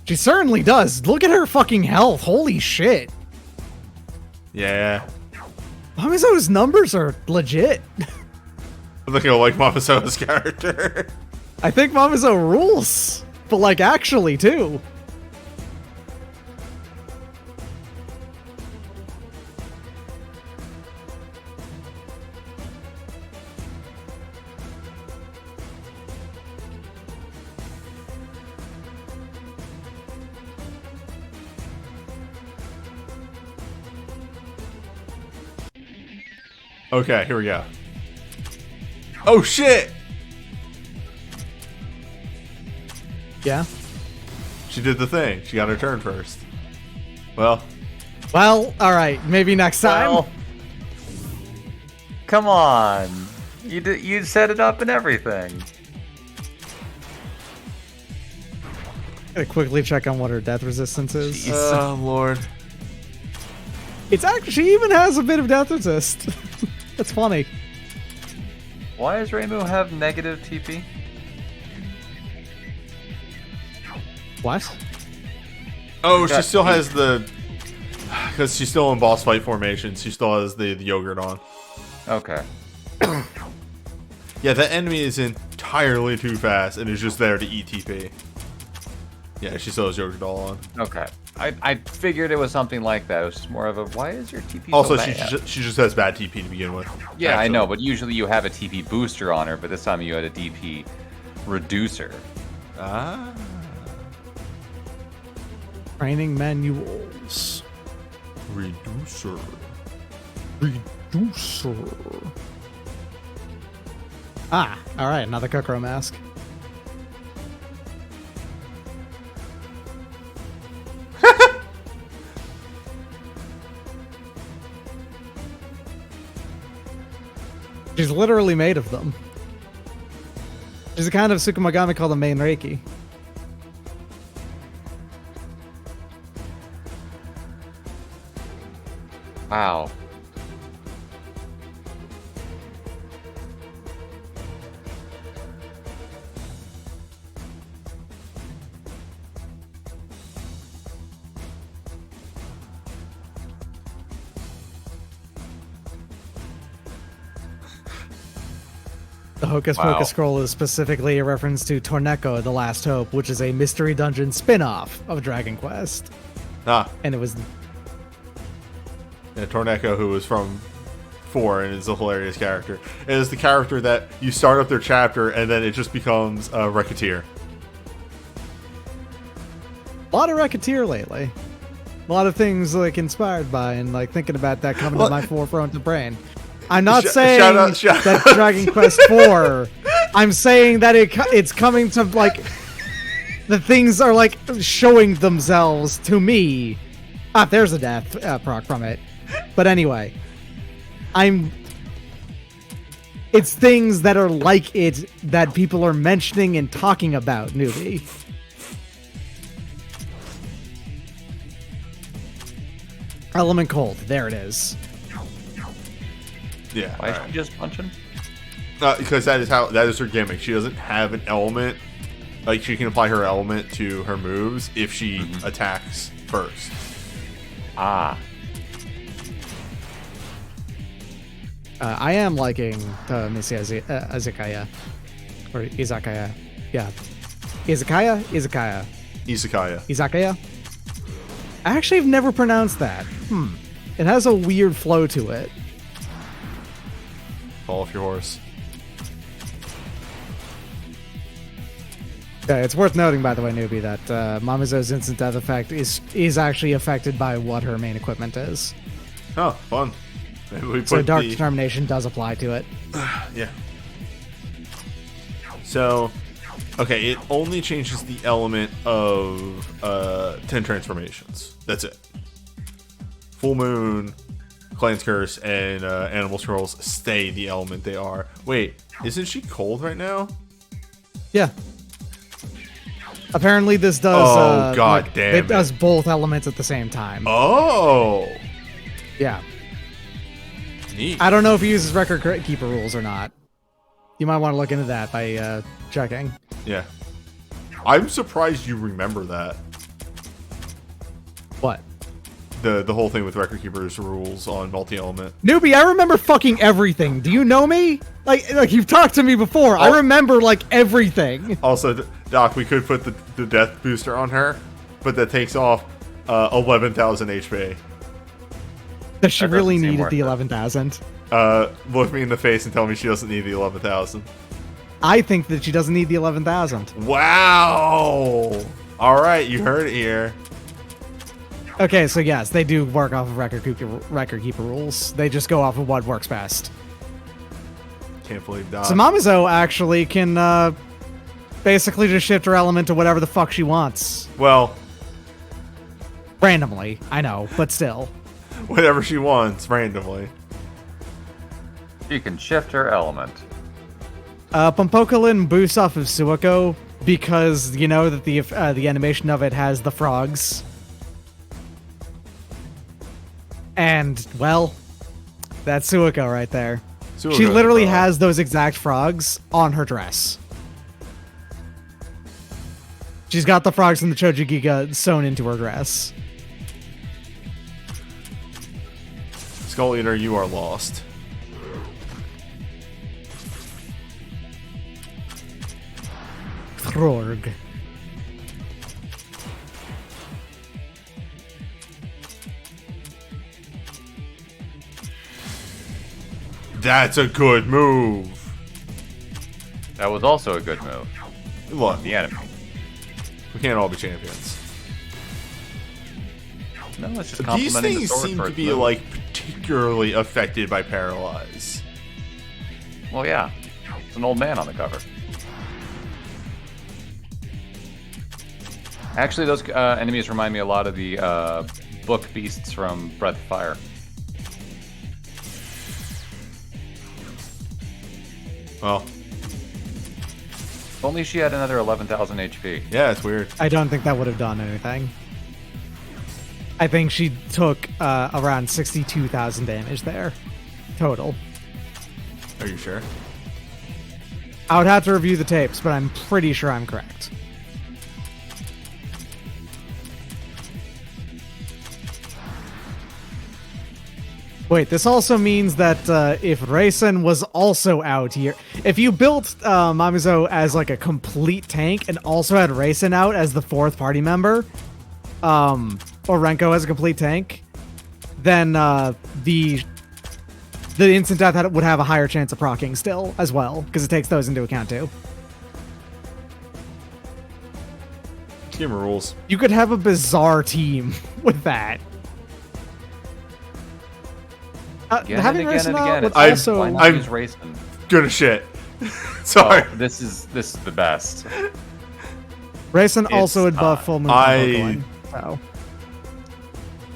she certainly does. Look at her fucking health. Holy shit. Yeah. Mamizo's numbers are legit. I think I like Mamizo's character. I think Mamizo rules, but like actually too. Okay, here we go. Oh shit! Yeah. She did the thing. She got her turn first. Well, Well, all right. Maybe next time. Well, come on. You set it up and everything. Gotta quickly check on what her death resistance is. oh lord. It's actually, she even has a bit of death resist. That's funny. Why does Reimu have negative TP? What? Oh, she Got still eight. has the... Because she's still in boss fight formation, she still has the yogurt on. Okay. Yeah, that enemy is entirely too fast and is just there to eat TP. Yeah, she still has yogurt all on. Okay. I figured it was something like that. It was just more of a, why is your TP Also, so she bad? she just has bad TP to begin with. Yeah, I actually. know, but usually you have a TP booster on her, but this time you had a DP reducer. Ah. Training manuals. Reducer. Reducer. Ah, all right. Another Kokoro mask. She's literally made of them. She's a kind of Tsukumagami called the main Reiki. Wow. The Hocus Wow. Pocus scroll is specifically a reference to Torneko, The Last Hope, which is a mystery dungeon spin-off of Dragon Quest. Ah, And it was... yeah, Torneko, who was from 4 and is a hilarious character. It is the character that you start up their chapter and then it just becomes a Racketeer. A lot of Racketeer lately. A lot of things like inspired by and like thinking about that coming to my forefront of the brain. I'm not saying shout that out. Dragon Quest 4. I'm saying that it's coming to like the things are like showing themselves to me Ah, there's a death proc from it. But anyway, it's things that are like it that people are mentioning and talking about, Newbie. Element cold. There it is. Yeah. Why is she just punching? Because that is her gimmick. She doesn't have an element. Like, she can apply her element to her moves if she attacks first. Ah. I am liking Missy Izakaya. Or Izakaya. Yeah. Izakaya? Izakaya? I actually have never pronounced that. It has a weird flow to it. Fall off your horse. Yeah, it's worth noting, by the way, Newbie, that Mamizo's instant death effect is actually affected by what her main equipment is. Oh, fun. Maybe we put So Dark Determination does apply to it. Yeah. So, okay, it only changes the element of 10 transformations. That's it. Full Moon, Clan's Curse, and Animal Scrolls stay the element they are. Wait, isn't she cold right now? Yeah. Apparently this does... God damn it does both elements at the same time. Oh! Yeah. Neat. I don't know if he uses record keeper rules or not. You might want to look into that by checking. Yeah. I'm surprised you remember that. What? The whole thing with record keepers rules on multi-element. Newbie, I remember fucking everything. Do you know me? Like you've talked to me before. I remember like everything. Also, Doc, we could put the death booster on her, but that takes off 11,000 HP. Does she That really doesn't seem needed worth the it. 11,000? Look me in the face and tell me she doesn't need the 11,000. I think that she doesn't need the 11,000. Wow! Alright, you heard it here. Okay, so yes, they do work off of record keeper rules. They just go off of what works best. Can't believe Doc. So Mamizo actually can basically just shift her element to whatever the fuck she wants. Well, Randomly, I know, but still. whatever she wants, randomly. She can shift her element. Pompokolin boosts off of Suiko because you know that the animation of it has the frogs. And, well, that's Suiko right there. Suiko's She literally a frog. has those exact frogs on her dress. She's got the frogs from the Choji Giga sewn into her dress. Skull Eater, you are lost. Throrg. That's a good move. That was also a good move. Look, The enemy. we can't all be champions. No, it's just These complimenting the things sword seem for to its be move. like particularly affected by paralyze. Well, yeah. It's an old man on the cover. Actually, those enemies remind me a lot of the book beasts from Breath of Fire. Well, If only she had another 11,000 HP. yeah, it's weird. I don't think that would have done anything. I think she took around 62,000 damage there. Total. Are you sure? I would have to review the tapes, but I'm pretty sure I'm correct. Wait, this also means that if Rayson was also out here, if you built Mamizo as like a complete tank and also had Rayson out as the fourth party member, or Renko as a complete tank, then the instant death would have a higher chance of proccing still as well, because it takes those into account too. Game rules. You could have a bizarre team with that. Again Having and again Rayson and out again. would It's I've- also... why not I'm- use Rayson? Good as shit. Sorry. Oh, this is the best. Rayson also It's would buff Full Moon. I- Pompokolin, so.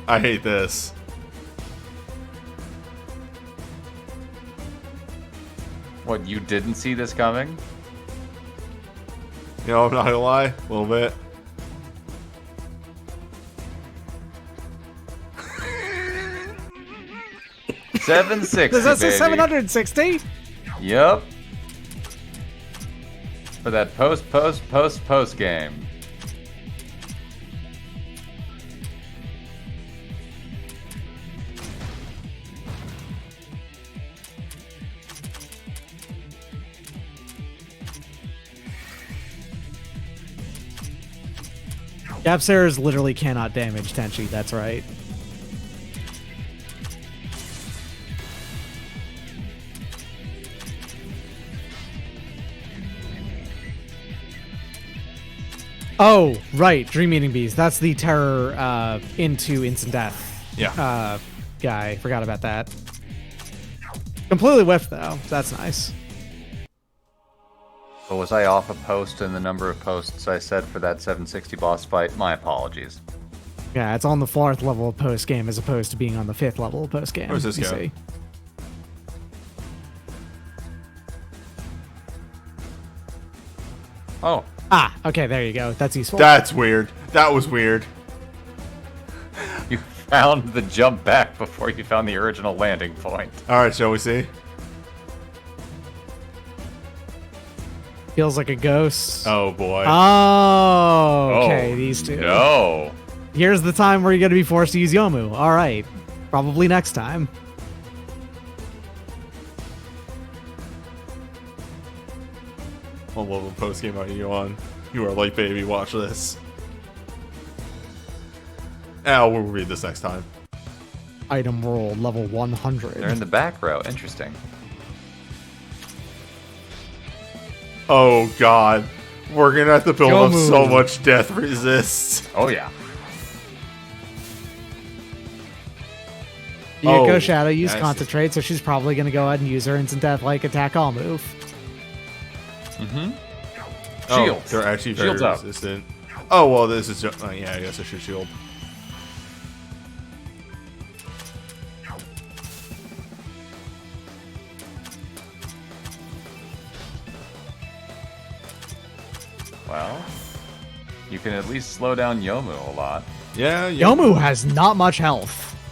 I hate this. What, you didn't see this coming? You know, I'm not gonna lie, a little bit. $760, Does that say baby. 760? Yep. For that post game. Gapsarers literally cannot damage Tenchi, that's right. Oh, right, Dream Eating Bees. That's the terror into instant death. Yeah. Guy. Forgot about that. Completely whiffed though. That's nice. But was I off a post in the number of posts I said for that 760 boss fight? My apologies. Yeah, it's on the 4th level of post game as opposed to being on the 5th level of post game. Where's this you go? see. Oh, Ah, okay, there you go. That's useful. That's weird. That was weird. you found the jump back before you found the original landing point. Alright, shall we see? Feels like a ghost. Oh boy. Oh, okay, Oh, these two. No. Here's the time where you're going to be forced to use Yomu. All right. Probably next time. What level post game are you on? You are late, baby. Watch this. We'll read this next time. Item roll level 100. They're in the back row. Interesting. Oh god. We're gonna have to build up Yomu. so much death resist. Oh, yeah. Yuko Oh, Shadow used I see. Concentrate, so she's probably going to go ahead and use her instant death like attack all move. Mm-hmm. Oh, Shields. they're actually very Shields up. resistant. Oh, well, this is just... yeah, I guess I should shield. Well, you can at least slow down Yomu a lot. Yeah, Yomu has not much health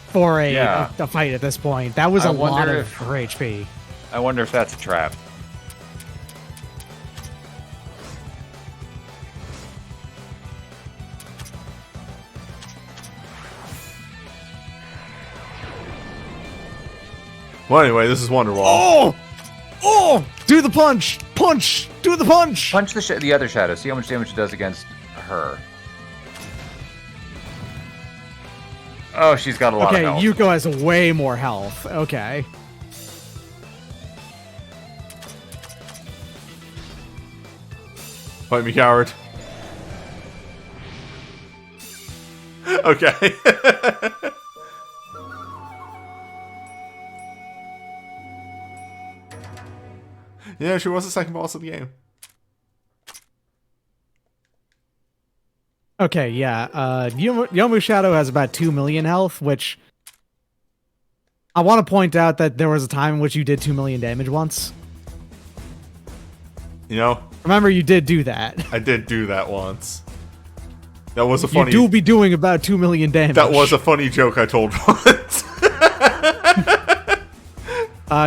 for a Yeah. fight at this point. That was I a lot wonder of if- her HP. I wonder if that's a trap. Well, anyway, this is Wonderwall. Oh! Oh! Do the punch! Punch! Do the punch! Punch the other shadow. See how much damage it does against her. Oh, she's got a lot Okay, of health. Yuko has way more health. Okay. Fight me, coward. Okay. Yeah, she was the second boss of the game. Okay, yeah. Yomu Shadow has about 2 million health, which I want to point out that there was a time in which you did 2 million damage once. You know, Remember, you did do that. I did do that once. That was a You funny... do be doing about 2 million damage. That was a funny joke I told once.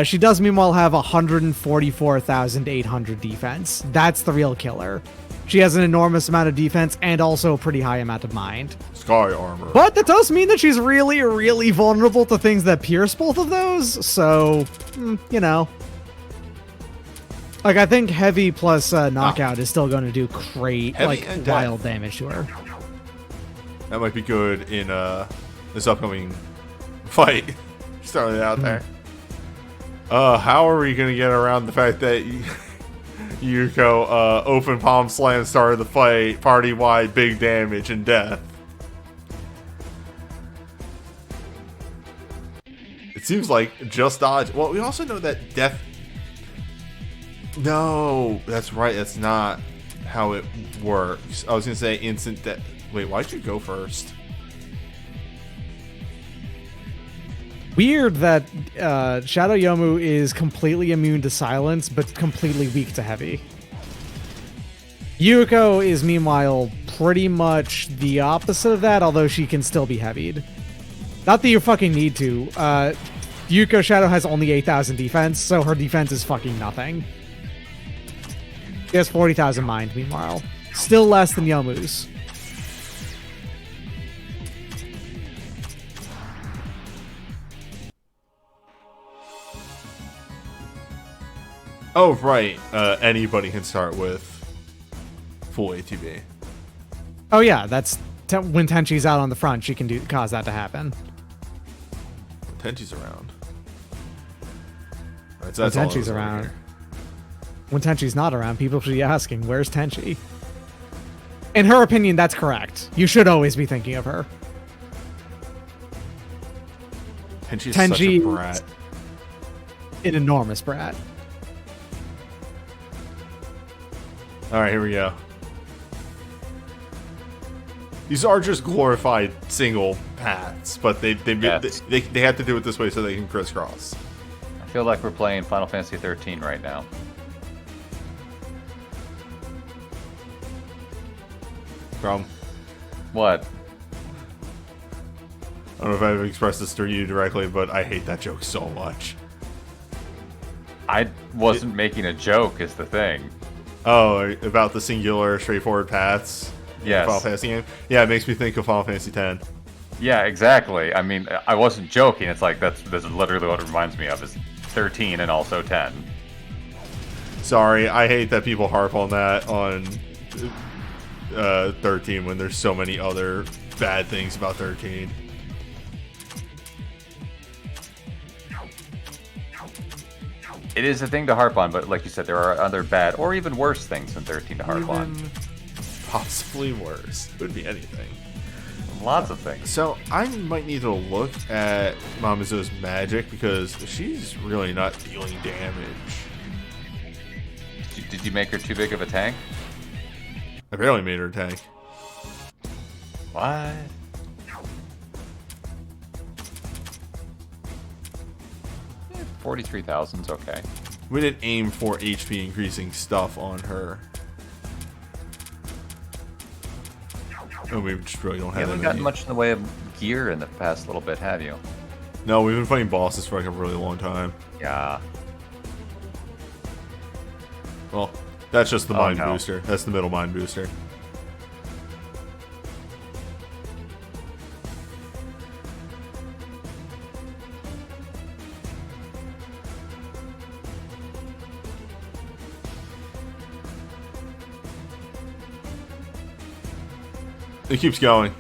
She does meanwhile have 144,800 defense. That's the real killer. She has an enormous amount of defense and also a pretty high amount of mind. Sky armor. But that does mean that she's really, really vulnerable to things that pierce both of those. So, you know. Like, I think heavy plus knockout is still going to do great, Heavy like, and death. wild damage to her. That might be good in this upcoming fight. Just throwing it out there. How are we gonna get around the fact that Yuko open palm slam started the fight, party wide, big damage and death? It seems like just dodge. Well, we also know that death. No, that's right. That's not how it works. I was gonna say instant death. Wait, why'd you go first? Weird that Shadow Yomu is completely immune to silence, but completely weak to heavy. Yuko is meanwhile pretty much the opposite of that, although she can still be heavied. Not that you fucking need to. Yuko Shadow has only 8,000 defense, so her defense is fucking nothing. She has 40,000 mind, meanwhile. Still less than Yomu's. Oh, right. Anybody can start with full ATB. Oh yeah, that's when Tenchi's out on the front, she can cause that to happen. Tenchi's around. Right, When Tenchi's around. When Tenchi's not around, people should be asking, where's Tenchi? In her opinion, that's correct. You should always be thinking of her. Tenchi's such a brat. An enormous brat. All right, here we go. These are just glorified single paths, but they have to do it this way so they can crisscross. I feel like we're playing Final Fantasy 13 right now. Problem. What? I don't know if I've expressed this to you directly, but I hate that joke so much. I wasn't making a joke, is the thing. Oh, about the singular, straightforward paths? Yes. Final Fantasy game? Yeah, it makes me think of Final Fantasy X. Yeah, exactly. I mean, I wasn't joking. It's like that's literally what it reminds me of is 13 and also 10. Sorry, I hate that people harp on that on 13 when there's so many other bad things about 13. It is a thing to harp on, but like you said, there are other bad or even worse things than 13 to harp on. Possibly worse. Would be anything. Lots of things. So I might need to look at Mamizu's magic because she's really not dealing damage. Did you make her too big of a tank? I barely made her a tank. What? Yeah, 43,000's okay. We didn't aim for HP increasing stuff on her. And we just really don't You have haven't gotten much in the way of gear in the past little bit, have you? No, we've been fighting bosses for like a really long time. Yeah. Well, that's just the mind no. booster. That's the middle mind booster. It keeps going.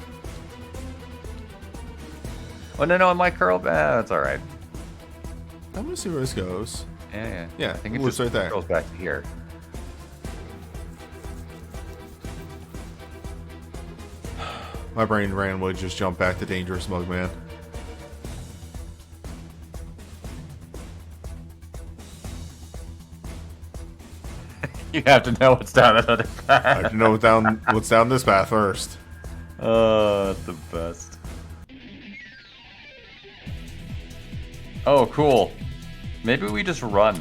Oh, no, my curl. That's all right. I'm gonna see where this goes. Yeah. Yeah, I think it looks just right there. goes back to here. My brain randomly just jumped back to Dangerous Mugman. You have to know what's down another path. I have to know what's down this path first. Oh, that's the best. Oh, cool. Maybe we just run.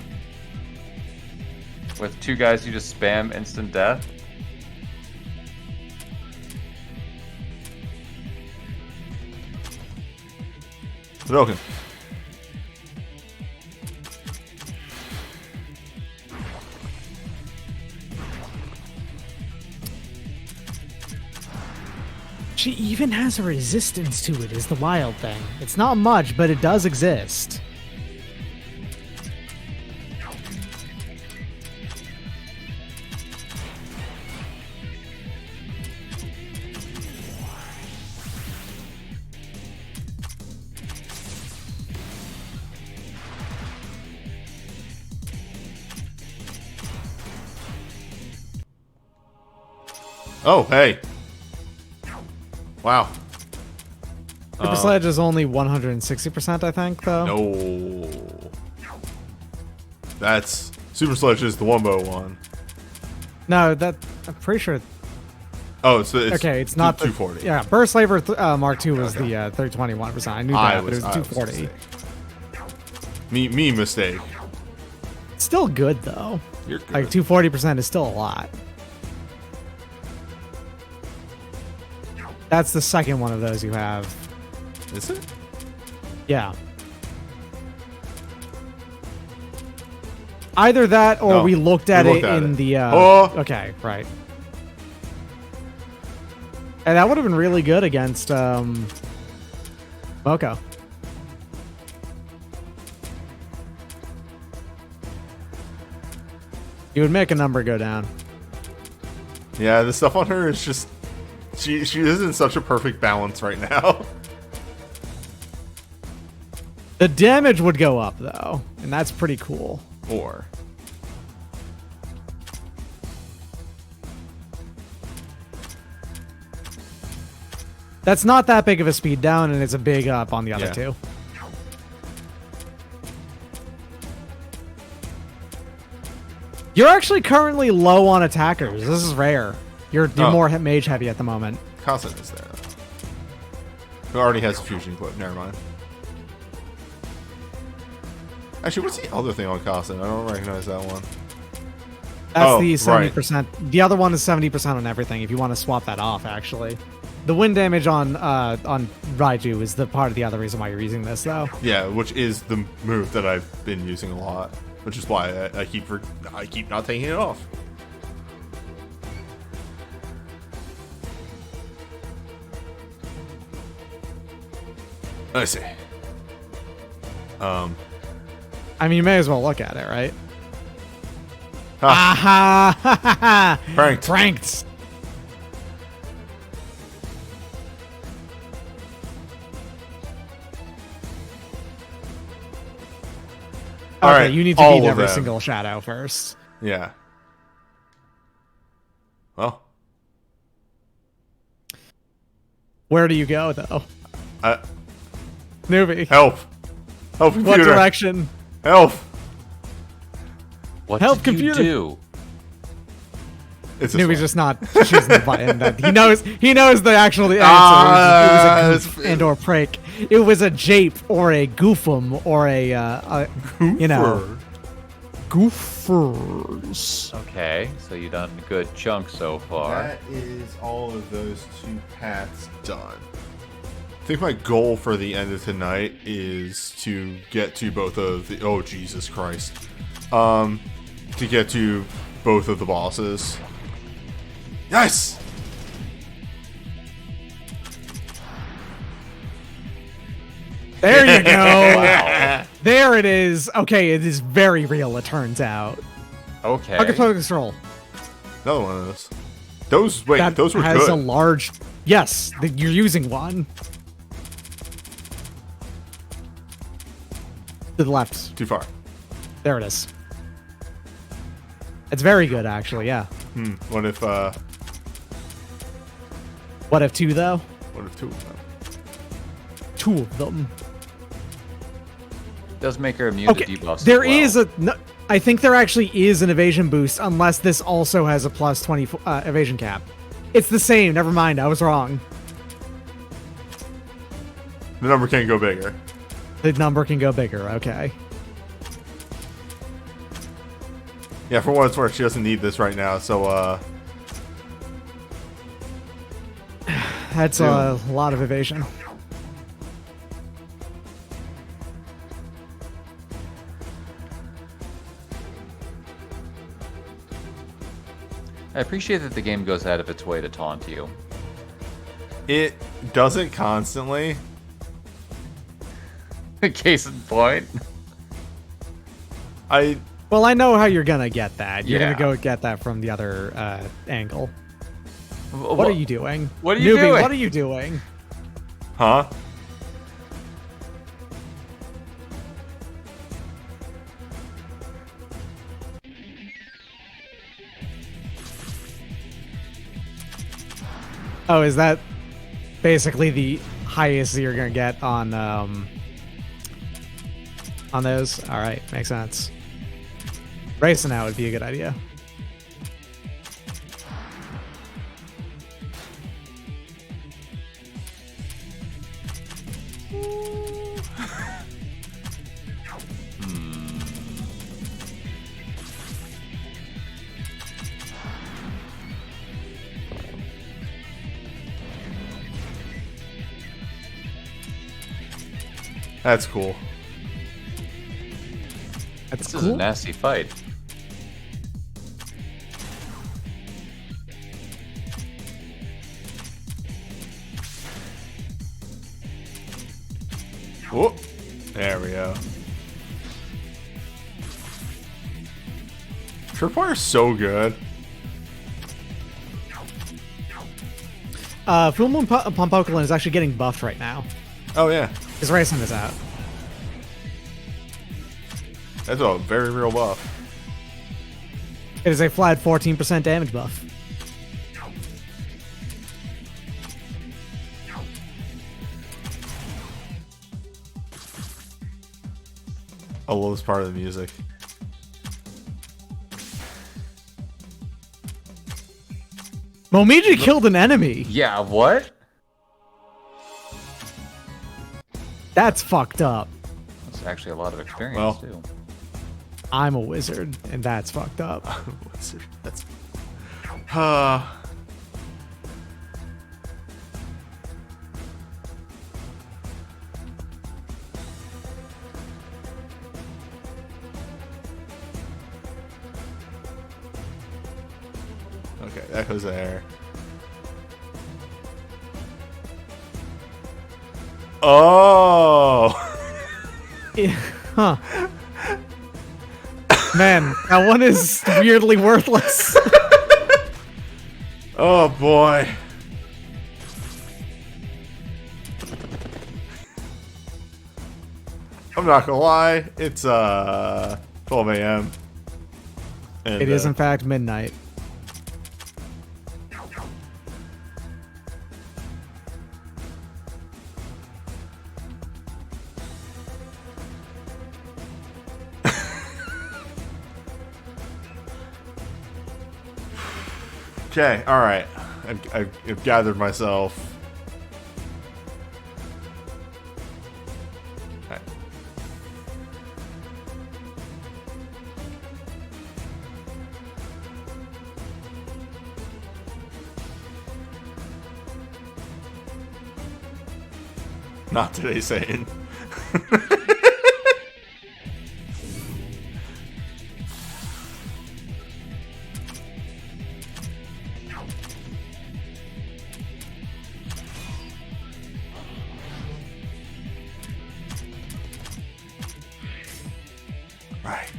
With two guys who just spam instant death. Broken. She even has a resistance to it, is the wild thing. It's not much, but it does exist. Oh, hey. Wow. Super Sledge is only 160%, I think, though. No. That's... Super Sledge is the Wumbo one. No, I'm pretty sure. Oh, it's Okay, it's not 240. Yeah, Burst Labor Mark II was the 321%. I knew that, but it was 240. mistake. Me mistake. Still good though. You're good. Like 240% is still a lot. That's the second one of those you have. Is it? Yeah. Either that or No, we looked we at looked it at in it. the. Oh. Okay, right. And that would have been really good against Moko. You would make a number go down. Yeah, the stuff on her is just she is in such a perfect balance right now. The damage would go up though, and that's pretty cool. Or That's not that big of a speed down, and it's a big up on the other Yeah. two. You're actually currently low on attackers. This is rare. You're Oh. more mage heavy at the moment. Constant is there though. Who already has a fusion clip, never mind. Actually, what's the other thing on Constant? I don't recognize that one. That's Oh, the right. 70%. The other one is 70% on everything. If you want to swap that off, actually, the wind damage on Raiju is the part of the other reason why you're using this, though. Yeah, which is the move that I've been using a lot, which is why I keep not taking it off. Let's see. I mean, you may as well look at it, right? Ah, Aha! pranked. Pranked. All Okay, right, you need to all beat of every them. single shadow first. Yeah. Well, Where do you go, though? Newbie. help. Help, What computer. direction? Help. What Help, did computer. you do? It's this Newbie's one. just not choosing the button. That he knows the actual answer. Ah, It was a goof and or prank. It was a jape or a goofum or a you know, goofers. Okay, so you've done a good chunk so far. That is all of those two paths done. I think my goal for the end of tonight is to get to both of the... Oh, Jesus Christ. To get to both of the bosses. Yes! There you go. Wow. There it is. Okay, it is very real. It turns out. Okay. Target control. Another one of those. Those, wait, That those were has good. a large. Yes, you're using one. To the left. Too far. There it is. It's very good, actually. Yeah. What if What if two though? two of them? Two of them. Does make her immune Okay. to debuffs. There as well. is a. No, I think there actually is an evasion boost, unless this also has a plus 20 evasion cap. It's the same. Never mind. I was wrong. The number can't go bigger. The number can go bigger. Okay. Yeah, for what it's worth, she doesn't need this right now, so, That's a lot of evasion. I appreciate that the game goes out of its way to taunt you. it doesn't constantly. Case in point. Well, I know how you're gonna get that. You're Yeah. gonna go get that from the other angle. What What are you doing? What are you Newbie, doing? What are you doing? Huh? Oh, is that basically the highest you're gonna get on those? All right, makes sense. Racing out would be a good idea. That's cool. That's This is a nasty fight. Whoop. There we go. Tripwire's so good. Full Moon Pumpokalin is actually getting buffed right now. Oh yeah. His racing is out. That's a very real buff. It is a flat 14% damage buff. I love this part of the music. Momiji killed an enemy. Yeah, what? That's fucked up. That's actually a lot of experience, Well. too. I'm a wizard, and that's fucked up. That's. Okay, that goes there. Oh! Yeah, huh. Man, that one is weirdly worthless. Oh boy. I'm not gonna lie, it's 12 a.m. And, It is in fact midnight. Okay, alright. I've gathered myself. Okay. Not today, Satan. Right.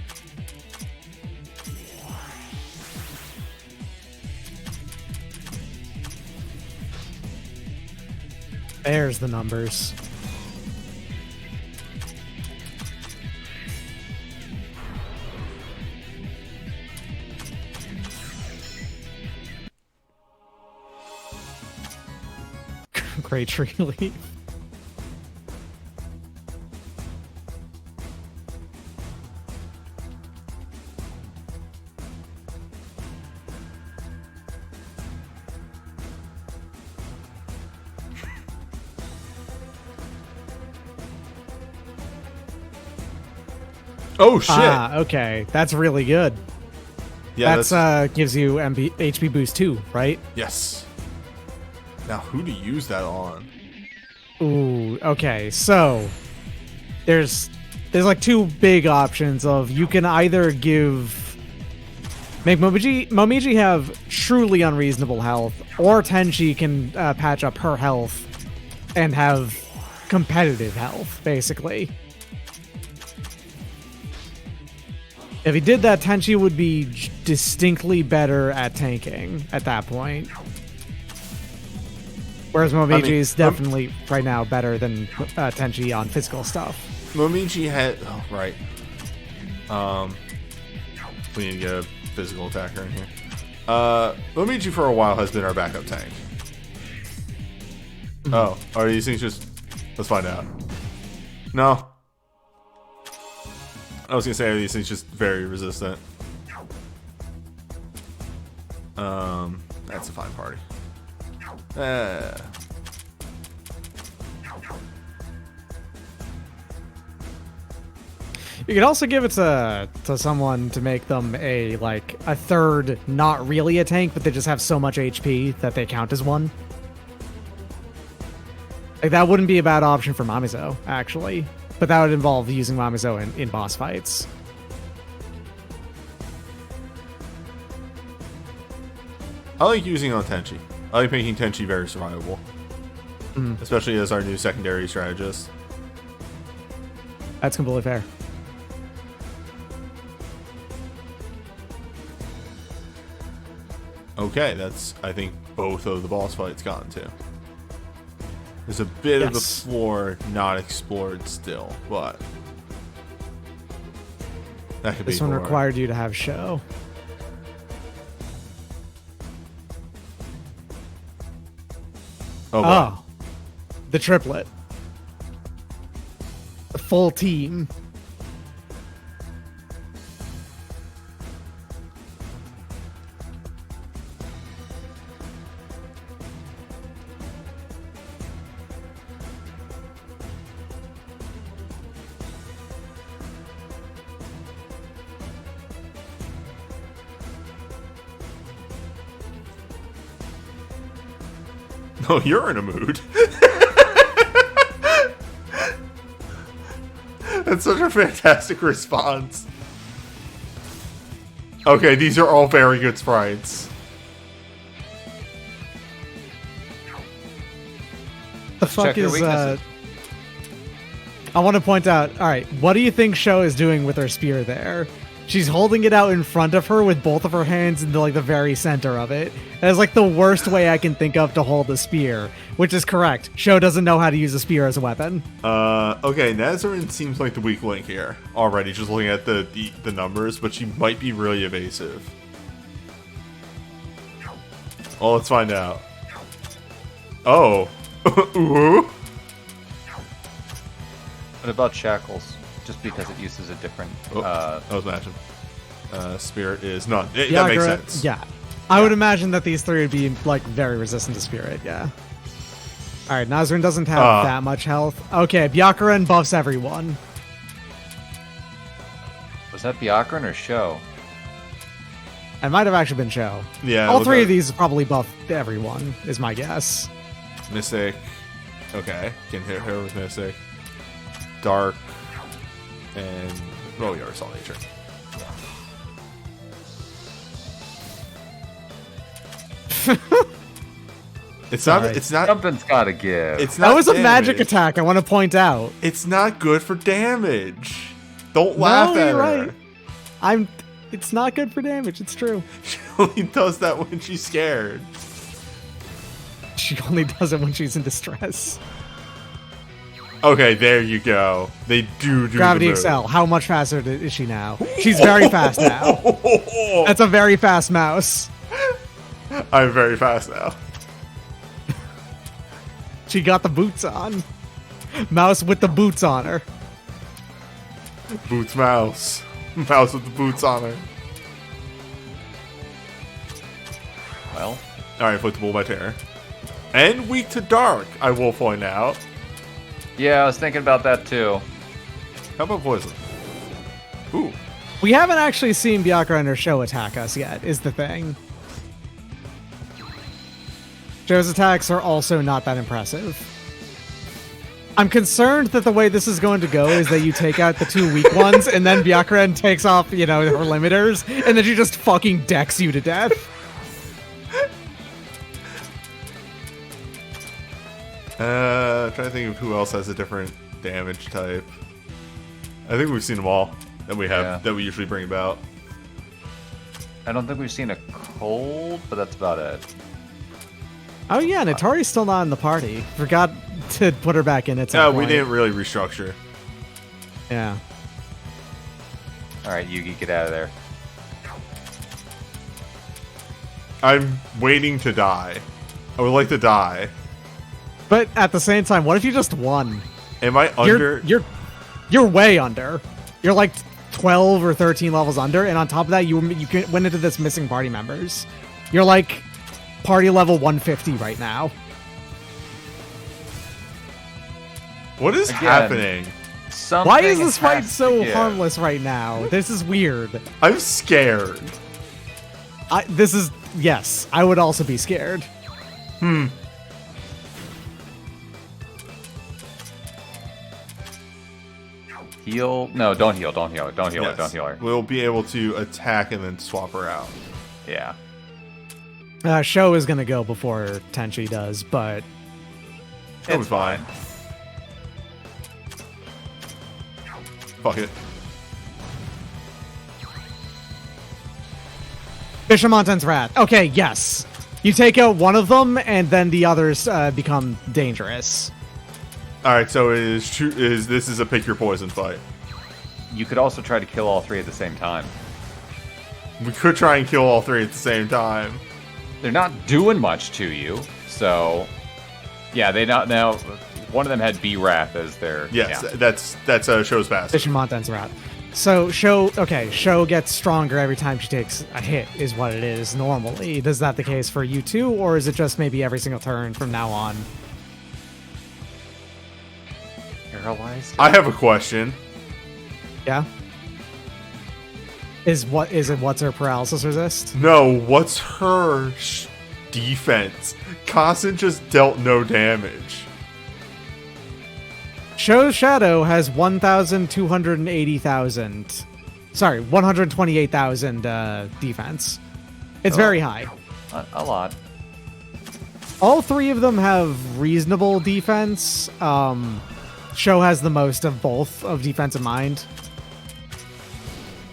There's the numbers. Great tree leaf. Oh shit! Okay. That's really good. Yeah, That's gives you HP boost too, right? yes. Now, who to use that on? Ooh, okay. So there's like two big options of you can either make Momiji have truly unreasonable health, or Tenchi can patch up her health and have competitive health, basically. If he did that, Tenchi would be distinctly better at tanking at that point. Whereas Momiji is definitely right now better than Tenchi on physical stuff. Momiji had... Oh, right. We need to get a physical attacker in here. Momiji for a while has been our backup tank. Oh, are these things just... Let's find out. No. I was gonna say, are these things just very resistant? That's a fine party. You could also give it to someone to make them a third, not really a tank, but they just have so much HP that they count as one. Like that wouldn't be a bad option for Mamizo, actually. but that would involve using Mamizo in boss fights. I like using it on Tenchi. I like making Tenchi very survivable. Especially as our new secondary strategist. That's completely fair. Okay, that's, I think, both of the boss fights gotten to. There's a bit of the floor not explored still, but that could This be one more. required you to have show. Oh, boy. Oh, the triplet. The full team. Oh, you're in a mood. That's such a fantastic response. Okay, these are all very good sprites. The fuck Check your is weaknesses. I want to point out, all right, what do you think Sho is doing with her spear there? She's holding it out in front of her with both of her hands in the very center of it. That is like the worst way I can think of to hold a spear, which is correct. Sho doesn't know how to use a spear as a weapon. Okay, Nazarin seems like the weak link here already, just looking at the numbers, but she might be really evasive. Well, let's find out. Oh. Ooh. What about Shackles? Just because it uses a different... I was matching. Spirit is not. That makes sense. Yeah. I would imagine that these three would be very resistant to spirit, yeah. Alright, Nazarin doesn't have that much health. Okay, Byakuren buffs everyone. Was that Byakuren or Sho? It might have actually been Sho. Yeah. All look three at of these probably buff everyone, is my guess. Mystic. Okay, can hit her with Mystic. Dark. And yeah, Assault Nature. It's not. Sorry. It's not. Something's gotta give. It's not. That was a magic damage. attack, I want to point out. It's not good for damage. Don't laugh No, at you're her. right. It's not good for damage, it's true. She only does that when she's scared. She only does it when she's in distress. Okay, there you go. They do Gravity the move. Excel, how much faster is she now? She's very fast now. That's a very fast mouse. I'm very fast now. She got the boots on. Mouse with the boots on her. Boots mouse. Mouse with the boots on her. Well, Alright, inflictable by terror. And weak to dark, I will point out. yeah, I was thinking about that too. How about poison? Ooh. We haven't actually seen Byakuren or Sho attack us yet, is the thing. Sho's attacks are also not that impressive. I'm concerned that the way this is going to go is that you take out the two weak ones, and then Byakuren takes off, her limiters, and then she just fucking decks you to death. Trying to think of who else has a different damage type. I think we've seen them all that we have that we usually bring about. I don't think we've seen a cold, but that's about it. Oh yeah, Notori's still not in the party. Forgot to put her back in at some No, point. we didn't really restructure. Yeah. Alright, Yugi, get out of there. I'm waiting to die. I would like to die. But at the same time, what if you just won? Am I under? You're way under. You're like 12 or 13 levels under, and on top of that, you went into this missing party members. You're like party level 150 right now. What is happening? Why is this fight has so to give. harmless right now? This is weird. I'm scared. Yes, I would also be scared. heal? No, don't heal. Don't heal her. Don't heal her. Yes. Don't heal her. We'll be able to attack and then swap her out. Yeah. Sho is gonna go before Tenchi does, but It'll be fine. Fuck it. Bishamonten's Rat. Okay, yes. You take out one of them, and then the others become dangerous. Alright, so this is a pick your poison fight. You could also try to kill all three at the same time. We could try and kill all three at the same time. They're not doing much to you, so yeah, they not now. One of them had B Wrath as their Yes, yeah. that's Sho's passive. Bishamonten's Rat. So Sho gets stronger every time she takes a hit, is what it is normally. Is that the case for you too, or is it just maybe every single turn from now on? Paralyzed. I have a question. Yeah. Is it what's her paralysis resist? No, what's her defense? Constant just dealt no damage. Sho's Shadow has 1,280,000. Sorry, 128,000 defense. It's very high. A lot. All three of them have reasonable defense. Sho has the most of both of defense and mind.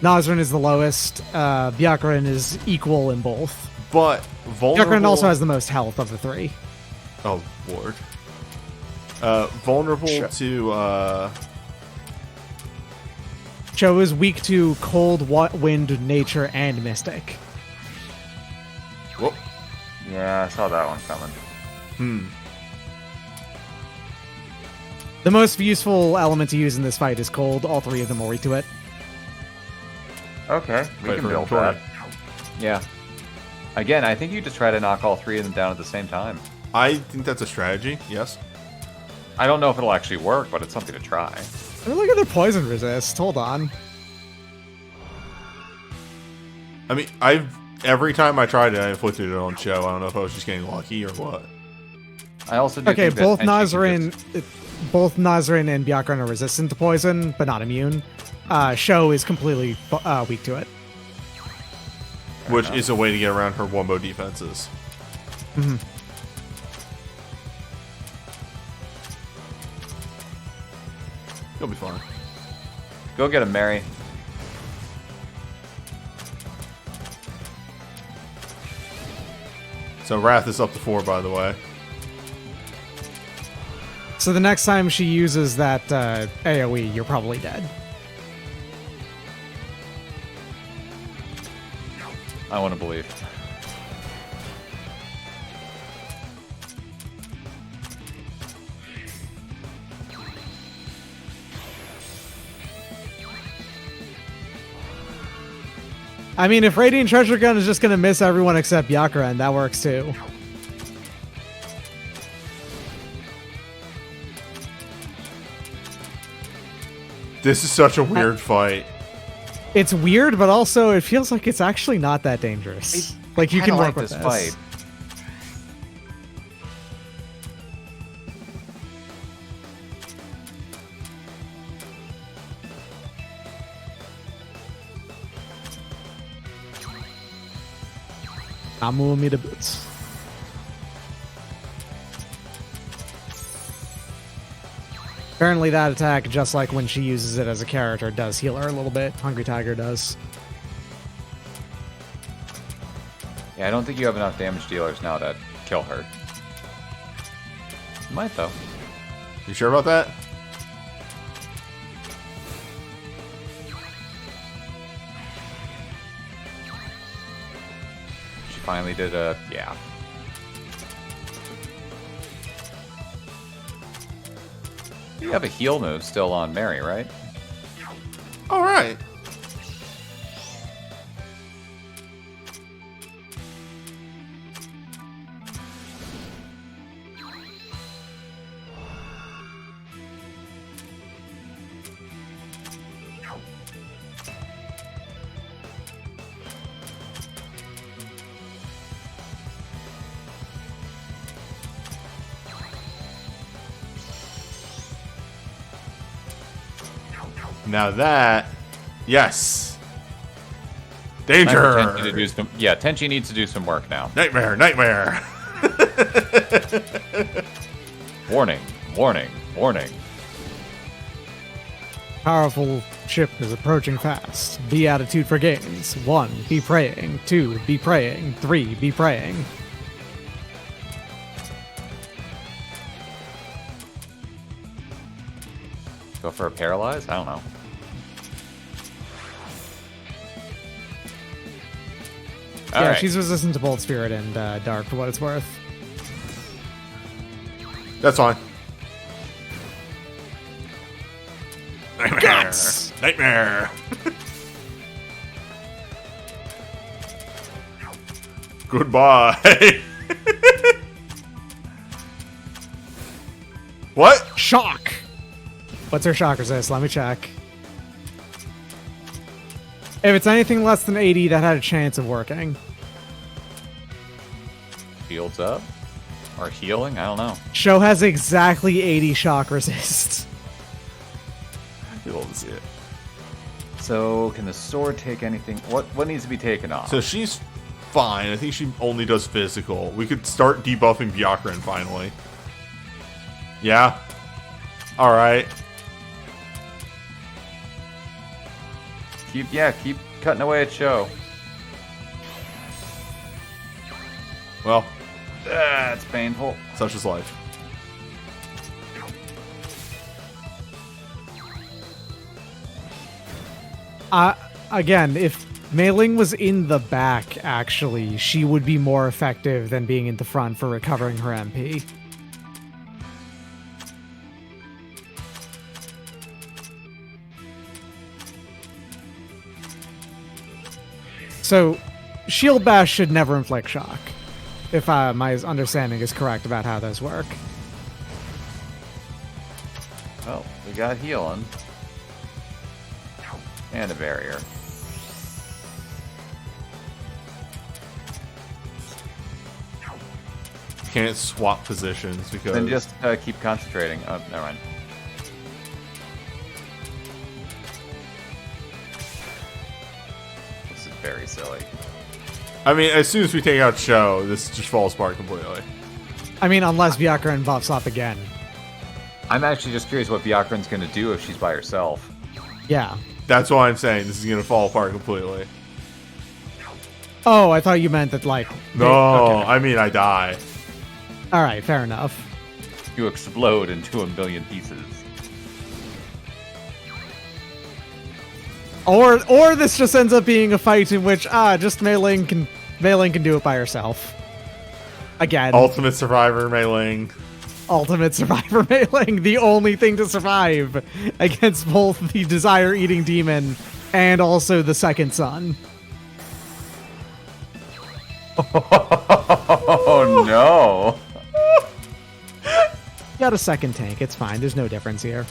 Nazrin is the lowest. Byakuren is equal in both. But vulnerable. Byakuren also has the most health of the three. Oh lord. Vulnerable to Sho is weak to cold, wind, nature, and mystic. Whoop. Yeah, I saw that one coming. The most useful element to use in this fight is cold. All three of them are weak to it. Okay, we Wait can for build Victoria. that. Yeah. Again, I think you just try to knock all three of them down at the same time. I think that's a strategy, yes. I don't know if it'll actually work, but it's something to try. I mean, look at their poison resist. Hold on. I mean, every time I tried it, I inflicted it on Sho. I don't know if I was just getting lucky or what. I also do Okay, think that both Tenchi can Nazrin and Byakuren are resistant to poison, but not immune. Sho is completely weak to it. Which is a way to get around her wombo defenses. Mhm. You'll be fine. Go get him, Mary. So Wrath is up to 4, by the way. So the next time she uses that AoE, you're probably dead. I want to believe. I mean, if Radiant Treasure Gun is just going to miss everyone except Byakuren, that works too. This is such a weird fight. It's weird, but also it feels like it's actually not that dangerous. Like you can Kinda work like with this this. fight. Namu Amida Boots. Apparently that attack, just like when she uses it as a character, does heal her a little bit. Hungry Tiger does. Yeah, I don't think you have enough damage dealers now to kill her. You might, though. You sure about that? She finally did a... yeah. You have a heal move still on Mary, right? Alright. Now that, yes. Time for Danger. Tenchi to do some, yeah, Tenchi needs to do some work now. Nightmare, nightmare. Warning, warning, warning. Powerful ship is approaching fast. Be attitude for gains. 1. Be praying. 2. Be praying. 3. Be praying. Go for a paralyze? I don't know. Yeah, Alright. she's resistant to Bolt Spirit and Dark for what it's worth. That's fine. Nightmare. Guts! Nightmare. Goodbye. What? Shock! What's her shock resist? Let me check. If it's anything less than 80, that had a chance of working. Shields up? Or healing? I don't know. Show has exactly 80 shock resist. You won't see it. So, can the sword take anything? What needs to be taken off? So she's fine. I think she only does physical. We could start debuffing Byakuren finally. Yeah? Alright. Keep cutting away at Show. Well, It's painful. such is life. Again, if Mei Ling was in the back, actually, she would be more effective than being in the front for recovering her MP. So, Shield Bash should never inflict shock, if my understanding is correct about how those work. Well, we got healing. And a barrier. Can't swap positions because... Then just keep concentrating. Oh, never mind. This is very silly. I mean, as soon as we take out Show, this just falls apart completely. I mean, unless Byakuren buffs up again. I'm actually just curious what Byakuren's going to do if she's by herself. Yeah. That's why I'm saying this is going to fall apart completely. Oh, I thought you meant that, like... No, Okay. I mean I die. Alright, fair enough. You explode into a million pieces. Or this just ends up being a fight in which, just Mei Ling can do it by herself. Again. Ultimate Survivor Mei Ling. Ultimate Survivor Mei Ling, the only thing to survive against both the Desire-Eating Demon and also the Second Son. Oh no! Got a second tank, it's fine, there's no difference here.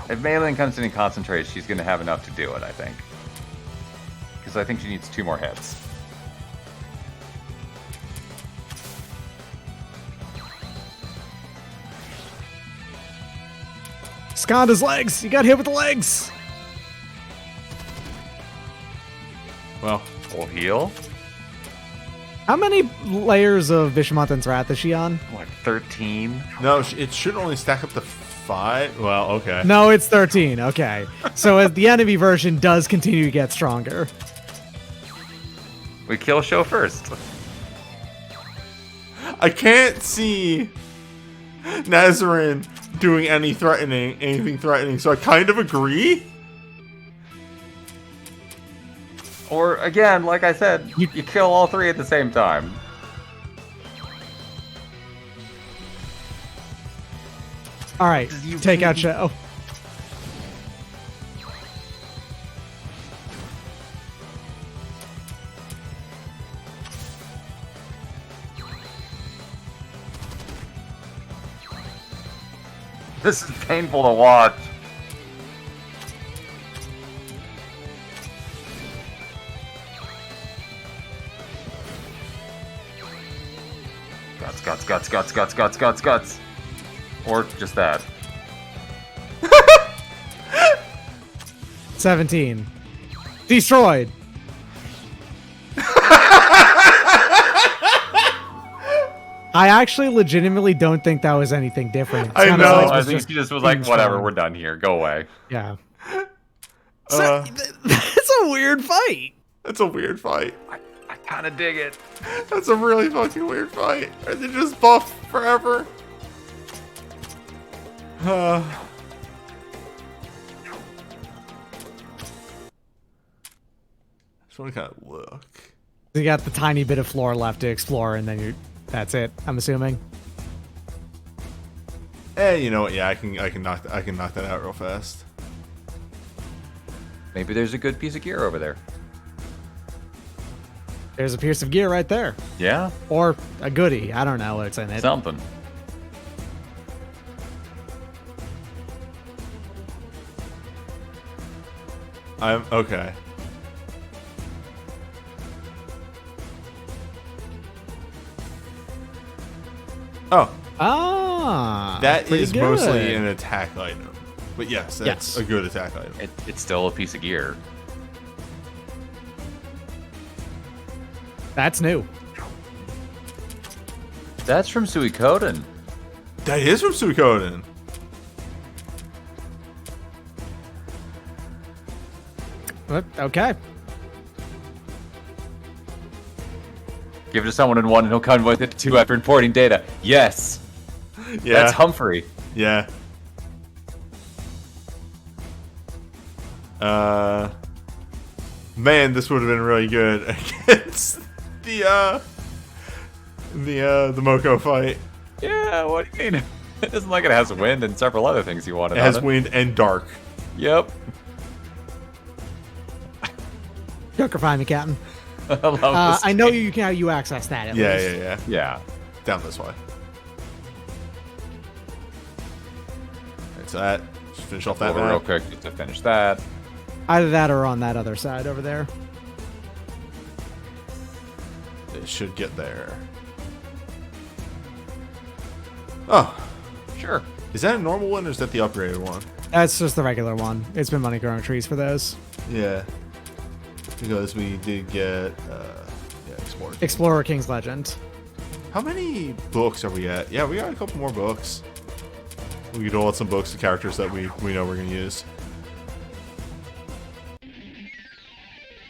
If Mei Ling comes in and concentrates, she's going to have enough to do it, I think. Because I think she needs 2 more hits. Skanda's legs! You got hit with the legs! Well, Full heal? How many layers of Bishamontan's Wrath is she on? Like 13? no, it should only stack up to 5. Well, okay. No, it's 13, okay. So as the enemy version does continue to get stronger. We kill Show first. I can't see Nazarin doing anything threatening, so I kind of agree. Or, again, like I said, you kill all 3 at the same time. Alright, take out Show. This is painful to watch. Guts. Or just that. 17. Destroyed. I actually legitimately don't think that was anything different. It I sounded know. like it I was think just he just was being like, whatever, strong. we're done here. Go away. Yeah. Uh, That's a weird fight. that's a weird fight. I kind of dig it. That's a really fucking weird fight. Are they just buffed forever? Just want to kind of look. You got the tiny bit of floor left to explore, and then that's it. I'm assuming. You know what? Yeah, I can knock that out real fast. Maybe there's a good piece of gear over there. There's a piece of gear right there, Yeah, or a goodie. I don't know what's in it. something. I'm okay. Oh, Ah, that pretty is good. mostly an attack item. But yes, that's Yes. a good attack item. It's still a piece of gear. That's new. That's from Suikoden. That is from Suikoden. Okay. Give it to someone in 1 and he'll come with it to 2 after importing data. Yes. Yeah. That's Humphrey. Yeah. Man, this would have been really good against the Moko fight. Yeah, what do you mean? It isn't like it has wind and several other things you wanted It has on it. wind and dark. Yep. Joker, find me, Captain. I love this I know game. you access that at Yeah, least. yeah. Yeah. Down this way. Alright, so that. Just finish off that Over real map. quick just to finish that. Either that or on that other side over there. It should get there. Oh, Sure. is that a normal one or is that the upgraded one? That's just the regular one. It's been money growing trees for those. Yeah. Because we did get, Explorer. Explorer King's Legend. How many books are we at? Yeah, we got a couple more books. We could roll out some books to characters that we know we're going to use.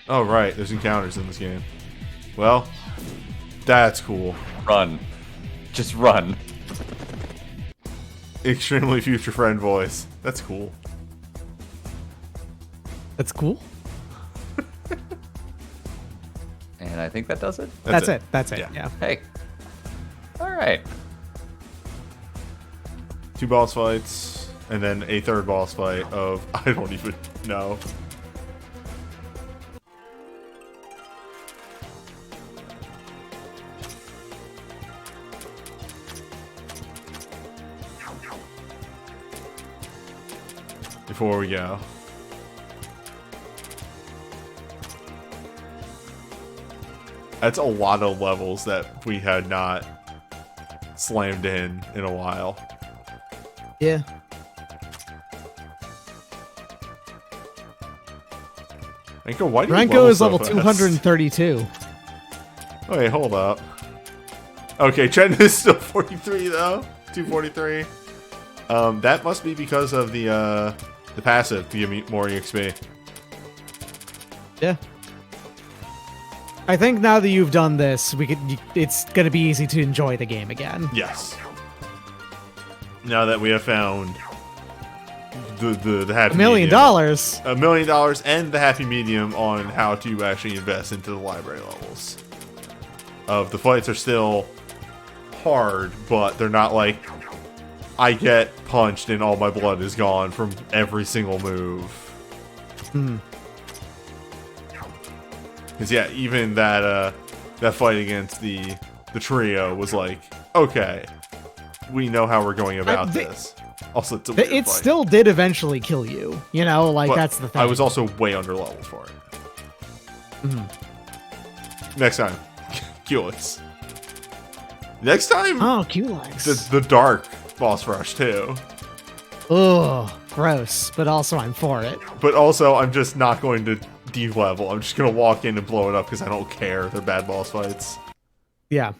Oh, right. There's encounters in this game. Well, that's cool. Run. Just run. Extremely future friend voice. That's cool. That's cool. And I think that does it. That's it. Yeah. Yeah. Hey. All right. 2 boss fights, and then a 3rd boss fight of I don't even know. Before we go. That's a lot of levels that we had not slammed in a while. Yeah. Renko, why do you Renko is so level fast? 232. Wait, hold up. Okay, Chen is still 43 though. 243. That must be because of the passive to give me more EXP. Yeah. I think now that you've done this, it's gonna be easy to enjoy the game again. Yes. Now that we have found the happy $1 million. medium. $1 million and the happy medium on how to actually invest into the library levels. The fights are still hard, but they're not like I get punched and all my blood is gone from every single move. Hmm. Because yeah, even that fight against the trio was like, okay, we know how we're going about this. Also, it's a weird It fight. still did eventually kill you. You know, like But that's the thing. I was also way under leveled for it. Next time, Culex. Next time, Oh, Q-Legs. the dark boss rush too. Ugh. gross, but also I'm for it. But also, I'm just not going to de-level. I'm just going to walk in and blow it up because I don't care. They're bad boss fights. Yeah.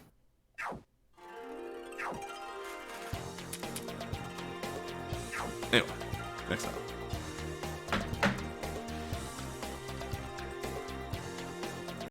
Anyway, next up.